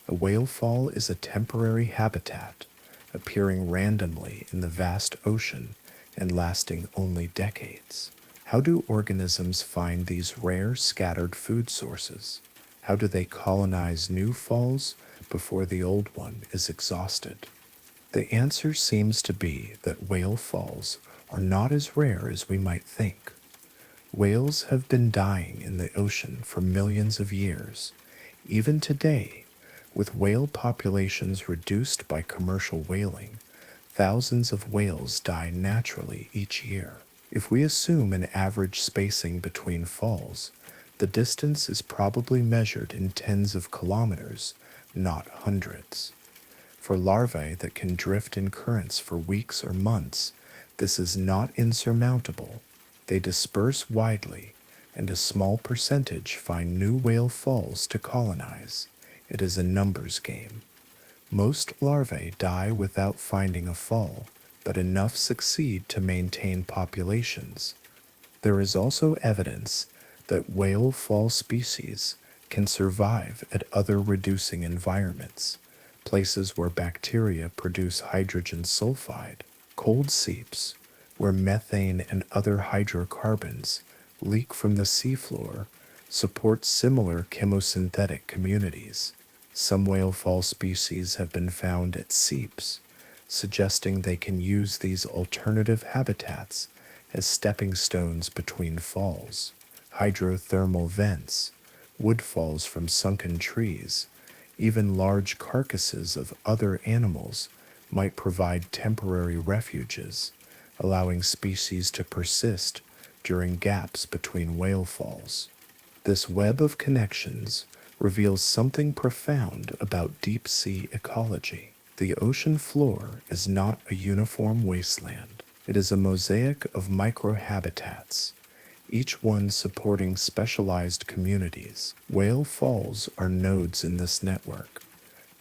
A whale fall is a temporary habitat, appearing randomly in the vast ocean and lasting only decades. How do organisms find these rare scattered food sources? How do they colonize new falls before the old one is exhausted? The answer seems to be that whale falls are not as rare as we might think. Whales have been dying in the ocean for millions of years. Even today, with whale populations reduced by commercial whaling, thousands of whales die naturally each year. If we assume an average spacing between falls, the distance is probably measured in tens of kilometers, not hundreds. For larvae that can drift in currents for weeks or months, this is not insurmountable. They disperse widely, and a small percentage find new whale falls to colonize. It is a numbers game. Most larvae die without finding a fall, but enough succeed to maintain populations. There is also evidence that whale fall species can survive at other reducing environments, places where bacteria produce hydrogen sulfide, cold seeps, where methane and other hydrocarbons leak from the seafloor, support similar chemosynthetic communities. Some whale fall species have been found at seeps, suggesting they can use these alternative habitats as stepping stones between falls. Hydrothermal vents, wood falls from sunken trees, even large carcasses of other animals might provide temporary refuges, allowing species to persist during gaps between whale falls. This web of connections reveals something profound about deep sea ecology. The ocean floor is not a uniform wasteland. It is a mosaic of microhabitats, each one supporting specialized communities. Whale falls are nodes in this network,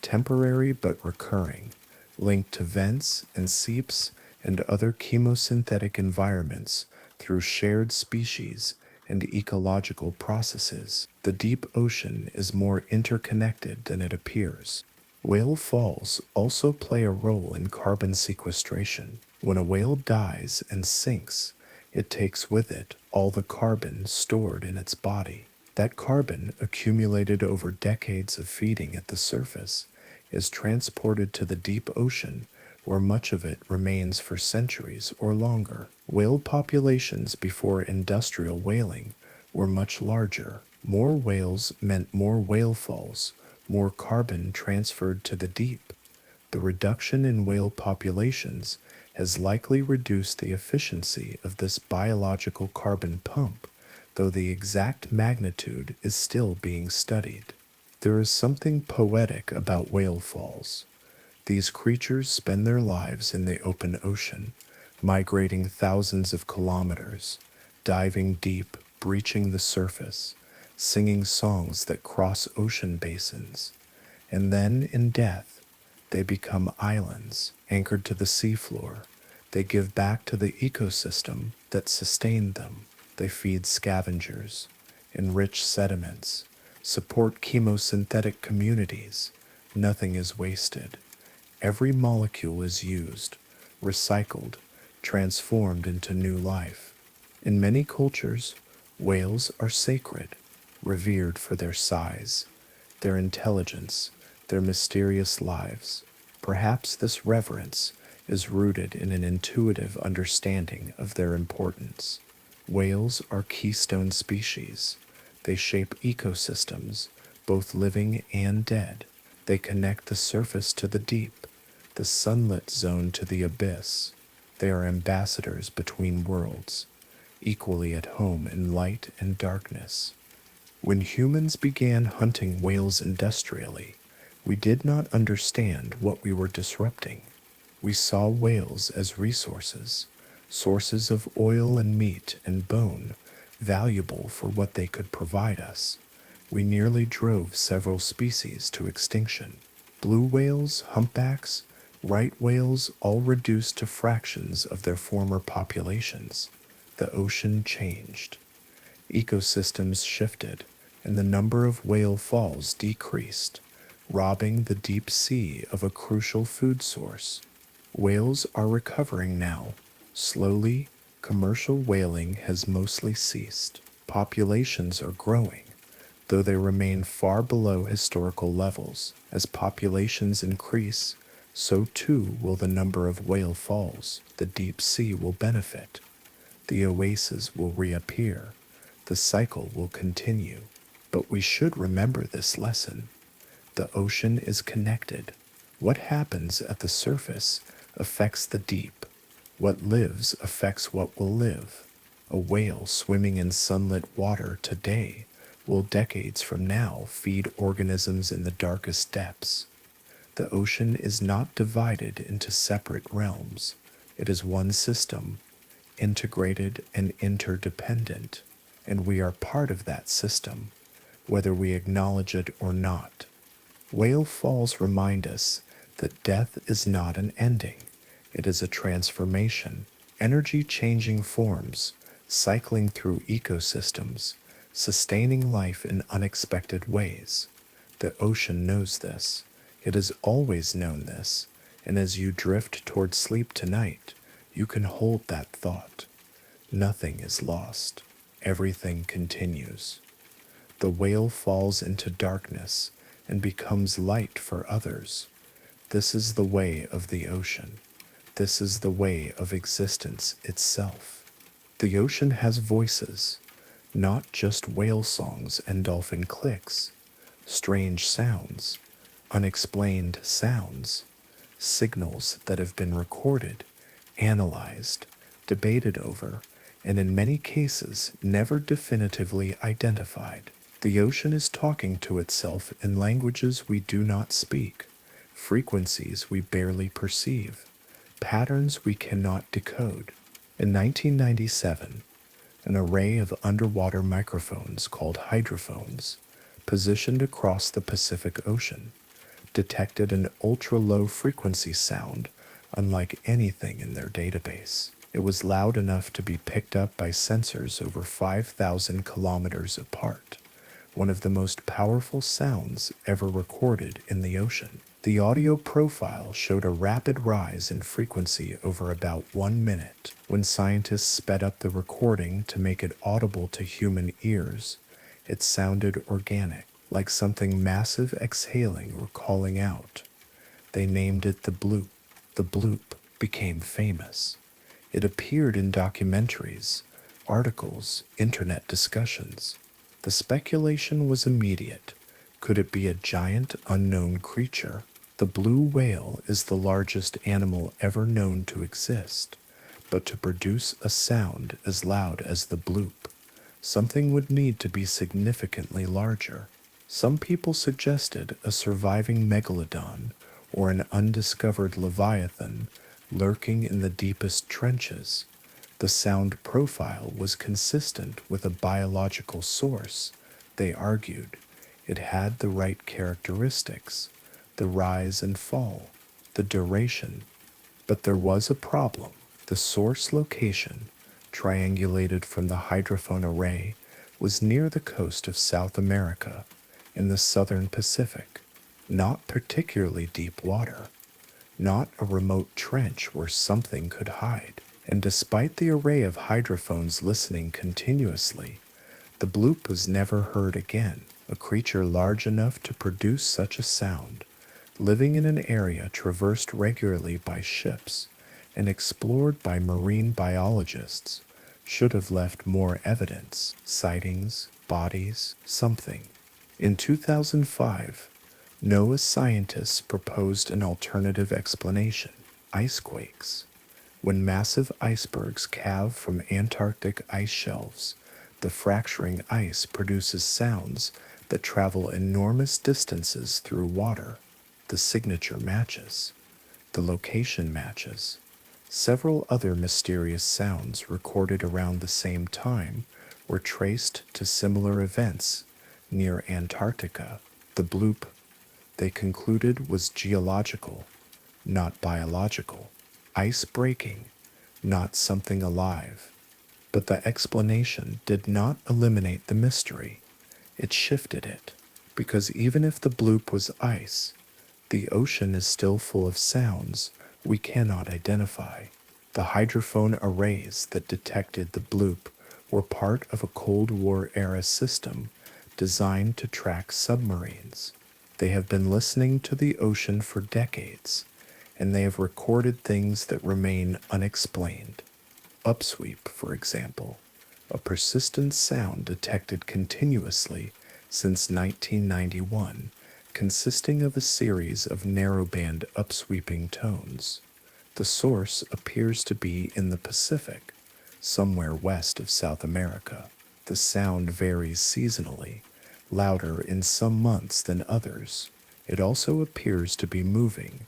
temporary but recurring, linked to vents and seeps and other chemosynthetic environments through shared species and ecological processes. The deep ocean is more interconnected than it appears. Whale falls also play a role in carbon sequestration. When a whale dies and sinks, it takes with it all the carbon stored in its body. That carbon, accumulated over decades of feeding at the surface, is transported to the deep ocean, where much of it remains for centuries or longer. Whale populations before industrial whaling were much larger. More whales meant more whale falls, more carbon transferred to the deep. The reduction in whale populations has likely reduced the efficiency of this biological carbon pump, though the exact magnitude is still being studied. There is something poetic about whale falls. These creatures spend their lives in the open ocean, migrating thousands of kilometers, diving deep, breaching the surface, singing songs that cross ocean basins. And then, in death, they become islands, anchored to the seafloor. They give back to the ecosystem that sustained them. They feed scavengers, enrich sediments, support chemosynthetic communities. Nothing is wasted. Every molecule is used, recycled, transformed into new life. In many cultures, whales are sacred, revered for their size, their intelligence, their mysterious lives. Perhaps this reverence is rooted in an intuitive understanding of their importance. Whales are keystone species. They shape ecosystems, both living and dead. They connect the surface to the deep, the sunlit zone to the abyss. They are ambassadors between worlds, equally at home in light and darkness. When humans began hunting whales industrially, we did not understand what we were disrupting. We saw whales as resources, sources of oil and meat and bone, valuable for what they could provide us. We nearly drove several species to extinction. Blue whales, humpbacks, right whales all reduced to fractions of their former populations. The ocean changed. Ecosystems shifted, and the number of whale falls decreased, robbing the deep sea of a crucial food source. Whales are recovering now, slowly, Commercial whaling has mostly ceased. Populations are growing, though they remain far below historical levels. As populations increase, so too will the number of whale falls. The deep sea will benefit. The oases will reappear. The cycle will continue. But we should remember this lesson. The ocean is connected. What happens at the surface affects the deep. What lives affects what will live. A whale swimming in sunlit water today will decades from now feed organisms in the darkest depths. The ocean is not divided into separate realms. It is one system, integrated and interdependent, and we are part of that system, whether we acknowledge it or not. Whale falls remind us that death is not an ending, it is a transformation, energy changing forms, cycling through ecosystems, sustaining life in unexpected ways. The ocean knows this. It has always known this, and as you drift toward sleep tonight, you can hold that thought. Nothing is lost. Everything continues. The whale falls into darkness and becomes light for others. This is the way of the ocean. This is the way of existence itself. The ocean has voices, not just whale songs and dolphin clicks, strange sounds, unexplained sounds, signals that have been recorded, analyzed, debated over, and in many cases never definitively identified. The ocean is talking to itself in languages we do not speak, frequencies we barely perceive, patterns we cannot decode. In 1997, an array of underwater microphones called hydrophones, positioned across the Pacific Ocean, detected an ultra-low frequency sound unlike anything in their database. It was loud enough to be picked up by sensors over 5,000 kilometers apart, one of the most powerful sounds ever recorded in the ocean. The audio profile showed a rapid rise in frequency over about 1 minute. When scientists sped up the recording to make it audible to human ears, it sounded organic, like something massive exhaling or calling out. They named it the bloop. The bloop became famous. It appeared in documentaries, articles, internet discussions. The speculation was immediate. Could it be a giant unknown creature? The blue whale is the largest animal ever known to exist, but to produce a sound as loud as the bloop, something would need to be significantly larger. Some people suggested a surviving megalodon or an undiscovered leviathan lurking in the deepest trenches. The sound profile was consistent with a biological source, they argued. It had the right characteristics, the rise and fall, the duration. But there was a problem. The source location, triangulated from the hydrophone array, was near the coast of South America, in the southern Pacific, not particularly deep water, not a remote trench where something could hide. And despite the array of hydrophones listening continuously, the bloop was never heard again. A creature large enough to produce such a sound, living in an area traversed regularly by ships and explored by marine biologists, should have left more evidence, sightings, bodies, something. In 2005, NOAA scientists proposed an alternative explanation: icequakes. When massive icebergs calve from Antarctic ice shelves, the fracturing ice produces sounds that travel enormous distances through water. The signature matches. The location matches. Several other mysterious sounds recorded around the same time were traced to similar events near Antarctica. The bloop, they concluded, was geological, not biological. Ice breaking, not something alive. But the explanation did not eliminate the mystery. It shifted it, because even if the bloop was ice, the ocean is still full of sounds we cannot identify. The hydrophone arrays that detected the bloop were part of a Cold War era system designed to track submarines. They have been listening to the ocean for decades, and they have recorded things that remain unexplained. Upsweep, for example, a persistent sound detected continuously since 1991, consisting of a series of narrowband upsweeping tones. The source appears to be in the Pacific, somewhere west of South America. The sound varies seasonally, louder in some months than others. It also appears to be moving,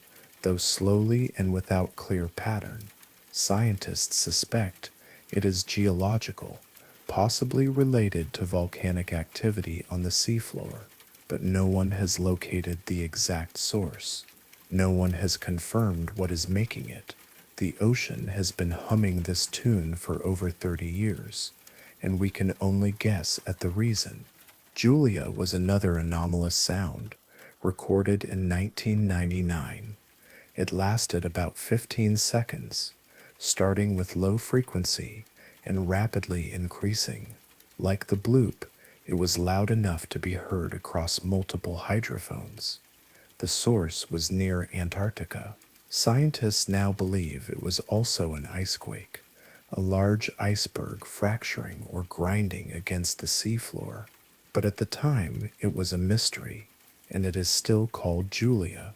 though slowly and without clear pattern. Scientists suspect it is geological, possibly related to volcanic activity on the seafloor, but no one has located the exact source. No one has confirmed what is making it. The ocean has been humming this tune for over 30 years, and we can only guess at the reason. Julia was another anomalous sound, recorded in 1999. It lasted about 15 seconds, starting with low frequency and rapidly increasing. Like the bloop, it was loud enough to be heard across multiple hydrophones. The source was near Antarctica. Scientists now believe it was also an icequake, a large iceberg fracturing or grinding against the seafloor. But at the time, it was a mystery, and it is still called Julia,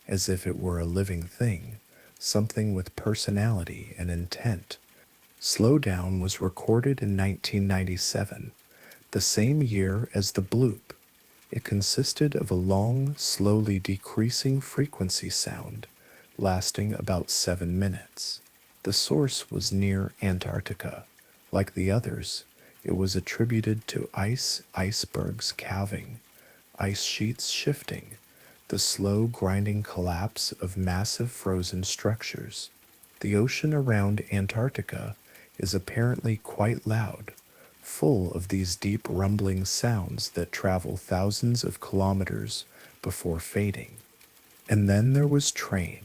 as if it were a living thing, something with personality and intent. Slowdown was recorded in 1997, the same year as the bloop. It consisted of a long, slowly decreasing frequency sound, lasting about 7 minutes. The source was near Antarctica. Like the others, it was attributed to icebergs calving, ice sheets shifting, the slow grinding collapse of massive frozen structures. The ocean around Antarctica is apparently quite loud, full of these deep rumbling sounds that travel thousands of kilometers before fading. And then there was train,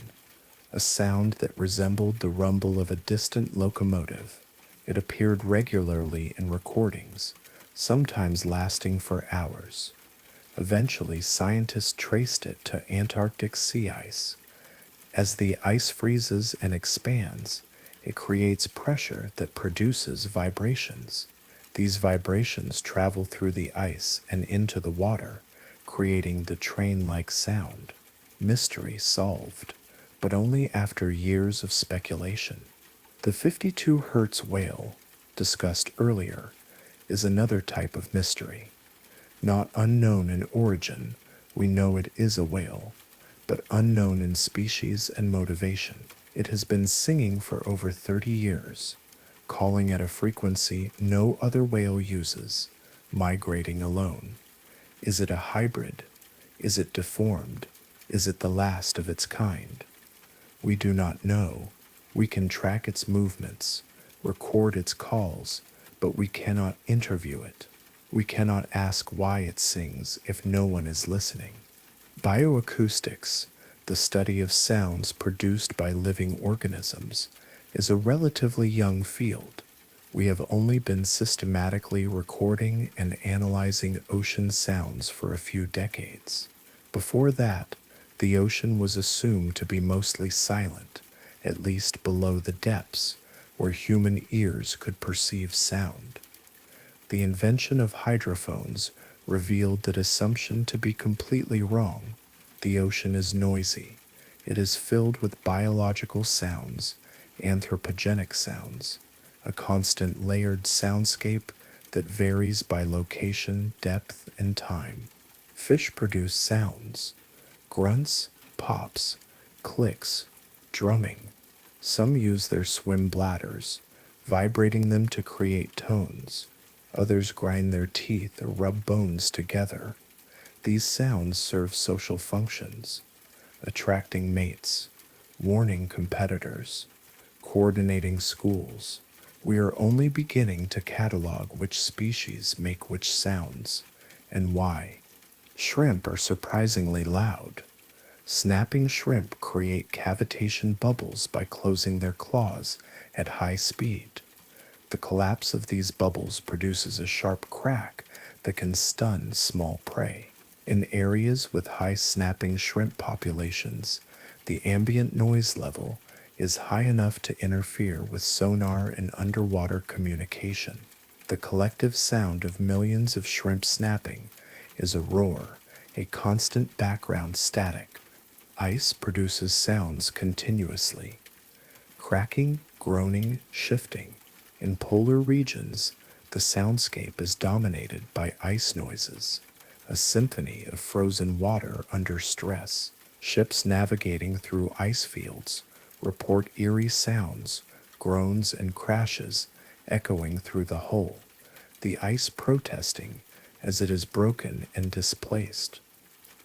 a sound that resembled the rumble of a distant locomotive. It appeared regularly in recordings, sometimes lasting for hours. Eventually, scientists traced it to Antarctic sea ice. As the ice freezes and expands, it creates pressure that produces vibrations. These vibrations travel through the ice and into the water, creating the train-like sound. Mystery solved, but only after years of speculation. The 52 Hertz whale, discussed earlier, is another type of mystery. Not unknown in origin, we know it is a whale, but unknown in species and motivation. It has been singing for over 30 years, calling at a frequency no other whale uses, migrating alone. Is it a hybrid? Is it deformed? Is it the last of its kind? We do not know. We can track its movements, record its calls, but we cannot interview it. We cannot ask why it sings if no one is listening. Bioacoustics, the study of sounds produced by living organisms, is a relatively young field. We have only been systematically recording and analyzing ocean sounds for a few decades. Before that, the ocean was assumed to be mostly silent, at least below the depths, where human ears could perceive sound. The invention of hydrophones revealed that assumption to be completely wrong. The ocean is noisy. It is filled with biological sounds, anthropogenic sounds, a constant layered soundscape that varies by location, depth, and time. Fish produce sounds, grunts, pops, clicks, drumming. Some use their swim bladders, vibrating them to create tones. Others grind their teeth or rub bones together. These sounds serve social functions, attracting mates, warning competitors, coordinating schools. We are only beginning to catalog which species make which sounds and why. Shrimp are surprisingly loud. Snapping shrimp create cavitation bubbles by closing their claws at high speed. The collapse of these bubbles produces a sharp crack that can stun small prey. In areas with high snapping shrimp populations, the ambient noise level is high enough to interfere with sonar and underwater communication. The collective sound of millions of shrimp snapping is a roar, a constant background static. Ice produces sounds continuously, cracking, groaning, shifting. In polar regions, the soundscape is dominated by ice noises, a symphony of frozen water under stress. Ships navigating through ice fields report eerie sounds, groans, and crashes echoing through the hull, the ice protesting as it is broken and displaced.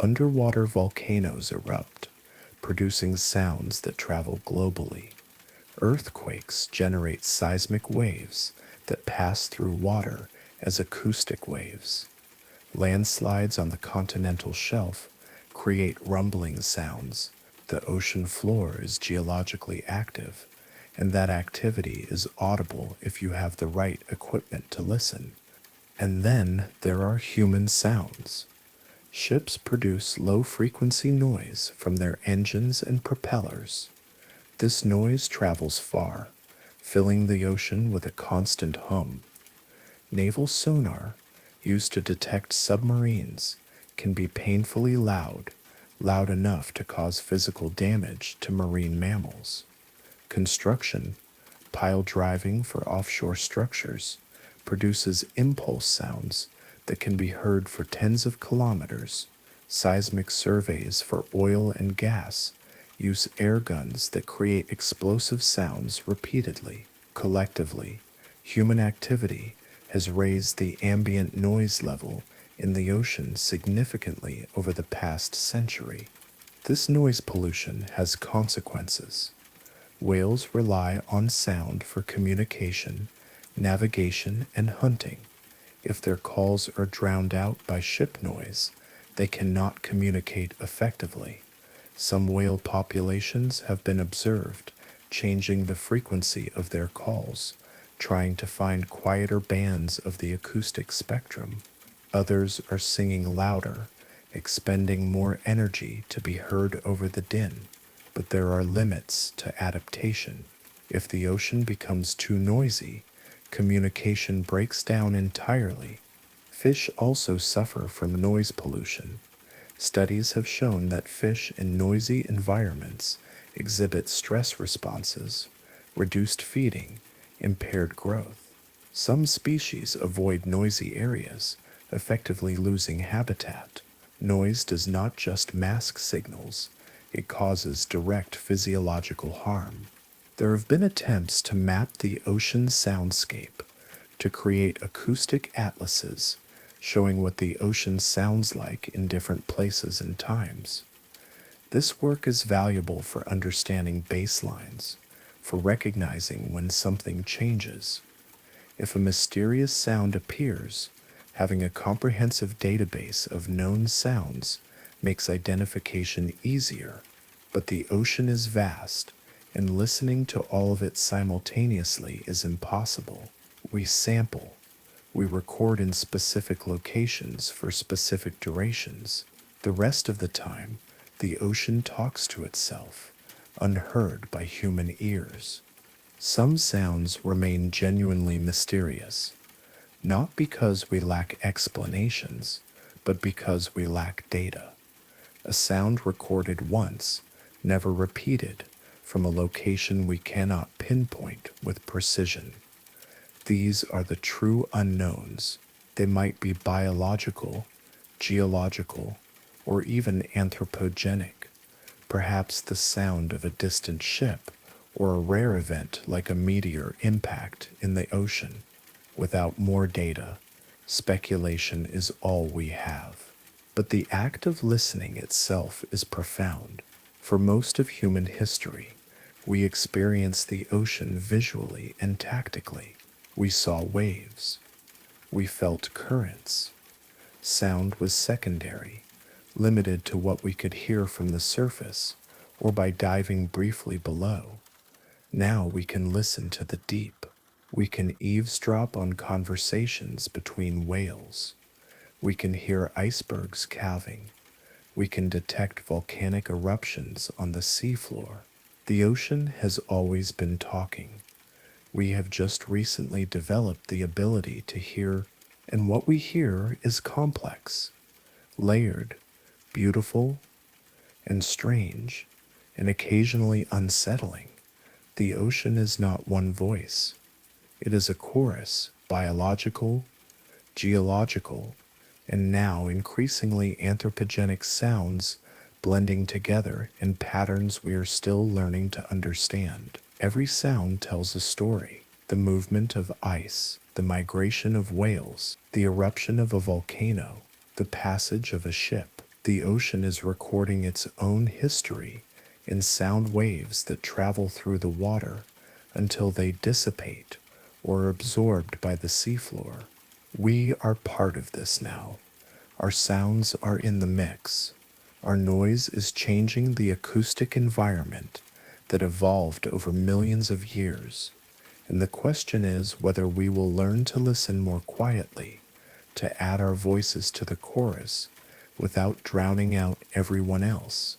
Underwater volcanoes erupt, producing sounds that travel globally. Earthquakes generate seismic waves that pass through water as acoustic waves. Landslides on the continental shelf create rumbling sounds. The ocean floor is geologically active, and that activity is audible if you have the right equipment to listen. And then there are human sounds. Ships produce low-frequency noise from their engines and propellers. This noise travels far, filling the ocean with a constant hum. Naval sonar, used to detect submarines, can be painfully loud, loud enough to cause physical damage to marine mammals. Construction, pile driving for offshore structures, produces impulse sounds that can be heard for tens of kilometers. Seismic surveys for oil and gas use air guns that create explosive sounds repeatedly. Collectively, human activity has raised the ambient noise level in the ocean significantly over the past century. This noise pollution has consequences. Whales rely on sound for communication, navigation, and hunting. If their calls are drowned out by ship noise, they cannot communicate effectively. Some whale populations have been observed changing the frequency of their calls, trying to find quieter bands of the acoustic spectrum. Others are singing louder, expending more energy to be heard over the din. But there are limits to adaptation. If the ocean becomes too noisy, communication breaks down entirely. Fish also suffer from noise pollution. Studies have shown that fish in noisy environments exhibit stress responses, reduced feeding, impaired growth. Some species avoid noisy areas, effectively losing habitat. Noise does not just mask signals, it causes direct physiological harm. There have been attempts to map the ocean soundscape, to create acoustic atlases showing what the ocean sounds like in different places and times. This work is valuable for understanding baselines, for recognizing when something changes. If a mysterious sound appears, having a comprehensive database of known sounds makes identification easier, but the ocean is vast, and listening to all of it simultaneously is impossible. We sample. We record in specific locations for specific durations. The rest of the time, the ocean talks to itself, unheard by human ears. Some sounds remain genuinely mysterious, not because we lack explanations, but because we lack data. A sound recorded once, never repeated, from a location we cannot pinpoint with precision. These are the true unknowns. They might be biological, geological, or even anthropogenic. Perhaps the sound of a distant ship, or a rare event like a meteor impact in the ocean. Without more data, speculation is all we have. But the act of listening itself is profound. For most of human history, we experienced the ocean visually and tactically. We saw waves. We felt currents. Sound was secondary. limited to what we could hear from the surface or by diving briefly below. Now we can listen to the deep. We can eavesdrop on conversations between whales. We can hear icebergs calving. We can detect volcanic eruptions on the seafloor. The ocean has always been talking. We have just recently developed the ability to hear, and what we hear is complex, layered, beautiful, and strange, and occasionally unsettling. The ocean is not one voice. It is a chorus, biological, geological, and now increasingly anthropogenic sounds blending together in patterns we are still learning to understand. Every sound tells a story. The movement of ice, the migration of whales, the eruption of a volcano, the passage of a ship. The ocean is recording its own history in sound waves that travel through the water until they dissipate or are absorbed by the seafloor. We are part of this now. Our sounds are in the mix. Our noise is changing the acoustic environment that evolved over millions of years. And the question is whether we will learn to listen more quietly, to add our voices to the chorus without drowning out everyone else.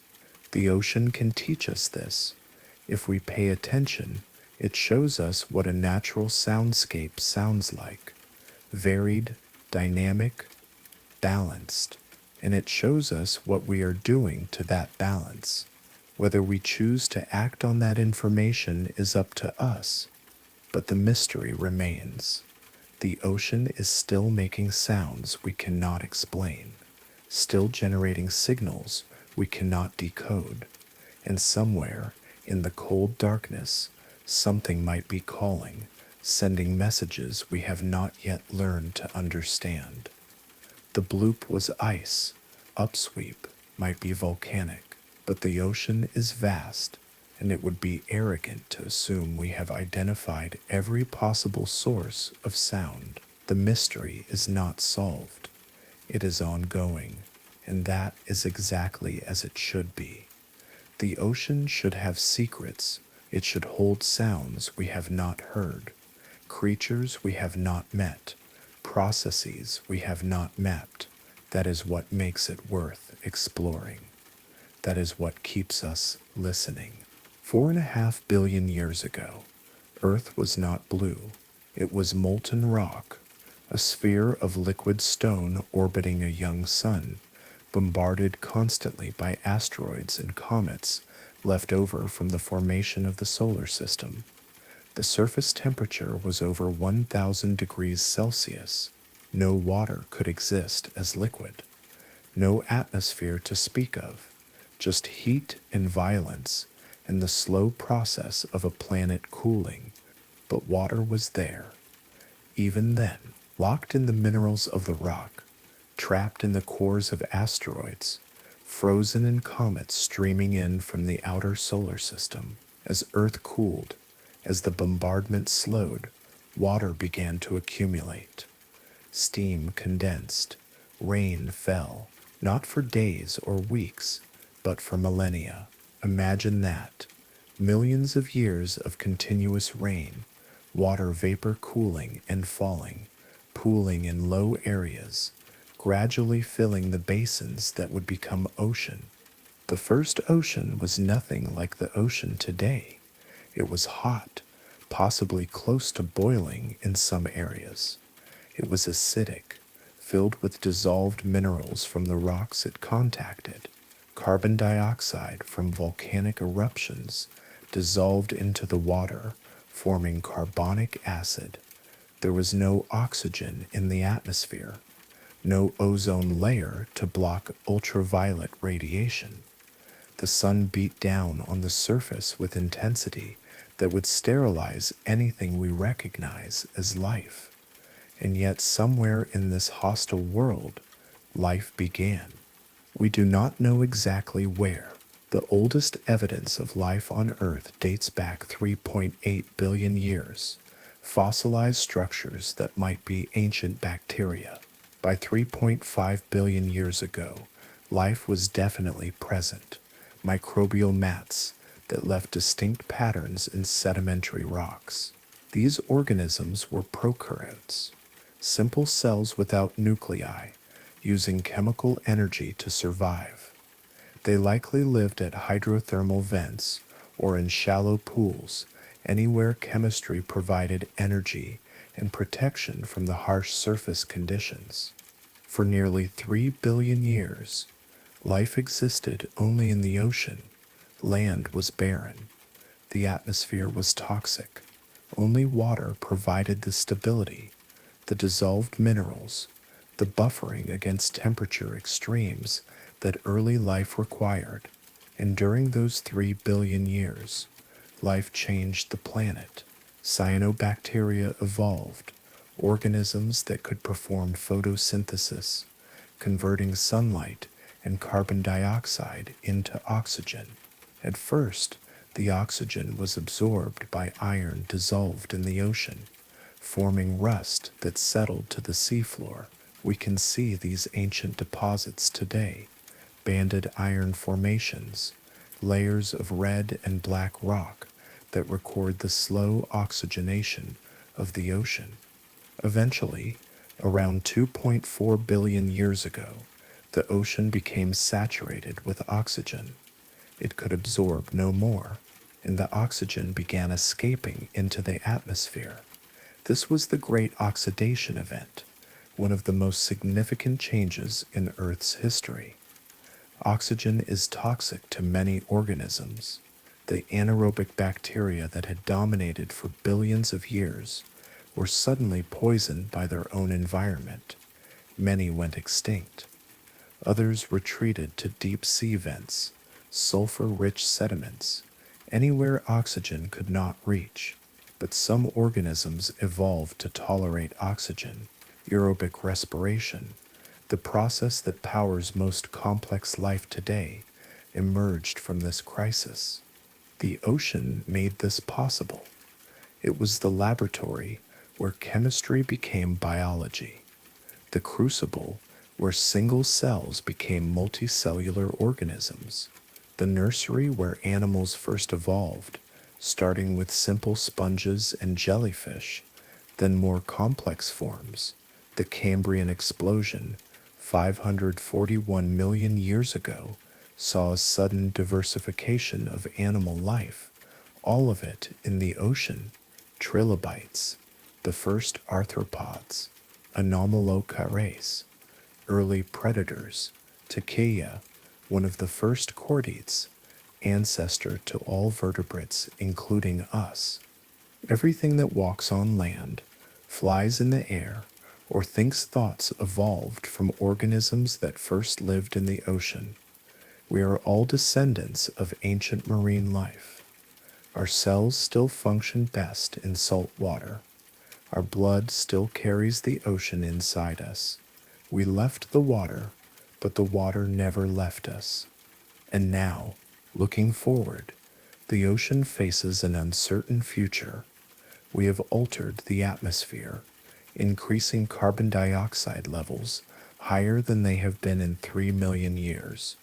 The ocean can teach us this. If we pay attention, it shows us what a natural soundscape sounds like. Varied, dynamic, balanced, and it shows us what we are doing to that balance. Whether we choose to act on that information is up to us, but the mystery remains. The ocean is still making sounds we cannot explain, still generating signals we cannot decode, and somewhere in the cold darkness, something might be calling, sending messages we have not yet learned to understand. The bloop was ice, upsweep might be volcanic, but the ocean is vast, and it would be arrogant to assume we have identified every possible source of sound. The mystery is not solved. It is ongoing, and that is exactly as it should be. The ocean should have secrets. It should hold sounds we have not heard, creatures we have not met, processes we have not mapped. That is what makes it worth exploring. That is what keeps us listening. 4.5 billion years ago, Earth was not blue. It was molten rock, a sphere of liquid stone orbiting a young sun, bombarded constantly by asteroids and comets left over from the formation of the solar system. The surface temperature was over 1,000 degrees Celsius. No water could exist as liquid. No atmosphere to speak of. Just heat and violence and the slow process of a planet cooling. But water was there. Even then, locked in the minerals of the rock, trapped in the cores of asteroids, frozen in comets streaming in from the outer solar system. As Earth cooled, as the bombardment slowed, water began to accumulate. Steam condensed. Rain fell, not for days or weeks, but for millennia. Imagine that. Millions of years of continuous rain, water vapor cooling and falling, pooling in low areas, gradually filling the basins that would become ocean. The first ocean was nothing like the ocean today. It was hot, possibly close to boiling in some areas. It was acidic, filled with dissolved minerals from the rocks it contacted. Carbon dioxide from volcanic eruptions dissolved into the water, forming carbonic acid. There was no oxygen in the atmosphere, no ozone layer to block ultraviolet radiation. The sun beat down on the surface with intensity that would sterilize anything we recognize as life. And yet somewhere in this hostile world, life began. We do not know exactly where. The oldest evidence of life on Earth dates back 3.8 billion years, fossilized structures that might be ancient bacteria. By 3.5 billion years ago, Life was definitely present, microbial mats that left distinct patterns in sedimentary rocks. These organisms were prokaryotes, simple cells without nuclei, using chemical energy to survive. They likely lived at hydrothermal vents or in shallow pools, anywhere chemistry provided energy and protection from the harsh surface conditions. For nearly 3 billion years, life existed only in the ocean. Land was barren. The atmosphere was toxic. Only water provided the stability, the dissolved minerals, the buffering against temperature extremes that early life required. And during those 3 billion years, life changed the planet. Cyanobacteria evolved, organisms that could perform photosynthesis, converting sunlight and carbon dioxide into oxygen. At first, the oxygen was absorbed by iron dissolved in the ocean, forming rust that settled to the seafloor. We can see these ancient deposits today, banded iron formations, layers of red and black rock that record the slow oxygenation of the ocean. Eventually, around 2.4 billion years ago, the ocean became saturated with oxygen. It could absorb no more, and the oxygen began escaping into the atmosphere. This was the Great Oxidation Event, one of the most significant changes in Earth's history. Oxygen is toxic to many organisms. The anaerobic bacteria that had dominated for billions of years were suddenly poisoned by their own environment. Many went extinct. Others retreated to deep sea vents, sulfur-rich sediments, anywhere oxygen could not reach. But some organisms evolved to tolerate oxygen. Aerobic respiration, the process that powers most complex life today, emerged from this crisis. The ocean made this possible. It was the laboratory where chemistry became biology, the crucible where single cells became multicellular organisms, the nursery where animals first evolved, starting with simple sponges and jellyfish, then more complex forms. The Cambrian explosion, 541 million years ago, saw a sudden diversification of animal life, all of it in the ocean. Trilobites, the first arthropods, Anomalocaris, early predators, Takia, one of the first chordates, ancestor to all vertebrates including us. Everything that walks on land, flies in the air, or thinks thoughts evolved from organisms that first lived in the ocean. We are all descendants of ancient marine life. Our cells still function best in salt water. Our blood still carries the ocean inside us. We left the water, but the water never left us. And now, looking forward, the ocean faces an uncertain future. We have altered the atmosphere, increasing carbon dioxide levels higher than they have been in 3 million years.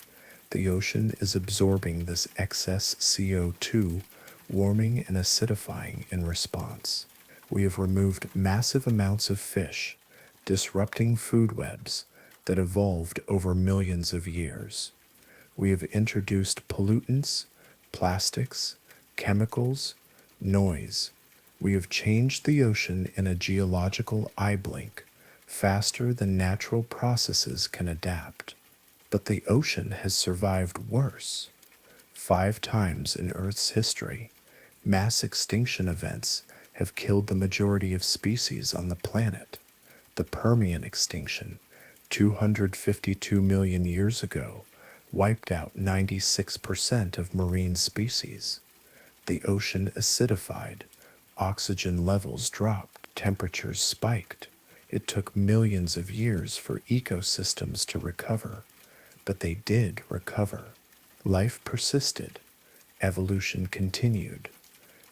The ocean is absorbing this excess CO2, warming and acidifying in response. We have removed massive amounts of fish, disrupting food webs that evolved over millions of years. We have introduced pollutants, plastics, chemicals, noise. We have changed the ocean in a geological eye blink, faster than natural processes can adapt. But the ocean has survived worse. 5 times in Earth's history, mass extinction events have killed the majority of species on the planet. The Permian extinction, 252 million years ago, wiped out 96% of marine species. The ocean acidified, oxygen levels dropped, temperatures spiked. It took millions of years for ecosystems to recover, but they did recover. Life persisted, evolution continued.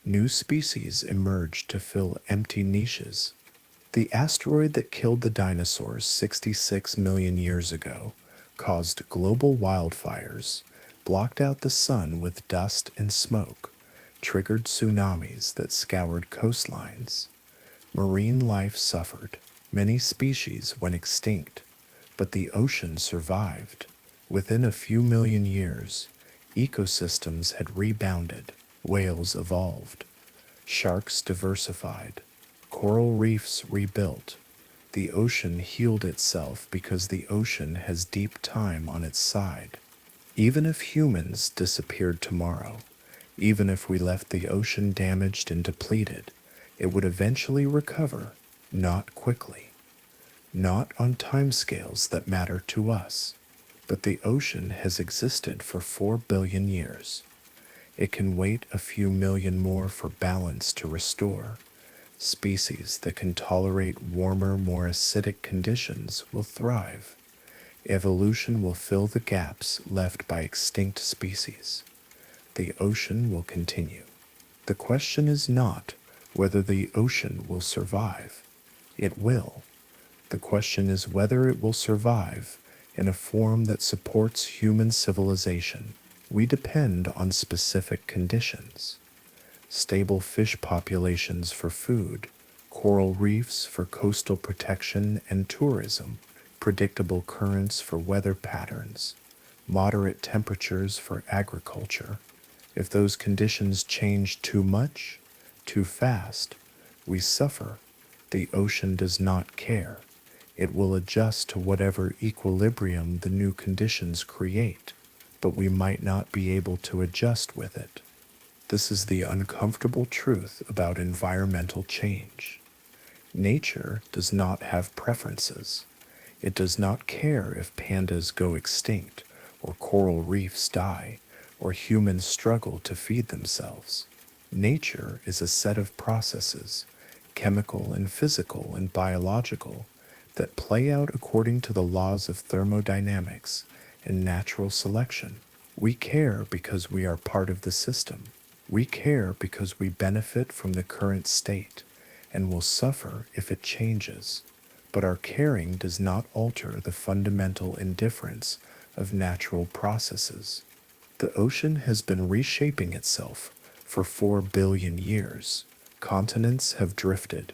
New species emerged to fill empty niches. The asteroid that killed the dinosaurs 66 million years ago caused global wildfires, blocked out the sun with dust and smoke, triggered tsunamis that scoured coastlines. Marine life suffered. Many species went extinct, but the ocean survived. Within a few million years, ecosystems had rebounded, whales evolved, sharks diversified, coral reefs rebuilt. The ocean healed itself because the ocean has deep time on its side. Even if humans disappeared tomorrow, even if we left the ocean damaged and depleted, it would eventually recover, not quickly, not on timescales that matter to us. But the ocean has existed for 4 billion years. It can wait a few million more for balance to restore. Species that can tolerate warmer, more acidic conditions will thrive. Evolution will fill the gaps left by extinct species. The ocean will continue. The question is not whether the ocean will survive. It will. The question is whether it will survive in a form that supports human civilization. We depend on specific conditions: stable fish populations for food, coral reefs for coastal protection and tourism, predictable currents for weather patterns, moderate temperatures for agriculture. If those conditions change too much, too fast, we suffer. The ocean does not care. It will adjust to whatever equilibrium the new conditions create, but we might not be able to adjust with it. This is the uncomfortable truth about environmental change. Nature does not have preferences. It does not care if pandas go extinct, or coral reefs die, or humans struggle to feed themselves. Nature is a set of processes, chemical and physical and biological, that play out according to the laws of thermodynamics and natural selection. We care because we are part of the system. We care because we benefit from the current state and will suffer if it changes. But our caring does not alter the fundamental indifference of natural processes. The ocean has been reshaping itself for 4 billion years. Continents have drifted.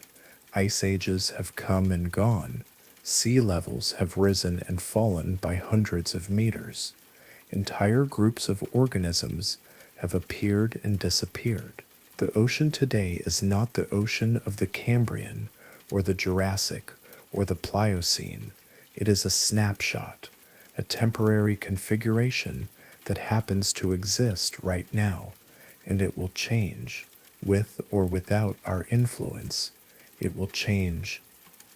Ice ages have come and gone. Sea levels have risen and fallen by hundreds of meters. Entire groups of organisms have appeared and disappeared. The ocean today is not the ocean of the Cambrian or the Jurassic or the Pliocene. It is a snapshot, a temporary configuration that happens to exist right now, and it will change, with or without our influence. It will change.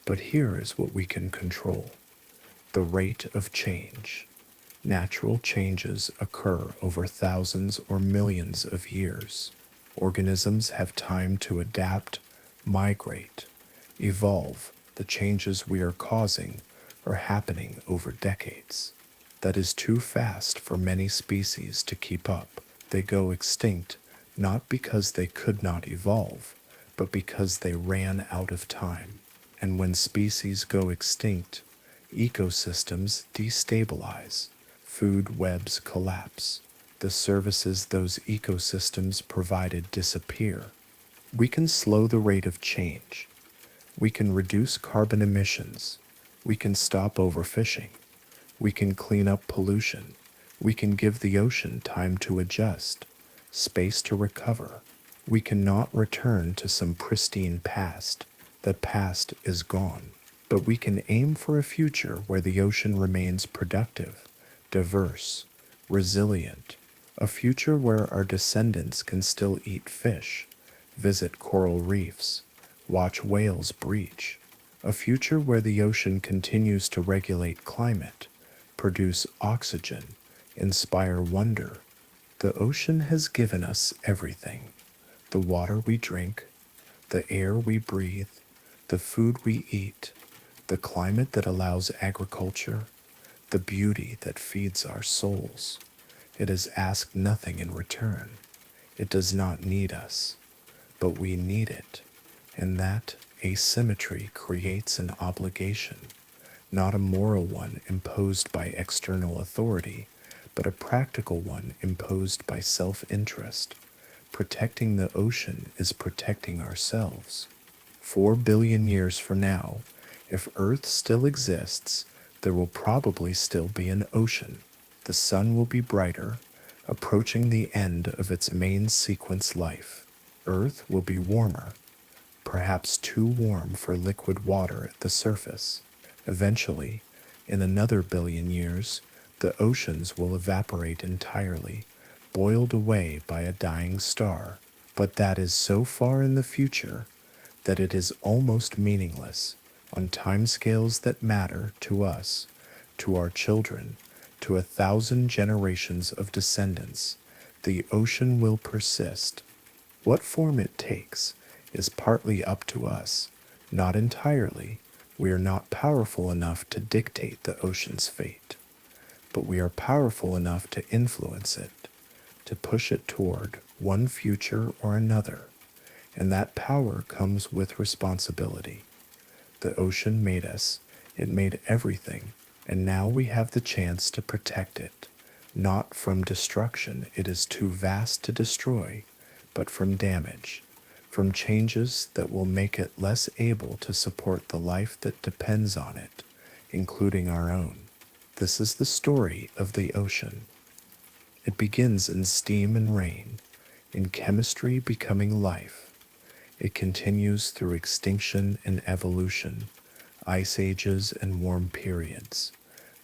But here is what we can control: the rate of change. Natural changes occur over thousands or millions of years. Organisms have time to adapt, migrate, evolve. The changes we are causing are happening over decades. That is too fast for many species to keep up. They go extinct not because they could not evolve, but because they ran out of time. And when species go extinct, ecosystems destabilize. Food webs collapse. The services those ecosystems provided disappear. We can slow the rate of change. We can reduce carbon emissions. We can stop overfishing. We can clean up pollution. We can give the ocean time to adjust, space to recover. We cannot return to some pristine past. The past is gone. But we can aim for a future where the ocean remains productive, diverse, resilient, a future where our descendants can still eat fish, visit coral reefs, watch whales breach, a future where the ocean continues to regulate climate, produce oxygen, inspire wonder. The ocean has given us everything: the water we drink, the air we breathe, the food we eat, the climate that allows agriculture, the beauty that feeds our souls. It has asked nothing in return. It does not need us, but we need it, and that asymmetry creates an obligation. not a moral one imposed by external authority, but a practical one imposed by self-interest. Protecting the ocean is protecting ourselves. 4 billion years from now, if Earth still exists, there will probably still be an ocean. The sun will be brighter, approaching the end of its main sequence life. Earth will be warmer, perhaps too warm for liquid water at the surface. Eventually, in another billion years, the oceans will evaporate entirely, boiled away by a dying star. But that is so far in the future that it is almost meaningless on timescales that matter to us, to our children, to 1,000 generations of descendants. The ocean will persist. What form it takes is partly up to us, not entirely. We are not powerful enough to dictate the ocean's fate, but we are powerful enough to influence it, to push it toward one future or another, and that power comes with responsibility. The ocean made us, it made everything, and now we have the chance to protect it, not from destruction, it is too vast to destroy, but from damage, from changes that will make it less able to support the life that depends on it, including our own. This is the story of the ocean. It begins in steam and rain, in chemistry becoming life. It continues through extinction and evolution, ice ages and warm periods,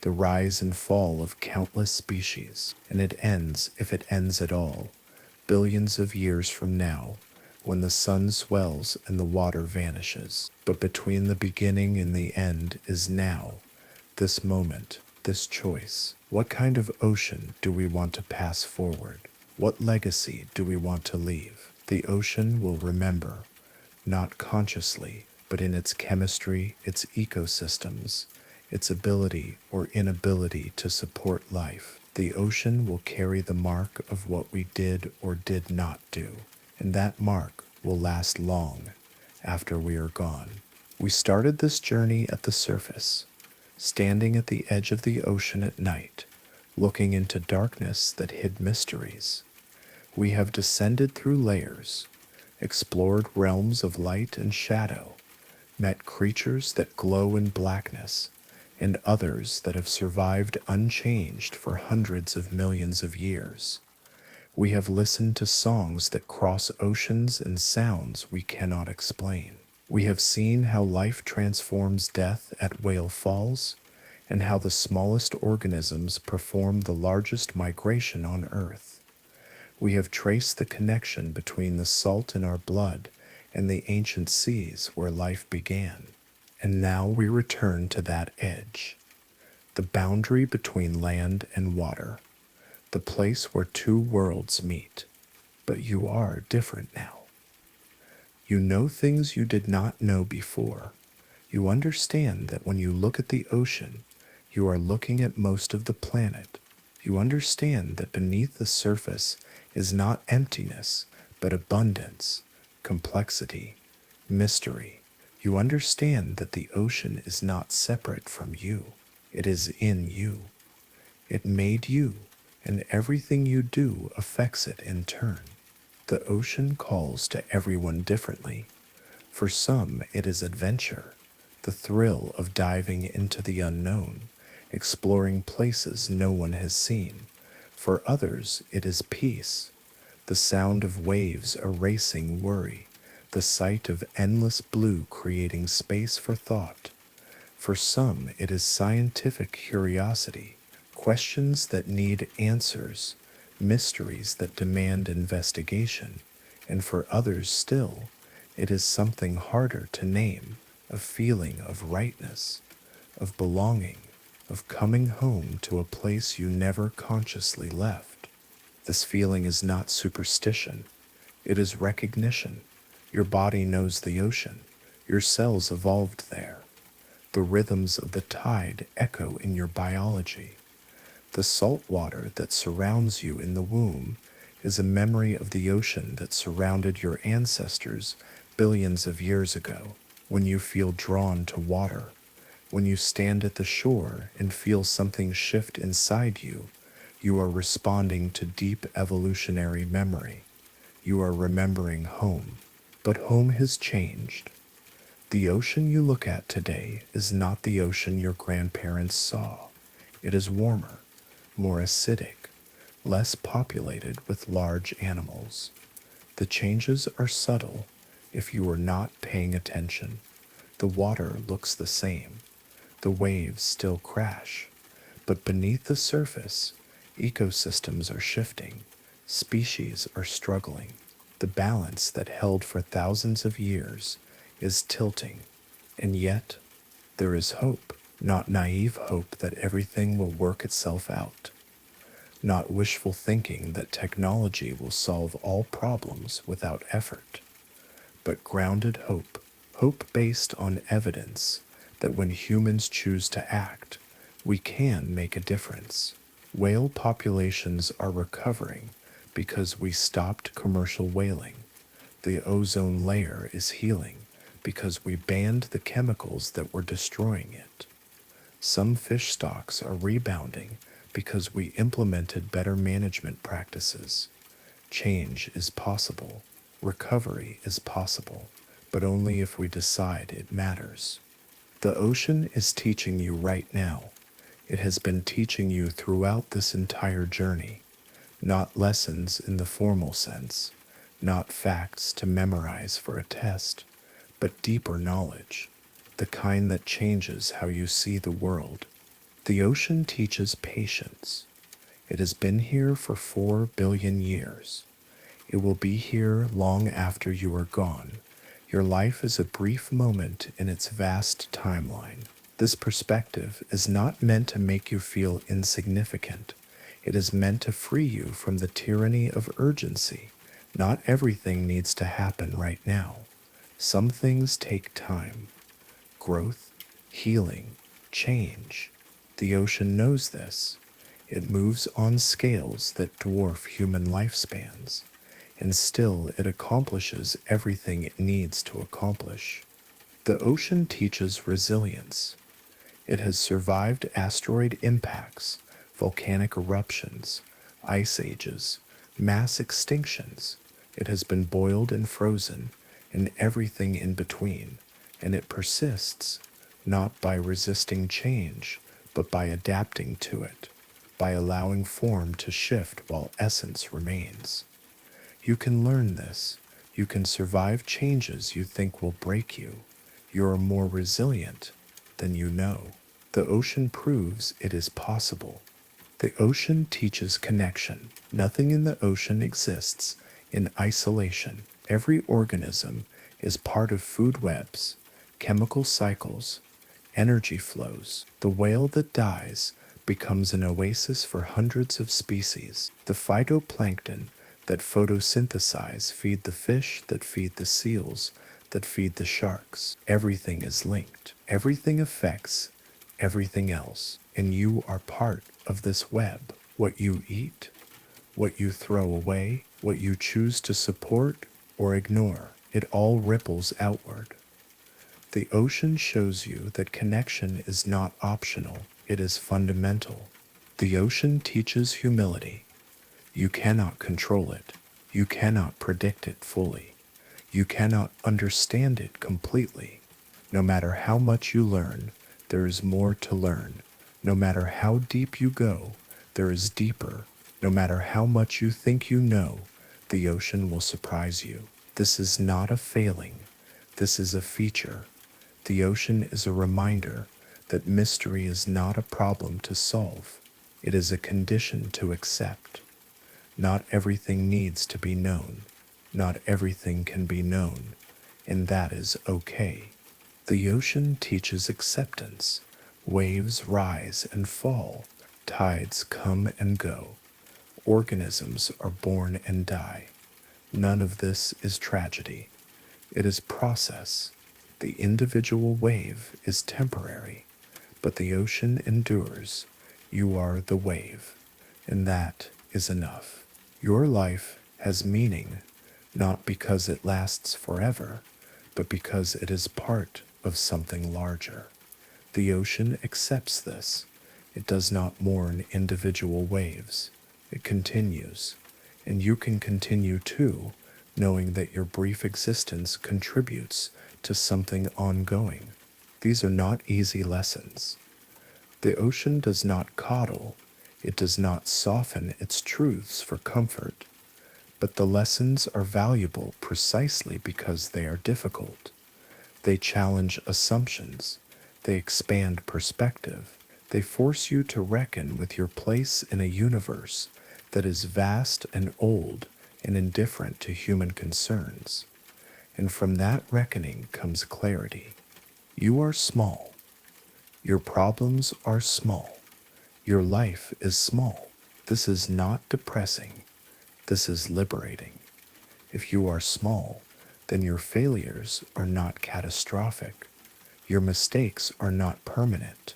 the rise and fall of countless species, and it ends, if it ends at all, billions of years from now, when the sun swells and the water vanishes. But between the beginning and the end is now, this moment, this choice. What kind of ocean do we want to pass forward? What legacy do we want to leave? The ocean will remember, not consciously, but in its chemistry, its ecosystems, its ability or inability to support life. The ocean will carry the mark of what we did or did not do, and that mark will last long after we are gone. We started this journey at the surface, standing at the edge of the ocean at night, looking into darkness that hid mysteries. We have descended through layers, explored realms of light and shadow, met creatures that glow in blackness, and others that have survived unchanged for hundreds of millions of years. We have listened to songs that cross oceans and sounds we cannot explain. We have seen how life transforms death at Whale Falls, and how the smallest organisms perform the largest migration on Earth. We have traced the connection between the salt in our blood and the ancient seas where life began. And now we return to that edge, the boundary between land and water, the place where two worlds meet. But you are different now. You know things you did not know before. You understand that when you look at the ocean, you are looking at most of the planet. You understand that beneath the surface is not emptiness, but abundance, complexity, mystery. You understand that the ocean is not separate from you. It is in you. It made you, and everything you do affects it in turn. The ocean calls to everyone differently. For some, it is adventure, the thrill of diving into the unknown, exploring places no one has seen. For others, it is peace, the sound of waves erasing worry, the sight of endless blue creating space for thought. For some, it is scientific curiosity, questions that need answers, mysteries that demand investigation. And for others still, it is something harder to name, a feeling of rightness, of belonging, of coming home to a place you never consciously left. This feeling is not superstition, it is recognition. Your body knows the ocean, your cells evolved there. The rhythms of the tide echo in your biology. The salt water that surrounds you in the womb is a memory of the ocean that surrounded your ancestors billions of years ago. When you feel drawn to water, When you stand at the shore and feel something shift inside you, you are responding to deep evolutionary memory. You are remembering home. But home has changed. The ocean you look at today is not the ocean your grandparents saw. It is warmer, more acidic, less populated with large animals. The changes are subtle if you are not paying attention. The water looks the same. The waves still crash. But beneath the surface, ecosystems are shifting. Species are struggling. The balance that held for thousands of years is tilting. And yet, there is hope. Not naive hope that everything will work itself out. Not wishful thinking that technology will solve all problems without effort, but grounded hope. Hope based on evidence that when humans choose to act, we can make a difference. Whale populations are recovering because we stopped commercial whaling. The ozone layer is healing because we banned the chemicals that were destroying it. Some fish stocks are rebounding because we implemented better management practices. Change is possible. Recovery is possible, but only if we decide it matters. The ocean is teaching you right now. It has been teaching you throughout this entire journey. Not lessons in the formal sense, not facts to memorize for a test, but deeper knowledge, the kind that changes how you see the world. The ocean teaches patience. It has been here for 4 billion years. It will be here long after you are gone. Your life is a brief moment in its vast timeline. This perspective is not meant to make you feel insignificant. It is meant to free you from the tyranny of urgency. Not everything needs to happen right now. Some things take time. Growth, healing, change. The ocean knows this. It moves on scales that dwarf human lifespans, and still it accomplishes everything it needs to accomplish. The ocean teaches resilience. It has survived asteroid impacts, volcanic eruptions, ice ages, mass extinctions. It has been boiled and frozen, and everything in between, and it persists, not by resisting change, but by adapting to it, by allowing form to shift while essence remains. You can learn this. You can survive changes you think will break you. You are more resilient than you know. The ocean proves it is possible. The ocean teaches connection. Nothing in the ocean exists in isolation. Every organism is part of food webs, chemical cycles, energy flows. The whale that dies becomes an oasis for hundreds of species. The phytoplankton that photosynthesize feed the fish that feed the seals that feed the sharks. Everything is linked. Everything affects everything else, and you are part of this web. What you eat, what you throw away, what you choose to support or ignore, it all ripples outward. The ocean shows you that connection is not optional, it is fundamental. The ocean teaches humility. You cannot control it. You cannot predict it fully. You cannot understand it completely. No matter how much you learn, there is more to learn. No matter how deep you go, there is deeper. No matter how much you think you know, the ocean will surprise you. This is not a failing. This is a feature. The ocean is a reminder that mystery is not a problem to solve. It is a condition to accept. Not everything needs to be known. Not everything can be known, and that is okay. The ocean teaches acceptance. Waves rise and fall. Tides come and go. Organisms are born and die. None of this is tragedy. It is process. The individual wave is temporary, but the ocean endures. You are the wave, and that is enough. Your life has meaning, not because it lasts forever, but because it is part of something larger. The ocean accepts this. It does not mourn individual waves. It continues, and you can continue too, knowing that your brief existence contributes to something ongoing. These are not easy lessons. The ocean does not coddle, it does not soften its truths for comfort, but the lessons are valuable precisely because they are difficult. They challenge assumptions, they expand perspective, they force you to reckon with your place in a universe that is vast and old and indifferent to human concerns. And from that reckoning comes clarity. You are small. Your problems are small. Your life is small. This is not depressing. This is liberating. If you are small, then your failures are not catastrophic. Your mistakes are not permanent.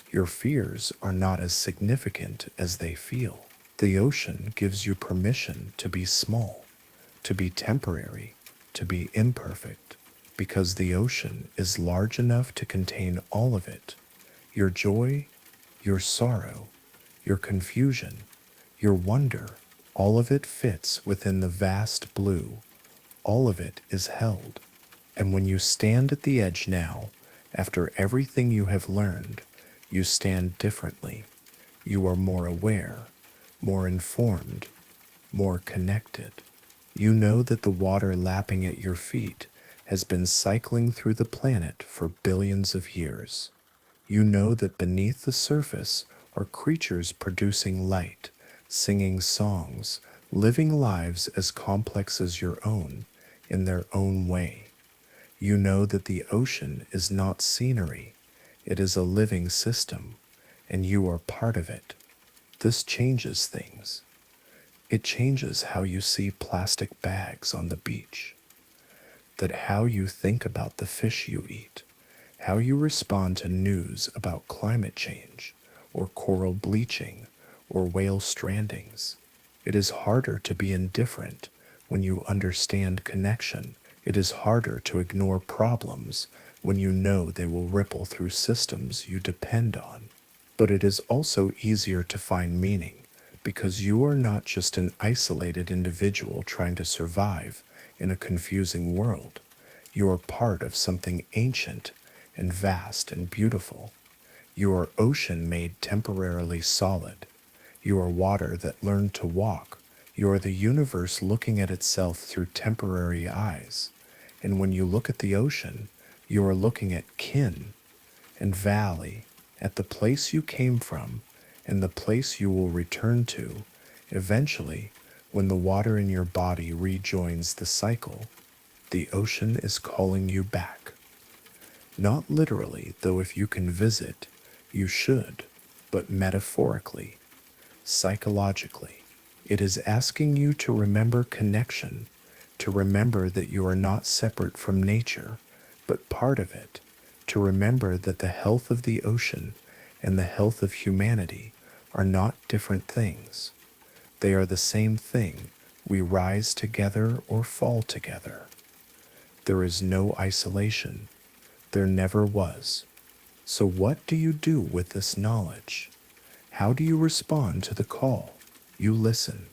Your fears are not as significant as they feel. The ocean gives you permission to be small, to be temporary, to be imperfect, because the ocean is large enough to contain all of it. Your joy, your sorrow, your confusion, your wonder, all of it fits within the vast blue. All of it is held. And when you stand at the edge now, after everything you have learned, you stand differently. You are more aware, more informed, more connected. You know that the water lapping at your feet has been cycling through the planet for billions of years. You know that beneath the surface are creatures producing light, singing songs, living lives as complex as your own, in their own way. You know that the ocean is not scenery, it is a living system, and you are part of it. This changes things. It changes how you see plastic bags on the beach, that how you think about the fish you eat, how you respond to news about climate change, or coral bleaching, or whale strandings. It is harder to be indifferent when you understand connection. It is harder to ignore problems when you know they will ripple through systems you depend on. But it is also easier to find meaning because you are not just an isolated individual trying to survive in a confusing world. You are part of something ancient and vast and beautiful. You are ocean made temporarily solid. You are water that learned to walk. You are the universe looking at itself through temporary eyes. And when you look at the ocean, you are looking at kin and valley, at the place you came from and the place you will return to. Eventually, when the water in your body rejoins the cycle, the ocean is calling you back. Not literally, though if you can visit, you should, but metaphorically, psychologically. It is asking you to remember connection, to remember that you are not separate from nature, but part of it, to remember that the health of the ocean and the health of humanity are not different things. They are the same thing. We rise together or fall together. There is no isolation. There never was. So what do you do with this knowledge? How do you respond to the call? You listen.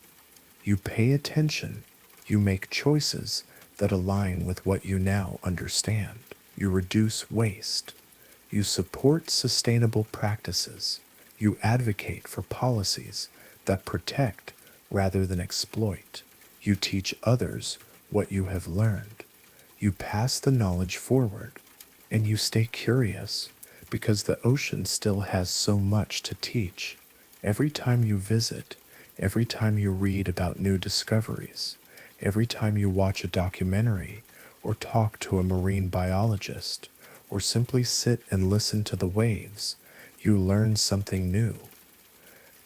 You pay attention. You make choices that align with what you now understand. You reduce waste. You support sustainable practices. You advocate for policies that protect rather than exploit. You teach others what you have learned. You pass the knowledge forward, and you stay curious because the ocean still has so much to teach. Every time you visit, every time you read about new discoveries, every time you watch a documentary or talk to a marine biologist or simply sit and listen to the waves, you learn something new.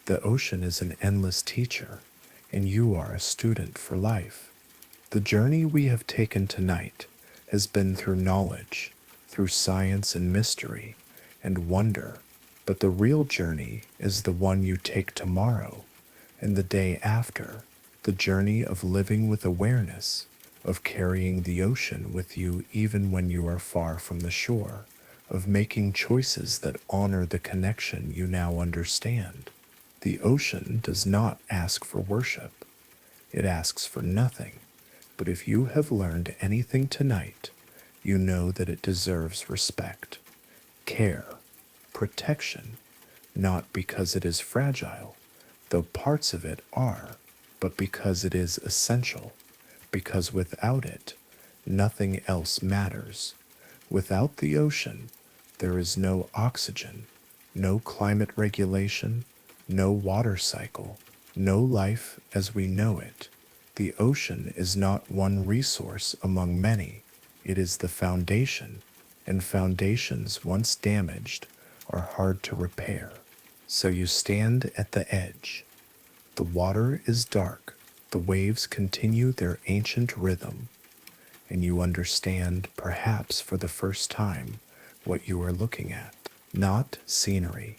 The ocean is an endless teacher, and you are a student for life. The journey we have taken tonight has been through knowledge, through science and mystery and wonder, but the real journey is the one you take tomorrow and the day after, the journey of living with awareness, of carrying the ocean with you even when you are far from the shore, of making choices that honor the connection you now understand. The ocean does not ask for worship, it asks for nothing. But if you have learned anything tonight, you know that it deserves respect, care, protection, not because it is fragile, though parts of it are, but because it is essential, because without it, nothing else matters. Without the ocean, there is no oxygen, no climate regulation, no water cycle, no life as we know it. The ocean is not one resource among many, it is the foundation, and foundations once damaged are hard to repair. So you stand at the edge. The water is dark, the waves continue their ancient rhythm, and you understand, perhaps for the first time, what you are looking at. Not scenery,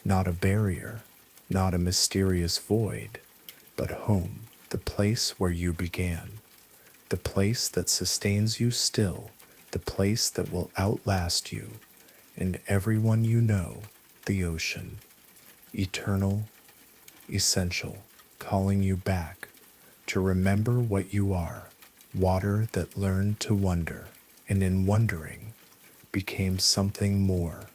not a barrier, not a mysterious void, but home, the place where you began, the place that sustains you still, the place that will outlast you and everyone you know, the ocean, eternal, essential, calling you back to remember what you are, water that learned to wonder, and in wondering became something more.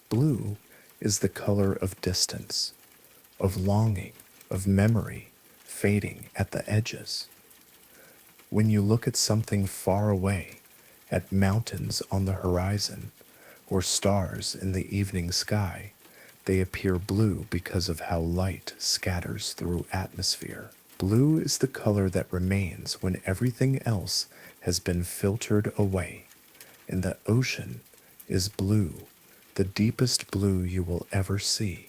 Blue is the color of distance, of longing, of memory, fading at the edges. When you look at something far away, at mountains on the horizon, or stars in the evening sky, they appear blue because of how light scatters through atmosphere. Blue is the color that remains when everything else has been filtered away, and the ocean is blue, the deepest blue you will ever see.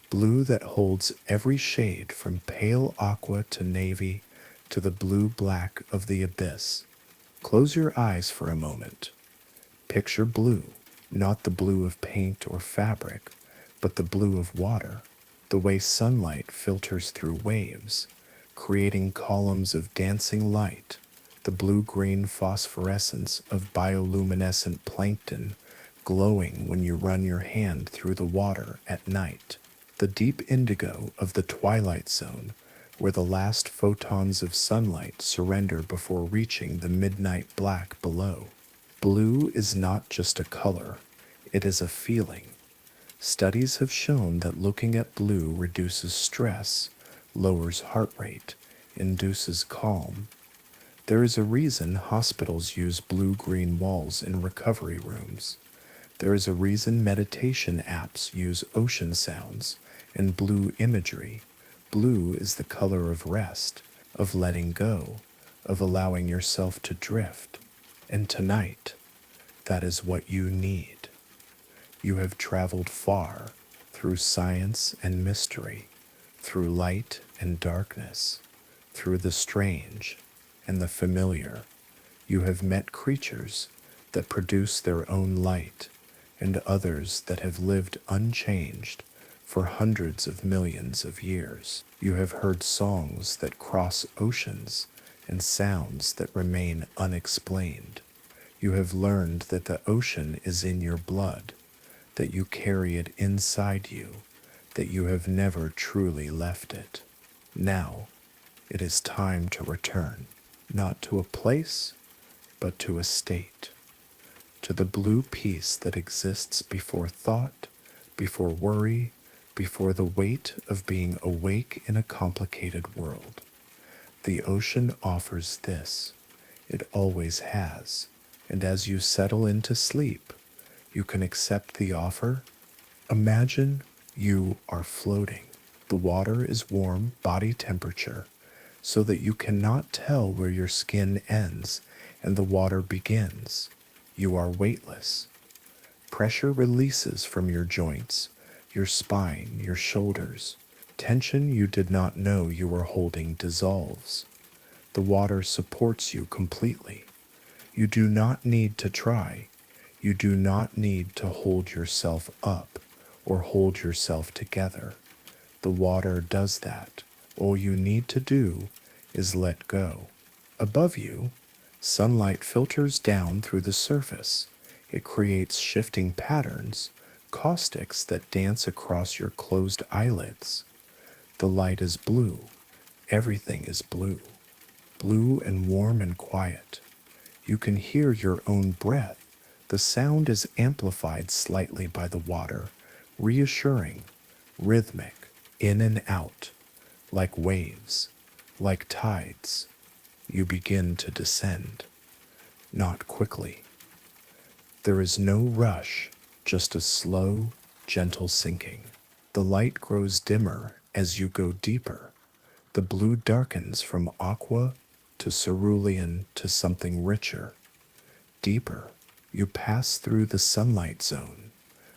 Blue that holds every shade from pale aqua to navy to the blue-black of the abyss. Close your eyes for a moment. Picture blue, not the blue of paint or fabric, but the blue of water, the way sunlight filters through waves, creating columns of dancing light, the blue-green phosphorescence of bioluminescent plankton glowing when you run your hand through the water at night, the deep indigo of the twilight zone, where the last photons of sunlight surrender before reaching the midnight black below. Blue is not just a color, it is a feeling. Studies have shown that looking at blue reduces stress, lowers heart rate, induces calm. There is a reason hospitals use blue-green walls in recovery rooms. There is a reason meditation apps use ocean sounds and blue imagery. Blue is the color of rest, of letting go, of allowing yourself to drift. And tonight, that is what you need. You have traveled far through science and mystery, through light and darkness, through the strange and the familiar. You have met creatures that produce their own light and others that have lived unchanged for hundreds of millions of years. You have heard songs that cross oceans and sounds that remain unexplained. You have learned that the ocean is in your blood, that you carry it inside you, that you have never truly left it. Now, it is time to return, not to a place, but to a state, to the blue peace that exists before thought, before worry, before the weight of being awake in a complicated world. The ocean offers this. It always has. And as you settle into sleep, you can accept the offer. Imagine you are floating. The water is warm body temperature, so that you cannot tell where your skin ends and the water begins. You are weightless. Pressure releases from your joints, your spine, your shoulders. Tension you did not know you were holding dissolves. The water supports you completely. You do not need to try. You do not need to hold yourself up or hold yourself together. The water does that. All you need to do is let go. Above you, sunlight filters down through the surface. It creates shifting patterns, caustics that dance across your closed eyelids. The light is blue. Everything is blue. Blue and warm and quiet. You can hear your own breath. The sound is amplified slightly by the water, reassuring, rhythmic, in and out, like waves, like tides. You begin to descend, not quickly. There is no rush, just a slow, gentle sinking. The light grows dimmer as you go deeper. The blue darkens from aqua to cerulean to something richer. Deeper, you pass through the sunlight zone.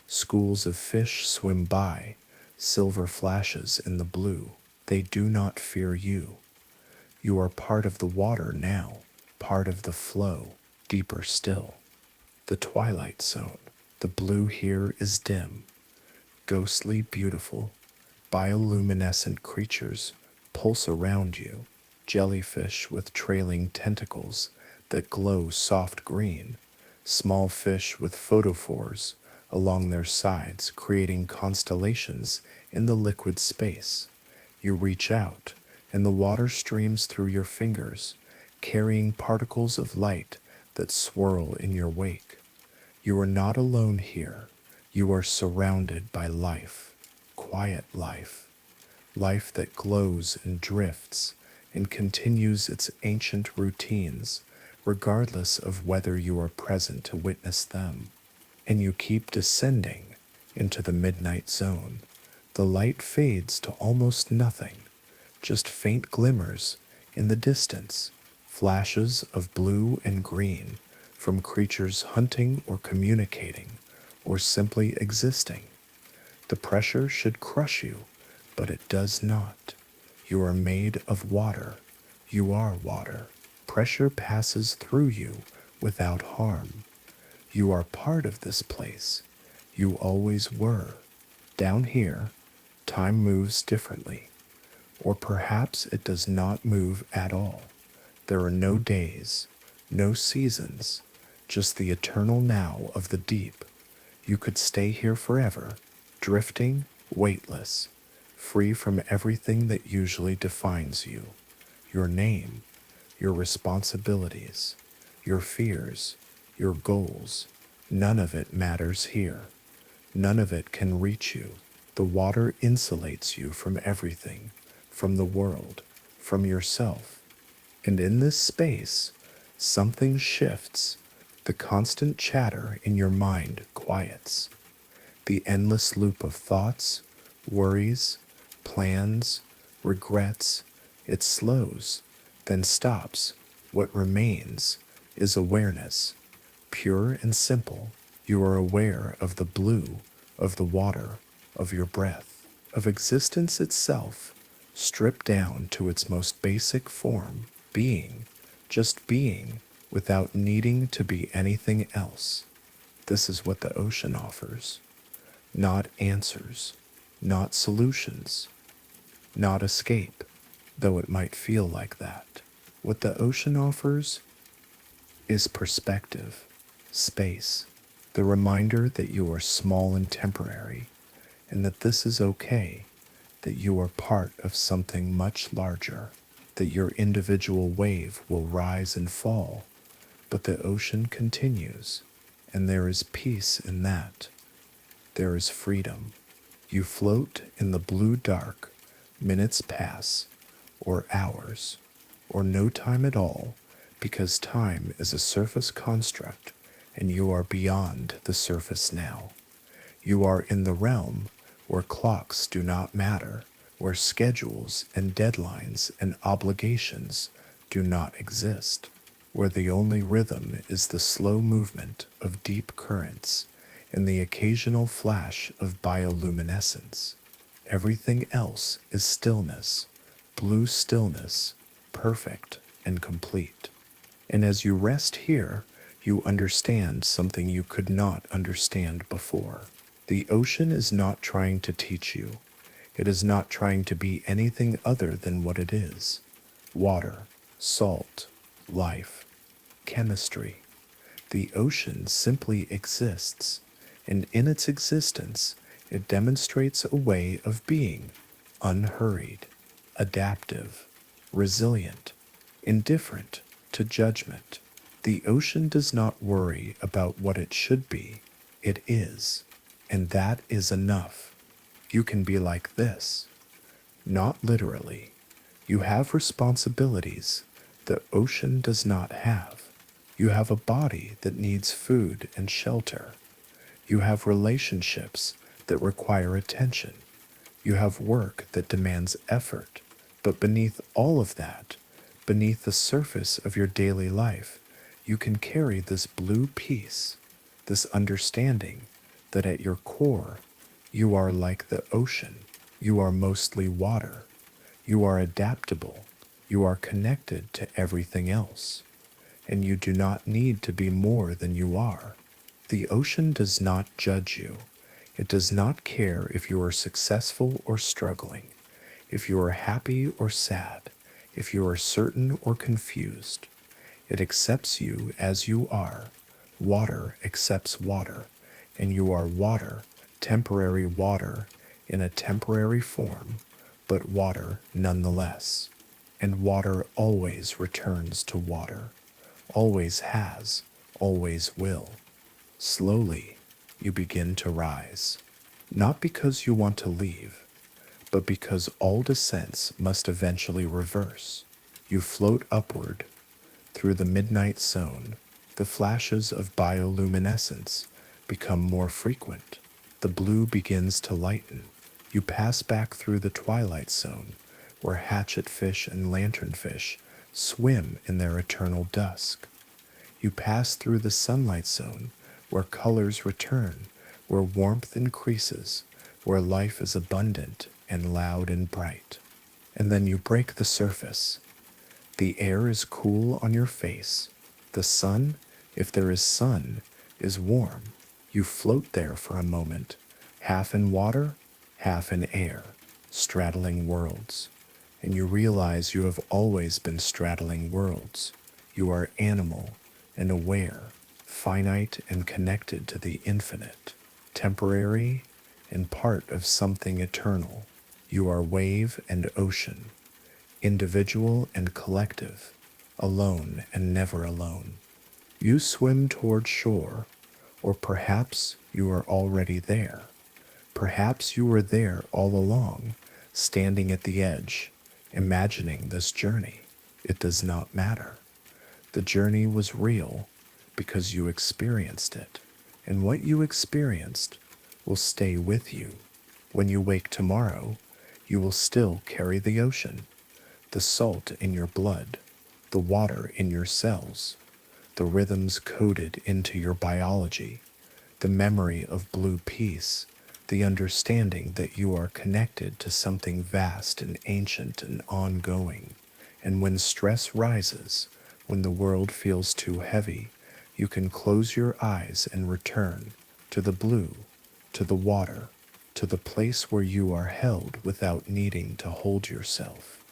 Schools of fish swim by, silver flashes in the blue. They do not fear you. You are part of the water now, part of the flow, deeper still. The twilight zone. The blue here is dim, ghostly beautiful. Bioluminescent creatures pulse around you, jellyfish with trailing tentacles that glow soft green, small fish with photophores along their sides creating constellations in the liquid space. You reach out, and the water streams through your fingers, carrying particles of light that swirl in your wake. You are not alone here. You are surrounded by life, quiet life, life that glows and drifts and continues its ancient routines, regardless of whether you are present to witness them. And you keep descending into the midnight zone. The light fades to almost nothing, just faint glimmers in the distance, flashes of blue and green from creatures hunting or communicating or simply existing. The pressure should crush you, but it does not. You are made of water. You are water. Pressure passes through you without harm. You are part of this place. You always were. Down here, time moves differently. Or perhaps it does not move at all. There are no days, no seasons, just the eternal now of the deep. You could stay here forever, drifting, weightless, free from everything that usually defines you. Your name, your responsibilities, your fears, your goals. None of it matters here. None of it can reach you. The water insulates you from everything, from the world, from yourself. And in this space, something shifts. The constant chatter in your mind quiets. The endless loop of thoughts, worries, plans, regrets, it slows, then stops. What remains is awareness, pure and simple. You are aware of the blue, of the water, of your breath, of existence itself, stripped down to its most basic form, being, just being, without needing to be anything else. This is what the ocean offers. Not answers, not solutions, not escape, though it might feel like that. What the ocean offers is perspective, space, the reminder that you are small and temporary, and that this is okay, that you are part of something much larger, that your individual wave will rise and fall, but the ocean continues, and there is peace in that. There is freedom. You float in the blue dark. Minutes pass, or hours, or no time at all, because time is a surface construct, and you are beyond the surface now. You are in the realm where clocks do not matter, where schedules and deadlines and obligations do not exist, where the only rhythm is the slow movement of deep currents and the occasional flash of bioluminescence. Everything else is stillness, blue stillness, perfect and complete. And as you rest here, you understand something you could not understand before. The ocean is not trying to teach you. It is not trying to be anything other than what it is. Water, salt, life, chemistry. The ocean simply exists, and in its existence, it demonstrates a way of being unhurried, adaptive, resilient, indifferent to judgment. The ocean does not worry about what it should be, it is, and that is enough. You can be like this. Not literally. You have responsibilities the ocean does not have. You have a body that needs food and shelter. You have relationships that require attention. You have work that demands effort. But beneath all of that, beneath the surface of your daily life, you can carry this blue peace, this understanding that at your core, you are like the ocean. You are mostly water. You are adaptable. You are connected to everything else. And you do not need to be more than you are. The ocean does not judge you. It does not care if you are successful or struggling, if you are happy or sad, if you are certain or confused. It accepts you as you are. Water accepts water, and you are water, temporary water, in a temporary form, but water nonetheless. And water always returns to water, always has, always will. Slowly, you begin to rise, not because you want to leave, but because all descents must eventually reverse. You float upward through the midnight zone. The flashes of bioluminescence become more frequent. The blue begins to lighten. You pass back through the twilight zone, where hatchetfish and lanternfish swim in their eternal dusk. You pass through the sunlight zone, where colors return, where warmth increases, where life is abundant and loud and bright. And then you break the surface. The air is cool on your face. The sun, if there is sun, is warm. You float there for a moment, half in water, half in air, straddling worlds. And you realize you have always been straddling worlds. You are animal and aware, finite and connected to the infinite, temporary and part of something eternal. You are wave and ocean, individual and collective, alone and never alone. You swim toward shore, or perhaps you are already there. Perhaps you were there all along, standing at the edge, imagining this journey. It does not matter. The journey was real because you experienced it, and what you experienced will stay with you. When you wake tomorrow, you will still carry the ocean, the salt in your blood, the water in your cells, the rhythms coded into your biology, the memory of blue peace, the understanding that you are connected to something vast and ancient and ongoing. And when stress rises, when the world feels too heavy, you can close your eyes and return to the blue, to the water, to the place where you are held without needing to hold yourself.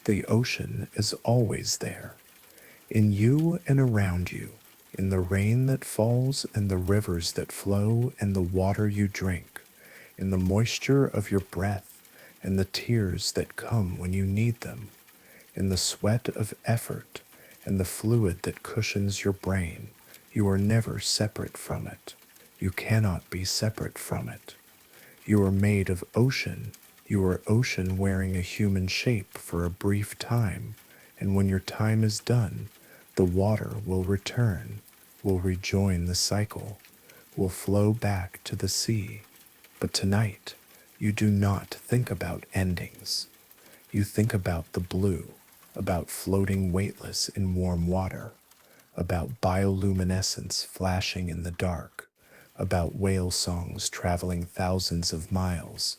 The ocean is always there, in you and around you, in the rain that falls and the rivers that flow and the water you drink, in the moisture of your breath and the tears that come when you need them, in the sweat of effort and the fluid that cushions your brain. You are never separate from it. You cannot be separate from it. You are made of ocean. You are ocean wearing a human shape for a brief time, and when your time is done, the water will return, will rejoin the cycle, will flow back to the sea. But tonight, you do not think about endings. You think about the blue, about floating weightless in warm water, about bioluminescence flashing in the dark, about whale songs traveling thousands of miles,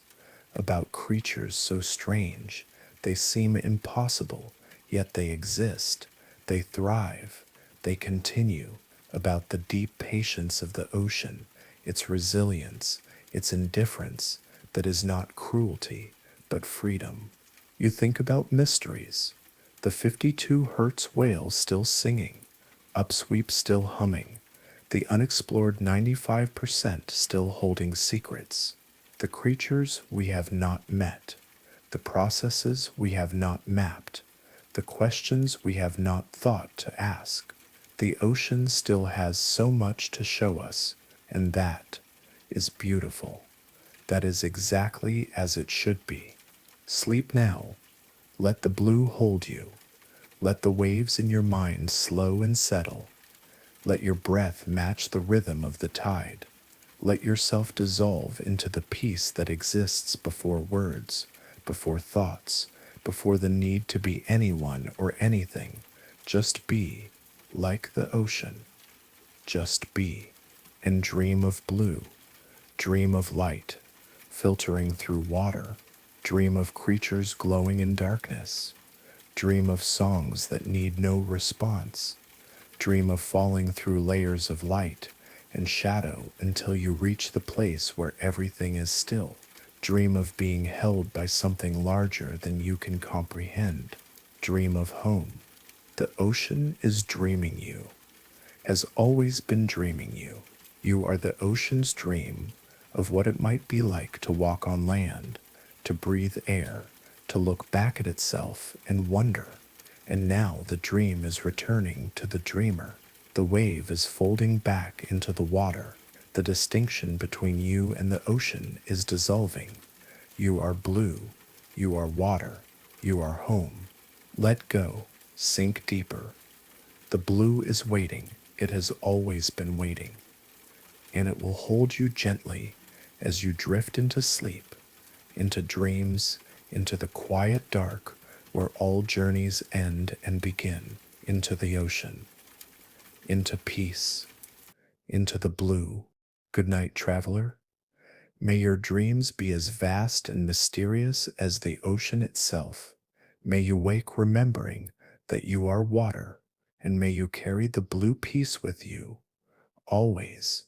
about creatures so strange they seem impossible, yet they exist, they thrive, they continue, about the deep patience of the ocean, its resilience, its indifference that is not cruelty, but freedom. You think about mysteries, the 52 Hertz whale still singing, upsweep still humming, The unexplored 95% still holding secrets, the creatures we have not met, the processes we have not mapped, the questions we have not thought to ask. The ocean still has so much to show us, and that is beautiful. That is exactly as it should be. Sleep now. Let the blue hold you. Let the waves in your mind slow and settle. Let your breath match the rhythm of the tide. Let yourself dissolve into the peace that exists before words, before thoughts, before the need to be anyone or anything. Just be, like the ocean. Just be. And dream of blue. Dream of light, filtering through water. Dream of creatures glowing in darkness. Dream of songs that need no response. Dream of falling through layers of light and shadow until you reach the place where everything is still. Dream of being held by something larger than you can comprehend. Dream of home. The ocean is dreaming you, has always been dreaming you. You are the ocean's dream of what it might be like to walk on land, to breathe air, to look back at itself and wonder. And now the dream is returning to the dreamer. The wave is folding back into the water. The distinction between you and the ocean is dissolving. You are blue. You are water. You are home. Let go. Sink deeper. The blue is waiting. It has always been waiting. And it will hold you gently as you drift into sleep, into dreams, into the quiet dark where all journeys end and begin, into the ocean, into peace, into the blue. Good night, traveler. May your dreams be as vast and mysterious as the ocean itself. May you wake remembering that you are water, and may you carry the blue peace with you, always.